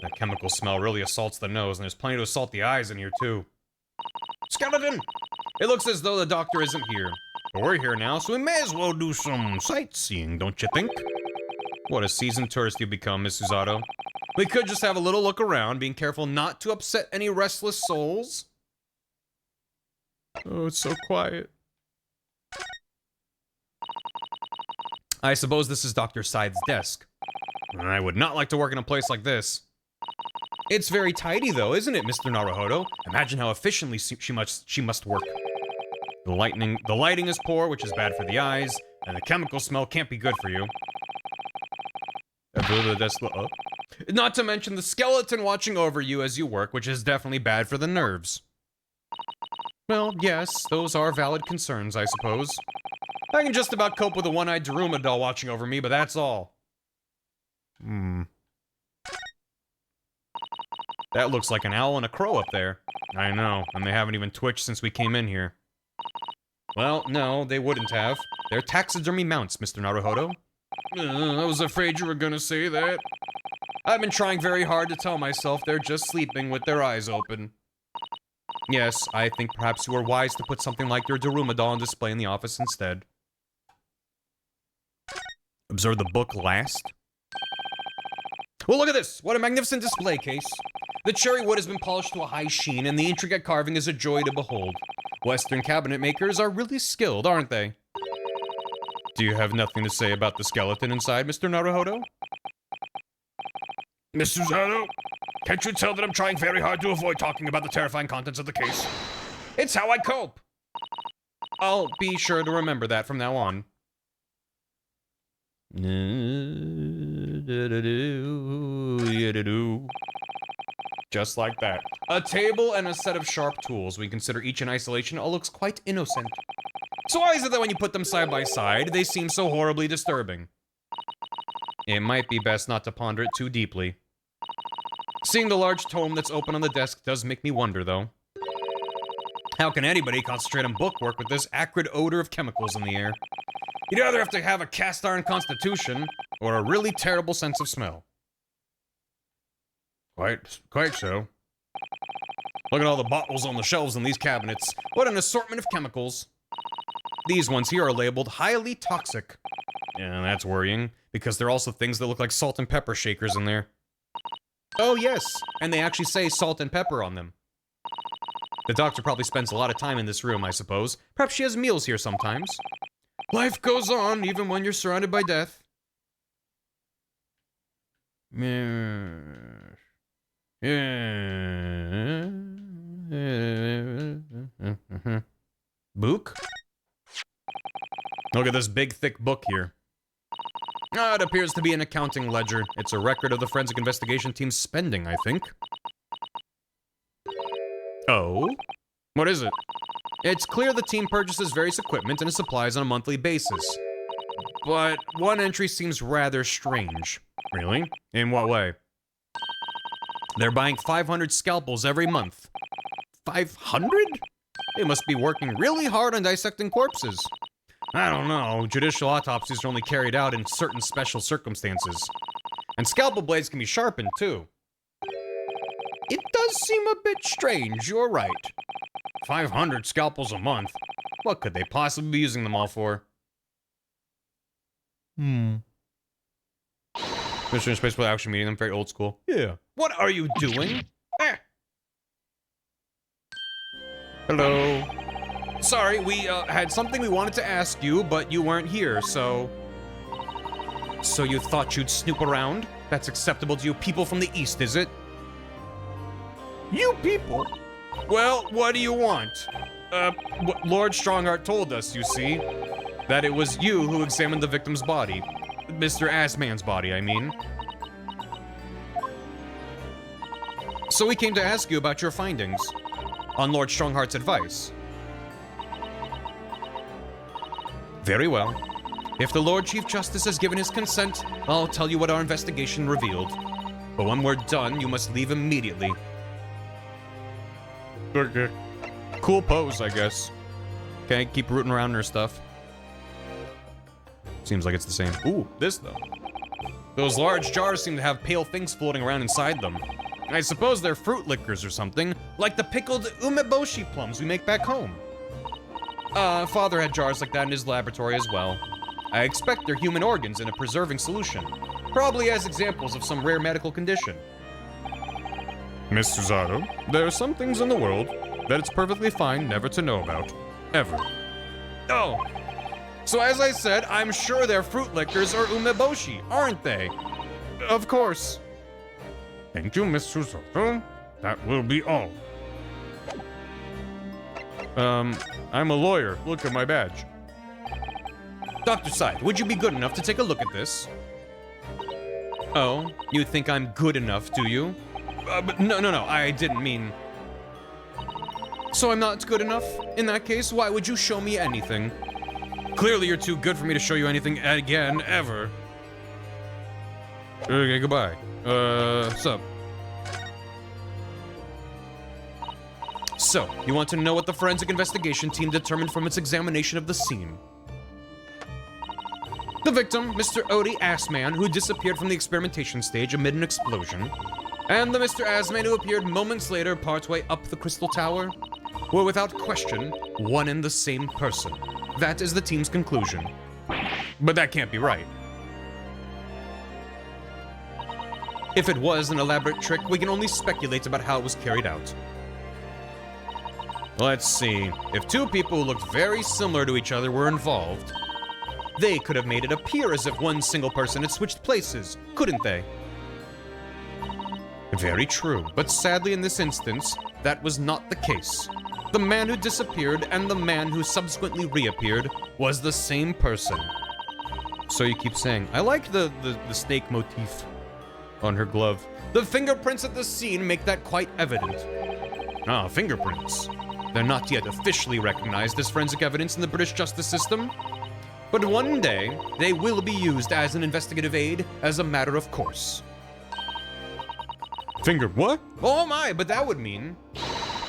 That chemical smell really assaults the nose, and there's plenty to assault the eyes in here, too. Skeleton! It looks as though the doctor isn't here. But we're here now, so we may as well do some sightseeing, don't you think? What a seasoned tourist you become, Miss Susato. We could just have a little look around, being careful not to upset any restless souls. Oh, it's so quiet. I suppose this is Dr. Scythe's desk. I would not like to work in a place like this. It's very tidy, though, isn't it, Mr. Naruhodo? Imagine how efficiently she must work. The lighting is poor, which is bad for the eyes, and the chemical smell can't be good for you. Not to mention the skeleton watching over you as you work, which is definitely bad for the nerves. Well, yes, those are valid concerns, I suppose. I can just about cope with a one-eyed Daruma doll watching over me, but that's all. That looks like an owl and a crow up there. I know, and they haven't even twitched since we came in here. Well, no, they wouldn't have. They're taxidermy mounts, Mr. Naruhodo. I was afraid you were gonna say that. I've been trying very hard to tell myself they're just sleeping with their eyes open. Yes, I think perhaps you were wise to put something like your Daruma doll on display in the office instead. Observe the book last. Well, look at this! What a magnificent display case! The cherry wood has been polished to a high sheen, and the intricate carving is a joy to behold. Western cabinet makers are really skilled, aren't they? Do you have nothing to say about the skeleton inside, Mr. Naruhodo? Miss Susato, can't you tell that I'm trying very hard to avoid talking about the terrifying contents of the case? It's how I cope! I'll be sure to remember that from now on. Just like that. A table and a set of sharp tools. We consider each in isolation all looks quite innocent. So why is it that when you put them side by side, they seem so horribly disturbing? It might be best not to ponder it too deeply. Seeing the large tome that's open on the desk does make me wonder, though. How can anybody concentrate on bookwork with this acrid odor of chemicals in the air? You'd either have to have a cast iron constitution or a really terrible sense of smell. Quite so. Look at all the bottles on the shelves in these cabinets. What an assortment of chemicals. These ones here are labeled highly toxic. Yeah, that's worrying, because there are also things that look like salt and pepper shakers in there. Oh yes, and they actually say salt and pepper on them. The doctor probably spends a lot of time in this room, I suppose. Perhaps she has meals here sometimes. Life goes on, even when you're surrounded by death. Book? Look at this big, thick book here. Ah, it appears to be an accounting ledger. It's a record of the forensic investigation team's spending, I think. Oh? What is it? It's clear the team purchases various equipment and supplies on a monthly basis. But one entry seems rather strange. Really? In what way? They're buying 500 scalpels every month. 500? They must be working really hard on dissecting corpses. I don't know. Judicial autopsies are only carried out in certain special circumstances. And scalpel blades can be sharpened, too. It does seem a bit strange, you're right. 500 scalpels a month. What could they possibly be using them all for? Mission Space without actually meeting them, very old school. Yeah. What are you doing? Eh. Hello. Sorry, we had something we wanted to ask you, but you weren't here, so... So you thought you'd snoop around? That's acceptable to you people from the East, is it? You people? Well, what do you want? Lord Strongheart told us, you see, that it was you who examined the victim's body. Mr. Assman's body, I mean. So we came to ask you about your findings, on Lord Strongheart's advice. Very well. If the Lord Chief Justice has given his consent, I'll tell you what our investigation revealed. But when we're done, you must leave immediately. Okay. Cool pose, I guess. Okay, keep rooting around in her stuff. Seems like it's the same. Ooh, this though. Those large jars seem to have pale things floating around inside them. I suppose they're fruit liquors or something, like the pickled umeboshi plums we make back home. Father had jars like that in his laboratory as well. I expect they're human organs in a preserving solution, probably as examples of some rare medical condition. Miss Suzato, there are some things in the world that it's perfectly fine never to know about. Ever. Oh. So as I said, I'm sure they're fruit liquors or umeboshi, aren't they? Of course. Thank you, Miss Suzato. That will be all. I'm a lawyer. Look at my badge. Dr. Side, would you be good enough to take a look at this? Oh, you think I'm good enough, do you? But no, I didn't mean... So I'm not good enough? In that case, why would you show me anything? Clearly you're too good for me to show you anything again, ever. Okay, goodbye. Sup? So, you want to know what the forensic investigation team determined from its examination of the scene? The victim, Mr. Odie Assman, who disappeared from the experimentation stage amid an explosion, and the Mr. Assman who appeared moments later partway up the crystal tower, were without question one and the same person. That is the team's conclusion. But that can't be right. If it was an elaborate trick, we can only speculate about how it was carried out. Let's see. If two people who looked very similar to each other were involved, they could have made it appear as if one single person had switched places, couldn't they? Very true, but sadly in this instance, that was not the case. The man who disappeared and the man who subsequently reappeared was the same person. So you keep saying, I like the snake motif. on her glove. The fingerprints at the scene make that quite evident. Ah, fingerprints. They're not yet officially recognized as forensic evidence in the British justice system, but one day they will be used as an investigative aid as a matter of course. Finger what? Oh my, but that would mean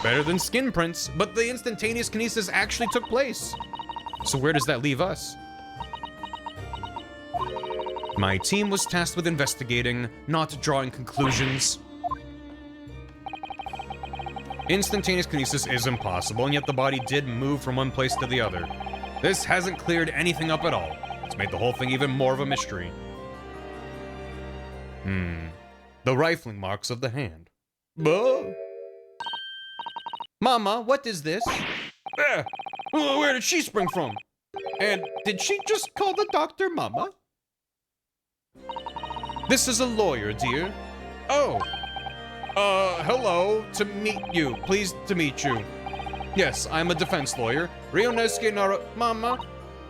better than skin prints, but the instantaneous kinesis actually took place. So where does that leave us? My team was tasked with investigating, not drawing conclusions. Instantaneous kinesis is impossible, and yet the body did move from one place to the other. This hasn't cleared anything up at all. It's made the whole thing even more of a mystery. The rifling marks of the hand. Bah. Mama, what is this? Where did she spring from? And did she just call the doctor Mama? This is a lawyer, dear. Oh. Hello. To meet you. Pleased to meet you. Yes, I'm a defense lawyer. Rionesuke Nara... Mama?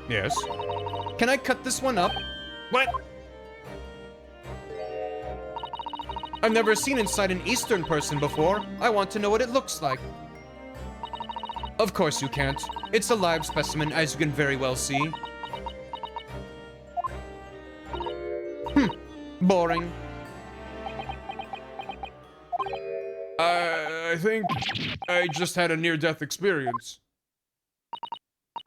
Yes. Can I cut this one up? What? I've never seen inside an Eastern person before. I want to know what it looks like. Of course you can't. It's a live specimen, as you can very well see. Boring. I think I just had a near-death experience.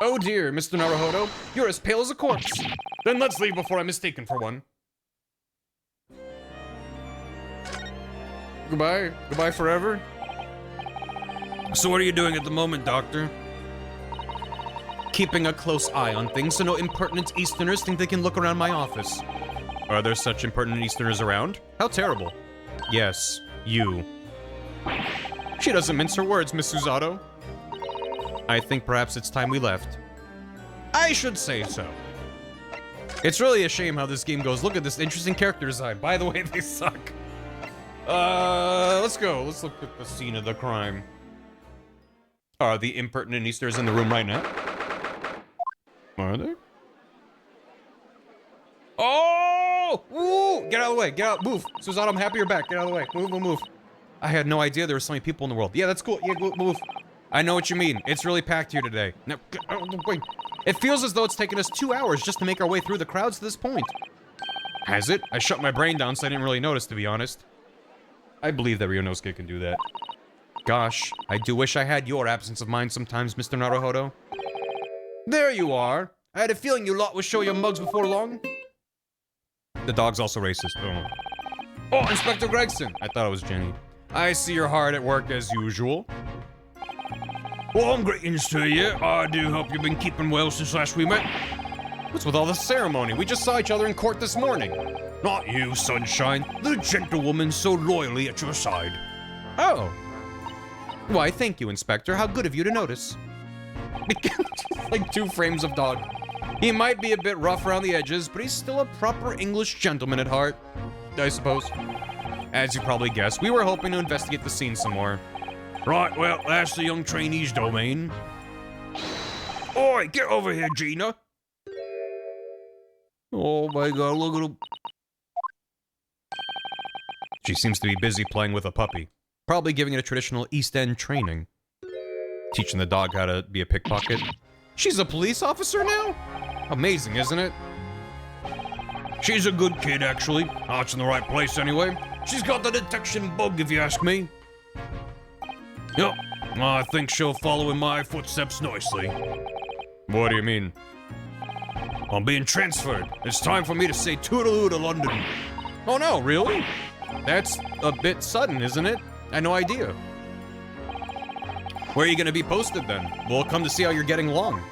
Oh dear, Mr. Naruhodo, you're as pale as a corpse. Then let's leave before I'm mistaken for one. Goodbye. Goodbye forever. So what are you doing at the moment, Doctor? Keeping a close eye on things so no impertinent Easterners think they can look around my office. Are there such impertinent Easterners around? How terrible. Yes, you. She doesn't mince her words, Miss Susato. I think perhaps it's time we left. I should say so. It's really a shame how this game goes. Look at this interesting character design. By the way, they suck. Let's go. Let's look at the scene of the crime. Are the impertinent Easterners in the room right now? Are they? Oh! Woo! Get out of the way. Get out. Move. Susato, I'm happy you're back. Get out of the way. Move, move, move. I had no idea there were so many people in the world. Yeah, that's cool. Yeah, move. I know what you mean. It's really packed here today. Now, wait. It feels as though it's taken us 2 hours just to make our way through the crowds to this point. Has it? I shut my brain down so I didn't really notice, to be honest. I believe that Rionosuke can do that. Gosh, I do wish I had your absence of mind sometimes, Mr. Naruhodo. There you are. I had a feeling you lot would show your mugs before long. The dog's also racist. Oh, Inspector Gregson. I thought it was Jenny. I see you're hard at work as usual. Well, greetings to you. I do hope you've been keeping well since last we met. What's with all the ceremony? We just saw each other in court this morning. Not you, Sunshine. The gentlewoman so loyally at your side. Oh. Why, thank you, Inspector. How good of you to notice. Like 2 frames of dog. He might be a bit rough around the edges, but he's still a proper English gentleman at heart, I suppose. As you probably guessed, we were hoping to investigate the scene some more. Right, well, that's the young trainee's domain. Oi, get over here, Gina. Oh my god, look at him. She seems to be busy playing with a puppy. Probably giving it a traditional East End training. Teaching the dog how to be a pickpocket. She's a police officer now? Amazing, isn't it? She's a good kid, actually. Heart's in the right place, anyway. She's got the detection bug, if you ask me. Yep, I think she'll follow in my footsteps nicely. What do you mean? I'm being transferred. It's time for me to say toodaloo to London. Oh no, really? That's a bit sudden, isn't it? I had no idea. Where are you gonna be posted then? We'll come to see how you're getting along.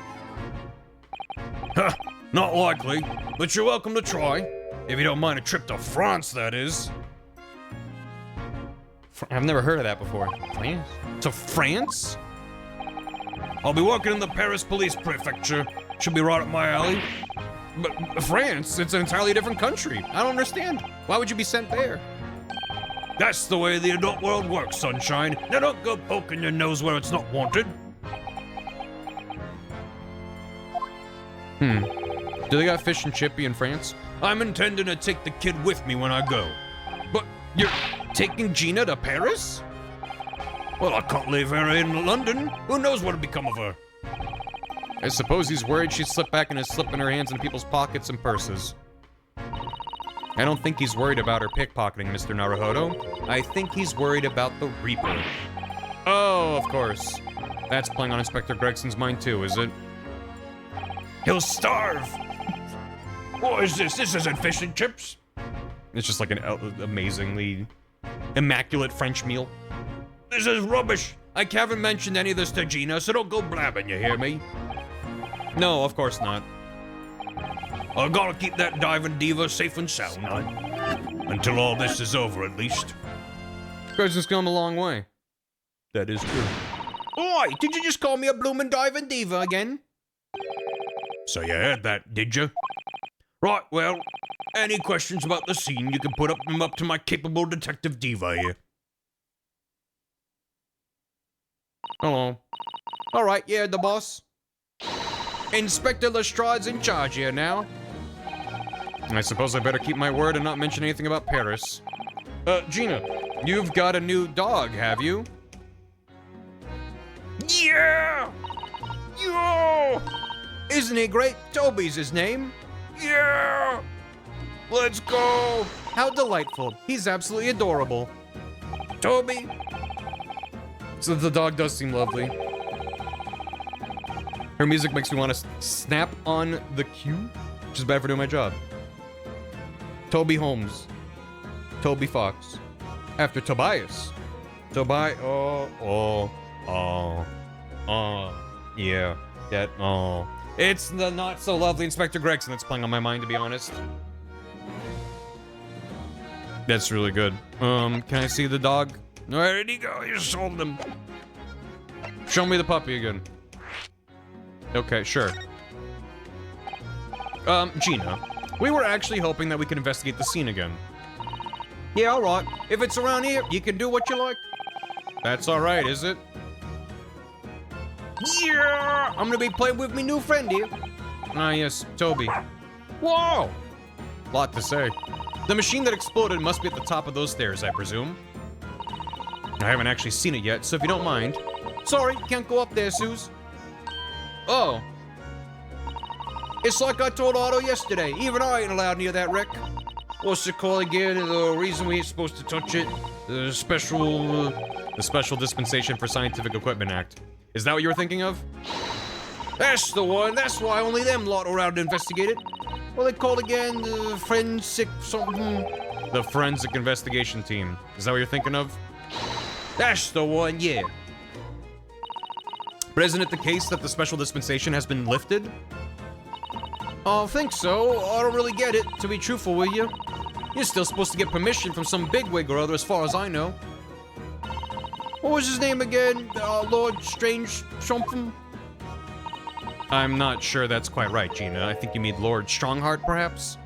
Huh, not likely, but you're welcome to try. If you don't mind a trip to France, that is. I've never heard of that before. France? To France? I'll be working in the Paris Police Prefecture. Should be right up my alley. But France? It's an entirely different country. I don't understand. Why would you be sent there? That's the way the adult world works, Sunshine. Now don't go poking your nose where it's not wanted. Do they got fish and chippy in France? I'm intending to take the kid with me when I go. But You're taking Gina to Paris? Well, I can't leave her in London. Who knows what'll become of her? I suppose he's worried she'd slip back and is slipping her hands into people's pockets and purses. I don't think he's worried about her pickpocketing, Mr. Naruhodo. I think he's worried about the Reaper. Oh, of course. That's playing on Inspector Gregson's mind too, is it? He'll starve. What is this? This isn't fish and chips. It's just like an amazingly immaculate French meal. This is rubbish. I haven't mentioned any of this to Gina, so don't go blabbing, you hear me? No, of course not. I gotta keep that diving diva safe and sound. Until all this is over, at least. Gregson's come a long way. That is true. Oi, did you just call me a bloomin' diving diva again? So you heard that, did you? Right, well, any questions about the scene, you can put them up to my capable detective diva here. Hello. Alright, yeah, the boss. Inspector Lestrade's in charge here now. I suppose I better keep my word and not mention anything about Paris. Gina, you've got a new dog, have you? Yeah! Yo! Isn't he great? Toby's his name. Yeah! Let's go! How delightful. He's absolutely adorable. Toby! So the dog does seem lovely. Her music makes me want to snap on the cue, which is bad for doing my job. Toby Holmes. Toby Fox. After Tobias. Yeah. It's the not so lovely Inspector Gregson that's playing on my mind, to be honest. That's really good. Can I see the dog? Where did he go? You sold him. Show me the puppy again. Okay, sure. Gina, we were actually hoping that we could investigate the scene again. Yeah, alright. If it's around here, you can do what you like. That's alright, is it? Yeah! I'm gonna be playing with me new friend here. Ah, yes, Toby. Whoa! Lot to say. The machine that exploded must be at the top of those stairs, I presume. I haven't actually seen it yet, so if you don't mind. Sorry, can't go up there, Suze. Oh. It's like I told Otto yesterday. Even I ain't allowed near that wreck. What's it called again? The reason we ain't supposed to touch it? The Special Dispensation for Scientific Equipment Act. Is that what you were thinking of? That's the one. That's why only them lot around to investigate it. What they called again? The forensic something? The Forensic Investigation Team. Is that what you're thinking of? That's the one, yeah. But isn't it the case that the Special Dispensation has been lifted? I think so. I don't really get it, to be truthful with you. You're still supposed to get permission from some bigwig or other, as far as I know. What was his name again? Lord Strange something? I'm not sure that's quite right, Gina. I think you mean Lord Strongheart, perhaps?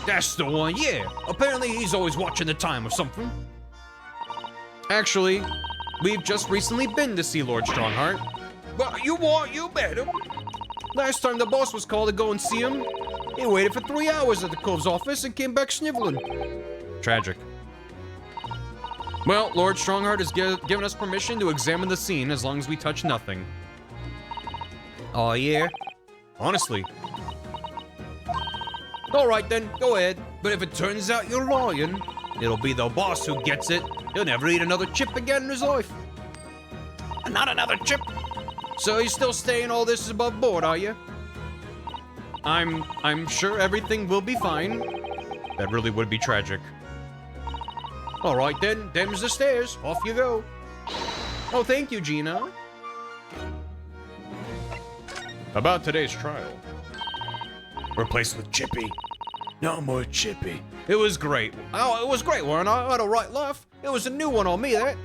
That's the one, yeah. Apparently he's always watching the time or something. Actually, we've just recently been to see Lord Strongheart. But you met him. Last time the boss was called to go and see him, he waited for 3 hours at the Cove's office and came back sniveling. Tragic. Well, Lord Strongheart has given us permission to examine the scene as long as we touch nothing. Oh, yeah? Honestly. Alright then, go ahead. But if it turns out you're lying, it'll be the boss who gets it. He'll never eat another chip again in his life. Not another chip. So you're still saying all this is above board, are you? I'm sure everything will be fine. That really would be tragic. Alright then, them's the stairs. Off you go. Oh, thank you, Gina. About today's trial. Replaced with Chippy. No more Chippy. It was great. Oh, it was great, weren't I? I had a right laugh. It was a new one on me, that.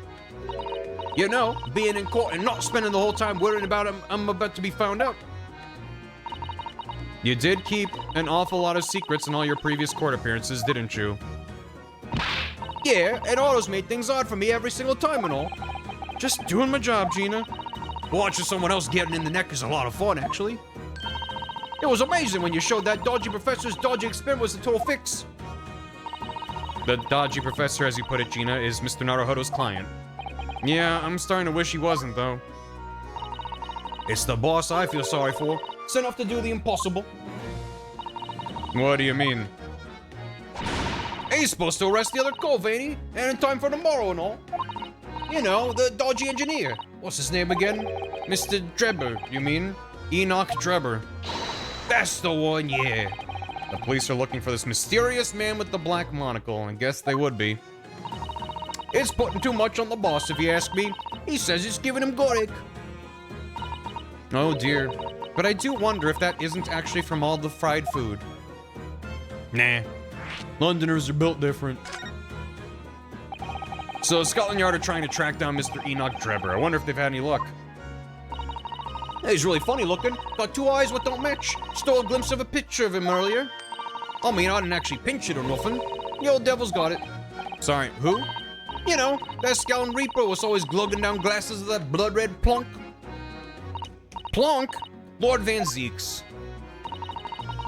You know, being in court and not spending the whole time worrying about I'm about to be found out. You did keep an awful lot of secrets in all your previous court appearances, didn't you? Yeah, and Otto's made things odd for me every single time and all. Just doing my job, Gina. Watching someone else getting in the neck is a lot of fun, actually. It was amazing when you showed that dodgy professor's dodgy experiment was a total fix. The dodgy professor, as you put it, Gina, is Mr. Naruhodo's client. Yeah, I'm starting to wish he wasn't, though. It's the boss I feel sorry for. Sent off to do the impossible. What do you mean? He's supposed to arrest the other cove, ain't he? And in time for tomorrow and all. You know, the dodgy engineer. What's his name again? Mr. Drebber, you mean? Enoch Drebber. That's the one, yeah. The police are looking for this mysterious man with the black monocle. I guess they would be. It's putting too much on the boss, if you ask me. He says it's giving him Gorik. Oh dear. But I do wonder if that isn't actually from all the fried food. Nah. Londoners are built different. So Scotland Yard are trying to track down Mr. Enoch Drebber. I wonder if they've had any luck. He's really funny looking. Got two eyes what don't match. Stole a glimpse of a picture of him earlier. I mean, I didn't actually pinch it or nothing. The old devil's got it. Sorry, who? You know, that Scowling Reaper was always glugging down glasses of that blood-red plunk. Plonk? Lord Van Zeeks.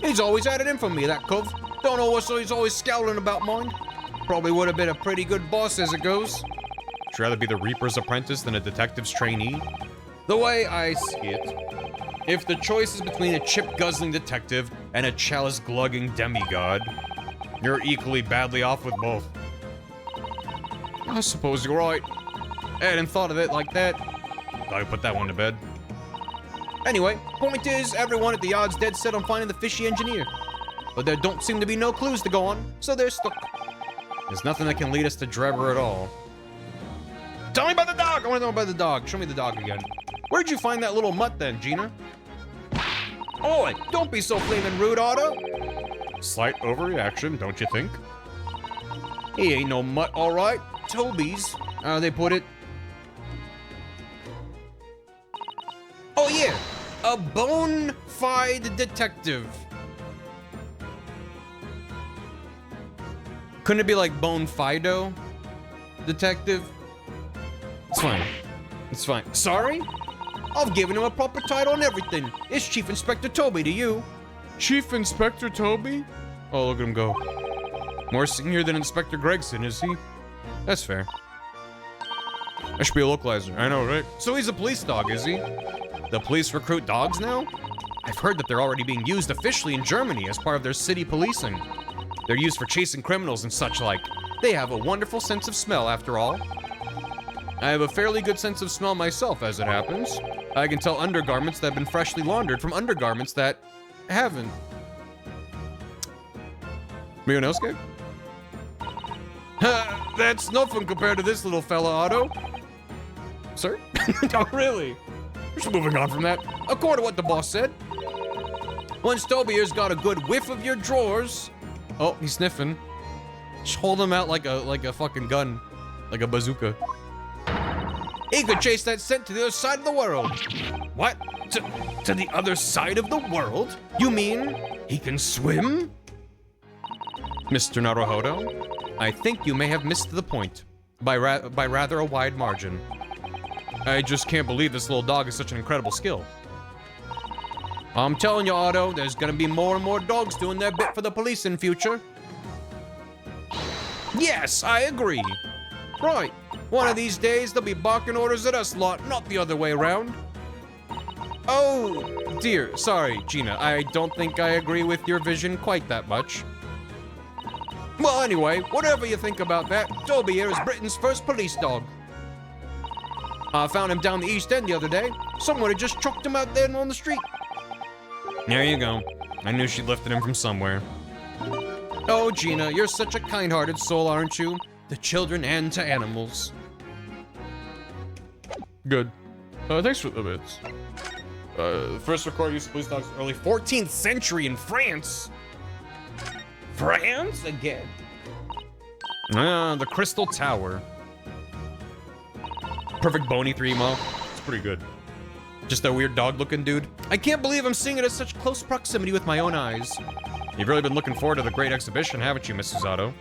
He's always had it in for me, that cove. Don't know what he's always scowling about mine. Probably would have been a pretty good boss as it goes. Would you rather be the Reaper's apprentice than a detective's trainee? The way I see it. If the choice is between a chip-guzzling detective and a chalice-glugging demigod, you're equally badly off with both. I suppose you're right. I hadn't thought of it like that. Thought I put that one to bed. Anyway, point is, everyone at the yard's dead set on finding the fishy engineer. But there don't seem to be no clues to go on, so they're stuck. There's nothing that can lead us to Drebber at all. Tell me about the dog! I want to know about the dog. Show me the dog again. Where'd you find that little mutt then, Gina? Oi, don't be so flaming rude, Otto. Slight overreaction, don't you think? He ain't no mutt, all right. Toby's, they put it. Oh yeah, a bona fide detective. Couldn't it be like Bone Fido? Detective? It's fine. It's fine. Sorry? I've given him a proper title and everything. It's Chief Inspector Toby to you. Chief Inspector Toby? Oh, look at him go. More senior than Inspector Gregson, is he? That's fair. I should be a localizer. I know, right? So he's a police dog, is he? The police recruit dogs now? I've heard that they're already being used officially in Germany as part of their city policing. They're used for chasing criminals and such like. They have a wonderful sense of smell, after all. I have a fairly good sense of smell myself, as it happens. I can tell undergarments that have been freshly laundered from undergarments that haven't. Anyone else, Gabe? That's nothing compared to this little fella, Otto. Sir? No, really? We're just moving on from that. According to what the boss said. Once Toby here's got a good whiff of your drawers. Oh, he's sniffing. Just hold him out like a fucking gun. Like a bazooka. He could chase that scent to the other side of the world. What? To the other side of the world? You mean he can swim? Mr. Naruhodo, I think you may have missed the point. By rather a wide margin. I just can't believe this little dog is such an incredible skill. I'm telling you, Otto, there's gonna be more and more dogs doing their bit for the police in future. Yes, I agree. Right. One of these days, they'll be barking orders at us lot, not the other way around. Oh, dear. Sorry, Gina. I don't think I agree with your vision quite that much. Well, anyway, whatever you think about that, Toby here is Britain's first police dog. I found him down the East End the other day. Someone had just chucked him out there on the street. There you go. I knew she lifted him from somewhere. Oh, Gina, you're such a kind-hearted soul, aren't you? To children and to animals. Good. Thanks for the bits. First recorded use of police dogs early 14th century in France. France again? The Crystal Tower. Perfect bony 3-mo. It's pretty good. Just a weird dog-looking dude. I can't believe I'm seeing it at such close proximity with my own eyes. You've really been looking forward to the great exhibition, haven't you, Mrs. Otto?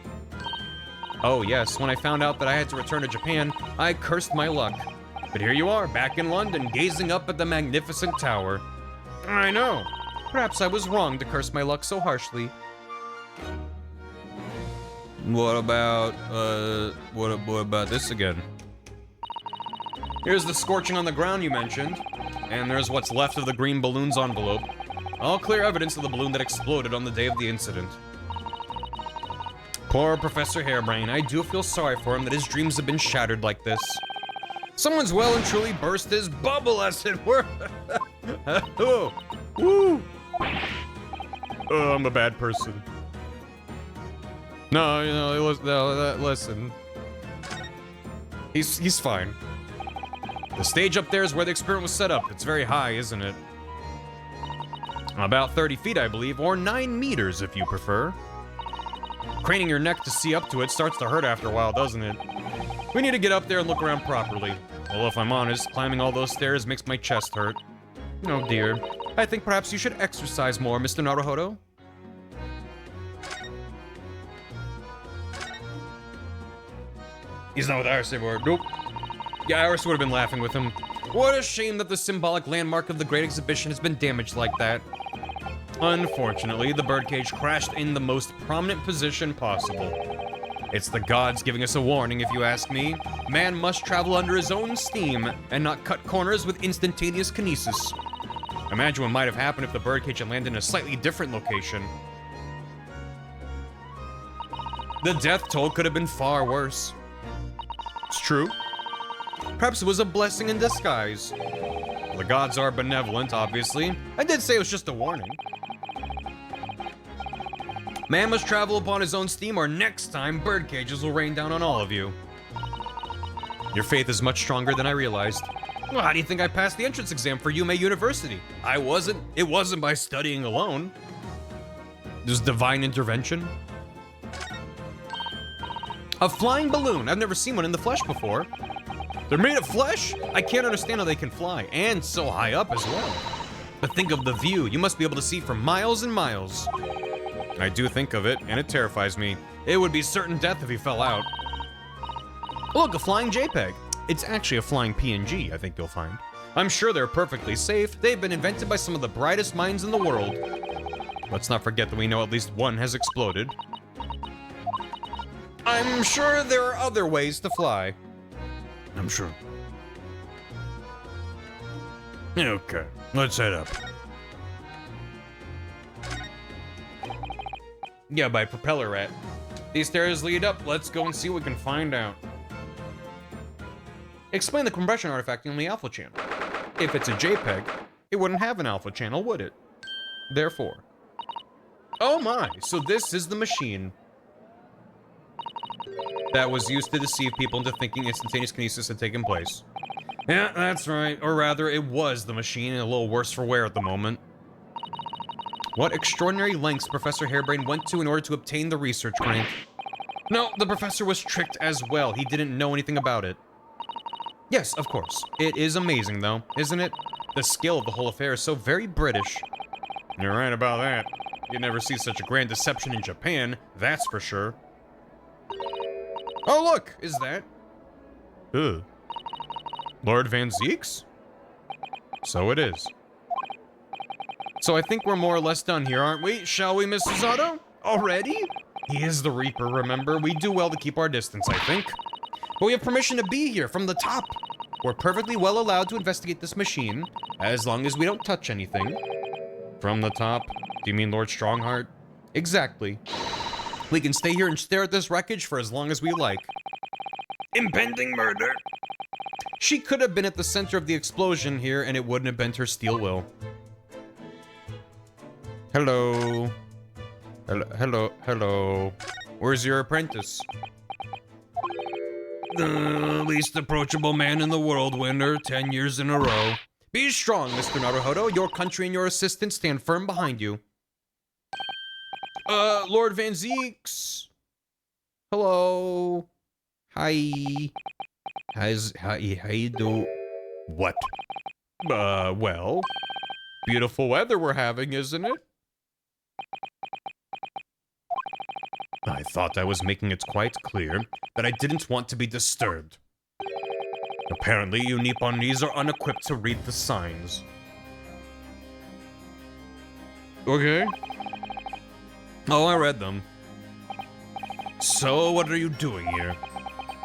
Oh, yes. When I found out that I had to return to Japan, I cursed my luck. But here you are, back in London, gazing up at the magnificent tower. I know. Perhaps I was wrong to curse my luck so harshly. What about this again? Here's the scorching on the ground you mentioned, and there's what's left of the green balloon's envelope. All clear evidence of the balloon that exploded on the day of the incident. Poor Professor Hairbrain, I do feel sorry for him that his dreams have been shattered like this. Someone's well and truly burst his bubble, as it were. Oh, woo. Oh, I'm a bad person. No, you know, listen. He's fine. The stage up there is where the experiment was set up. It's very high, isn't it? About 30 feet, I believe, or 9 meters if you prefer. Craning your neck to see up to it starts to hurt after a while, doesn't it? We need to get up there and look around properly. Well, if I'm honest, climbing all those stairs makes my chest hurt. Oh dear. I think perhaps you should exercise more, Mr. Naruhodo. He's not with Iris anymore. Nope. Yeah, Iris would have been laughing with him. What a shame that the symbolic landmark of the Great Exhibition has been damaged like that. Unfortunately, the birdcage crashed in the most prominent position possible. It's the gods giving us a warning, if you ask me. Man must travel under his own steam and not cut corners with instantaneous kinesis. Imagine what might have happened if the birdcage had landed in a slightly different location. The death toll could have been far worse. It's true. Perhaps it was a blessing in disguise. The gods are benevolent, obviously. I did say it was just a warning. Man must travel upon his own steam, or next time, bird cages will rain down on all of you. Your faith is much stronger than I realized. Well, how do you think I passed the entrance exam for Yume University? It wasn't by studying alone. There's divine intervention. A flying balloon. I've never seen one in the flesh before. They're made of flesh? I can't understand how they can fly, and so high up as well. But think of the view. You must be able to see for miles and miles. I do think of it, and it terrifies me. It would be certain death if he fell out. Look, a flying JPEG. It's actually a flying PNG, I think you'll find. I'm sure they're perfectly safe. They've been invented by some of the brightest minds in the world. Let's not forget that we know at least one has exploded. I'm sure there are other ways to fly. I'm sure. Okay, let's head up. Yeah, by propeller rat. These stairs lead up. Let's go and see what we can find out. Explain the compression artifact in the alpha channel. If it's a JPEG, it wouldn't have an alpha channel, would it? Therefore. Oh my, so this is the machine that was used to deceive people into thinking instantaneous kinesis had taken place. Yeah, that's right. Or rather, it was the machine, and a little worse for wear at the moment. What extraordinary lengths Professor Hairbrain went to in order to obtain the research grant. No, the professor was tricked as well. He didn't know anything about it. Yes, of course. It is amazing, though, isn't it? The scale of the whole affair is so very British. You're right about that. You'd never see such a grand deception in Japan, that's for sure. Oh, look! Is that? Lord Van Zeeks? So it is. So I think we're more or less done here, aren't we? Shall we, Mrs. Otto? Already? He is the Reaper, remember? We do well to keep our distance, I think. But we have permission to be here from the top. We're perfectly well allowed to investigate this machine, as long as we don't touch anything. From the top? Do you mean Lord Strongheart? Exactly. We can stay here and stare at this wreckage for as long as we like. Impending murder. She could have been at the center of the explosion here, and it wouldn't have bent her steel will. Hello. Hello. Where's your apprentice? The least approachable man in the world, winner, 10 years in a row. Be strong, Mr. Naruhodo. Your country and your assistant stand firm behind you. Lord Van Zeeks. Hello. Hi. How you do? What? Well, beautiful weather we're having, isn't it? I thought I was making it quite clear that I didn't want to be disturbed. Apparently, you Nipponese are unequipped to read the signs. Okay. Oh, I read them. So, what are you doing here?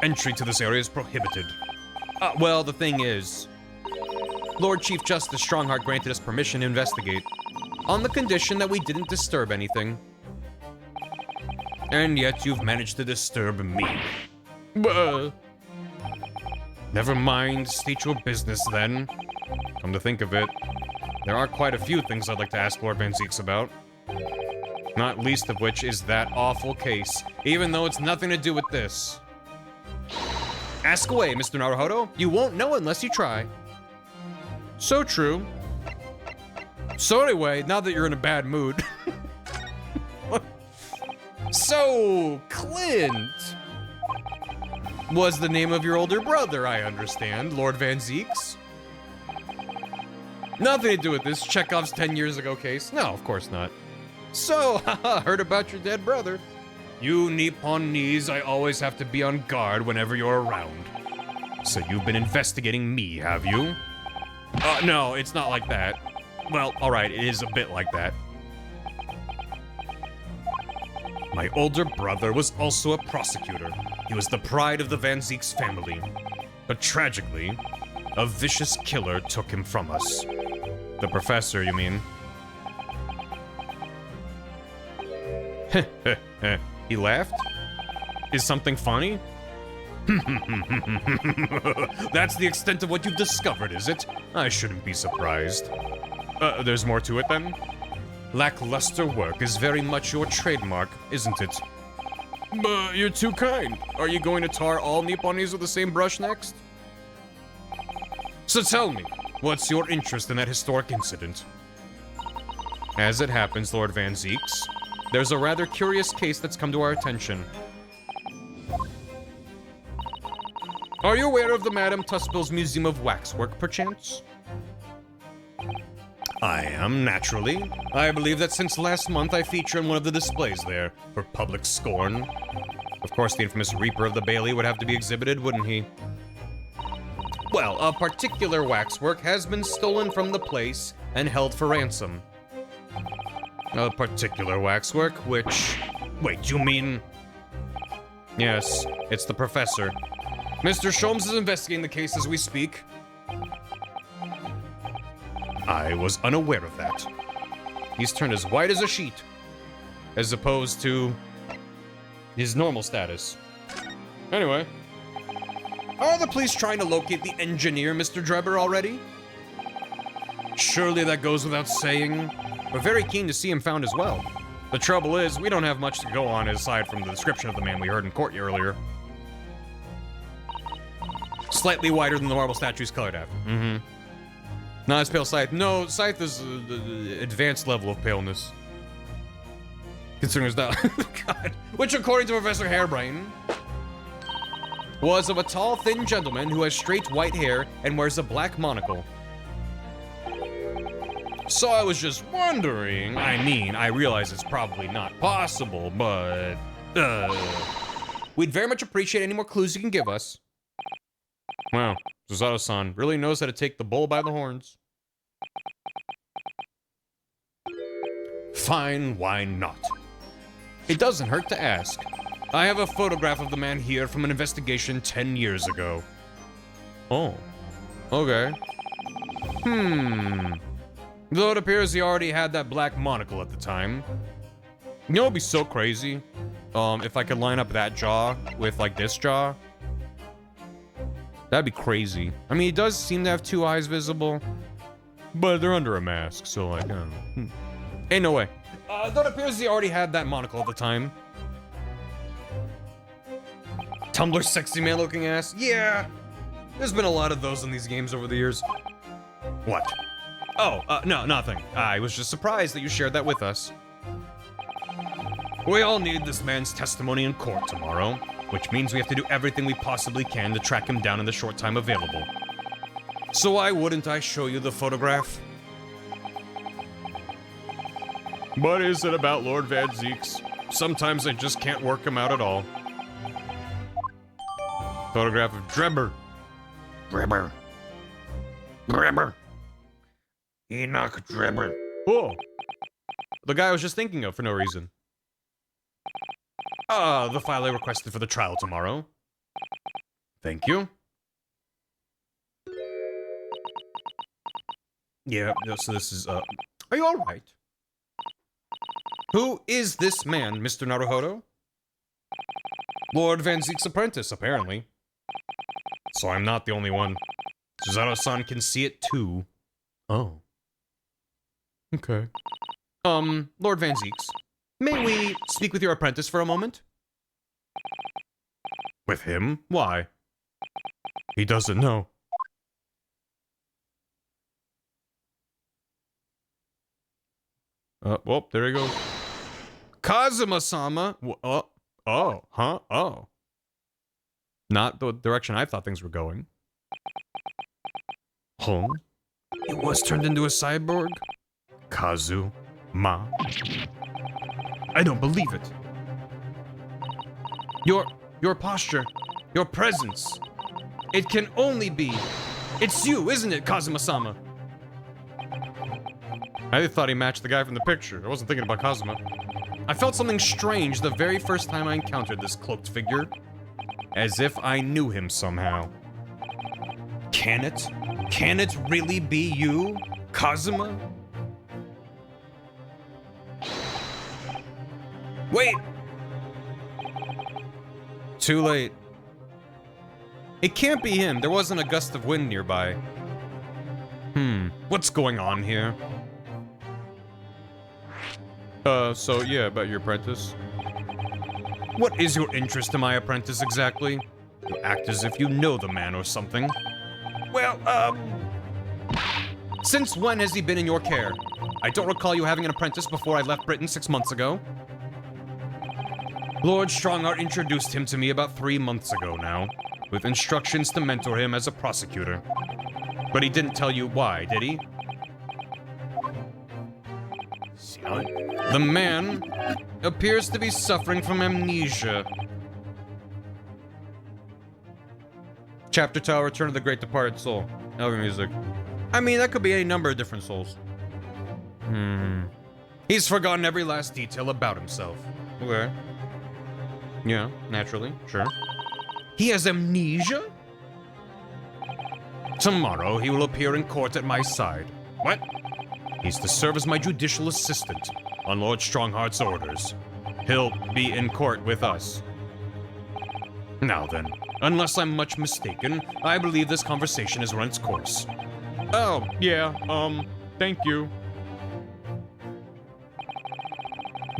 Entry to this area is prohibited. Well, the thing is, Lord Chief Justice Strongheart granted us permission to investigate, on the condition that we didn't disturb anything. And yet you've managed to disturb me. Never mind, state your business then. Come to think of it, there are quite a few things I'd like to ask Lord Van Zeeks about. Not least of which is that awful case, even though it's nothing to do with this. Ask away, Mr. Naruhodo. You won't know unless you try. So true. So anyway, now that you're in a bad mood. So, Clint was the name of your older brother, I understand, Lord Van Zeeks. Nothing to do with this Chekhov's 10 years ago case. No, of course not. So, haha, heard about your dead brother. You Nipponese, I always have to be on guard whenever you're around. So you've been investigating me, have you? No, it's not like that. Well, alright, it is a bit like that. My older brother was also a prosecutor. He was the pride of the Van Zeeks family. But tragically, a vicious killer took him from us. The professor, you mean? He laughed? Is something funny? That's the extent of what you've discovered, is it? I shouldn't be surprised. There's more to it then? Lackluster work is very much your trademark, isn't it? You're too kind. Are you going to tar all Nipponese with the same brush next? So tell me, what's your interest in that historic incident? As it happens, Lord Van Zeeks, there's a rather curious case that's come to our attention. Are you aware of the Madame Tuspill's Museum of Waxwork, perchance? I am, naturally. I believe that since last month I feature in one of the displays there, for public scorn. Of course, the infamous Reaper of the Bailey would have to be exhibited, wouldn't he? Well, a particular waxwork has been stolen from the place and held for ransom. A particular waxwork, which... Wait, you mean... Yes, it's the professor. Mr. Sholmes is investigating the case as we speak. I was unaware of that. He's turned as white as a sheet, as opposed to his normal status. Anyway, are the police trying to locate the engineer, Mr. Drebber, already? Surely that goes without saying. We're very keen to see him found as well. The trouble is, we don't have much to go on aside from the description of the man we heard in court earlier. Slightly whiter than the marble statue's colored after. Mm-hmm. Not as pale Scythe. No, Scythe is the advanced level of paleness. Considering his style. God. Which, according to Professor Hairbrain, was of a tall, thin gentleman who has straight white hair and wears a black monocle. So I was just wondering, I mean, I realize it's probably not possible, but... we'd very much appreciate any more clues you can give us. Wow, Susato-san really knows how to take the bull by the horns. Fine, why not? It doesn't hurt to ask. I have a photograph of the man here from an investigation 10 years ago. Oh, okay. Though it appears he already had that black monocle at the time. You know what'd be so crazy? If I could line up that jaw with, like, this jaw. That'd be crazy. I mean, he does seem to have two eyes visible, but they're under a mask, so, like, I don't know. Ain't no way. Though it appears he already had that monocle at the time. Tumblr sexy man looking ass? Yeah. There's been a lot of those in these games over the years. What? Oh, no, nothing. I was just surprised that you shared that with us. We all need this man's testimony in court tomorrow, which means we have to do everything we possibly can to track him down in the short time available. So why wouldn't I show you the photograph? What is it about Lord Van Zeeks? Sometimes I just can't work him out at all. Photograph of Drebber. Drebber. Drebber. Enoch Drebber. Oh. The guy I was just thinking of for no reason. The file I requested for the trial tomorrow. Thank you. Yeah, no, so this is, are you alright? Who is this man, Mr. Naruhodo? Lord Van Zeek's apprentice, apparently. So I'm not the only one. Suzato-san can see it too. Oh. Okay. Lord Van Zeeks, may we speak with your apprentice for a moment? With him? Why? He doesn't know. Well, there he goes. Kazuma-sama! Oh. Not the direction I thought things were going. Home? He was turned into a cyborg? Kazu-ma? I don't believe it. Your posture, your presence. It can only be. It's you, isn't it, Kazuma-sama? I thought he matched the guy from the picture. I wasn't thinking about Kazuma. I felt something strange the very first time I encountered this cloaked figure. As if I knew him somehow. Can it? Can it really be you, Kazuma? Wait! Too late. It can't be him. There wasn't a gust of wind nearby. What's going on here? So yeah, about your apprentice. What is your interest in my apprentice exactly? You act as if you know the man or something. Well, since when has he been in your care? I don't recall you having an apprentice before I left Britain 6 months ago. Lord Strongheart introduced him to me about 3 months ago now, with instructions to mentor him as a prosecutor. But he didn't tell you why, did he? The man appears to be suffering from amnesia. Chapter 2, Return of the Great Departed Soul. Elven music. I mean, that could be any number of different souls. He's forgotten every last detail about himself. Okay. Yeah, naturally, sure. He has amnesia? Tomorrow, he will appear in court at my side. What? He's to serve as my judicial assistant, on Lord Strongheart's orders. He'll be in court with us. Now then, unless I'm much mistaken, I believe this conversation has run its course. Oh, yeah, thank you.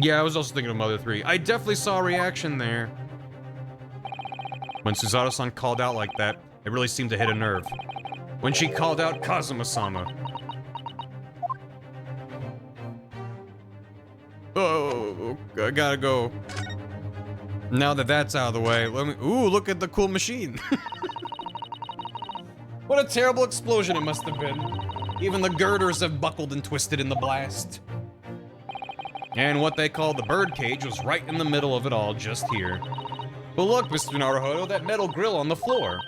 Yeah, I was also thinking of Mother 3. I definitely saw a reaction there. When Suzato-san called out like that, it really seemed to hit a nerve. When she called out Kazuma-sama. Oh, I gotta go. Now that that's out of the way, let me... Ooh, look at the cool machine. What a terrible explosion it must have been. Even the girders have buckled and twisted in the blast. And what they call the birdcage was right in the middle of it all, just here. But look, Mr. Naruhodo, that metal grill on the floor.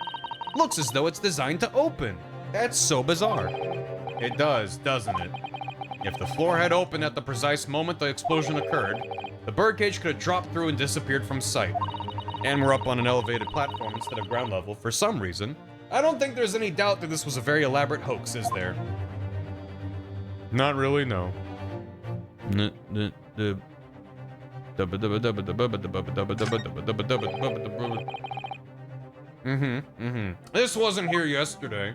Looks as though it's designed to open. That's so bizarre. It does, doesn't it? If the floor had opened at the precise moment the explosion occurred, the birdcage could have dropped through and disappeared from sight. And we're up on an elevated platform instead of ground level for some reason. I don't think there's any doubt that this was a very elaborate hoax, is there? Not really, no. This wasn't here yesterday.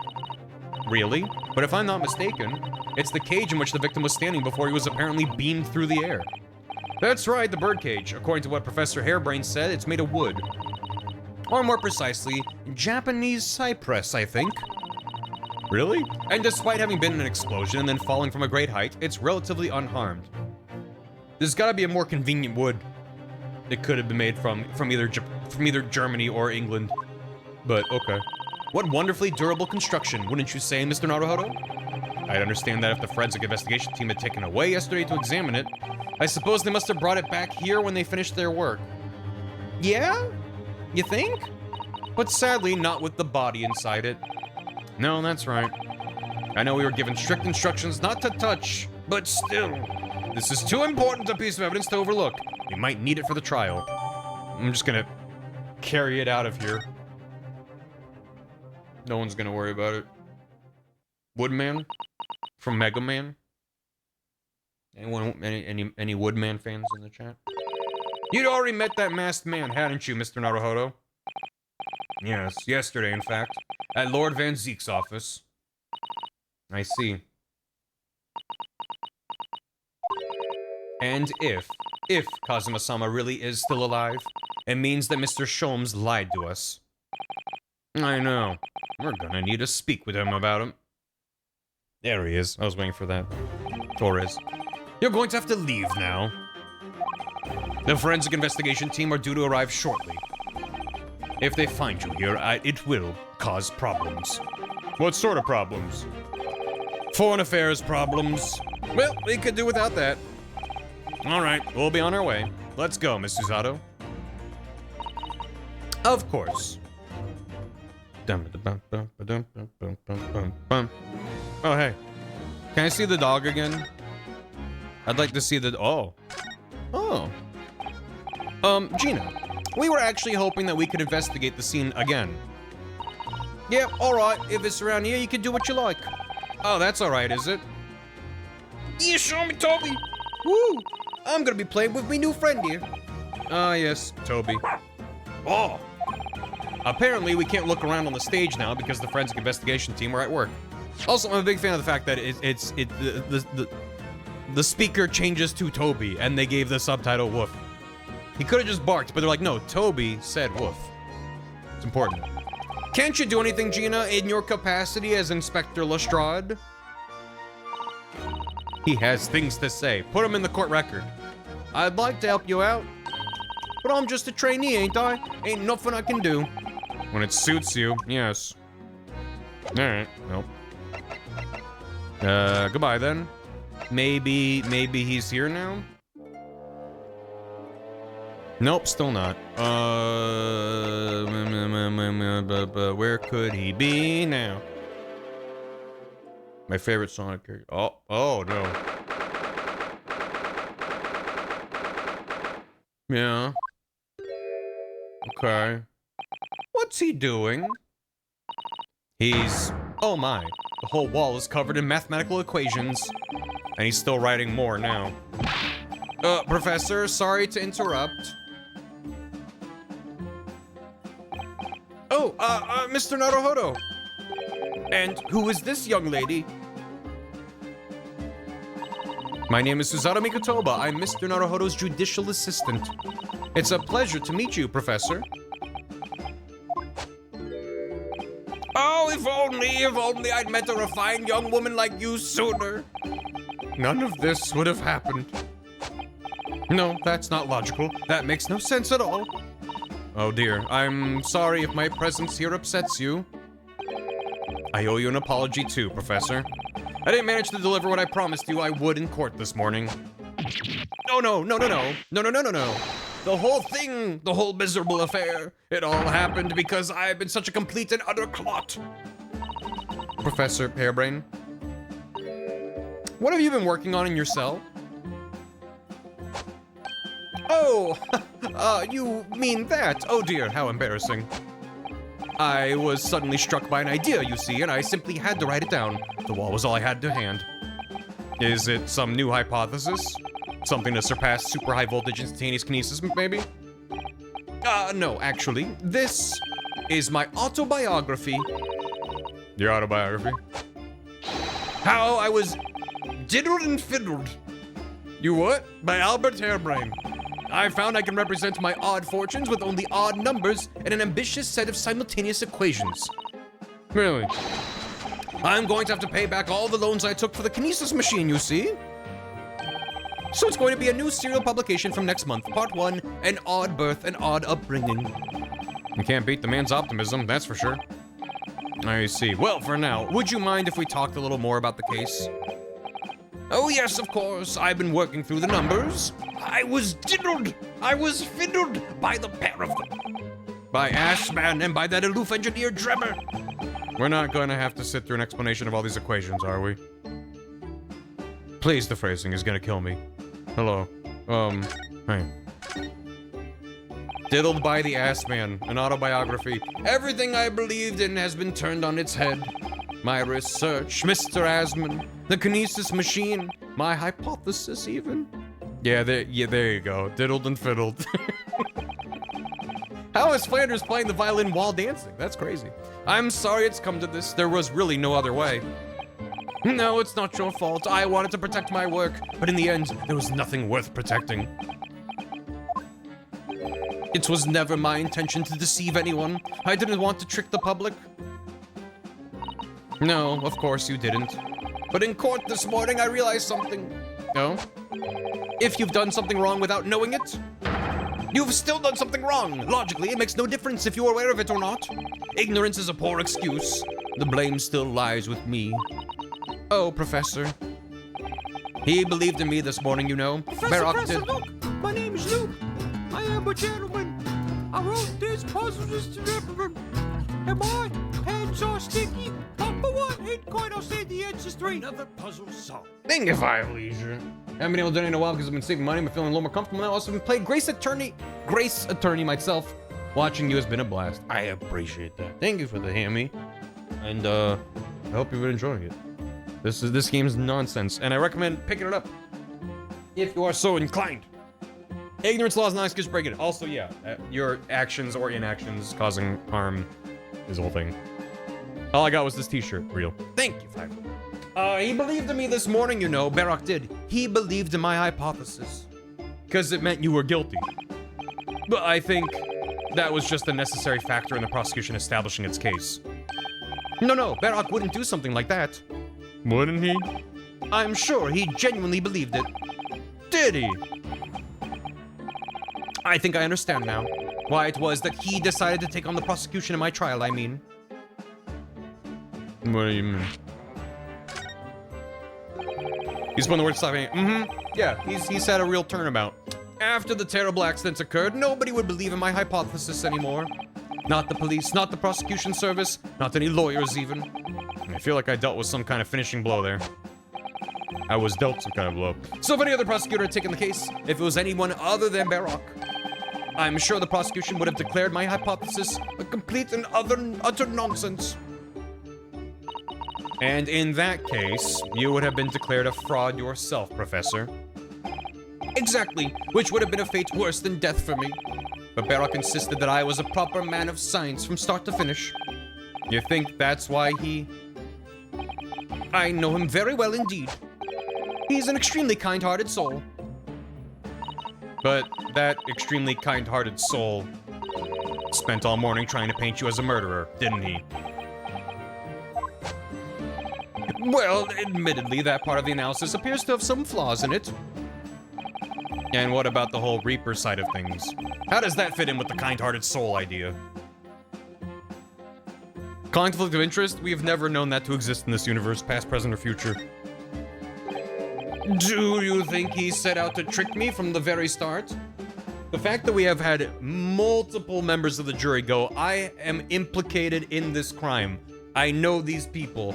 Really? But if I'm not mistaken, it's the cage in which the victim was standing before he was apparently beamed through the air. That's right, the birdcage. According to what Professor Hairbrain said, it's made of wood. Or more precisely, Japanese cypress, I think. Really? And despite having been in an explosion and then falling from a great height, it's relatively unharmed. There's gotta be a more convenient wood that could have been made from either Germany or England. But okay. What wonderfully durable construction, wouldn't you say, Mr. Naruhodo? I'd understand that if the forensic investigation team had taken it away yesterday to examine it, I suppose they must have brought it back here when they finished their work. Yeah? You think? But sadly, not with the body inside it. No, that's right. I know we were given strict instructions not to touch, but still. This is too important a piece of evidence to overlook. We might need it for the trial. I'm just gonna carry it out of here. No one's gonna worry about it. Woodman from Mega Man. Anyone? Any Woodman fans in the chat? You'd already met that masked man, hadn't you, Mr. Naruhodo? Yes, yesterday, in fact, at Lord Van Zeek's office. I see. And if Kazuma-sama really is still alive, it means that Mr. Sholmes lied to us. I know. We're gonna need to speak with him about him. There he is. I was waiting for that. Torres. You're going to have to leave now. The forensic investigation team are due to arrive shortly. If they find you here, it will cause problems. What sort of problems? Foreign affairs problems. Well, we could do without that. Alright, we'll be on our way. Let's go, Miss Susato. Of course. Oh, hey. Can I see the dog again? I'd like to see the... Oh. Gina. We were actually hoping that we could investigate the scene again. Yeah, alright. If it's around here, you can do what you like. Oh, that's alright, is it? Yeah, show me, Toby. Woo! I'm gonna be playing with my new friend here. Ah, yes, Toby. Oh! Apparently, we can't look around on the stage now because the forensic investigation team are at work. Also, I'm a big fan of the fact that the speaker changes to Toby, and they gave the subtitle woof. He could have just barked, but they're like, no, Toby said woof. It's important. Can't you do anything, Gina, in your capacity as Inspector Lestrade? He has things to say. Put him in the court record. I'd like to help you out, but I'm just a trainee, ain't I? Ain't nothing I can do. When it suits you, yes. Alright, nope. Goodbye then. Maybe he's here now? Nope, still not. Where could he be now? My favorite Sonic character. Oh no. Yeah. Okay. What's he doing? He's... Oh my. The whole wall is covered in mathematical equations. And he's still writing more now. Professor, sorry to interrupt. Oh, Mr. Naruhodo. And who is this young lady? My name is Susato Mikotoba. I'm Mr. Naruhodo's judicial assistant. It's a pleasure to meet you, Professor. Oh, if only I'd met a refined young woman like you sooner. None of this would have happened. No, that's not logical. That makes no sense at all. Oh dear, I'm sorry if my presence here upsets you. I owe you an apology too, Professor. I didn't manage to deliver what I promised you I would in court this morning. No. The whole thing, the whole miserable affair, it all happened because I've been such a complete and utter clot. Professor Hairbrain, what have you been working on in your cell? Oh, you mean that? Oh dear, how embarrassing. I was suddenly struck by an idea, you see, and I simply had to write it down. The wall was all I had to hand. Is it some new hypothesis? Something to surpass super high voltage instantaneous kinesis, maybe? No, actually. This is my autobiography. Your autobiography? How I was diddled and fiddled. You what? By Albert Hairbrain. I found I can represent my odd fortunes with only odd numbers and an ambitious set of simultaneous equations. Really? I'm going to have to pay back all the loans I took for the kinesis machine, you see? So it's going to be a new serial publication from next month. Part 1, an odd birth and odd upbringing. You can't beat the man's optimism, that's for sure. I see. Well, for now, would you mind if we talked a little more about the case? Oh yes, of course. I've been working through the numbers. I was diddled. I was fiddled by the pair of them. By Ashman and by that aloof engineer Drebber. We're not going to have to sit through an explanation of all these equations, are we? Please, the phrasing is going to kill me. Hello. Hey. Diddled by the Ass Man, an autobiography. Everything I believed in has been turned on its head. My research, Mr. Asman, the kinesis machine, my hypothesis even. Yeah, there you go. Diddled and fiddled. How is Flanders playing the violin while dancing? That's crazy. I'm sorry it's come to this. There was really no other way. No, it's not your fault. I wanted to protect my work, but in the end, there was nothing worth protecting. It was never my intention to deceive anyone. I didn't want to trick the public. No, of course you didn't. But in court this morning, I realized something. No? If you've done something wrong without knowing it, you've still done something wrong. Logically, it makes no difference if you're aware of it or not. Ignorance is a poor excuse. The blame still lies with me. Oh, Professor. He believed in me this morning, you know. Professor, look! My name is Luke. I am a gentleman. I wrote this puzzle just to and my hands are sticky. Number one ain't quite, I'll say the answer's 3. Another puzzle solved. Think if I have leisure. Haven't been able to do it in a while because I've been saving money. I'm feeling a little more comfortable now. Also been playing Grace Attorney myself. Watching you has been a blast. I appreciate that. Thank you for the hammy. And I hope you've been enjoying it. This game's nonsense, and I recommend picking it up if you are so inclined. Ignorance law is not an excuse for breaking it. Also, yeah, your actions or inactions causing harm is the whole thing. All I got was this t-shirt. Real. Thank you, Five. He believed in me this morning, you know. Barak did. He believed in my hypothesis. Because it meant you were guilty. But I think that was just a necessary factor in the prosecution establishing its case. No, Barak wouldn't do something like that. Wouldn't he? I'm sure he genuinely believed it. Did he? I think I understand now why it was that he decided to take on the prosecution in my trial, I mean. What do you mean? He's putting the word stopping. Yeah, he's had a real turnabout. After the terrible accidents occurred, nobody would believe in my hypothesis anymore. Not the police, not the prosecution service, not any lawyers even. I feel like I dealt with some kind of finishing blow there. I was dealt some kind of blow. So if any other prosecutor had taken the case, if it was anyone other than Barak, I'm sure the prosecution would have declared my hypothesis a complete and utter nonsense. And in that case, you would have been declared a fraud yourself, Professor. Exactly, which would have been a fate worse than death for me. But Barak insisted that I was a proper man of science from start to finish. You think that's why he... I know him very well indeed. He's an extremely kind-hearted soul. But that extremely kind-hearted soul spent all morning trying to paint you as a murderer, didn't he? Well, admittedly, that part of the analysis appears to have some flaws in it. And what about the whole Reaper side of things? How does that fit in with the kind-hearted soul idea? Conflict of interest? We have never known that to exist in this universe, past, present, or future. Do you think he set out to trick me from the very start? The fact that we have had multiple members of the jury go, I am implicated in this crime. I know these people.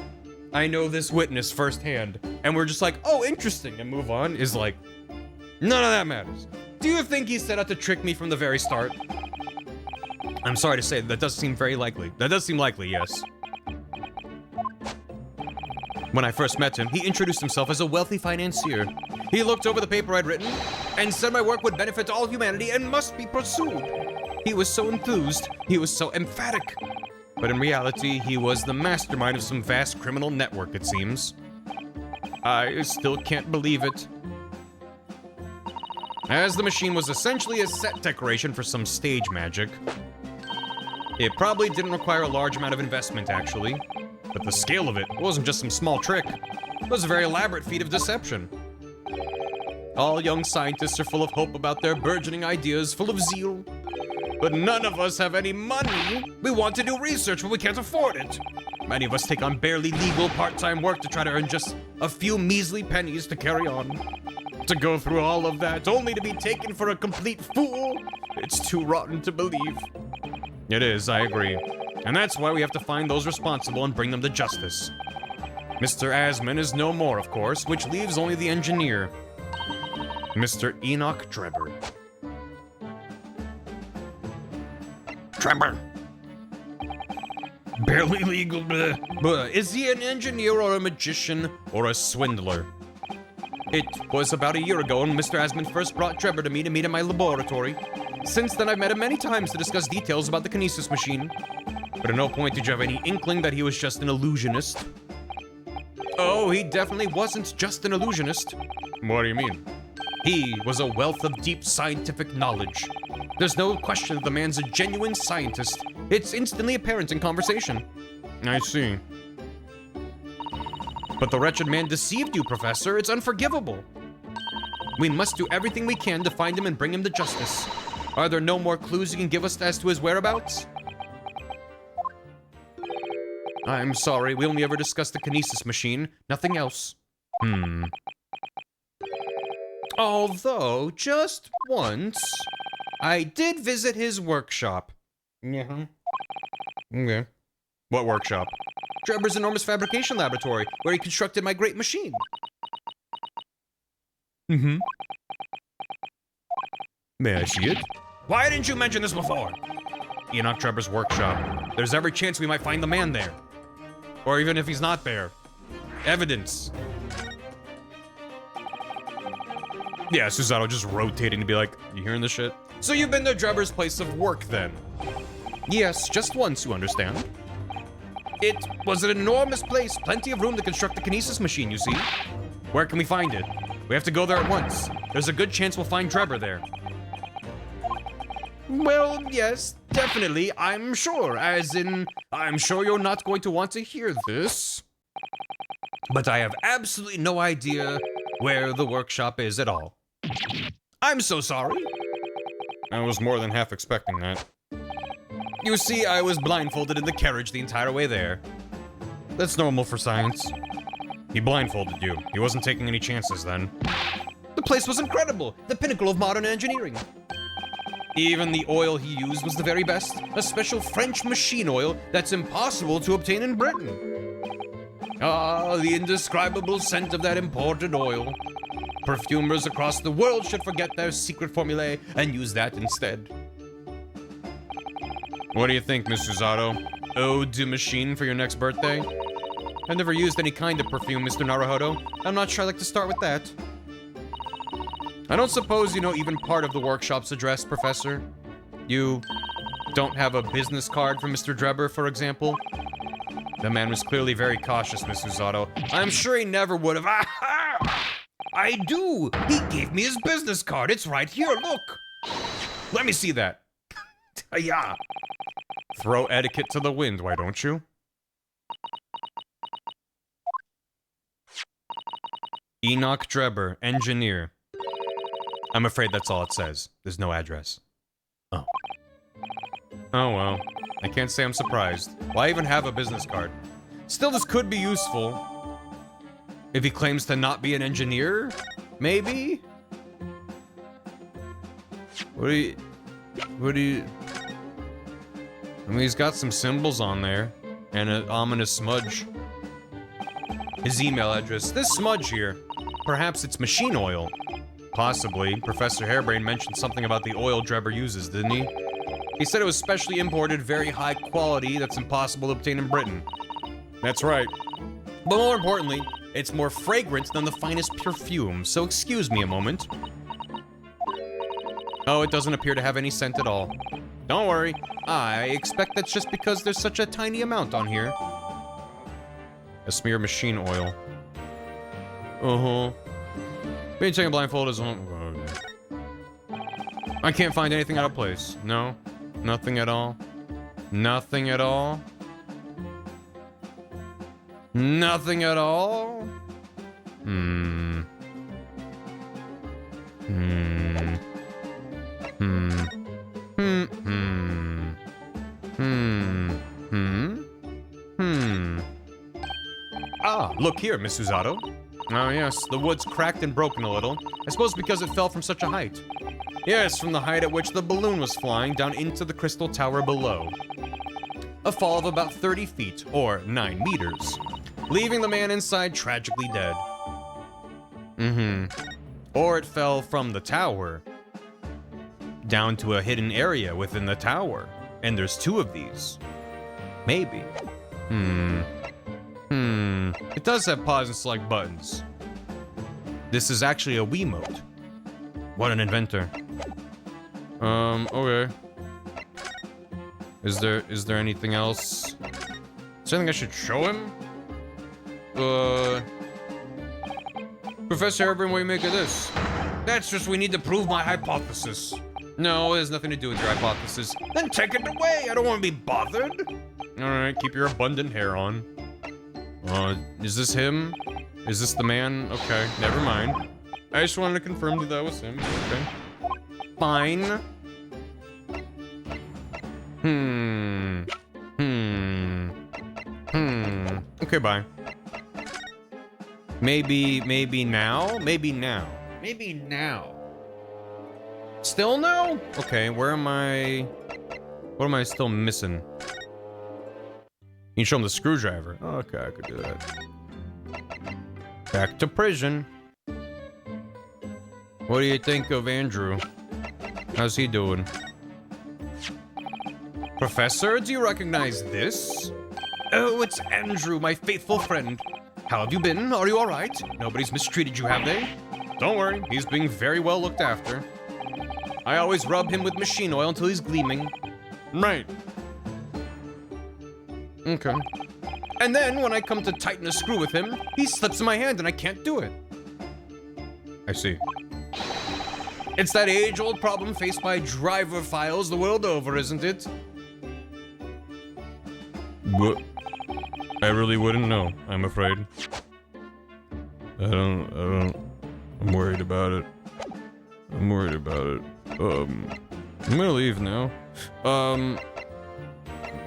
I know this witness firsthand. And we're just like, oh, interesting, and move on, is like, none of that matters. Do you think he set out to trick me from the very start? I'm sorry to say, that does seem very likely. That does seem likely, yes. When I first met him, he introduced himself as a wealthy financier. He looked over the paper I'd written and said my work would benefit all humanity and must be pursued. He was so enthused, he was so emphatic. But in reality, he was the mastermind of some vast criminal network, it seems. I still can't believe it. As the machine was essentially a set decoration for some stage magic. It probably didn't require a large amount of investment, actually. But the scale of it wasn't just some small trick. It was a very elaborate feat of deception. All young scientists are full of hope about their burgeoning ideas, full of zeal. But none of us have any money. We want to do research, but we can't afford it. Many of us take on barely legal part-time work to try to earn just a few measly pennies to carry on. To go through all of that, only to be taken for a complete fool. It's too rotten to believe. It is, I agree. And that's why we have to find those responsible and bring them to justice. Mr. Asman is no more, of course, which leaves only the engineer. Mr. Enoch Drebber. Trevor. Barely legal. Bleh. Is he an engineer or a magician or a swindler? It was about a year ago when Mr. Asman first brought Trevor to me to meet in my laboratory. Since then, I've met him many times to discuss details about the kinesis machine. But at no point did you have any inkling that he was just an illusionist. Oh, he definitely wasn't just an illusionist. What do you mean? He was a wealth of deep scientific knowledge. There's no question that the man's a genuine scientist. It's instantly apparent in conversation. I see. But the wretched man deceived you, Professor. It's unforgivable. We must do everything we can to find him and bring him to justice. Are there no more clues you can give us as to his whereabouts? I'm sorry, we only ever discussed the kinesis machine, nothing else. Although, just once, I did visit his workshop. Yeah. Okay. What workshop? Trevor's enormous fabrication laboratory, where he constructed my great machine. May I see it? Why didn't you mention this before? Enoch Trevor's workshop. There's every chance we might find the man there. Or even if he's not there. Evidence. Yeah, Susanoo just rotating to be like, you hearing this shit? So you've been to Trevor's place of work then? Yes, just once, you understand. It was an enormous place, plenty of room to construct the kinesis machine, you see. Where can we find it? We have to go there at once. There's a good chance we'll find Trevor there. Well, yes, definitely, I'm sure. As in, I'm sure you're not going to want to hear this. But I have absolutely no idea where the workshop is at all. I'm so sorry. I was more than half expecting that. You see, I was blindfolded in the carriage the entire way there. That's normal for science. He blindfolded you. He wasn't taking any chances then. The place was incredible, the pinnacle of modern engineering. Even the oil he used was the very best, a special French machine oil that's impossible to obtain in Britain. Ah, the indescribable scent of that imported oil. Perfumers across the world should forget their secret formulae and use that instead. What do you think, Miss Susanoo? Ode to machine for your next birthday? I've never used any kind of perfume, Mr. Naruhodo. I'm not sure I'd like to start with that. I don't suppose you know even part of the workshop's address, Professor? You don't have a business card for Mr. Drebber, for example? The man was clearly very cautious, Miss Susanoo. I'm sure he never would have. I do! He gave me his business card. It's right here, look! Let me see that. Yeah. Throw etiquette to the wind, why don't you? Enoch Drebber, engineer. I'm afraid that's all it says. There's no address. Oh. Oh well. I can't say I'm surprised. Why even have a business card? Still, this could be useful. If he claims to not be an engineer? Maybe? What do you... I mean, he's got some symbols on there. And an ominous smudge. His email address. This smudge here. Perhaps it's machine oil. Possibly. Professor Hairbrain mentioned something about the oil Drebber uses, didn't he? He said it was specially imported, very high quality, that's impossible to obtain in Britain. That's right. But more importantly, it's more fragrant than the finest perfume, so excuse me a moment. Oh, it doesn't appear to have any scent at all. Don't worry. I expect that's just because there's such a tiny amount on here. A smear of machine oil. Uh-huh. Being taken blindfold is on. I can't find anything out of place. No? Nothing at all? Nothing at all? Nothing at all? Hmm. Hmm. Hmm. Hmm. Hmm. Hmm. Hmm. Hmm. Ah, look here, Miss Susanoo. Oh yes, the wood's cracked and broken a little. I suppose because it fell from such a height. Yes, from the height at which the balloon was flying down into the crystal tower below. A fall of about 30 feet, or 9 meters, leaving the man inside tragically dead. Or it fell from the tower down to a hidden area within the tower. And there's 2 of these. Maybe. It does have pause and select buttons. This is actually a Wiimote. What an inventor. Okay. Is there anything else? Is there anything I should show him? Professor Urban, what do you make of this? That's just we need to prove my hypothesis. No, it has nothing to do with your hypothesis. Then take it away. I don't want to be bothered. Alright, keep your abundant hair on. Is this him? Is this the man? Okay, never mind. I just wanted to confirm that that was him. Okay. Fine. Okay, bye. Maybe now? Maybe now. Maybe now. Still no? Okay, where am I? What am I still missing? You can show him the screwdriver. Okay, I could do that. Back to prison. What do you think of Andrew? How's he doing? Professor, do you recognize this? Oh, it's Andrew, my faithful friend. How have you been? Are you alright? Nobody's mistreated you, have they? Don't worry, he's being very well looked after. I always rub him with machine oil until he's gleaming. Right. Okay. And then, when I come to tighten a screw with him, he slips in my hand and I can't do it. I see. It's that age-old problem faced by driver files the world over, isn't it? What? I really wouldn't know, I'm afraid. I don't... I'm worried about it. I'm worried about it. I'm gonna leave now.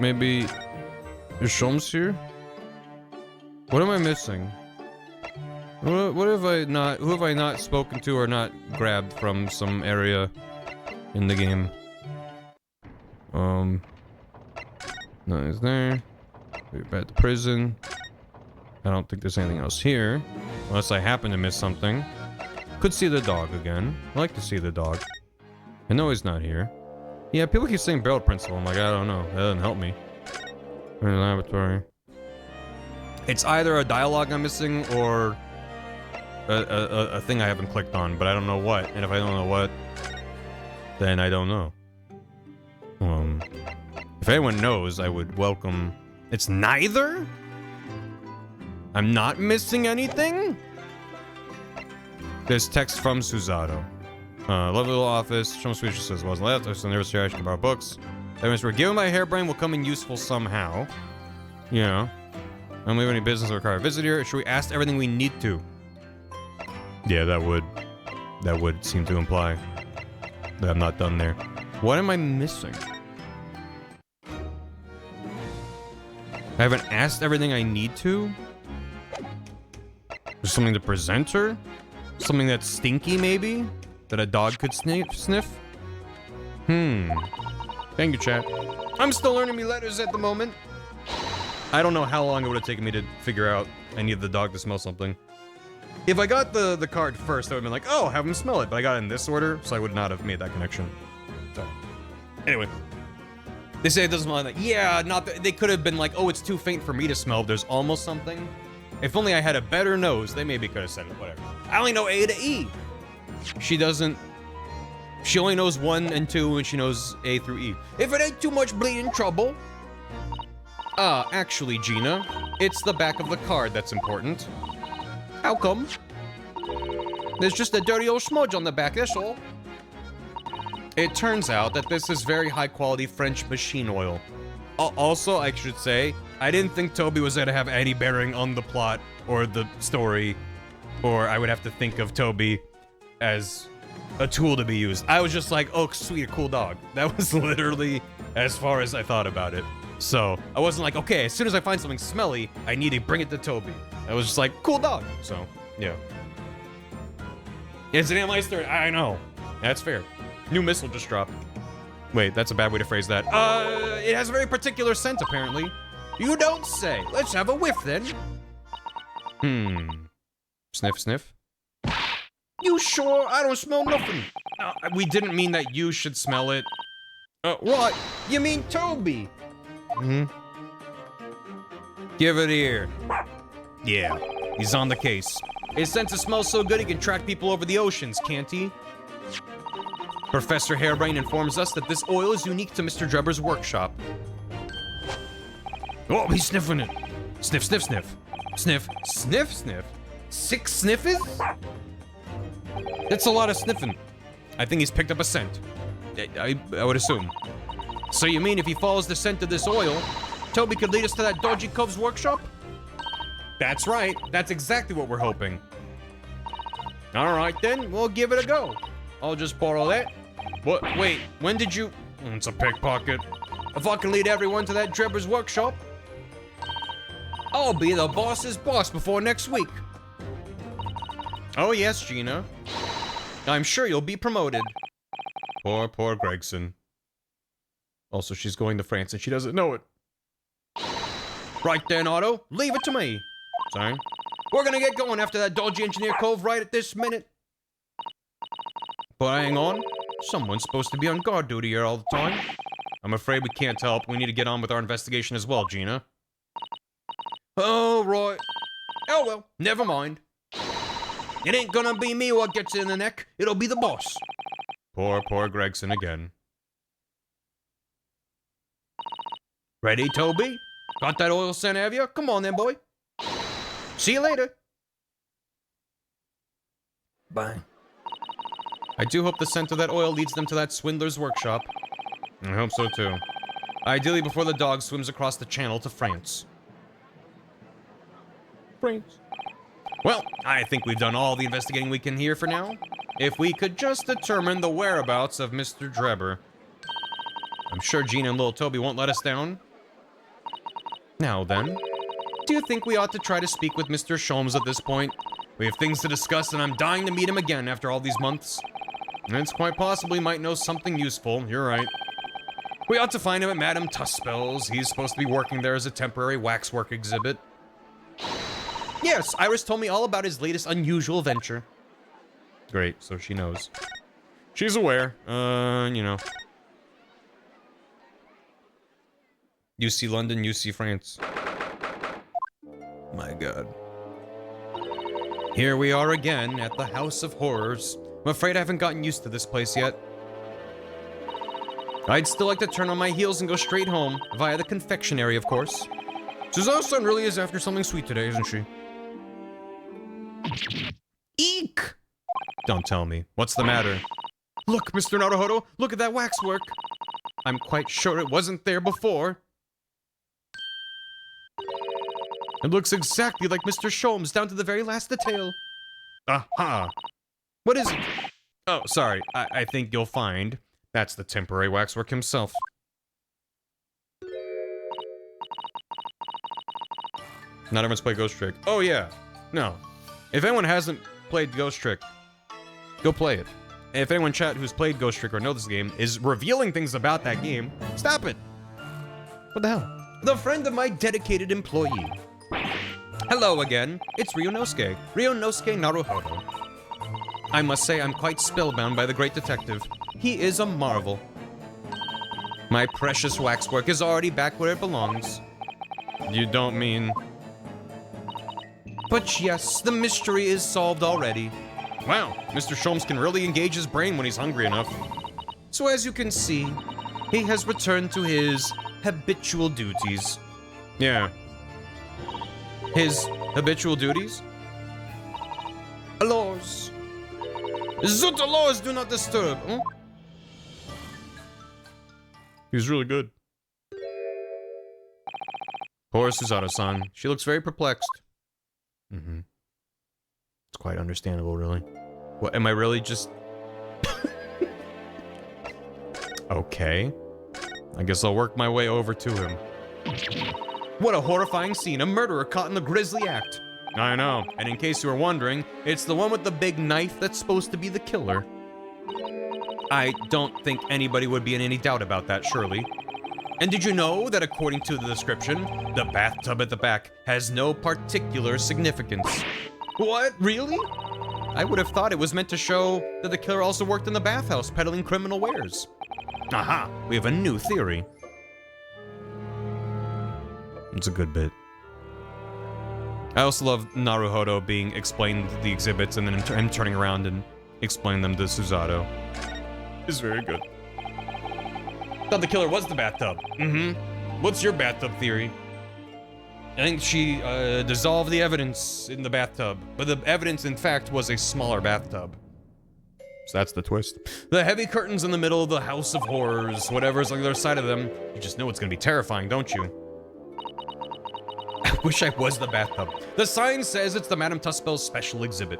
Maybe... Is Sholmes here? What am I missing? What have I not... Who have I not spoken to or not grabbed from some area in the game? No, he's there. We're back to prison. I don't think there's anything else here. Unless I happen to miss something. Could see the dog again. I like to see the dog. I know he's not here. Yeah, people keep saying barrel principle. I'm like, I don't know. That doesn't help me. In the laboratory. It's either a dialogue I'm missing or a thing I haven't clicked on, but I don't know what. And if I don't know what, then I don't know. If anyone knows, I would welcome... It's neither? I'm not missing anything? There's text from Suzato. Lovely little office. Sholmes Swedish says, wasn't left. I was nervous here. I should borrow books. That means we're given my hairbrain will come in useful somehow. Yeah. I don't leave any business or require a visit here. Should we ask everything we need to? Yeah, that would seem to imply that I'm not done there. What am I missing? I haven't asked everything I need to? There's something to present her? Something that's stinky, maybe? That a dog could sniff? Thank you, chat. I'm still learning me letters at the moment. I don't know how long it would have taken me to figure out I needed the dog to smell something. If I got the card first, I would have been like, oh, have him smell it. But I got it in this order, so I would not have made that connection. So, anyway. They say it doesn't smell like that. Yeah, they could have been like, oh, it's too faint for me to smell. There's almost something. If only I had a better nose, they maybe could have said it, whatever. I only know A to E. She doesn't... She only knows 1 and 2, and she knows A through E. If it ain't too much bleeding trouble. Actually, Gina, it's the back of the card that's important. How come? There's just a dirty old smudge on the back, that's all. It turns out that this is very high-quality French machine oil. Also, I should say, I didn't think Toby was going to have any bearing on the plot or the story, or I would have to think of Toby as a tool to be used. I was just like, oh, sweet, a cool dog. That was literally as far as I thought about it. So, I wasn't like, okay, as soon as I find something smelly, I need to bring it to Toby. I was just like, cool dog. So, yeah. It's an Meister. I know. That's fair. New missile just dropped. Wait, that's a bad way to phrase that. It has a very particular scent, apparently. You don't say. Let's have a whiff, then. Sniff, sniff. You sure? I don't smell nothing. We didn't mean that you should smell it. What? You mean Toby? Give it here. Yeah, he's on the case. His sense of smell so good he can track people over the oceans, can't he? Professor Hairbrain informs us that this oil is unique to Mr. Drebber's workshop. Oh, he's sniffing it. Sniff, sniff, sniff. Sniff, sniff, sniff. 6 sniffers? That's a lot of sniffing. I think he's picked up a scent. I would assume. So you mean if he follows the scent of this oil, Toby could lead us to that dodgy cove's workshop? That's right. That's exactly what we're hoping. All right, then. We'll give it a go. I'll just borrow that. What? Wait, when did you... It's a pickpocket. If I can lead everyone to that Drebber's workshop, I'll be the boss's boss before next week. Oh, yes, Gina. I'm sure you'll be promoted. Poor Gregson. Also, she's going to France and she doesn't know it. Right then, Otto. Leave it to me. Sorry. We're gonna get going after that dodgy engineer cove right at this minute. But hang on. Someone's supposed to be on guard duty here all the time. I'm afraid we can't help. We need to get on with our investigation as well, Gina. Oh, right. Oh, well. Never mind. It ain't gonna be me what gets in the neck. It'll be the boss. Poor Gregson again. Ready, Toby? Got that oil scent, have you? Come on then, boy. See you later. Bye. I do hope the scent of that oil leads them to that swindler's workshop. I hope so too. Ideally before the dog swims across the channel to France. France. Well, I think we've done all the investigating we can here for now. If we could just determine the whereabouts of Mr. Drebber. I'm sure Gina and little Toby won't let us down. Now then, do you think we ought to try to speak with Mr. Sholmes at this point? We have things to discuss and I'm dying to meet him again after all these months. And it's quite possible he might know something useful, you're right. We ought to find him at Madame Tuspel's. He's supposed to be working there as a temporary waxwork exhibit. Yes, Iris told me all about his latest unusual venture. Great, so she knows. She's aware, you know. UC London, UC France. My God. Here we are again at the House of Horrors. I'm afraid I haven't gotten used to this place yet. I'd still like to turn on my heels and go straight home, via the confectionery, of course. Suzuki-san really is after something sweet today, isn't she? Eek! Don't tell me. What's the matter? Look, Mr. Naruhodo, look at that waxwork. I'm quite sure it wasn't there before. It looks exactly like Mr. Sholmes, down to the very last detail. Aha! What is it? Oh, sorry. I think you'll find that's the temporary waxwork himself. Not everyone's played Ghost Trick. Oh, yeah. No. If anyone hasn't played Ghost Trick, go play it. If anyone in chat who's played Ghost Trick or knows this game is revealing things about that game, stop it. What the hell? The friend of my dedicated employee. Hello again. It's Ryunosuke Naruhodo. I must say I'm quite spellbound by the great detective. He is a marvel. My precious waxwork is already back where it belongs. You don't mean... But yes, the mystery is solved already. Wow, Mr. Sholmes can really engage his brain when he's hungry enough. So as you can see, he has returned to his habitual duties. Yeah. His habitual duties? Laws. Zuta laws do not disturb. Huh? He's really good. Poor Suzato-san. She looks very perplexed. Mm-hmm. It's quite understandable, really. What, am I really just... Okay. I guess I'll work my way over to him. What a horrifying scene. A murderer caught in the grisly act. I know. And in case you were wondering, it's the one with the big knife that's supposed to be the killer. I don't think anybody would be in any doubt about that, surely. And did you know that according to the description, the bathtub at the back has no particular significance? What? Really? I would have thought it was meant to show that the killer also worked in the bathhouse peddling criminal wares. Aha! We have a new theory. It's a good bit. I also love Naruhodo being explained the exhibits and then him turning around and explaining them to Susato. It's very good. Thought the killer was the bathtub. Mm-hmm. What's your bathtub theory? I think she dissolved the evidence in the bathtub, but the evidence, in fact, was a smaller bathtub. So that's the twist. The heavy curtains in the middle of the House of Horrors, whatever's on the other side of them, you just know it's gonna be terrifying, don't you? I wish I was the bathtub. The sign says it's the Madame Tussbell's special exhibit.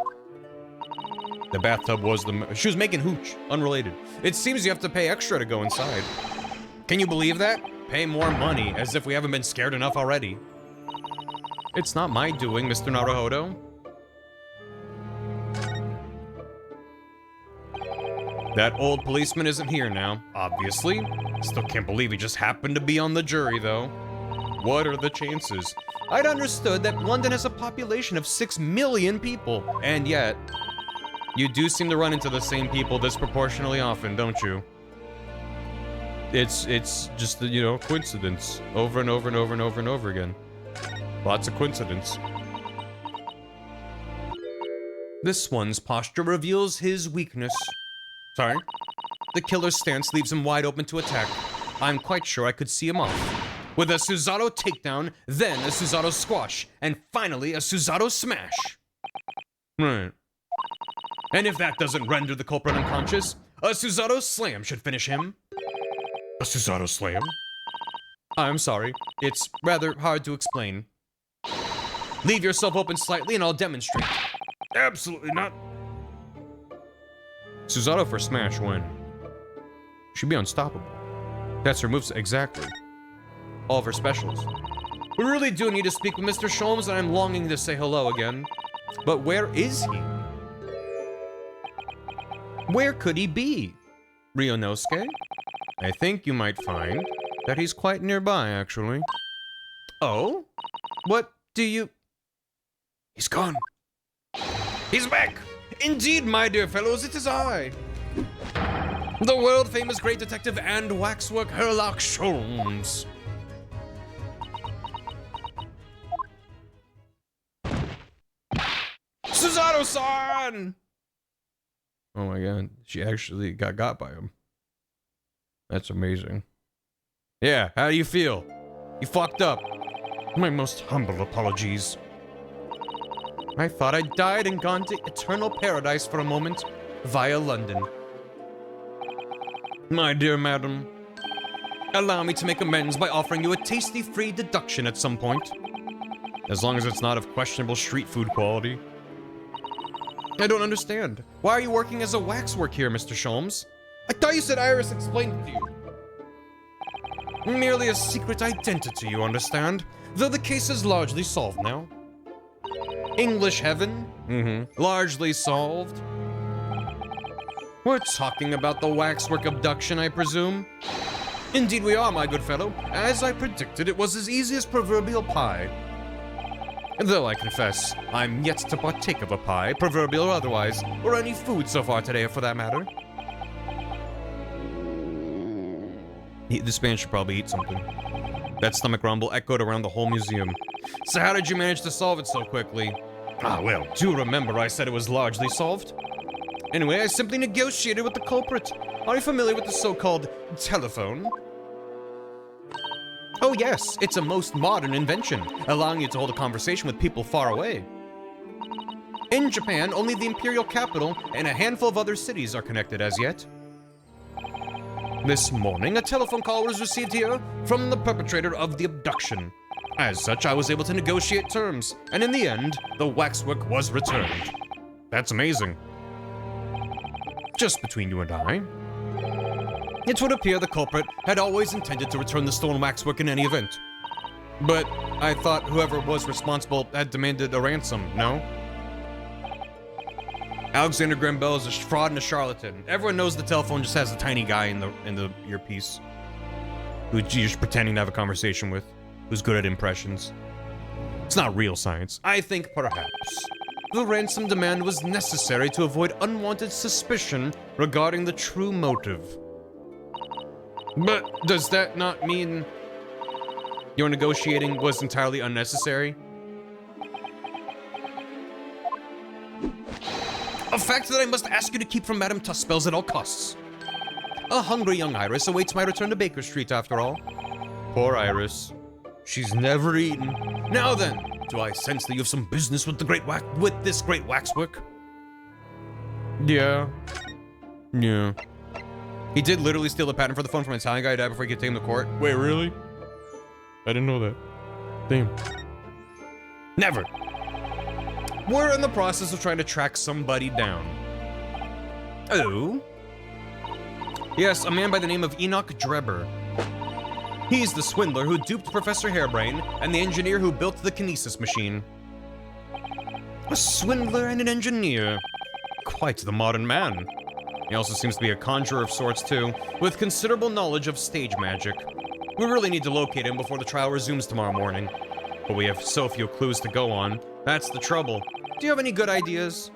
The bathtub was she was making hooch, unrelated. It seems you have to pay extra to go inside. Can you believe that? Pay more money, as if we haven't been scared enough already. It's not my doing, Mr. Naruhodo. That old policeman isn't here now, obviously. Still can't believe he just happened to be on the jury, though. What are the chances? I'd understood that London has a population of 6 million people, and yet, you do seem to run into the same people disproportionately often, don't you? It's just, you know, coincidence. Over and over and over and over and over again. Lots of coincidence. This one's posture reveals his weakness. Sorry? The killer's stance leaves him wide open to attack. I'm quite sure I could see him off. With a Susato takedown, then a Susato squash, and finally a Susato smash. Right. And if that doesn't render the culprit unconscious, a Susato slam should finish him. A Susato slam? I'm sorry. It's rather hard to explain. Leave yourself open slightly and I'll demonstrate. Absolutely not. Susato for smash when? She'd be unstoppable. That's her moves exactly. All of her specials. We really do need to speak with Mr. Sholmes, and I'm longing to say hello again. But where is he? Where could he be? Ryunosuke? I think you might find that he's quite nearby, actually. Oh? What do you... He's gone. He's back! Indeed, my dear fellows, it is I. The world-famous great detective and waxwork Herlock Sholmes. Susato-san! Oh my god, she actually got by him. That's amazing. Yeah, how do you feel? You fucked up. My most humble apologies. I thought I died and gone to eternal paradise for a moment, via London. My dear madam, allow me to make amends by offering you a tasty free deduction at some point. As long as it's not of questionable street food quality. I don't understand. Why are you working as a waxwork here, Mr. Sholmes? I thought you said Iris explained it to you. Merely a secret identity, you understand? Though the case is largely solved now. English heaven? Mm-hmm. Largely solved. We're talking about the waxwork abduction, I presume? Indeed we are, my good fellow. As I predicted, it was as easy as proverbial pie. Though I confess, I'm yet to partake of a pie, proverbial or otherwise, or any food so far today for that matter. This man should probably eat something. That stomach rumble echoed around the whole museum. So how did you manage to solve it so quickly? Ah, well, do remember I said it was largely solved? Anyway, I simply negotiated with the culprit. Are you familiar with the so-called telephone? Oh yes, it's a most modern invention, allowing you to hold a conversation with people far away. In Japan, only the imperial capital and a handful of other cities are connected as yet. This morning, a telephone call was received here from the perpetrator of the abduction. As such, I was able to negotiate terms, and in the end, the waxwork was returned. That's amazing. Just between you and I, it would appear the culprit had always intended to return the stolen waxwork in any event. But I thought whoever was responsible had demanded a ransom, no? Alexander Graham Bell is a fraud and a charlatan. Everyone knows the telephone just has a tiny guy in the earpiece who you're just pretending to have a conversation with, who's good at impressions. It's not real science. I think perhaps the ransom demand was necessary to avoid unwanted suspicion regarding the true motive. But does that not mean your negotiating was entirely unnecessary? A fact that I must ask you to keep from Madame Tuspells at all costs. A hungry young Iris awaits my return to Baker Street, after all. Poor Iris. She's never eaten. Now then, do I sense that you have some business with this great waxwork? Yeah. Yeah. He did literally steal the patent for the phone from an Italian guy who died before he could take him to court. Wait, really? I didn't know that. Damn. Never. We're in the process of trying to track somebody down. Oh? Yes, a man by the name of Enoch Drebber. He's the swindler who duped Professor Hairbrain and the engineer who built the kinesis machine. A swindler and an engineer. Quite the modern man. He also seems to be a conjurer of sorts too, with considerable knowledge of stage magic. We really need to locate him before the trial resumes tomorrow morning. But we have so few clues to go on. That's the trouble. Do you have any good ideas?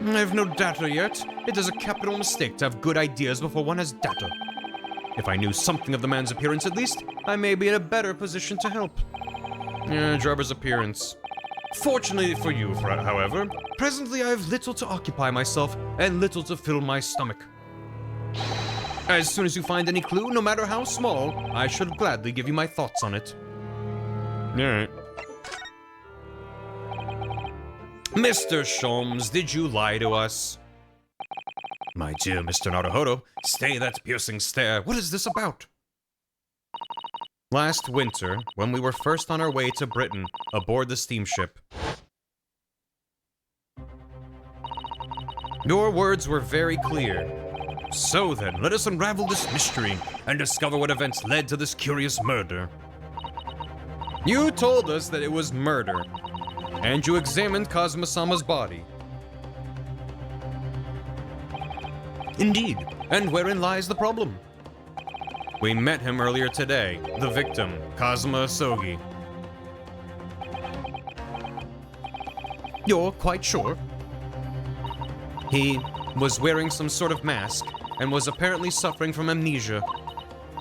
I have no data yet. It is a capital mistake to have good ideas before one has data. If I knew something of the man's appearance at least, I may be in a better position to help. Drebber's appearance. Fortunately for you, however, presently I have little to occupy myself and little to fill my stomach. As soon as you find any clue, no matter how small, I should gladly give you my thoughts on it. Alright. Mr. Sholmes, did you lie to us? My dear Mr. Naruhodo, stay that piercing stare. What is this about? Last winter, when we were first on our way to Britain, aboard the steamship. Your words were very clear. So then, let us unravel this mystery and discover what events led to this curious murder. You told us that it was murder, and you examined Kazuma-sama's body. Indeed, and wherein lies the problem? We met him earlier today, the victim, Kazuma Asogi. You're quite sure? He was wearing some sort of mask and was apparently suffering from amnesia.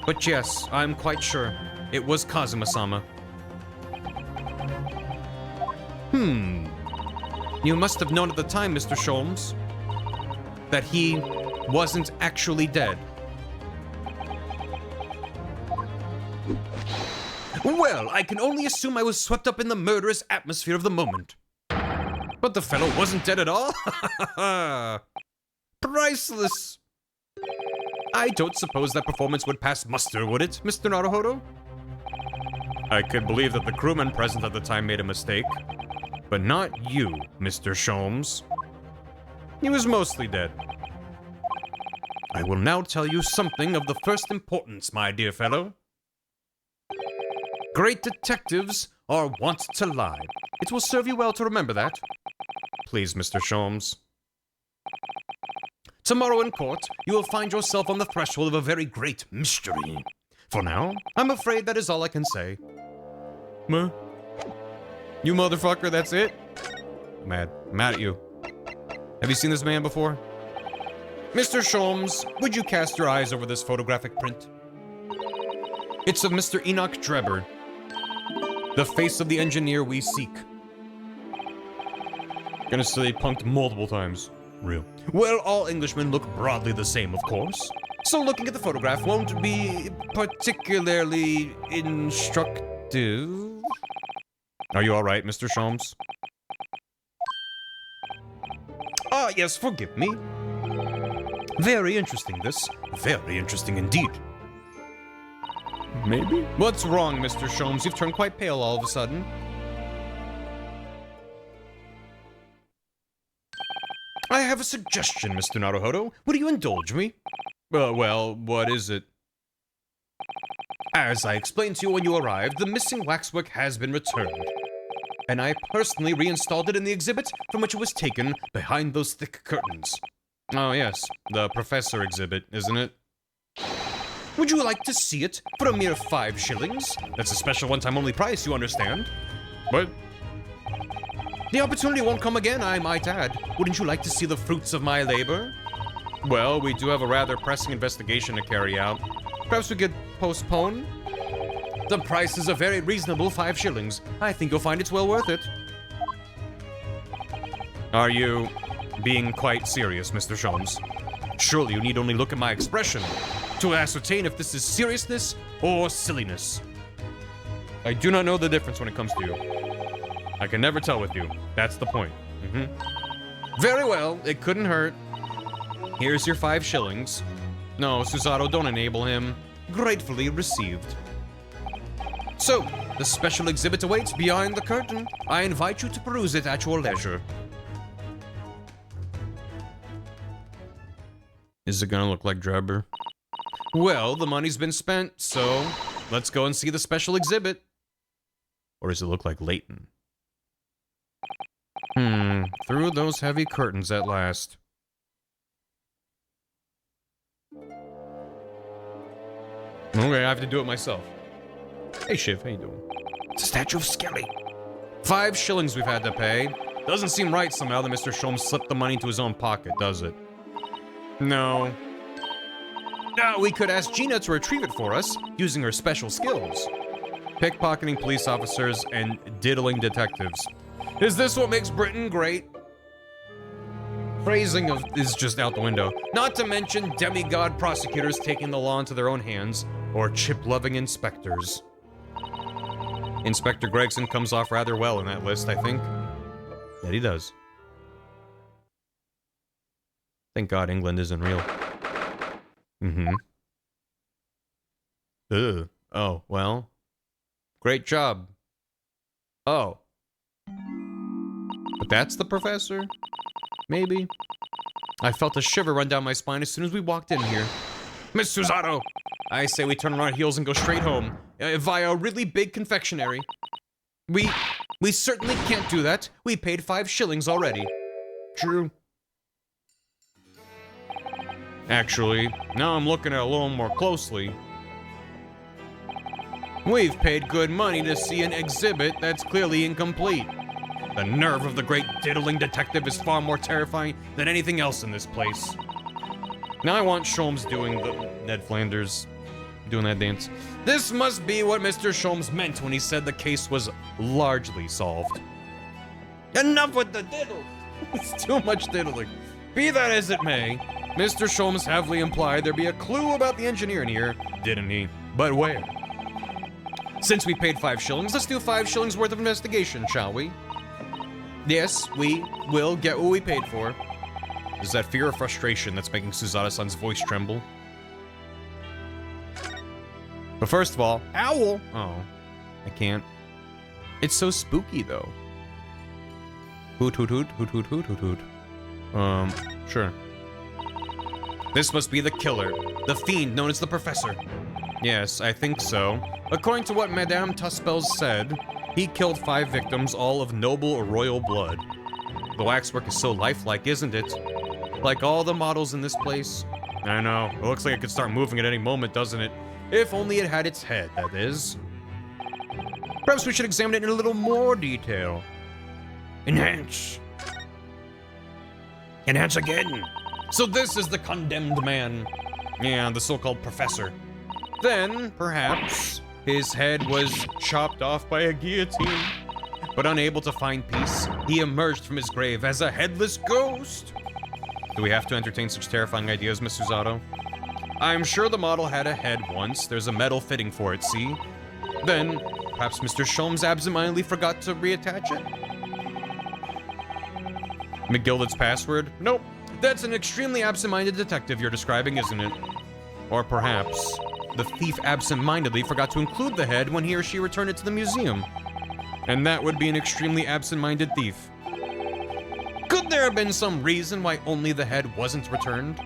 But yes, I'm quite sure. It was Kazuma-sama. You must have known at the time, Mr. Sholmes, that he wasn't actually dead. Well, I can only assume I was swept up in the murderous atmosphere of the moment. But the fellow wasn't dead at all? Priceless! I don't suppose that performance would pass muster, would it, Mr. Naruhodo? I could believe that the crewman present at the time made a mistake. But not you, Mr. Sholmes. He was mostly dead. I will now tell you something of the first importance, my dear fellow. Great detectives are wont to lie. It will serve you well to remember that. Please, Mr. Sholmes. Tomorrow in court, you will find yourself on the threshold of a very great mystery. For now, I'm afraid that is all I can say. Meh? You motherfucker, that's it? I'm mad at you. Have you seen this man before? Mr. Sholmes, would you cast your eyes over this photographic print? It's of Mr. Enoch Drebber, the face of the engineer we seek. Gonna say punked multiple times. Real. Well, all Englishmen look broadly the same, of course. So looking at the photograph won't be particularly instructive. Are you alright, Mr. Sholmes? Ah, yes, forgive me. Very interesting, this. Very interesting indeed. Maybe? What's wrong, Mr. Sholmes? You've turned quite pale all of a sudden. I have a suggestion, Mr. Naruhodo. Would you indulge me? Well, what is it? As I explained to you when you arrived, the missing waxwork has been returned. And I personally reinstalled it in the exhibit from which it was taken behind those thick curtains. Oh yes, the Professor exhibit, isn't it? Would you like to see it for a mere 5 shillings? That's a special one-time only price, you understand? What? The opportunity won't come again, I might add. Wouldn't you like to see the fruits of my labor? Well, we do have a rather pressing investigation to carry out. Perhaps we could postpone? The price is a very reasonable 5 shillings. I think you'll find it's well worth it. Are you being quite serious, Mr. Sholmes? Surely you need only look at my expression to ascertain if this is seriousness or silliness. I do not know the difference when it comes to you. I can never tell with you. That's the point. Very well, it couldn't hurt. Here's your 5 shillings. No, Susato, don't enable him. Gratefully received. So, the special exhibit awaits behind the curtain. I invite you to peruse it at your leisure. Is it gonna look like Drebber? Well, the money's been spent, so let's go and see the special exhibit. Or does it look like Leighton? Through those heavy curtains at last. Okay, I have to do it myself. Hey, Shiv, how you doing? It's a statue of Skelly. 5 shillings we've had to pay. Doesn't seem right somehow that Mr. Sholmes slipped the money into his own pocket, does it? No. Now, we could ask Gina to retrieve it for us, using her special skills. Pickpocketing police officers and diddling detectives. Is this what makes Britain great? Phrasing is just out the window. Not to mention demigod prosecutors taking the law into their own hands, or chip-loving inspectors. Inspector Gregson comes off rather well in that list, I think. Yeah, he does. Thank God England isn't real. Ugh. Oh, well. Great job. Oh. But that's the professor? Maybe. I felt a shiver run down my spine as soon as we walked in here. Miss Susato! I say we turn on our heels and go straight home, via a really big confectionery. We certainly can't do that. We paid 5 shillings already. True. Actually, now I'm looking at it a little more closely. We've paid good money to see an exhibit that's clearly incomplete. The nerve of the great diddling detective is far more terrifying than anything else in this place. Now I want Sholmes doing the Ned Flanders, doing that dance. This must be what Mr. Sholmes meant when he said the case was largely solved. Enough with the diddle! It's too much diddling. Be that as it may, Mr. Sholmes heavily implied there be a clue about the engineer in here, didn't he? But where? Since we paid 5 shillings, let's do 5 shillings worth of investigation, shall we? Yes, we will get what we paid for. Is that fear or frustration that's making Susato-san's voice tremble? But first of all, owl! Oh, I can't. It's so spooky, though. Hoot, hoot, hoot, hoot, hoot, hoot, hoot, hoot. Sure. This must be the killer, the fiend known as the Professor. Yes, I think so. According to what Madame Tuspels said, he killed 5 victims, all of noble or royal blood. The waxwork is so lifelike, isn't it? Like all the models in this place. I know, it looks like it could start moving at any moment, doesn't it? If only it had its head, that is. Perhaps we should examine it in a little more detail. Enhance. Enhance again. So this is the condemned man. Yeah, the so-called professor. Then, perhaps, his head was chopped off by a guillotine. But unable to find peace, he emerged from his grave as a headless ghost. Do we have to entertain such terrifying ideas, Miss Susato? I'm sure the model had a head once. There's a metal fitting for it, see? Then, perhaps Mr. Sholmes absentmindedly forgot to reattach it? McGilded's password? Nope. That's an extremely absent-minded detective you're describing, isn't it? Or perhaps the thief absent-mindedly forgot to include the head when he or she returned it to the museum. And that would be an extremely absent-minded thief. Could there have been some reason why only the head wasn't returned?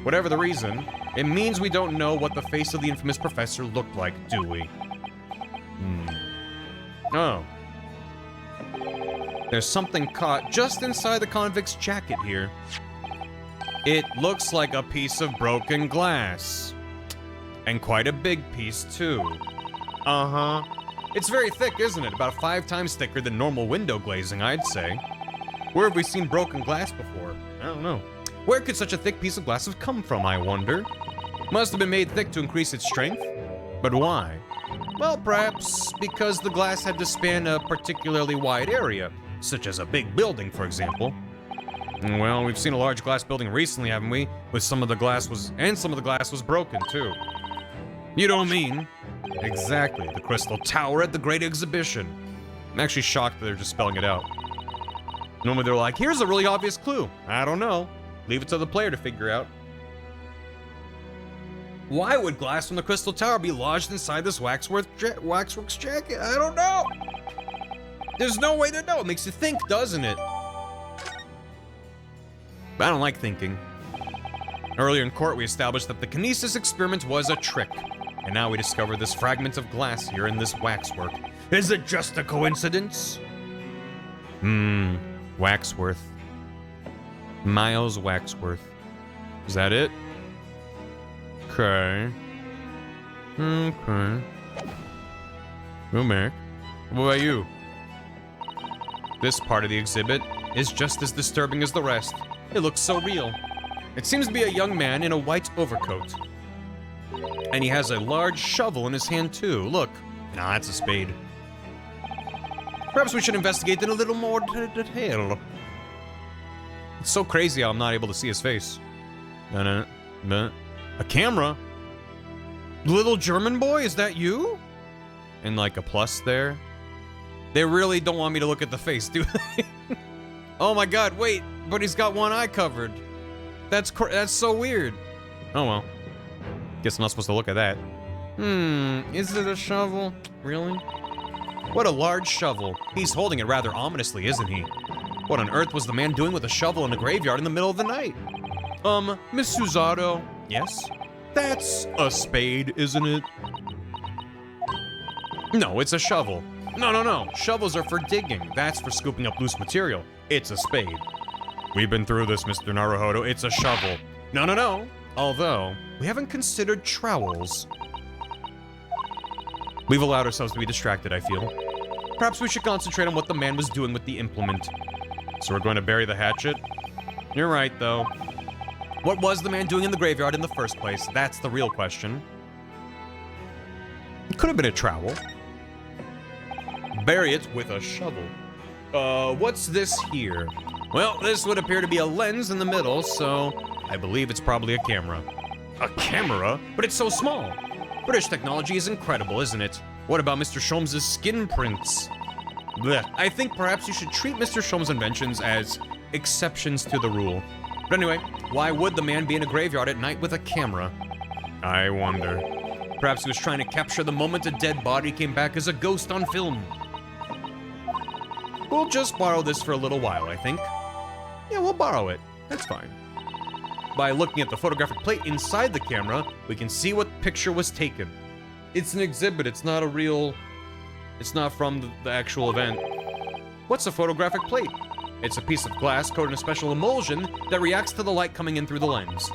Whatever the reason, it means we don't know what the face of the infamous professor looked like, do we? Oh. There's something caught just inside the convict's jacket here. It looks like a piece of broken glass. And quite a big piece, too. Uh-huh. It's very thick, isn't it? About 5 times thicker than normal window glazing, I'd say. Where have we seen broken glass before? I don't know. Where could such a thick piece of glass have come from, I wonder? Must have been made thick to increase its strength. But why? Well, perhaps because the glass had to span a particularly wide area, such as a big building, for example. Well, we've seen a large glass building recently, haven't we? With some of the glass was broken, too. You don't mean? Exactly, the Crystal Tower at the Great Exhibition. I'm actually shocked that they're just spelling it out. Normally they're like, here's a really obvious clue. I don't know. Leave it to the player to figure out. Why would glass from the Crystal Tower be lodged inside this waxworks jacket? I don't know. There's no way to know. It makes you think, doesn't it? But I don't like thinking. Earlier in court, we established that the kinesis experiment was a trick. And now we discover this fragment of glass here in this waxwork. Is it just a coincidence? Waxworth. Miles Waxworth. Is that it? Okay. Okay. Go back. What about you? This part of the exhibit is just as disturbing as the rest. It looks so real. It seems to be a young man in a white overcoat. And he has a large shovel in his hand too. Look. Nah, that's a spade. Perhaps we should investigate in a little more detail. It's so crazy how I'm not able to see his face. A camera? Little German boy, is that you? And like a plus there. They really don't want me to look at the face, do they? Oh my god, wait, but he's got one eye covered. That's so weird. Oh well. Guess I'm not supposed to look at that. Is it a shovel? Really? What a large shovel. He's holding it rather ominously, isn't he? What on earth was the man doing with a shovel in a graveyard in the middle of the night? Miss Susato? Yes? That's a spade, isn't it? No, it's a shovel. No. Shovels are for digging. That's for scooping up loose material. It's a spade. We've been through this, Mr. Naruhodo. It's a shovel. No. Although, we haven't considered trowels. We've allowed ourselves to be distracted, I feel. Perhaps we should concentrate on what the man was doing with the implement. So we're going to bury the hatchet? You're right, though. What was the man doing in the graveyard in the first place? That's the real question. It could have been a trowel. Bury it with a shovel. What's this here? Well, this would appear to be a lens in the middle, so I believe it's probably a camera. A camera? But it's so small. British technology is incredible, isn't it? What about Mr. Sholmes' skin prints? Blech. I think perhaps you should treat Mr. Sholmes' inventions as exceptions to the rule. But anyway, why would the man be in a graveyard at night with a camera? I wonder. Perhaps he was trying to capture the moment a dead body came back as a ghost on film. We'll just borrow this for a little while, I think. Yeah, we'll borrow it. That's fine. By looking at the photographic plate inside the camera, we can see what picture was taken. It's an exhibit, it's not a real... It's not from the actual event. What's a photographic plate? It's a piece of glass coated in a special emulsion that reacts to the light coming in through the lens.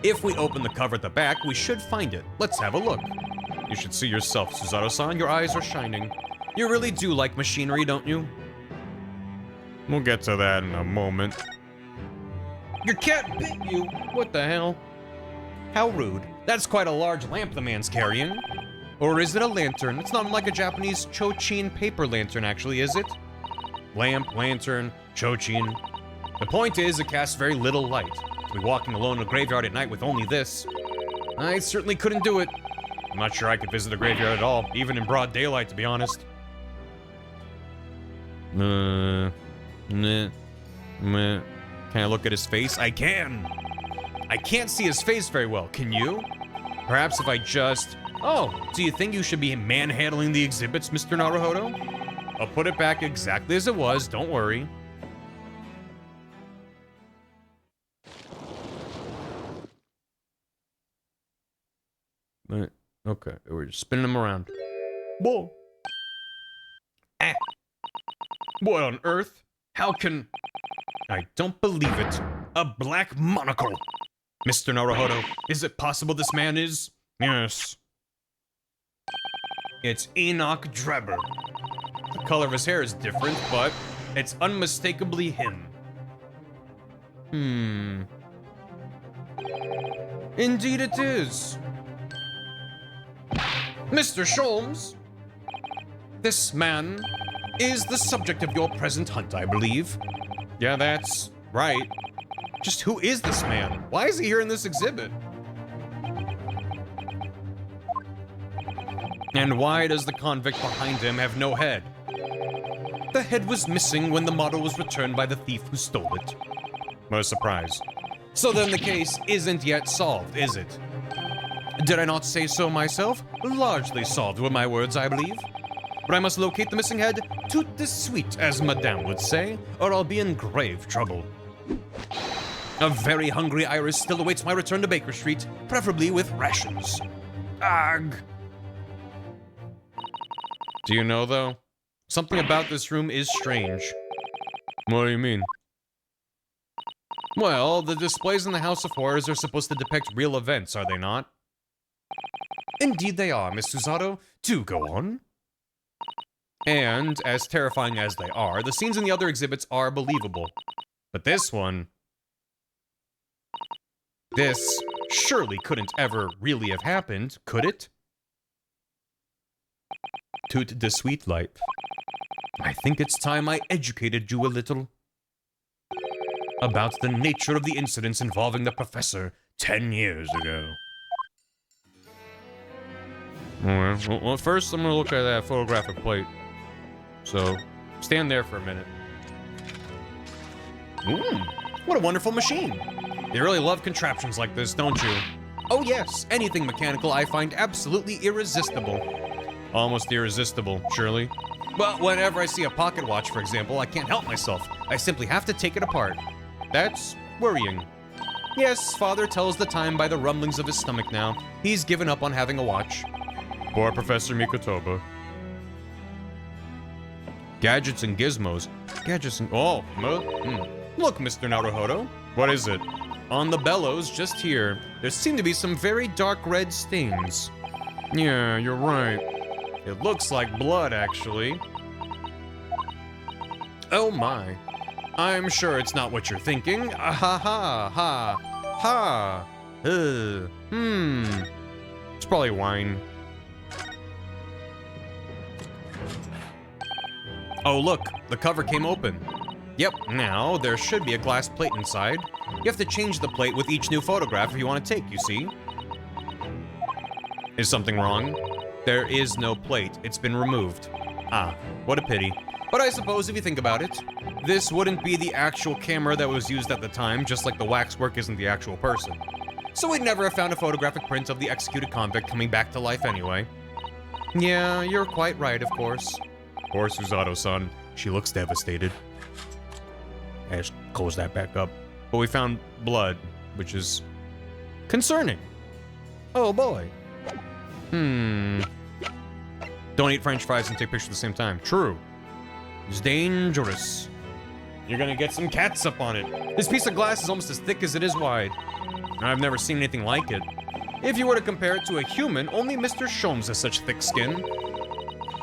If we open the cover at the back, we should find it. Let's have a look. You should see yourself, Susato-san. Your eyes are shining. You really do like machinery, don't you? We'll get to that in a moment. Your cat bit you! What the hell? How rude. That's quite a large lamp the man's carrying. Or is it a lantern? It's not like a Japanese chochin paper lantern, actually, is it? Lamp, lantern, chochin. The point is, it casts very little light. To be walking alone in a graveyard at night with only this, I certainly couldn't do it. I'm not sure I could visit a graveyard at all, even in broad daylight, to be honest. Can I look at his face? I can! I can't see his face very well, can you? Perhaps if I just... Oh, do you think you should be manhandling the exhibits, Mr. Naruhodo? I'll put it back exactly as it was, don't worry. Okay, we're just spinning them around. Whoa. Ah. What on earth? How can... I don't believe it. A black monocle. Mr. Naruhodo, is it possible this man is... Yes. It's Enoch Drebber. The color of his hair is different, but it's unmistakably him. Indeed it is. Mr. Sholmes, this man is the subject of your present hunt, I believe. Yeah, that's right. Just who is this man? Why is he here in this exhibit? And why does the convict behind him have no head? The head was missing when the model was returned by the thief who stole it. What a surprise. So then the case isn't yet solved, is it? Did I not say so myself? Largely solved were my words, I believe. But I must locate the missing head, tout de suite, as Madame would say, or I'll be in grave trouble. A very hungry iris still awaits my return to Baker Street, preferably with rations. Ugh. Do you know, though? Something about this room is strange. What do you mean? Well, the displays in the House of Horrors are supposed to depict real events, are they not? Indeed they are, Miss Susato. Do go on. And, as terrifying as they are, the scenes in the other exhibits are believable. But this one... This surely couldn't ever really have happened, could it? Tout de suite, life. I think it's time I educated you a little. About the nature of the incidents involving the professor 10 years ago. Well, first I'm gonna look at that photographic plate. So, stand there for a minute. What a wonderful machine. You really love contraptions like this, don't you? Oh yes, anything mechanical I find absolutely irresistible. Almost irresistible, surely. Well, whenever I see a pocket watch, for example, I can't help myself. I simply have to take it apart. That's worrying. Yes, Father tells the time by the rumblings of his stomach now. He's given up on having a watch. Poor Professor Mikotoba. Gadgets and gizmos. Gadgets and... Oh, Look, Mr. Naruhodo. What is it? On the bellows, just here, there seem to be some very dark red stains. Yeah, you're right. It looks like blood, actually. Oh my. I'm sure it's not what you're thinking. Ah ha ha ha ha. It's probably wine. Oh look, the cover came open. Yep, now there should be a glass plate inside. You have to change the plate with each new photograph if you want to take, you see. Is something wrong? There is no plate. It's been removed. Ah, what a pity. But I suppose if you think about it, this wouldn't be the actual camera that was used at the time, just like the waxwork isn't the actual person. So we'd never have found a photographic print of the executed convict coming back to life anyway. Yeah, you're quite right, of course. Poor Susato-san. She looks devastated. Let's close that back up. But we found blood, which is concerning. Oh boy. Don't eat French fries and take pictures at the same time. True. It's dangerous. You're gonna get some catsup on it. This piece of glass is almost as thick as it is wide. I've never seen anything like it. If you were to compare it to a human, only Mr. Sholmes has such thick skin.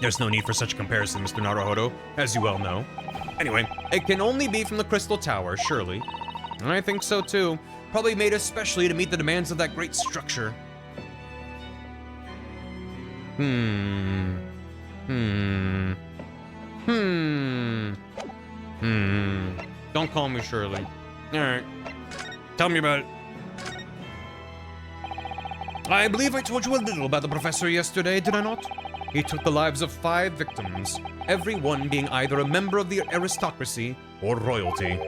There's no need for such a comparison, Mr. Naruhodo, as you well know. Anyway, it can only be from the Crystal Tower, surely. I think so too. Probably made especially to meet the demands of that great structure. Don't call me Shirley. Alright. Tell me about it. I believe I told you a little about the professor yesterday, did I not? He took the lives of 5 victims, every one being either a member of the aristocracy or royalty.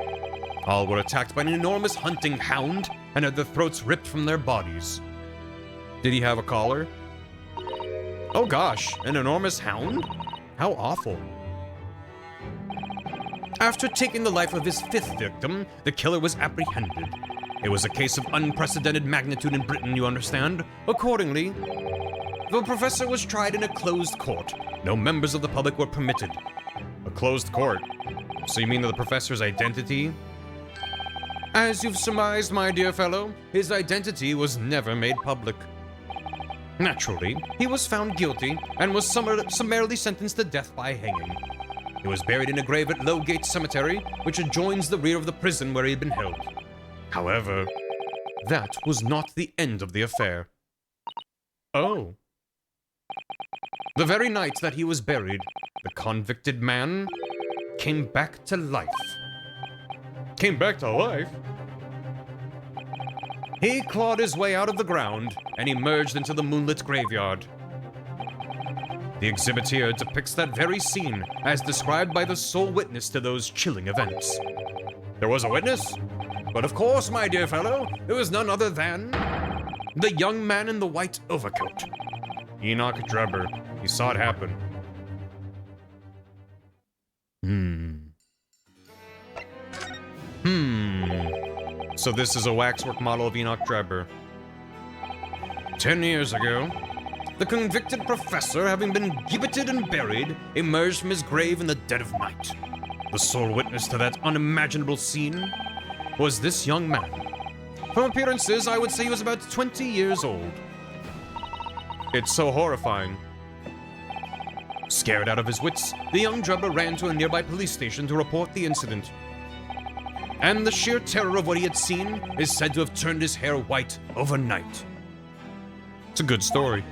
All were attacked by an enormous hunting hound and had their throats ripped from their bodies. Did he have a collar? Oh gosh, an enormous hound? How awful. After taking the life of his 5th victim, the killer was apprehended. It was a case of unprecedented magnitude in Britain, you understand. Accordingly, the professor was tried in a closed court. No members of the public were permitted. A closed court? So you mean that the professor's identity? As you've surmised, my dear fellow, his identity was never made public. Naturally, he was found guilty and was summarily sentenced to death by hanging. He was buried in a grave at Lowgate Cemetery, which adjoins the rear of the prison where he had been held. However, that was not the end of the affair. Oh. The very night that he was buried, the convicted man came back to life. Came back to life? He clawed his way out of the ground and emerged into the moonlit graveyard. The exhibit here depicts that very scene as described by the sole witness to those chilling events. There was a witness? But of course, my dear fellow, it was none other than the young man in the white overcoat. Enoch Drebber. He saw it happen. So this is a waxwork model of Enoch Drebber. 10 years ago, the convicted professor, having been gibbeted and buried, emerged from his grave in the dead of night. The sole witness to that unimaginable scene was this young man. From appearances, I would say he was about 20 years old. It's so horrifying. Scared out of his wits, the young Drebber ran to a nearby police station to report the incident. And the sheer terror of what he had seen is said to have turned his hair white overnight. It's a good story.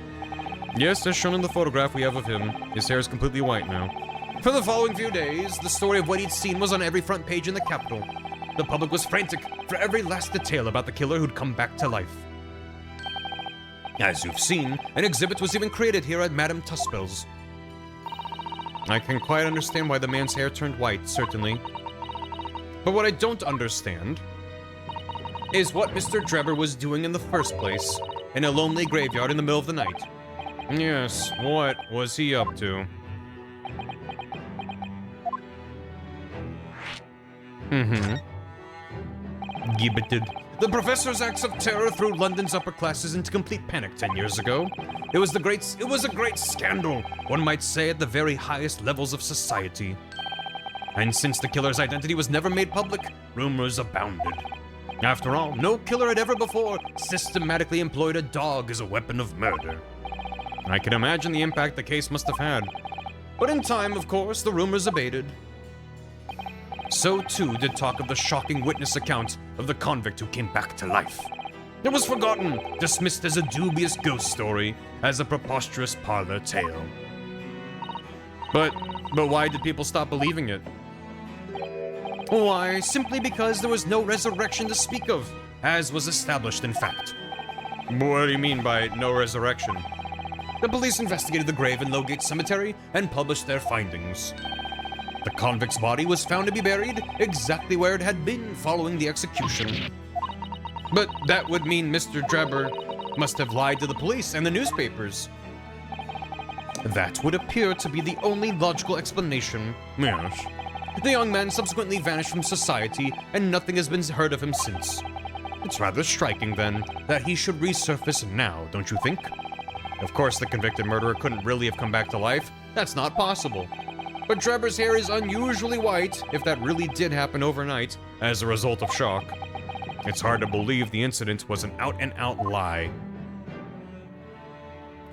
Yes, as shown in the photograph we have of him, his hair is completely white now. For the following few days, the story of what he'd seen was on every front page in the capital. The public was frantic for every last detail about the killer who'd come back to life. As you've seen, an exhibit was even created here at Madame Tuspel's. I can quite understand why the man's hair turned white, certainly. But what I don't understand is what Mr. Drebber was doing in the first place, in a lonely graveyard in the middle of the night. Yes, what was he up to? Gibbeted. The professor's acts of terror threw London's upper classes into complete panic 10 years ago. It was a great scandal, one might say, at the very highest levels of society. And since the killer's identity was never made public, rumors abounded. After all, no killer had ever before systematically employed a dog as a weapon of murder. I can imagine the impact the case must have had. But in time, of course, the rumors abated. So too did talk of the shocking witness account of the convict who came back to life. It was forgotten, dismissed as a dubious ghost story, as a preposterous parlor tale. But why did people stop believing it? Why, simply because there was no resurrection to speak of, as was established in fact. What do you mean by no resurrection? The police investigated the grave in Lowgate Cemetery and published their findings. The convict's body was found to be buried exactly where it had been following the execution. But that would mean Mr. Drebber must have lied to the police and the newspapers. That would appear to be the only logical explanation. Yes. The young man subsequently vanished from society, and nothing has been heard of him since. It's rather striking, then, that he should resurface now, don't you think? Of course, the convicted murderer couldn't really have come back to life. That's not possible. But Drebber's hair is unusually white, if that really did happen overnight, as a result of shock. It's hard to believe the incident was an out-and-out lie.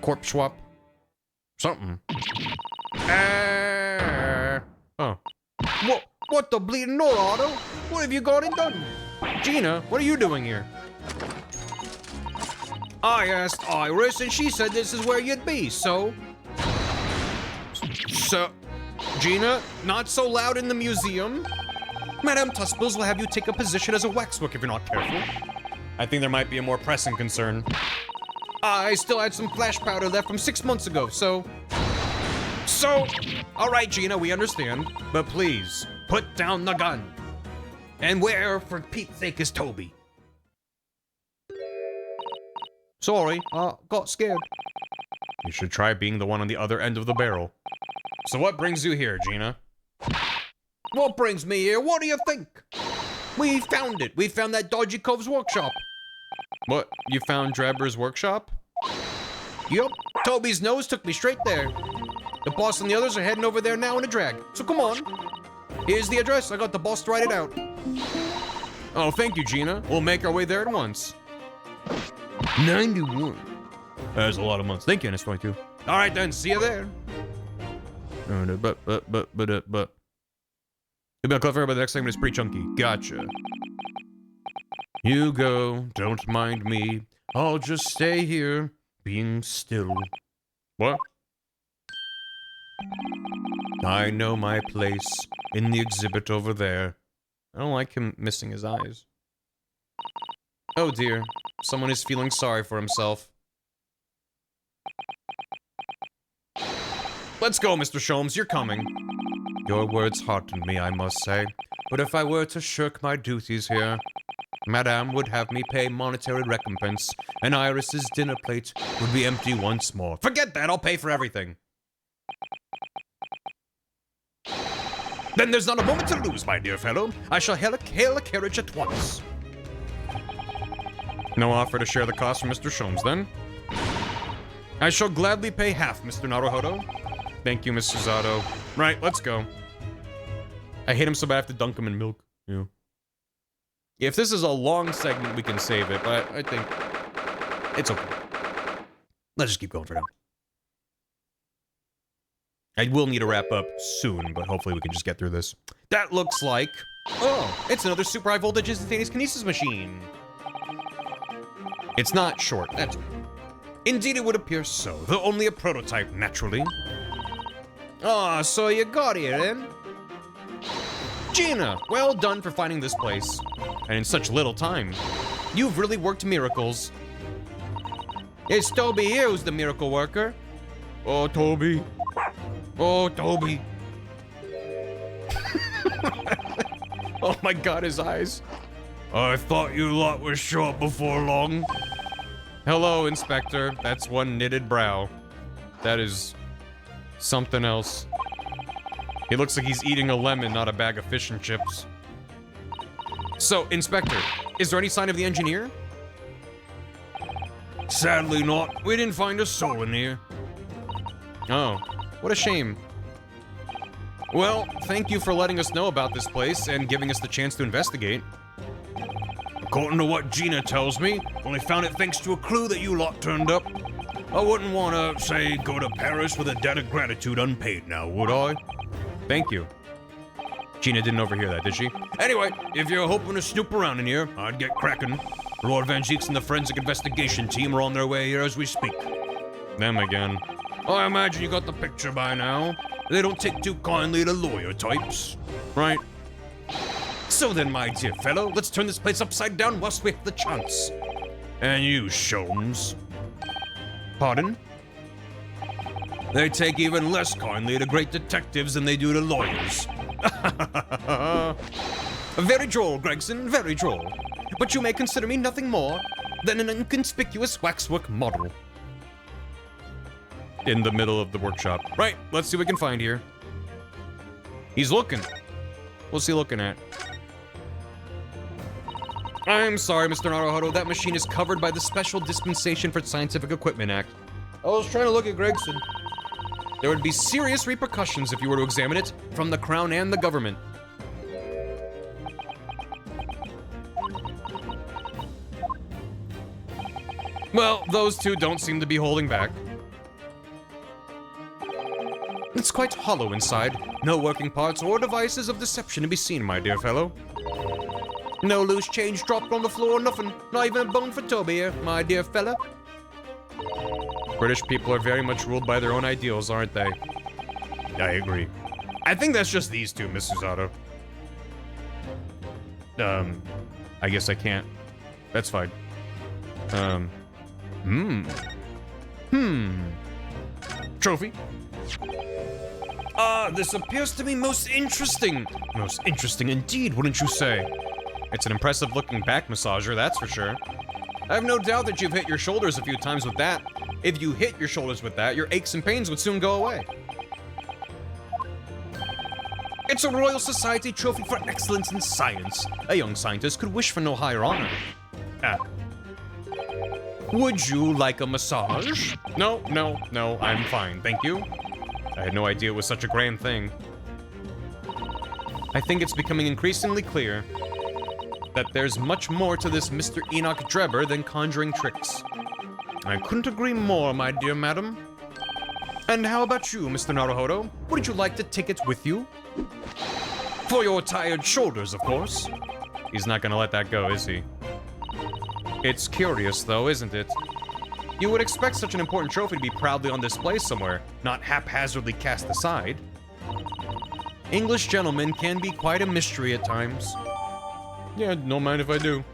Corpse swap? Something. Oh. What the bleeding no, Otto? What have you gone and done? Gina, what are you doing here? I asked Iris, and she said this is where you'd be, so... Gina, not so loud in the museum. Madame Tuspels will have you take a position as a waxwork if you're not careful. I think there might be a more pressing concern. I still had some flash powder left from 6 months ago, so... All right, Gina, we understand. But please, put down the gun. And where, for Pete's sake, is Toby? Sorry, got scared. You should try being the one on the other end of the barrel. So what brings you here, Gina? What brings me here? What do you think? We found it. We found that dodgy cove's workshop. What? You found Drebber's workshop? Yup. Toby's nose took me straight there. The boss and the others are heading over there now in a drag. So come on. Here's the address. I got the boss to write it out. Oh, thank you, Gina. We'll make our way there at once. 91. That's a lot of months. Thank you, NS22. All right, then. See you there. But. You'll be on clever, but the next segment is pretty chunky. Gotcha. You go, don't mind me. I'll just stay here, being still. What? I know my place in the exhibit over there. I don't like him missing his eyes. Oh dear, someone is feeling sorry for himself. Let's go, Mr. Sholmes, you're coming. Your words hearten me, I must say. But if I were to shirk my duties here, Madame would have me pay monetary recompense, and Iris's dinner plate would be empty once more. Forget that, I'll pay for everything. Then there's not a moment to lose, my dear fellow. I shall hail a carriage at once. No offer to share the cost from Mr. Sholmes, then? I shall gladly pay half, Mr. Naruhodo. Thank you, Mr. Zato. Right, let's go. I hate him so bad I have to dunk him in milk. Yeah. If this is a long segment, we can save it, but I think it's okay. Let's just keep going for now. I will need to wrap up soon, but hopefully we can just get through this. That looks like... Oh, it's another super high voltage instantaneous kinesis machine. It's not short, that's... Indeed it would appear so, though only a prototype, naturally. Ah, so you got here, then? Gina, well done for finding this place. And in such little time. You've really worked miracles. It's Toby here who's the miracle worker. Oh, Toby. Oh, Toby. Oh my god, his eyes. I thought you lot would show up before long. Hello, Inspector. That's one knitted brow. That is something else. He looks like he's eating a lemon, not a bag of fish and chips. So, Inspector, is there any sign of the engineer? Sadly not. We didn't find a soul in here. Oh, what a shame. Well, thank you for letting us know about this place and giving us the chance to investigate. According to what Gina tells me, only found it thanks to a clue that you lot turned up. I wouldn't want to, say, go to Paris with a debt of gratitude unpaid now, would I? Thank you. Gina didn't overhear that, did she? Anyway, if you're hoping to snoop around in here, I'd get cracking. Lord Van Zieks and the forensic investigation team are on their way here as we speak. Them again. I imagine you got the picture by now. They don't take too kindly to lawyer types, right? So then, my dear fellow, let's turn this place upside down whilst we have the chance. And you, Sholmes. Pardon? They take even less kindly to great detectives than they do to lawyers. Very droll, Gregson, very droll. But you may consider me nothing more than an inconspicuous waxwork model. In the middle of the workshop. Right, let's see what we can find here. He's looking. What's he looking at? I'm sorry, Mr. Naruhodo, that machine is covered by the Special Dispensation for Scientific Equipment Act. I was trying to look at Gregson. There would be serious repercussions if you were to examine it from the Crown and the government. Well, those two don't seem to be holding back. It's quite hollow inside. No working parts or devices of deception to be seen, my dear fellow. No loose change dropped on the floor, nothing. Not even a bone for Toby here, my dear fella. British people are very much ruled by their own ideals, aren't they? I agree. I think that's just these two, Mr. Zato. I guess I can't. That's fine. Trophy. This appears to be most interesting. Most interesting indeed, wouldn't you say? It's an impressive looking back massager, that's for sure. I have no doubt that you've hit your shoulders a few times with that. If you hit your shoulders with that, your aches and pains would soon go away. It's a Royal Society trophy for excellence in science. A young scientist could wish for no higher honor. Would you like a massage? No, I'm fine, thank you. I had no idea it was such a grand thing. I think it's becoming increasingly clear that there's much more to this Mr. Enoch Drebber than conjuring tricks. I couldn't agree more, my dear madam. And how about you, Mr. Naruhodo? Would you like to take it with you? For your tired shoulders, of course. He's not gonna let that go, is he? It's curious, though, isn't it? You would expect such an important trophy to be proudly on display somewhere, not haphazardly cast aside. English gentlemen can be quite a mystery at times. Yeah, don't mind if I do.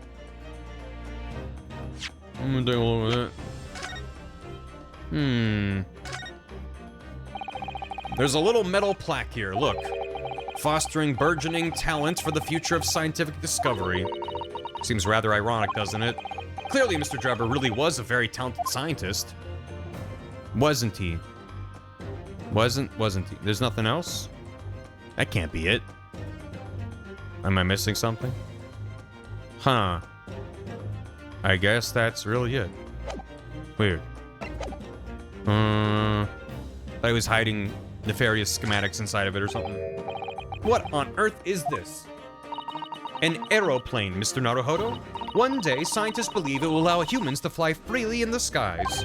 I'm gonna take a look at that. There's a little metal plaque here, look. Fostering burgeoning talent for the future of scientific discovery. Seems rather ironic, doesn't it? Clearly, Mr. Drebber really was a very talented scientist. Wasn't he? Wasn't he? There's nothing else? That can't be it. Am I missing something? Huh. I guess that's really it. Weird. Thought he was hiding nefarious schematics inside of it or something. What on earth is this? An aeroplane, Mr. Naruhodo? One day, scientists believe it will allow humans to fly freely in the skies.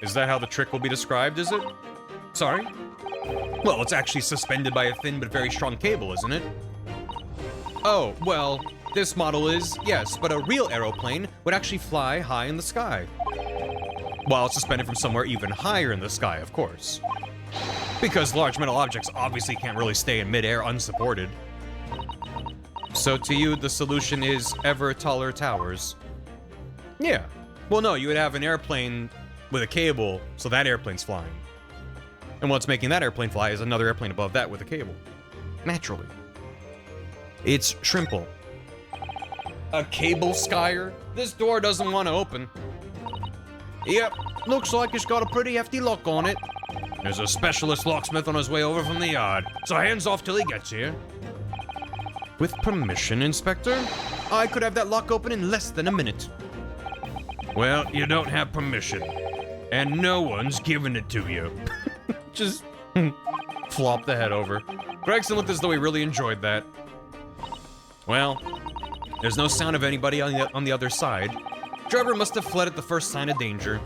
Is that how the trick will be described, is it? Sorry? Well, it's actually suspended by a thin but very strong cable, isn't it? Oh, well, this model is, yes, but a real aeroplane would actually fly high in the sky. While it's suspended from somewhere even higher in the sky, of course. Because large metal objects obviously can't really stay in midair unsupported. So to you, the solution is ever taller towers? Yeah. Well, no, you would have an airplane with a cable, so that airplane's flying. And what's making that airplane fly is another airplane above that with a cable. Naturally. It's Shrimple. A cable skyer? This door doesn't want to open. Yep, looks like it's got a pretty hefty lock on it. There's a specialist locksmith on his way over from the yard, so hands off till he gets here. With permission, Inspector? I could have that lock open in less than a minute. Well, you don't have permission, and no one's giving it to you. Just flop the head over. Gregson looked as though he really enjoyed that. Well, there's no sound of anybody on the other side. Drebber must have fled at the first sign of danger.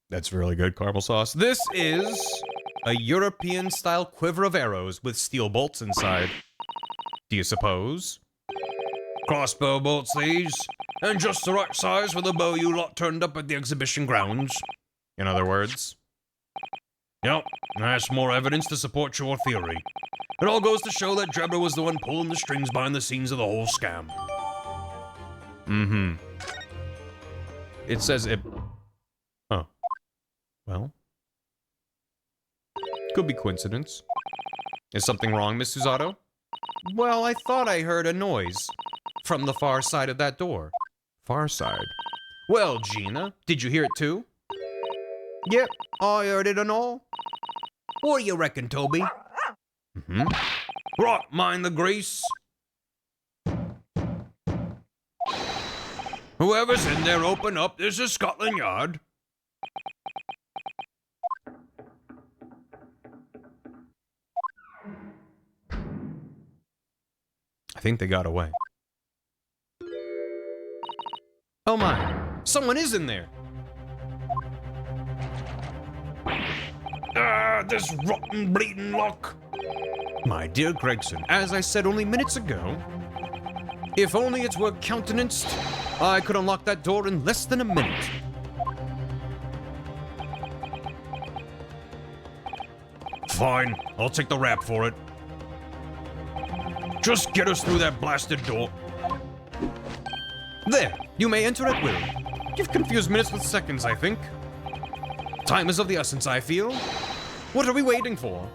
That's really good caramel sauce. This is a European-style quiver of arrows with steel bolts inside. Do you suppose? Crossbow bolts these, and just the right size for the bow you lot turned up at the exhibition grounds. In other words? Yep, that's more evidence to support your theory. It all goes to show that Drebber was the one pulling the strings behind the scenes of the whole scam. It says it... Oh. Well. Could be coincidence. Is something wrong, Miss Susato? Well, I thought I heard a noise. From the far side of that door. Far side? Well, Gina, did you hear it too? Yep, I heard it and all. What do you reckon, Toby? Right, mind the grease. Whoever's in there, open up. This is Scotland Yard. I think they got away. Oh my, someone is in there. Ah, this rotten bleeding lock. My dear Gregson, as I said only minutes ago, if only it were countenanced, I could unlock that door in less than a minute. Fine, I'll take the rap for it. Just get us through that blasted door. There, you may enter at will. You've confused minutes with seconds, I think. Time is of the essence, I feel. What are we waiting for?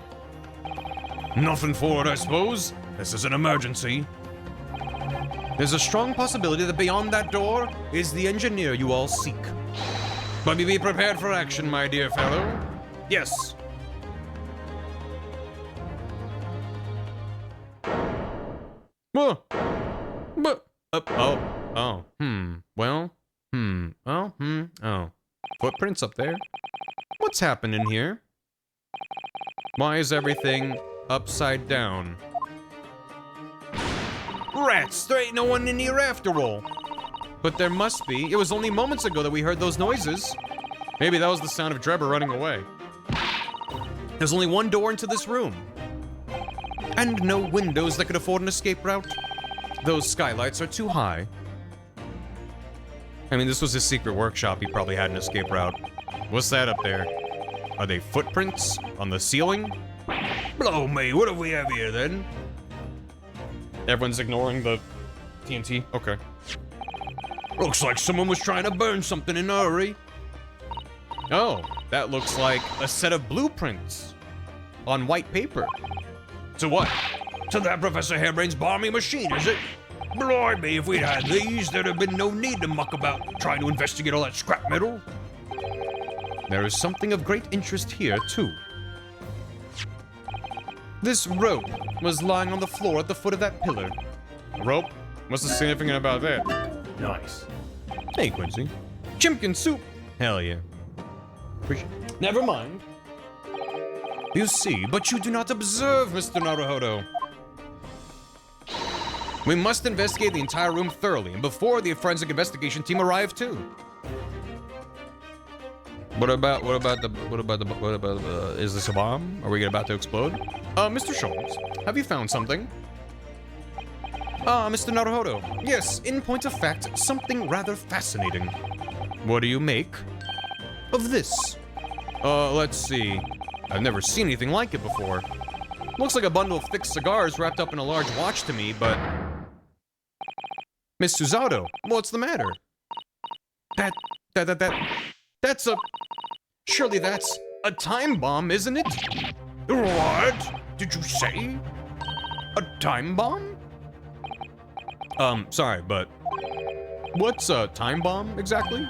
Nothing for it, I suppose. This is an emergency. There's a strong possibility that beyond that door is the engineer you all seek. But be prepared for action, my dear fellow. Yes. Well, footprints up there. What's happening here? Why is everything upside down? Rats, there ain't no one in here after all. But there must be. It was only moments ago that we heard those noises. Maybe that was the sound of Drebber running away. There's only one door into this room. And no windows that could afford an escape route. Those skylights are too high. I mean, this was his secret workshop. He probably had an escape route. What's that up there? Are they footprints on the ceiling? Blow me, what do we have here then? Everyone's ignoring the TNT. Okay. Looks like someone was trying to burn something in a hurry. Oh, that looks like a set of blueprints on white paper. To what? To that Professor Hairbrain's bombing machine, is it? Blimey, if we'd had these, there'd have been no need to muck about trying to investigate all that scrap metal. There is something of great interest here, too. This rope was lying on the floor at the foot of that pillar. A rope? What's the significant about that? Nice. Hey, Quincy. Chimkin soup! Hell yeah. Never mind. You see, but you do not observe, Mr. Naruhodo. We must investigate the entire room thoroughly, and before the forensic investigation team arrive too. What about is this a bomb? Are we about to explode? Mr. Sholmes, have you found something? Mr. Naruhodo. Yes, in point of fact, something rather fascinating. What do you make of this? Let's see. I've never seen anything like it before. Looks like a bundle of thick cigars wrapped up in a large watch to me, but... Miss Susato, what's the matter? That's a... Surely that's a time bomb, isn't it? What? Did you say? A time bomb? Sorry, but... What's a time bomb, exactly?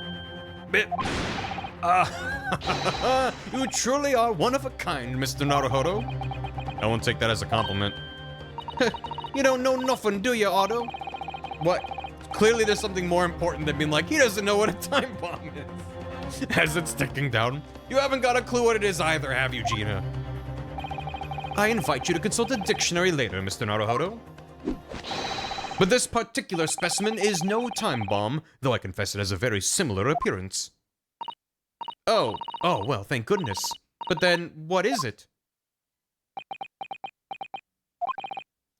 You truly are one of a kind, Mr. Naruhodo. I won't take that as a compliment. You don't know nothing, do you, Otto? What? Clearly there's something more important than being like, he doesn't know what a time bomb is. As it's ticking down. You haven't got a clue what it is either, have you, Gina? I invite you to consult a dictionary later, Mr. Naruhodo. But this particular specimen is no time bomb, though I confess it has a very similar appearance. Oh, well, thank goodness. But then, what is it?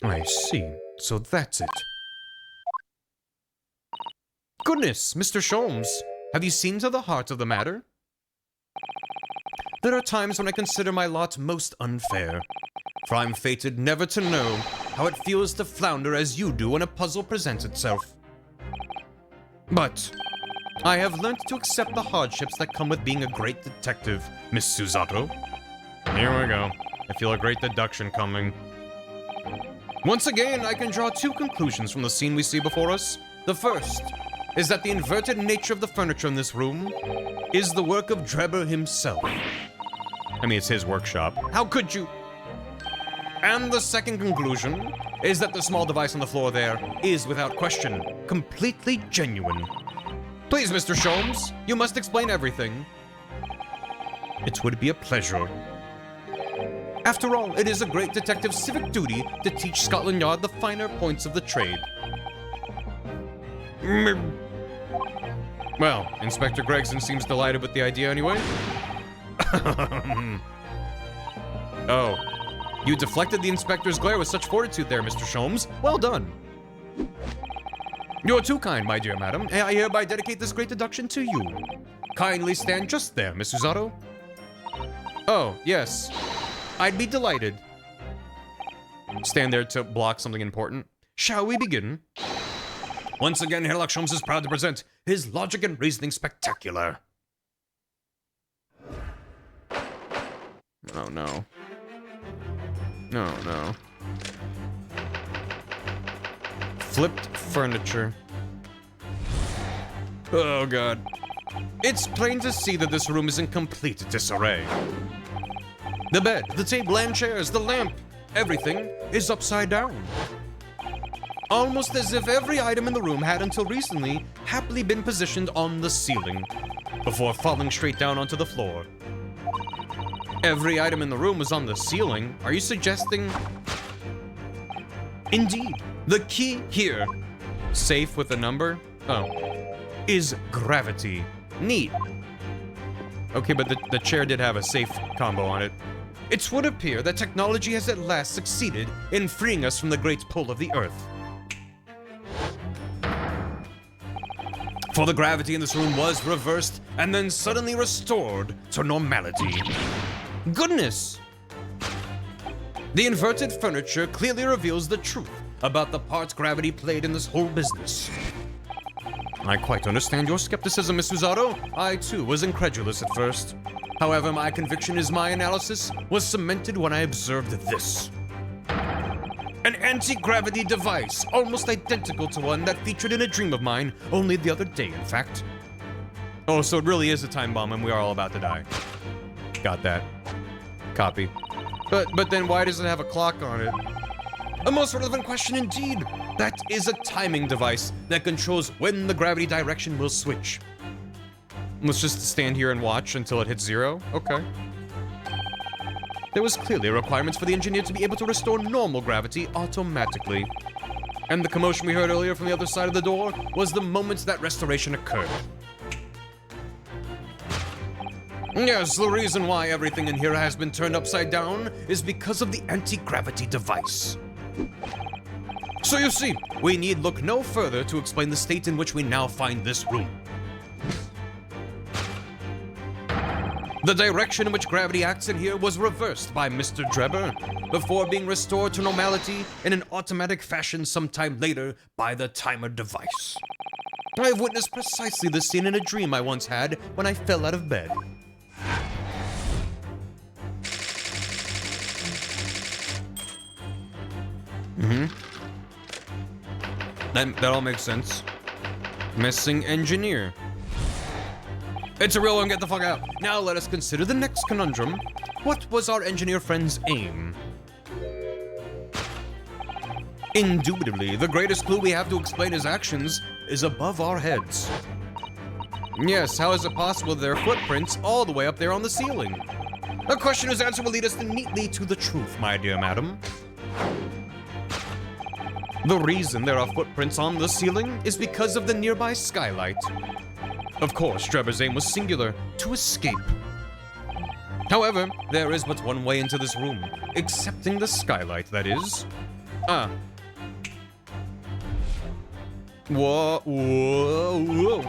I see. So that's it. Goodness, Mr. Sholmes, have you seen to the heart of the matter? There are times when I consider my lot most unfair, for I'm fated never to know how it feels to flounder as you do when a puzzle presents itself. But I have learnt to accept the hardships that come with being a great detective, Miss Susato. Here we go. I feel a great deduction coming. Once again, I can draw two conclusions from the scene we see before us. The first is that the inverted nature of the furniture in this room is the work of Drebber himself. I mean, it's his workshop. How could you? And the second conclusion is that the small device on the floor there is, without question, completely genuine. Please, Mr. Sholmes, you must explain everything. It would be a pleasure. After all, it is a great detective's civic duty to teach Scotland Yard the finer points of the trade. Well, Inspector Gregson seems delighted with the idea anyway. Oh, you deflected the inspector's glare with such fortitude there, Mr. Sholmes. Well done. You're too kind, my dear madam. I hereby dedicate this great deduction to you. Kindly stand just there, Miss Susato. Oh, yes. I'd be delighted. Stand there to block something important. Shall we begin? Once again, Sherlock Sholmes is proud to present his logic and reasoning spectacular. Oh no. Oh no. Flipped furniture. Oh god. It's plain to see that this room is in complete disarray. The bed, the table and chairs, the lamp, everything is upside down. Almost as if every item in the room had until recently happily been positioned on the ceiling before falling straight down onto the floor. Every item in the room was on the ceiling. Are you suggesting? Indeed. The key here, safe with a number, is gravity. Neat. Okay, but the chair did have a safe combo on it. It would appear that technology has at last succeeded in freeing us from the great pull of the Earth. For the gravity in this room was reversed and then suddenly restored to normality. Goodness! The inverted furniture clearly reveals the truth about the part gravity played in this whole business. I quite understand your skepticism, Miss Usato. I too was incredulous at first. However, my conviction is my analysis was cemented when I observed this. An anti-gravity device, almost identical to one that featured in a dream of mine only the other day, in fact. Oh, so it really is a time bomb and we are all about to die. Got that. Copy. But then why does it have a clock on it? A most relevant question indeed. That is a timing device that controls when the gravity direction will switch. Let's just stand here and watch until it hits 0? Okay. There was clearly a requirement for the engineer to be able to restore normal gravity automatically. And the commotion we heard earlier from the other side of the door was the moment that restoration occurred. Yes, the reason why everything in here has been turned upside down is because of the anti-gravity device. So you see, we need look no further to explain the state in which we now find this room. The direction in which gravity acts in here was reversed by Mr. Drebber, before being restored to normality in an automatic fashion sometime later by the timer device. I have witnessed precisely this scene in a dream I once had when I fell out of bed. That all makes sense. Missing engineer. It's a real one, get the fuck out. Now let us consider the next conundrum. What was our engineer friend's aim? Indubitably, the greatest clue we have to explain his actions is above our heads. Yes, how is it possible there are footprints all the way up there on the ceiling? A question whose answer will lead us neatly to the truth, my dear madam. The reason there are footprints on the ceiling is because of the nearby skylight. Of course, Drebber's aim was singular, to escape. However, there is but one way into this room, excepting the skylight, that is. Whoa,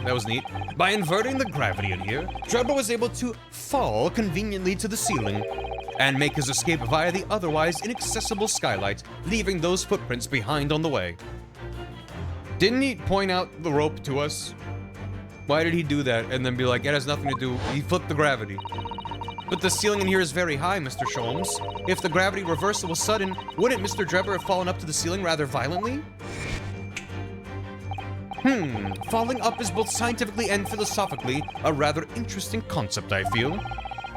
that was neat. By inverting the gravity in here, Drebber was able to fall conveniently to the ceiling and make his escape via the otherwise inaccessible skylight, leaving those footprints behind on the way. Didn't he point out the rope to us? Why did he do that and then be like, it has nothing to do, he flipped the gravity. But the ceiling in here is very high, Mr. Sholmes. If the gravity reversal was sudden, wouldn't Mr. Drebber have fallen up to the ceiling rather violently? Falling up is both scientifically and philosophically a rather interesting concept, I feel.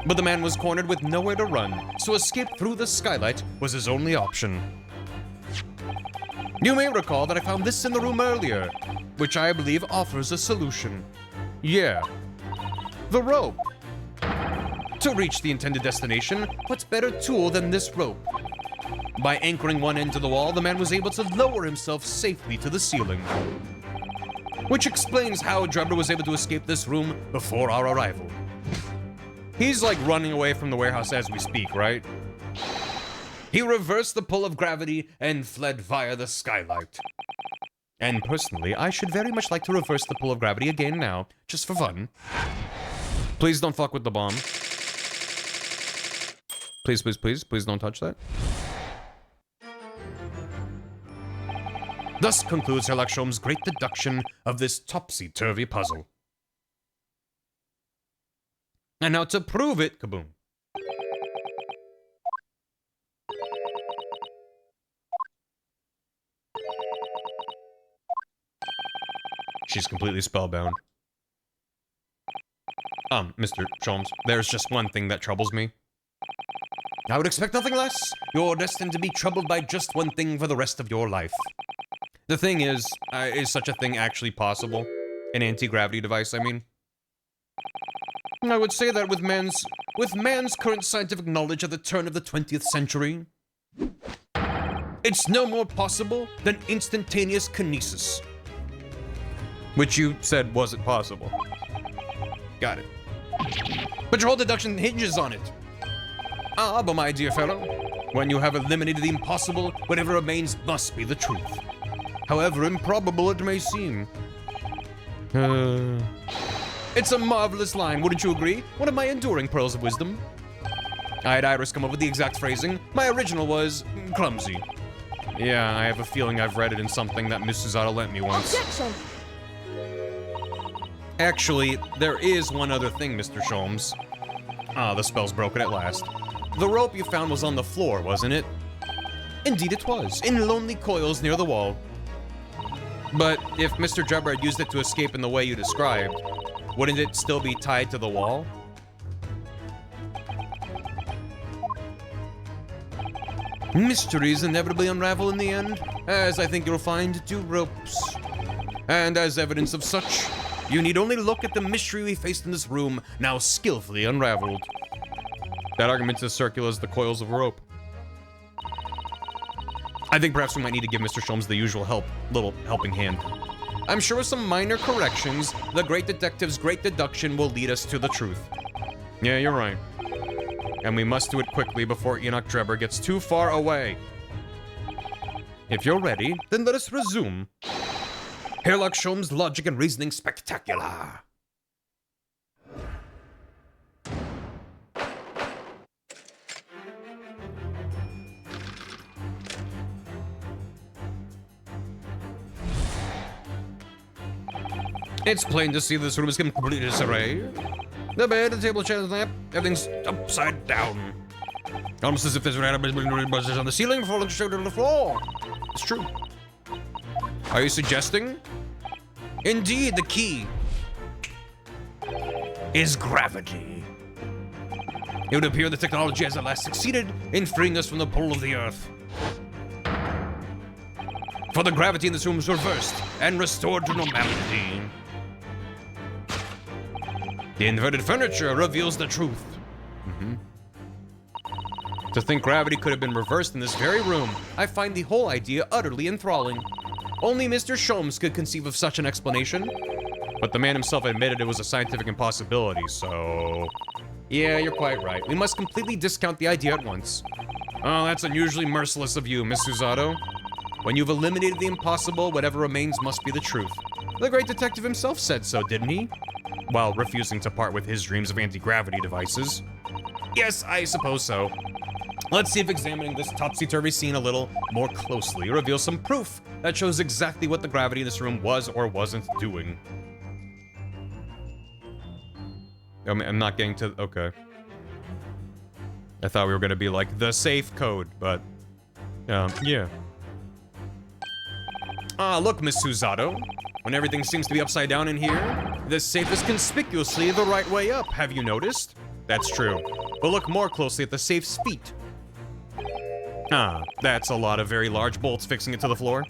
But the man was cornered with nowhere to run, so escape through the skylight was his only option. You may recall that I found this in the room earlier, which I believe offers a solution. Yeah, the rope. To reach the intended destination, what better tool than this rope? By anchoring one end to the wall, the man was able to lower himself safely to the ceiling. Which explains how Drebber was able to escape this room before our arrival. He's like running away from the warehouse as we speak, right? He reversed the pull of gravity and fled via the skylight. And personally, I should very much like to reverse the pull of gravity again now, just for fun. Please don't fuck with the bomb. Please, please, please, please don't touch that. Thus concludes Sherlock Sholmes' great deduction of this topsy-turvy puzzle. And now to prove it, kaboom. She's completely spellbound. Mr. Sholmes, there's just one thing that troubles me. I would expect nothing less. You're destined to be troubled by just one thing for the rest of your life. The thing is such a thing actually possible? An anti-gravity device, I mean? I would say that with man's current scientific knowledge at the turn of the 20th century, it's no more possible than instantaneous kinesis. Which you said wasn't possible. Got it. But your whole deduction hinges on it. Ah, but my dear fellow, when you have eliminated the impossible, whatever remains must be the truth. However improbable it may seem. It's a marvelous line, wouldn't you agree? One of my enduring pearls of wisdom. I had Iris come up with the exact phrasing. My original was clumsy. Yeah, I have a feeling I've read it in something that Miss Susato lent me once. Objection! Actually, there is one other thing, Mr. Sholmes. Ah, the spell's broken at last. The rope you found was on the floor, wasn't it? Indeed it was, in lonely coils near the wall. But if Mr. Drebber had used it to escape in the way you described, wouldn't it still be tied to the wall? Mysteries inevitably unravel in the end, as I think you'll find do ropes. And as evidence of such, you need only look at the mystery we faced in this room, now skillfully unraveled. That argument's as circular as the coils of rope. I think perhaps we might need to give Mr. Sholmes the usual little helping hand. I'm sure with some minor corrections, the great detective's great deduction will lead us to the truth. Yeah, you're right. And we must do it quickly before Enoch Drebber gets too far away. If you're ready, then let us resume. Herlock Sholmes' logic and reasoning spectacular. It's plain to see this room is completely disarray. The bed, the table, chair, the lamp, everything's upside down. Almost as if there's random buzzers on the ceiling falling straight to the floor. It's true. Are you suggesting? Indeed, the key is gravity. It would appear the technology has at last succeeded in freeing us from the pull of the earth. For the gravity in this room is reversed and restored to normality. The inverted furniture reveals the truth. To think gravity could have been reversed in this very room, I find the whole idea utterly enthralling. Only Mr. Sholmes could conceive of such an explanation. But the man himself admitted it was a scientific impossibility, so... Yeah, you're quite right. We must completely discount the idea at once. Oh, that's unusually merciless of you, Miss Susato. When you've eliminated the impossible, whatever remains must be the truth. The great detective himself said so, didn't he? While refusing to part with his dreams of anti-gravity devices. Yes, I suppose so. Let's see if examining this topsy-turvy scene a little more closely reveals some proof that shows exactly what the gravity in this room was or wasn't doing. I'm not getting to... Okay. I thought we were gonna be like, the safe code, but... yeah. Ah, look, Miss Susato. When everything seems to be upside down in here, this safe is conspicuously the right way up, have you noticed? That's true. But look more closely at the safe's feet. Ah, that's a lot of very large bolts fixing it to the floor.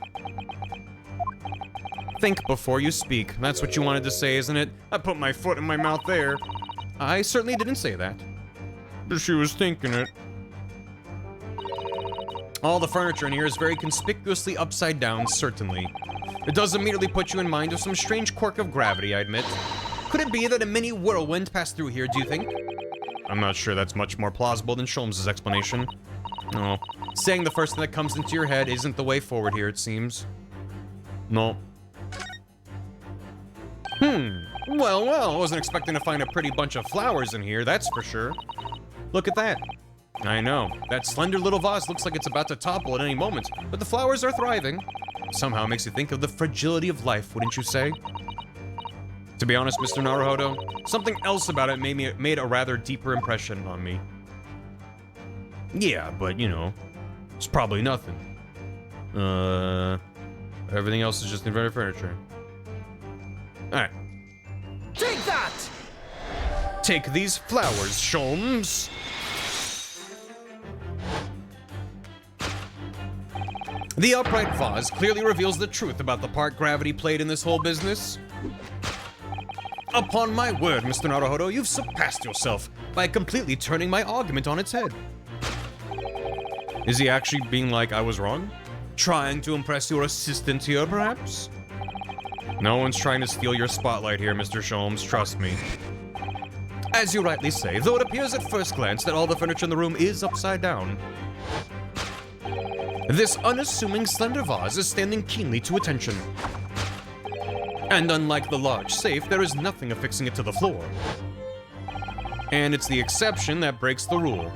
Think before you speak. That's what you wanted to say, isn't it? I put my foot in my mouth there. I certainly didn't say that. But she was thinking it. All the furniture in here is very conspicuously upside down, certainly. It does immediately put you in mind of some strange quirk of gravity, I admit. Could it be that a mini whirlwind passed through here, do you think? I'm not sure that's much more plausible than Sholmes' explanation. No. Saying the first thing that comes into your head isn't the way forward here, it seems. No. Well, I wasn't expecting to find a pretty bunch of flowers in here, that's for sure. Look at that. I know. That slender little vase looks like it's about to topple at any moment, but the flowers are thriving. Somehow it makes you think of the fragility of life, wouldn't you say? To be honest, Mr. Naruhodo, something else about it made a rather deeper impression on me. Yeah, but, you know, it's probably nothing. Everything else is just inverted furniture. Alright. Take that! Take these flowers, Sholmes. The upright vase clearly reveals the truth about the part gravity played in this whole business. Upon my word, Mr. Naruhodo, you've surpassed yourself by completely turning my argument on its head. Is he actually being like, I was wrong? Trying to impress your assistant here, perhaps? No one's trying to steal your spotlight here, Mr. Sholmes, trust me. As you rightly say, though it appears at first glance that all the furniture in the room is upside down. This unassuming slender vase is standing keenly to attention. And unlike the large safe, there is nothing affixing it to the floor. And it's the exception that breaks the rule.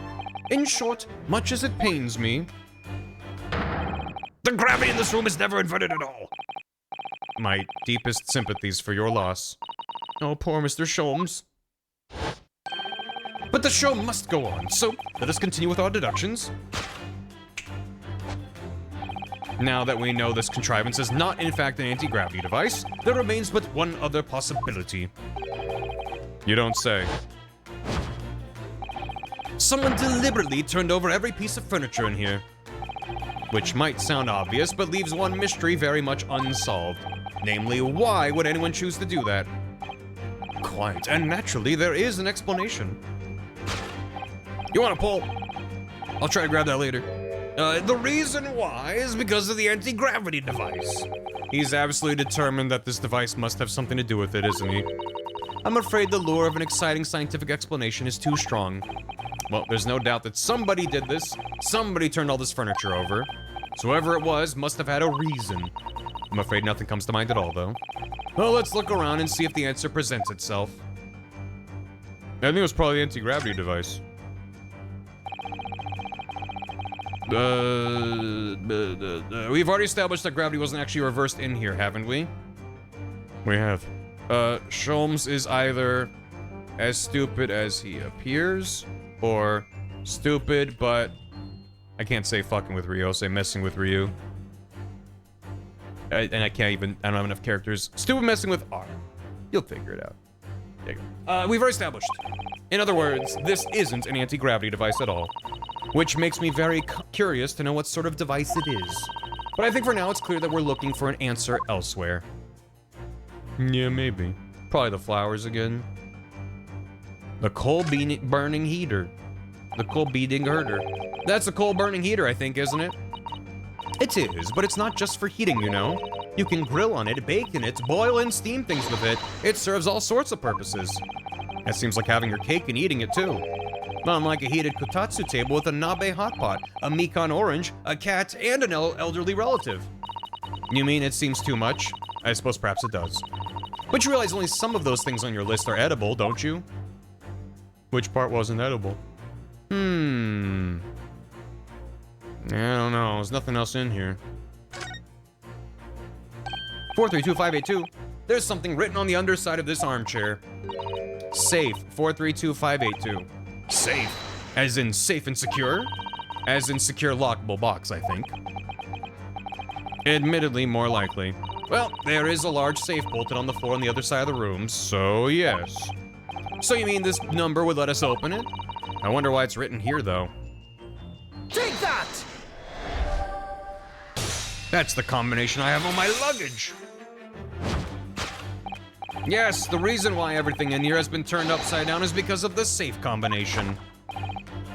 In short, much as it pains me, The gravity in this room is never inverted at all. my deepest sympathies for your loss. Oh, poor Mr. Sholmes. But the show must go on, so let us continue with our deductions. Now that we know this contrivance is not in fact an anti-gravity device, there remains but one other possibility. You don't say. Someone deliberately turned over every piece of furniture in here. Which might sound obvious, but leaves one mystery very much unsolved. Namely, why would anyone choose to do that? Quite, and naturally, there is an explanation. You want a pull? I'll try to grab that later. The reason why is because of the anti-gravity device. He's absolutely determined that this device must have something to do with it, isn't he? I'm afraid the lure of an exciting scientific explanation is too strong. Well, there's no doubt that somebody did this. Somebody turned all this furniture over. So whoever it was must have had a reason. I'm afraid nothing comes to mind at all, though. Well, let's look around and see if the answer presents itself. I think it was probably the anti-gravity device. We've already established that gravity wasn't actually reversed in here, haven't we? We have. Sholmes is either as stupid as he appears, or stupid, but I can't say fucking with Ryu, I'll say messing with Ryu. And I don't have enough characters. Stupid messing with R. You'll figure it out. There you go. We've already established. In other words, this isn't an anti-gravity device at all. Which makes me very curious to know what sort of device it is. But I think for now it's clear that we're looking for an answer elsewhere. Yeah, maybe. Probably the flowers again. The coal-burning heater. The coal-beating herder. That's a coal-burning heater, I think, isn't it? It is, but it's not just for heating, you know. You can grill on it, bake in it, boil and steam things with it. It serves all sorts of purposes. That seems like having your cake and eating it, too. Unlike a heated kotatsu table with a nabe hot pot, a mikan orange, a cat, and an elderly relative. You mean it seems too much? I suppose perhaps it does. But you realize only some of those things on your list are edible, don't you? Which part wasn't edible? I don't know. There's nothing else in here. 432582. There's something written on the underside of this armchair. Safe 432582. Safe. As in safe and secure? As in secure lockable box, I think. Admittedly, more likely. Well, there is a large safe bolted on the floor on the other side of the room, so yes. So you mean this number would let us open it? I wonder why it's written here, though. Take that! That's the combination I have on my luggage. Yes, the reason why everything in here has been turned upside down is because of the safe combination.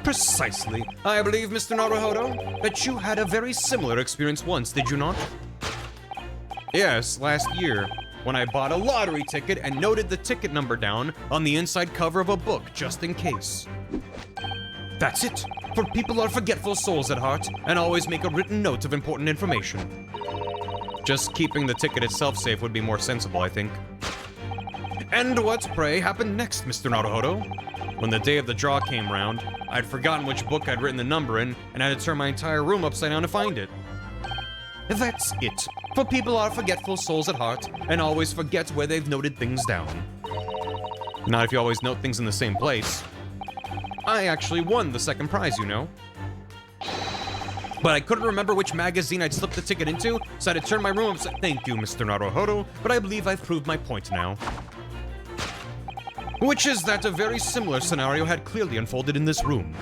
Precisely. I believe, Mr. Naruhodo, that you had a very similar experience once, did you not? Yes, last year, when I bought a lottery ticket and noted the ticket number down on the inside cover of a book, just in case. That's it. For people are forgetful souls at heart, and always make a written note of important information. Just keeping the ticket itself safe would be more sensible, I think. And what, pray, happened next, Mr. Naruhodo? When the day of the draw came round, I'd forgotten which book I'd written the number in, and I had to turn my entire room upside down to find it. That's it. For people are forgetful souls at heart, and always forget where they've noted things down. Not if you always note things in the same place. I actually won the second prize, you know. But I couldn't remember which magazine I'd slipped the ticket into, so I had to turn my room upside. Thank you, Mr. Naruhodo, but I believe I've proved my point now. Which is that a very similar scenario had clearly unfolded in this room.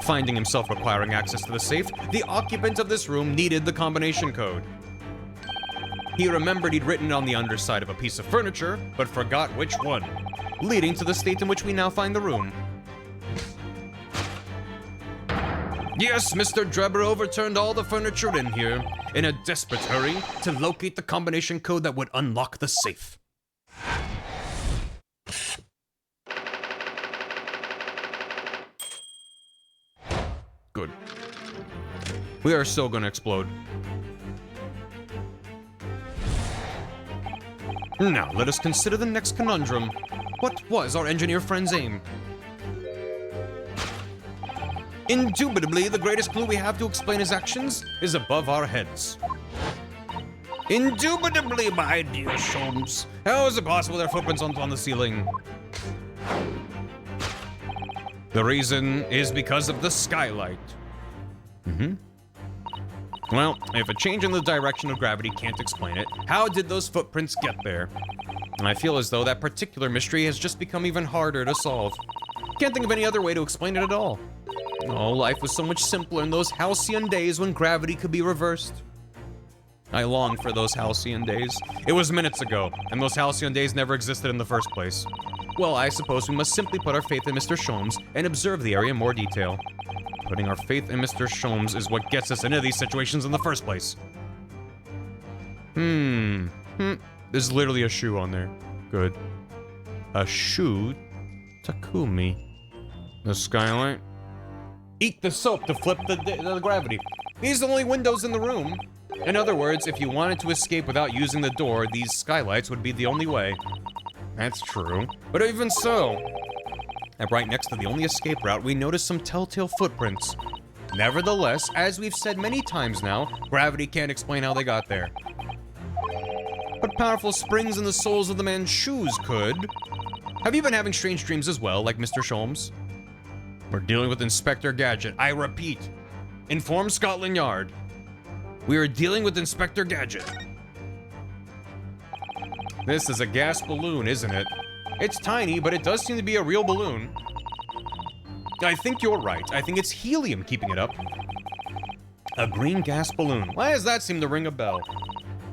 Finding himself requiring access to the safe, the occupant of this room needed the combination code. He remembered he'd written it on the underside of a piece of furniture, but forgot which one, leading to the state in which we now find the room. Yes, Mr. Drebber overturned all the furniture in here, in a desperate hurry to locate the combination code that would unlock the safe. We are so gonna explode. Now, let us consider the next conundrum. What was our engineer friend's aim? Indubitably, the greatest clue we have to explain his actions is above our heads. Indubitably, my dear Sholmes. How is it possible there are footprints on the ceiling? The reason is because of the skylight. Well, if a change in the direction of gravity can't explain it, how did those footprints get there? I feel as though that particular mystery has just become even harder to solve. Can't think of any other way to explain it at all. Oh, life was so much simpler in those halcyon days when gravity could be reversed. I long for those halcyon days. It was minutes ago, and those halcyon days never existed in the first place. Well, I suppose we must simply put our faith in Mr. Sholmes and observe the area in more detail. Putting our faith in Mr. Sholmes is what gets us into these situations in the first place. There's literally a shoe on there. Good. A shoe? Takumi. The skylight? Eat the soap to flip the gravity. These are the only windows in the room. In other words, if you wanted to escape without using the door, these skylights would be the only way. That's true. But even so, right next to the only escape route, we notice some telltale footprints. Nevertheless, as we've said many times now, gravity can't explain how they got there. But powerful springs in the soles of the man's shoes could. Have you been having strange dreams as well, like Mr. Sholmes? We're dealing with Inspector Gadget. I repeat, inform Scotland Yard. We are dealing with Inspector Gadget. This is a gas balloon, isn't it? It's tiny, but it does seem to be a real balloon. I think you're right. I think it's helium keeping it up. A green gas balloon. Why does that seem to ring a bell?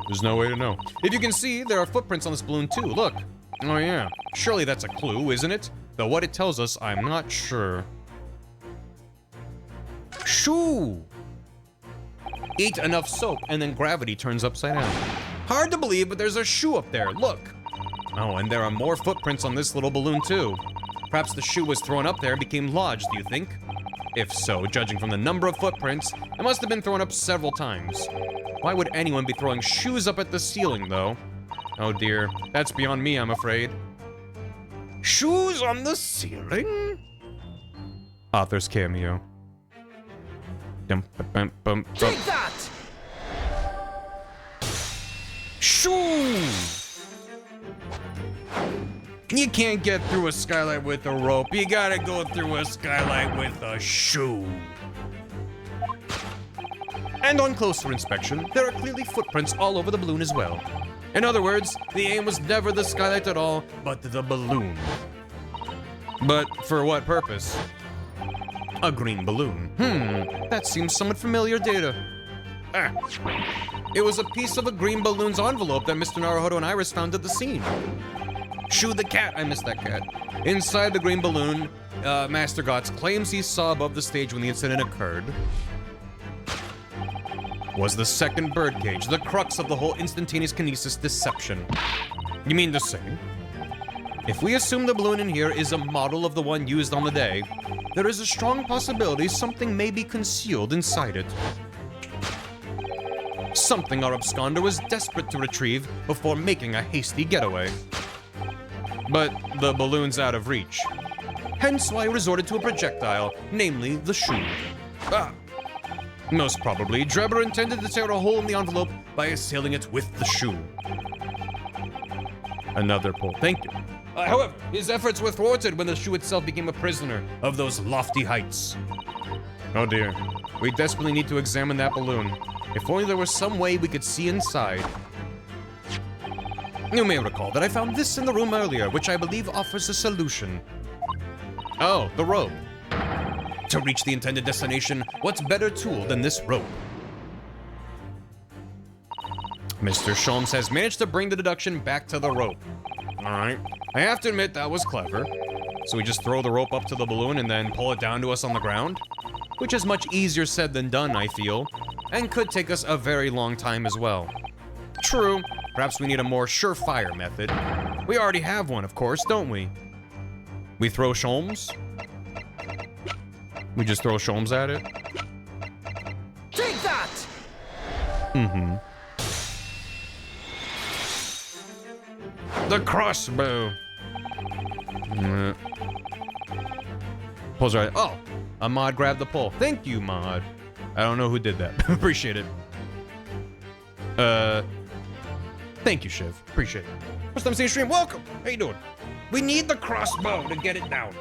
There's no way to know. If you can see, there are footprints on this balloon too. Look. Oh yeah. Surely that's a clue, isn't it? Though what it tells us, I'm not sure. Shoo! Eat enough soap and then gravity turns upside down. Hard to believe, but there's a shoe up there. Look. Oh, and there are more footprints on this little balloon too. Perhaps the shoe was thrown up there and became lodged, do you think? If so, judging from the number of footprints, it must have been thrown up several times. Why would anyone be throwing shoes up at the ceiling, though? Oh dear, that's beyond me, I'm afraid. Shoes on the ceiling? Author's cameo. Take that! Shoes! You can't get through a skylight with a rope. You gotta go through a skylight with a shoe. And on closer inspection, there are clearly footprints all over the balloon as well. In other words, the aim was never the skylight at all, but the balloon. But for what purpose? A green balloon. That seems somewhat familiar data. It was a piece of a green balloon's envelope that Mr. Naruhodo and Iris found at the scene. Shoo the cat, I missed that cat. Inside the green balloon, Master Gotts claims he saw above the stage when the incident occurred was the second birdcage, the crux of the whole instantaneous kinesis deception. You mean to say, if we assume the balloon in here is a model of the one used on the day, there is a strong possibility something may be concealed inside it. Something our absconder was desperate to retrieve before making a hasty getaway. But the balloon's out of reach. Hence why I resorted to a projectile, namely the shoe. Most probably, Drebber intended to tear a hole in the envelope by assailing it with the shoe. Another pull. Thank you. However, his efforts were thwarted when the shoe itself became a prisoner of those lofty heights. Oh dear. We desperately need to examine that balloon. If only there was some way we could see inside. You may recall that I found this in the room earlier, which I believe offers a solution. Oh, the rope. To reach the intended destination, what's better tool than this rope? Mr. Sholmes has managed to bring the deduction back to the rope. Alright, I have to admit that was clever. So we just throw the rope up to the balloon and then pull it down to us on the ground? Which is much easier said than done, I feel, and could take us a very long time as well. True, perhaps we need a more surefire method. We already have one, of course, don't we? We throw Sholmes? We just throw Sholmes at it? The crossbow. Pulls right. Oh, a mod grabbed the pole. Thank you, mod. I don't know who did that. Appreciate it. Thank you, Shiv. Appreciate it. First time seeing stream. Welcome. How you doing? We need the crossbow to get it down.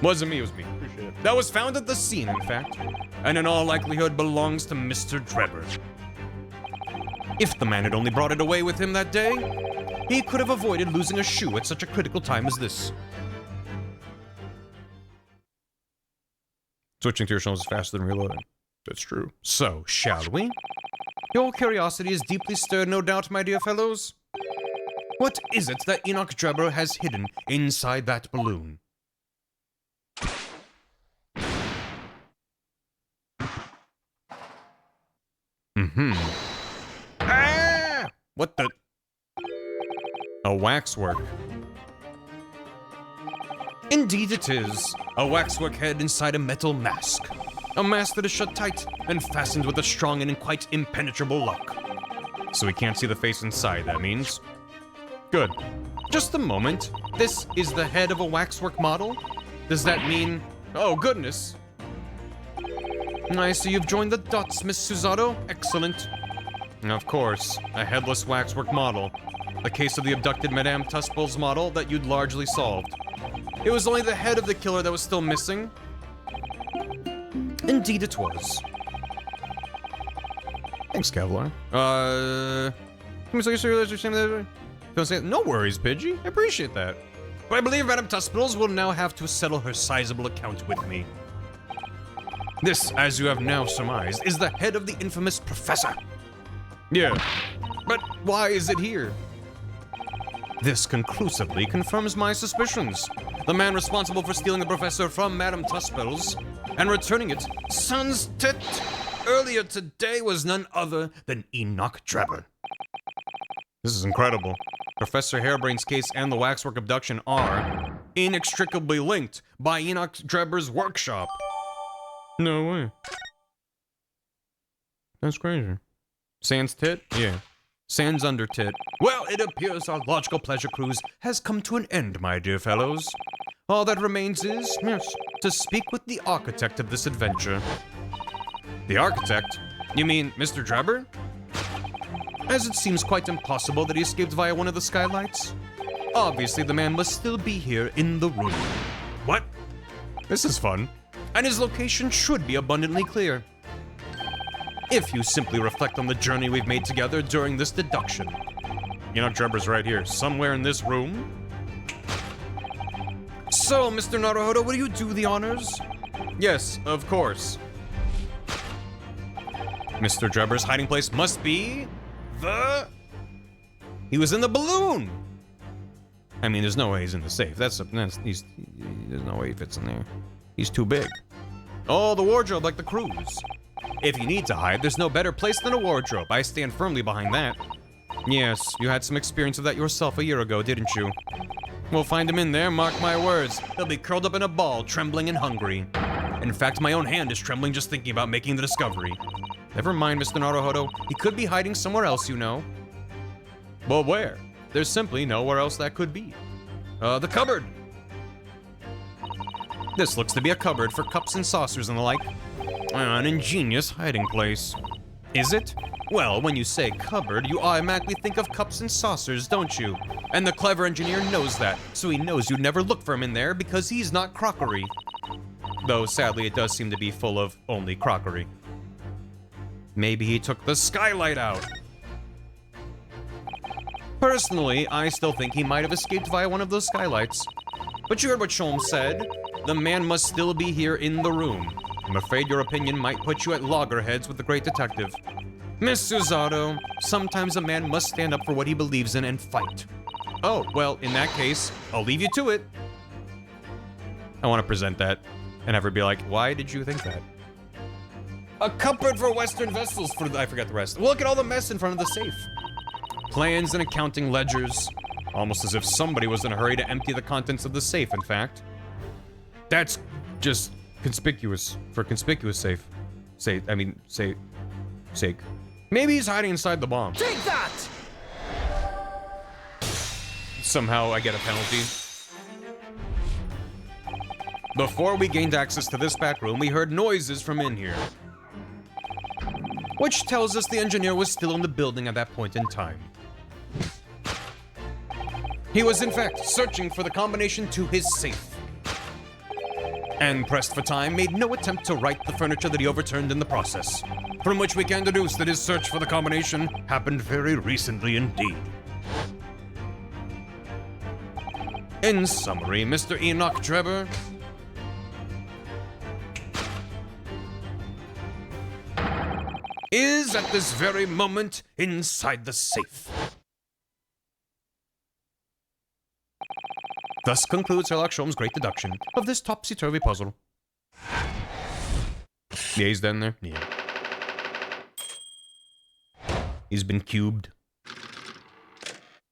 Wasn't me, it was me. Appreciate it. That was found at the scene, in fact, and in all likelihood belongs to Mr. Drebber. If the man had only brought it away with him that day, he could have avoided losing a shoe at such a critical time as this. Switching to your Sholmes is faster than reloading. That's true. So, shall we? Your curiosity is deeply stirred, no doubt, my dear fellows. What is it that Enoch Drebber has hidden inside that balloon? Ah! What the? A waxwork. Indeed it is. A waxwork head inside a metal mask. A mask that is shut tight and fastened with a strong and quite impenetrable lock. So we can't see the face inside, that means. Good. Just a moment. This is the head of a waxwork model? Does that mean... Oh, goodness. I see you've joined the dots, Miss Susato. Excellent. Of course, a headless waxwork model. The case of the abducted Madame Tuspel's model that you'd largely solved. It was only the head of the killer that was still missing. Indeed it was. Thanks, Kevlar. No worries, Pidgey. I appreciate that. But I believe Madame Tuspels will now have to settle her sizable account with me. This, as you have now surmised, is the head of the infamous Professor. Yeah, but why is it here? This conclusively confirms my suspicions. The man responsible for stealing the Professor from Madame Tuspels and returning it, sans tête, earlier today was none other than Enoch Drebber. This is incredible. Professor Hairbrain's case and the waxwork abduction are inextricably linked by Enoch Drebber's workshop. No way. That's crazy. Sans tit? Yeah. Sans under tit. Well, it appears our logical pleasure cruise has come to an end, my dear fellows. All that remains is, yes, to speak with the architect of this adventure. The architect? You mean Mr. Drebber? As it seems quite impossible that he escaped via one of the skylights, obviously the man must still be here in the room. What? This is fun. And his location should be abundantly clear. If you simply reflect on the journey we've made together during this deduction. You know, Drebber's right here, somewhere in this room. So, Mr. Naruhodo, will you do the honors? Yes, of course. Mr. Drebber's hiding place must be... He was in the balloon! I mean, there's no way he's in the safe. There's no way he fits in there. He's too big. Oh, the wardrobe, like the cruise. If you need to hide, there's no better place than a wardrobe. I stand firmly behind that. Yes, you had some experience of that yourself a year ago, didn't you? We'll find him in there, mark my words. He'll be curled up in a ball, trembling and hungry. In fact, my own hand is trembling just thinking about making the discovery. Never mind, Mr. Naruhodo. He could be hiding somewhere else, you know. Well, where? There's simply nowhere else that could be. The cupboard. This looks to be a cupboard for cups and saucers and the like. An ingenious hiding place. Is it? Well, when you say cupboard, you automatically think of cups and saucers, don't you? And the clever engineer knows that, so he knows you'd never look for him in there because he's not crockery. Though, sadly, it does seem to be full of only crockery. Maybe he took the skylight out. Personally, I still think he might have escaped via one of those skylights. But you heard what Sholmes said. The man must still be here in the room. I'm afraid your opinion might put you at loggerheads with the great detective. Miss Susato, sometimes a man must stand up for what he believes in and fight. Oh, well, in that case, I'll leave you to it. I want to present that and have her be like, why did you think that? A cupboard for Western vessels for I forgot the rest. Look at all the mess in front of the safe. Plans and accounting ledgers. Almost as if somebody was in a hurry to empty the contents of the safe, in fact. That's just conspicuous for conspicuous sake. Maybe he's hiding inside the bomb. Take that! Somehow I get a penalty. Before we gained access to this back room, we heard noises from in here, which tells us the engineer was still in the building at that point in time. He was in fact searching for the combination to his safe, and pressed for time, made no attempt to right the furniture that he overturned in the process, from which we can deduce that his search for the combination happened very recently indeed. In summary, Mr. Enoch Drebber is at this very moment inside the safe. Thus concludes Sherlock Sholmes' great deduction of this topsy-turvy puzzle. Yeah, he's down there? Yeah. He's been cubed.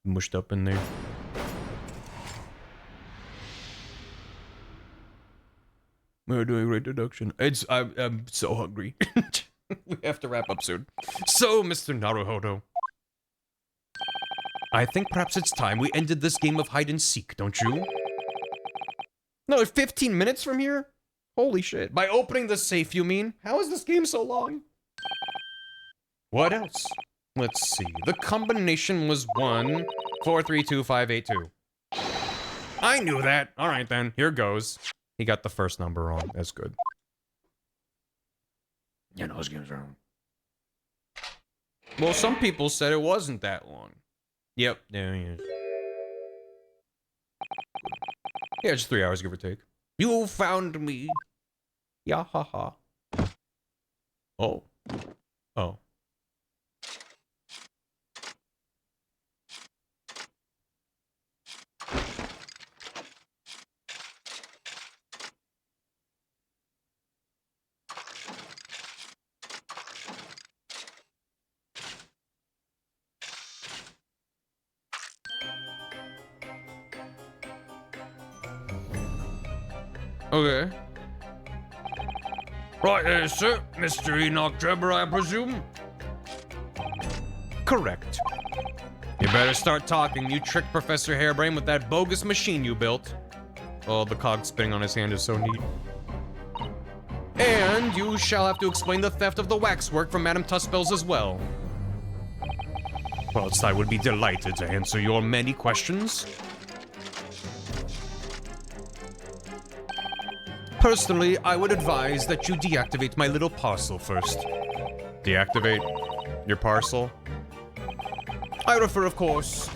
Mushed up in there. We're doing a great deduction. I'm so hungry. We have to wrap up soon. So, Mr. Naruhodo, I think perhaps it's time we ended this game of hide and seek, don't you? No, 15 minutes from here? Holy shit. By opening the safe, you mean? How is this game so long? What else? Let's see. The combination was 1432582. I knew that. All right, then. Here goes. He got the first number wrong. That's good. Yeah, no, this game's wrong. Well, some people said it wasn't that long. Yep, there he is. Yeah, just 3 hours, give or take. You found me. Yeah, ha ha. Oh. Oh. Okay. Right there, sir. Mr. Enoch Drebber, I presume? Correct. You better start talking. You tricked Professor Hairbrain with that bogus machine you built. Oh, the cog spinning on his hand is so neat. And you shall have to explain the theft of the waxwork from Madame Tuspel's as well. Whilst I would be delighted to answer your many questions. Personally, I would advise that you deactivate my little parcel first. Deactivate your parcel? I refer, of course,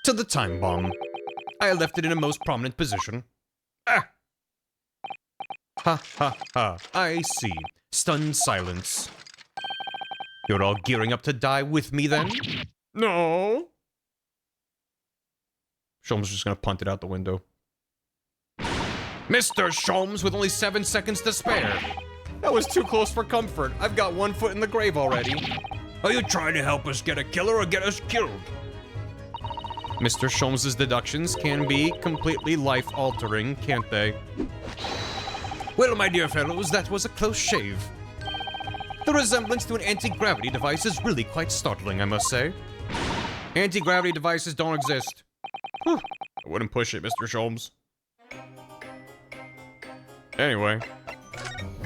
to the time bomb. I left it in a most prominent position. Ah! Ha ha ha. I see. Stunned silence. You're all gearing up to die with me then? No. Sholmes is just gonna punt it out the window. Mr. Sholmes with only 7 seconds to spare. That was too close for comfort. I've got 1 foot in the grave already. Are you trying to help us get a killer or get us killed? Mr. Sholmes' deductions can be completely life-altering, can't they? Well, my dear fellows, that was a close shave. The resemblance to an anti-gravity device is really quite startling, I must say. Anti-gravity devices don't exist. Whew. I wouldn't push it, Mr. Sholmes. Anyway.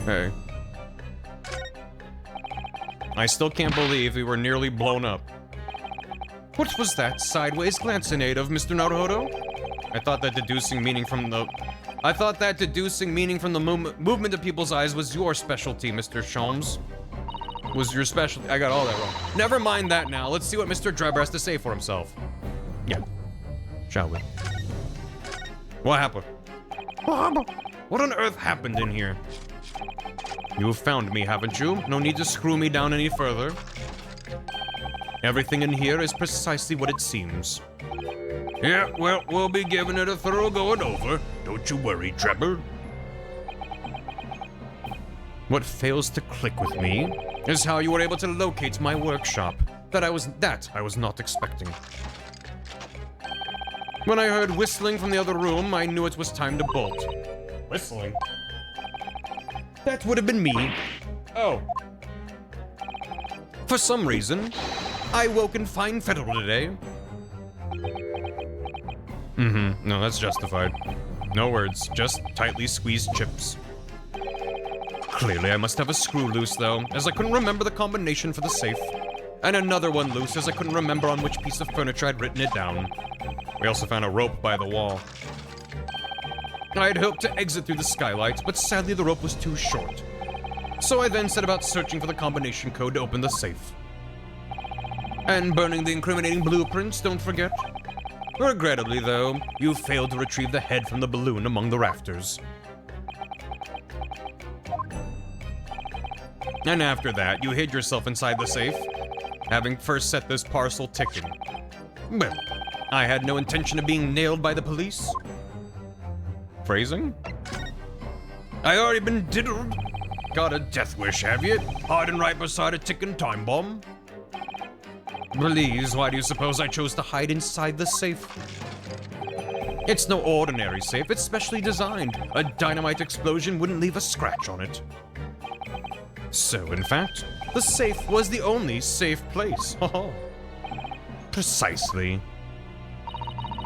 Hey. I still can't believe we were nearly blown up. What was that sideways glancinade of, Mr. Naruhodo? I thought that deducing meaning from the movement of people's eyes was your specialty, Mr. Sholmes. Was your specialty? I got all that wrong. Never mind that now. Let's see what Mr. Drebber has to say for himself. Yeah. Shall we? What happened? What on earth happened in here? You've found me, haven't you? No need to screw me down any further. Everything in here is precisely what it seems. Yeah, well, we'll be giving it a thorough going over. Don't you worry, Drebber. What fails to click with me is how you were able to locate my workshop. That I was not expecting. When I heard whistling from the other room, I knew it was time to bolt. Whistling? That would have been me. Oh. For some reason, I woke in fine fettle today. No, that's justified. No words, just tightly squeezed chips. Clearly, I must have a screw loose, though, as I couldn't remember the combination for the safe. And another one loose, as I couldn't remember on which piece of furniture I'd written it down. We also found a rope by the wall. I'd hoped to exit through the skylight, but sadly the rope was too short. So I then set about searching for the combination code to open the safe. And burning the incriminating blueprints, don't forget. Regrettably, though, you failed to retrieve the head from the balloon among the rafters. And after that, you hid yourself inside the safe, having first set this parcel ticking. Well, I had no intention of being nailed by the police. Phrasing? I already been diddled. Got a death wish, have you? Hiding right beside a ticking time bomb? Please, why do you suppose I chose to hide inside the safe? It's no ordinary safe, it's specially designed. A dynamite explosion wouldn't leave a scratch on it. So, in fact, the safe was the only safe place. Oh, precisely.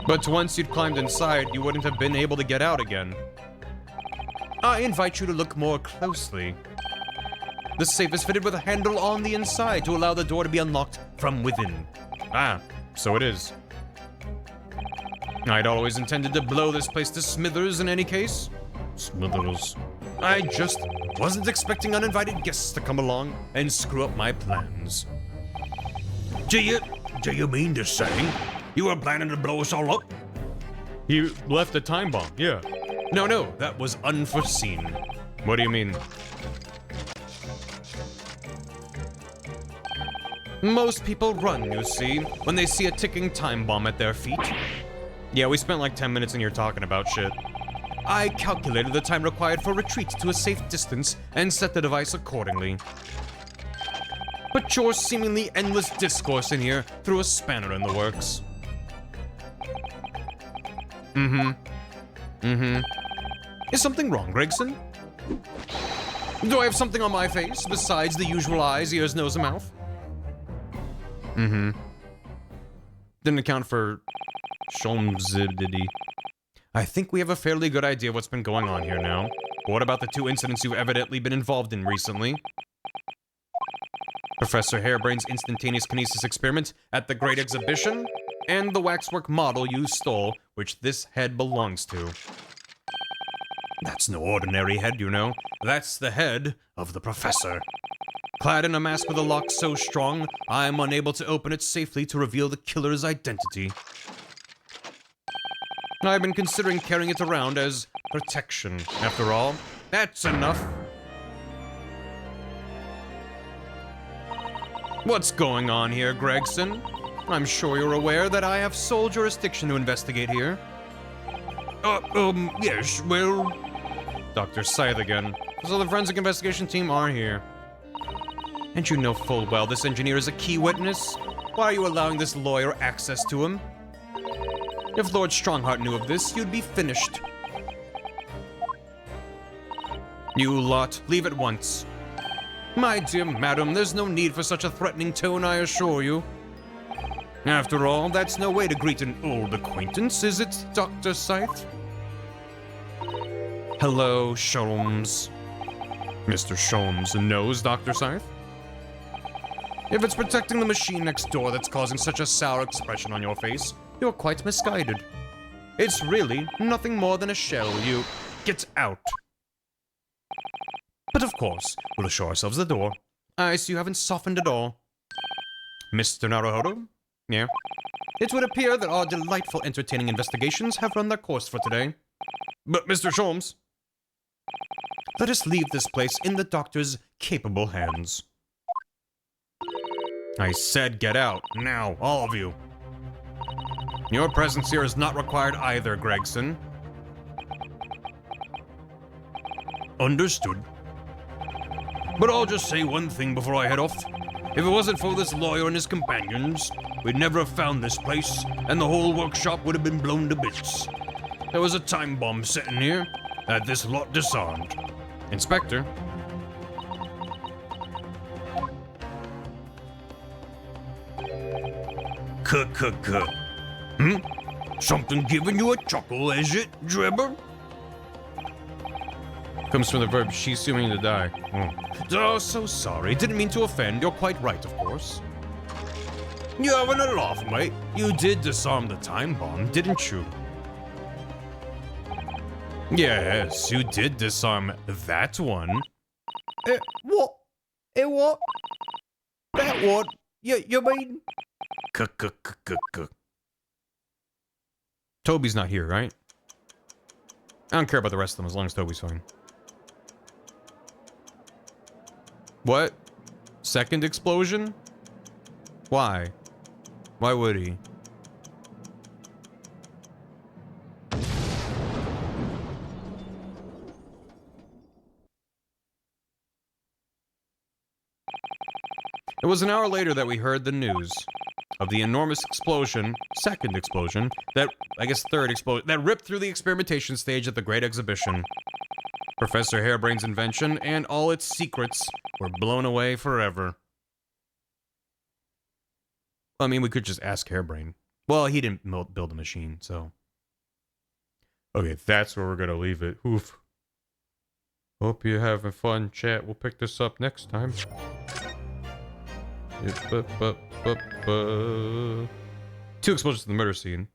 But once you'd climbed inside, you wouldn't have been able to get out again. I invite you to look more closely. The safe is fitted with a handle on the inside to allow the door to be unlocked from within. Ah, so it is. I'd always intended to blow this place to smithers in any case. Smithers. I just wasn't expecting uninvited guests to come along and screw up my plans. Do you mean to say you were planning to blow us all up? You left a time bomb, yeah. No, that was unforeseen. What do you mean? Most people run, you see, when they see a ticking time bomb at their feet. Yeah, we spent like 10 minutes in here talking about shit. I calculated the time required for retreat to a safe distance and set the device accordingly. But your seemingly endless discourse in here threw a spanner in the works. Is something wrong, Gregson? Do I have something on my face besides the usual eyes, ears, nose, and mouth? Didn't account for Sholmes. I think we have a fairly good idea of what's been going on here now. What about the two incidents you've evidently been involved in recently? Professor Harebrain's instantaneous kinesis experiment at the Great Exhibition, and the waxwork model you stole, which this head belongs to. That's no ordinary head, you know. That's the head of the Professor. Clad in a mask with a lock so strong, I'm unable to open it safely to reveal the killer's identity. I've been considering carrying it around as protection. After all, that's enough. What's going on here, Gregson? I'm sure you're aware that I have sole jurisdiction to investigate here. Yes, well... Dr. Scythe again. So the forensic investigation team are here. And you know full well this engineer is a key witness. Why are you allowing this lawyer access to him? If Lord Strongheart knew of this, you'd be finished. You lot, leave at once. My dear madam, there's no need for such a threatening tone, I assure you. After all, that's no way to greet an old acquaintance, is it, Dr. Scythe? Hello, Sholmes. Mr. Sholmes knows Dr. Scythe? If it's protecting the machine next door that's causing such a sour expression on your face, you're quite misguided. It's really nothing more than a shell. You get out. But of course, we'll assure ourselves the door. I see you haven't softened at all. Mr. Naruhodo? Yeah? It would appear that our delightful entertaining investigations have run their course for today. But Mr. Sholmes, let us leave this place in the doctor's capable hands. I said get out, now, all of you. Your presence here is not required either, Gregson. Understood. But I'll just say one thing before I head off. If it wasn't for this lawyer and his companions, we'd never have found this place, and the whole workshop would have been blown to bits. There was a time bomb sitting here, had this lot disarmed. Inspector? K-k-k. Hmm? Something giving you a chuckle, is it, Dribber? Comes from the verb she's assuming to die. Oh, so sorry. Didn't mean to offend. You're quite right, of course. You're having a laugh, mate. You did disarm the time bomb, didn't you? Yes, you did disarm that one. What? What? That one? You mean? K-k-k-k-k. Toby's not here, right? I don't care about the rest of them as long as Toby's fine. What? Second explosion? Why? Why would he? It was an hour later that we heard the news of the enormous explosion, second explosion, that, I guess third explosion, that ripped through the experimentation stage at the Great Exhibition. Professor Harebrain's invention and all its secrets were blown away forever. I mean, we could just ask Harebrain. Well, he didn't build a machine, so... Okay, that's where we're gonna leave it. Oof. Hope you're having fun, chat. We'll pick this up next time. Two explosions to the murder scene.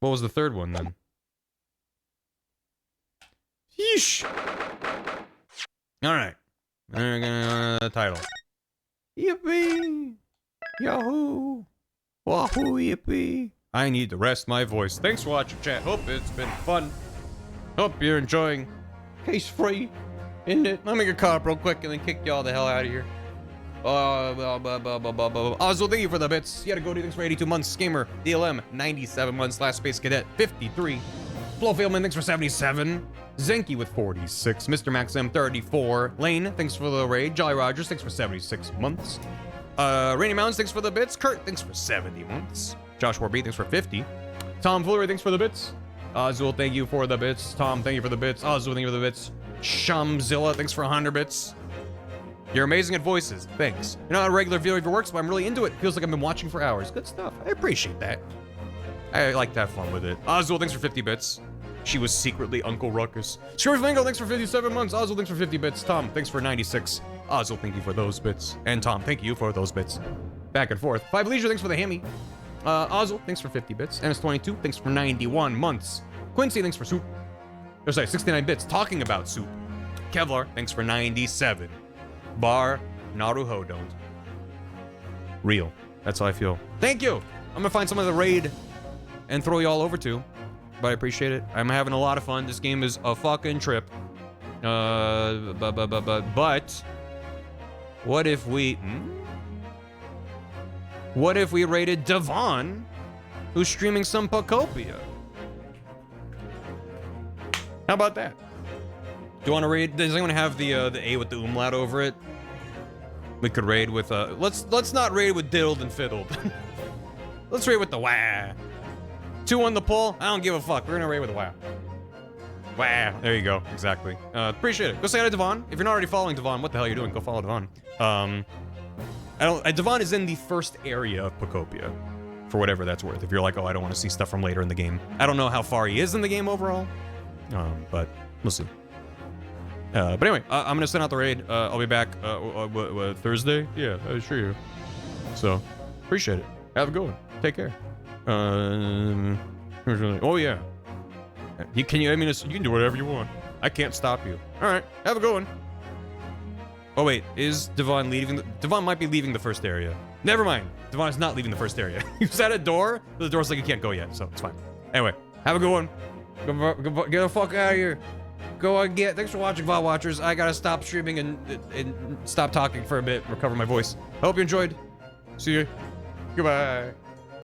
What was the third one, then? Yeesh! Alright. We're gonna title. Yippee! Yahoo! Wahoo! Yippee! I need to rest my voice. Thanks for watching, chat. Hope it's been fun. Hope you're enjoying. Case free. Isn't it? Let me make a call up real quick and then kick y'all the hell out of here. Oswald, thank you for the bits. You had to go do things for 82 months. Gamer, DLM, 97 months. Last Space Cadet, 53. Blowfieldman, thanks for 77. Zenki with 46. Mr. Maxim, 34. Lane, thanks for the raid. Jolly Rogers, thanks for 76 months. Rainy Mountains, thanks for the bits. Kurt, thanks for 70 months. Josh Warby, thanks for 50. Tom Flery, thanks for the bits. Oswald, thank you for the bits. Tom, thank you for the bits. Oswald, thank you for the bits. Shamzilla, thanks for 100 bits. You're amazing at voices. Thanks. You're not a regular viewer of your works, but I'm really into it. Feels like I've been watching for hours. Good stuff. I appreciate that. I like to have fun with it. Oswald, thanks for 50 bits. She was secretly Uncle Ruckus. Screwy Flamingo, thanks for 57 months. Oswald, thanks for 50 bits. Tom, thanks for 96. Oswald, thank you for those bits. And Tom, thank you for those bits. Back and forth. Five Leisure, thanks for the hammy. Oswald, thanks for 50 bits. NS22, thanks for 91 months. Quincy, thanks for soup. Oh, sorry, 69 bits. Talking about soup. Kevlar, thanks for 97. Bar, Naruho don't. Real. That's how I feel. Thank you! I'm gonna find some of the raid and throw you all over to. But I appreciate it. I'm having a lot of fun. This game is a fucking trip. But what if we... What if we raided Devon, who's streaming some Pocopia? How about that? Do you want to raid? Does anyone have the A with the umlaut over it? We could raid with let's not raid with diddled and fiddled. Let's raid with the wah. 2 on the poll. I don't give a fuck. We're gonna raid with the wah. Wah. There you go. Exactly. Appreciate it. Go say hi to Devon. If you're not already following Devon, what the hell are you doing? Go follow Devon. Devon is in the first area of Pocopia, for whatever that's worth. If you're like, oh, I don't want to see stuff from later in the game. I don't know how far he is in the game overall, but we'll see. But anyway, I'm gonna send out the raid. I'll be back Thursday. Yeah, I assure you. So, appreciate it. Have a good one. Take care. Oh yeah. You can do whatever you want. I can't stop you. All right. Have a good one. Oh wait, is Devon leaving? Devon might be leaving the first area. Never mind. Devon is not leaving the first area. He was at a door. The door's like you can't go yet, so it's fine. Anyway, have a good one. Get the fuck out of here. Go and get. Thanks for watching, VOD watchers. I gotta stop streaming and stop talking for a bit, recover my voice. I hope you enjoyed. See you. Goodbye.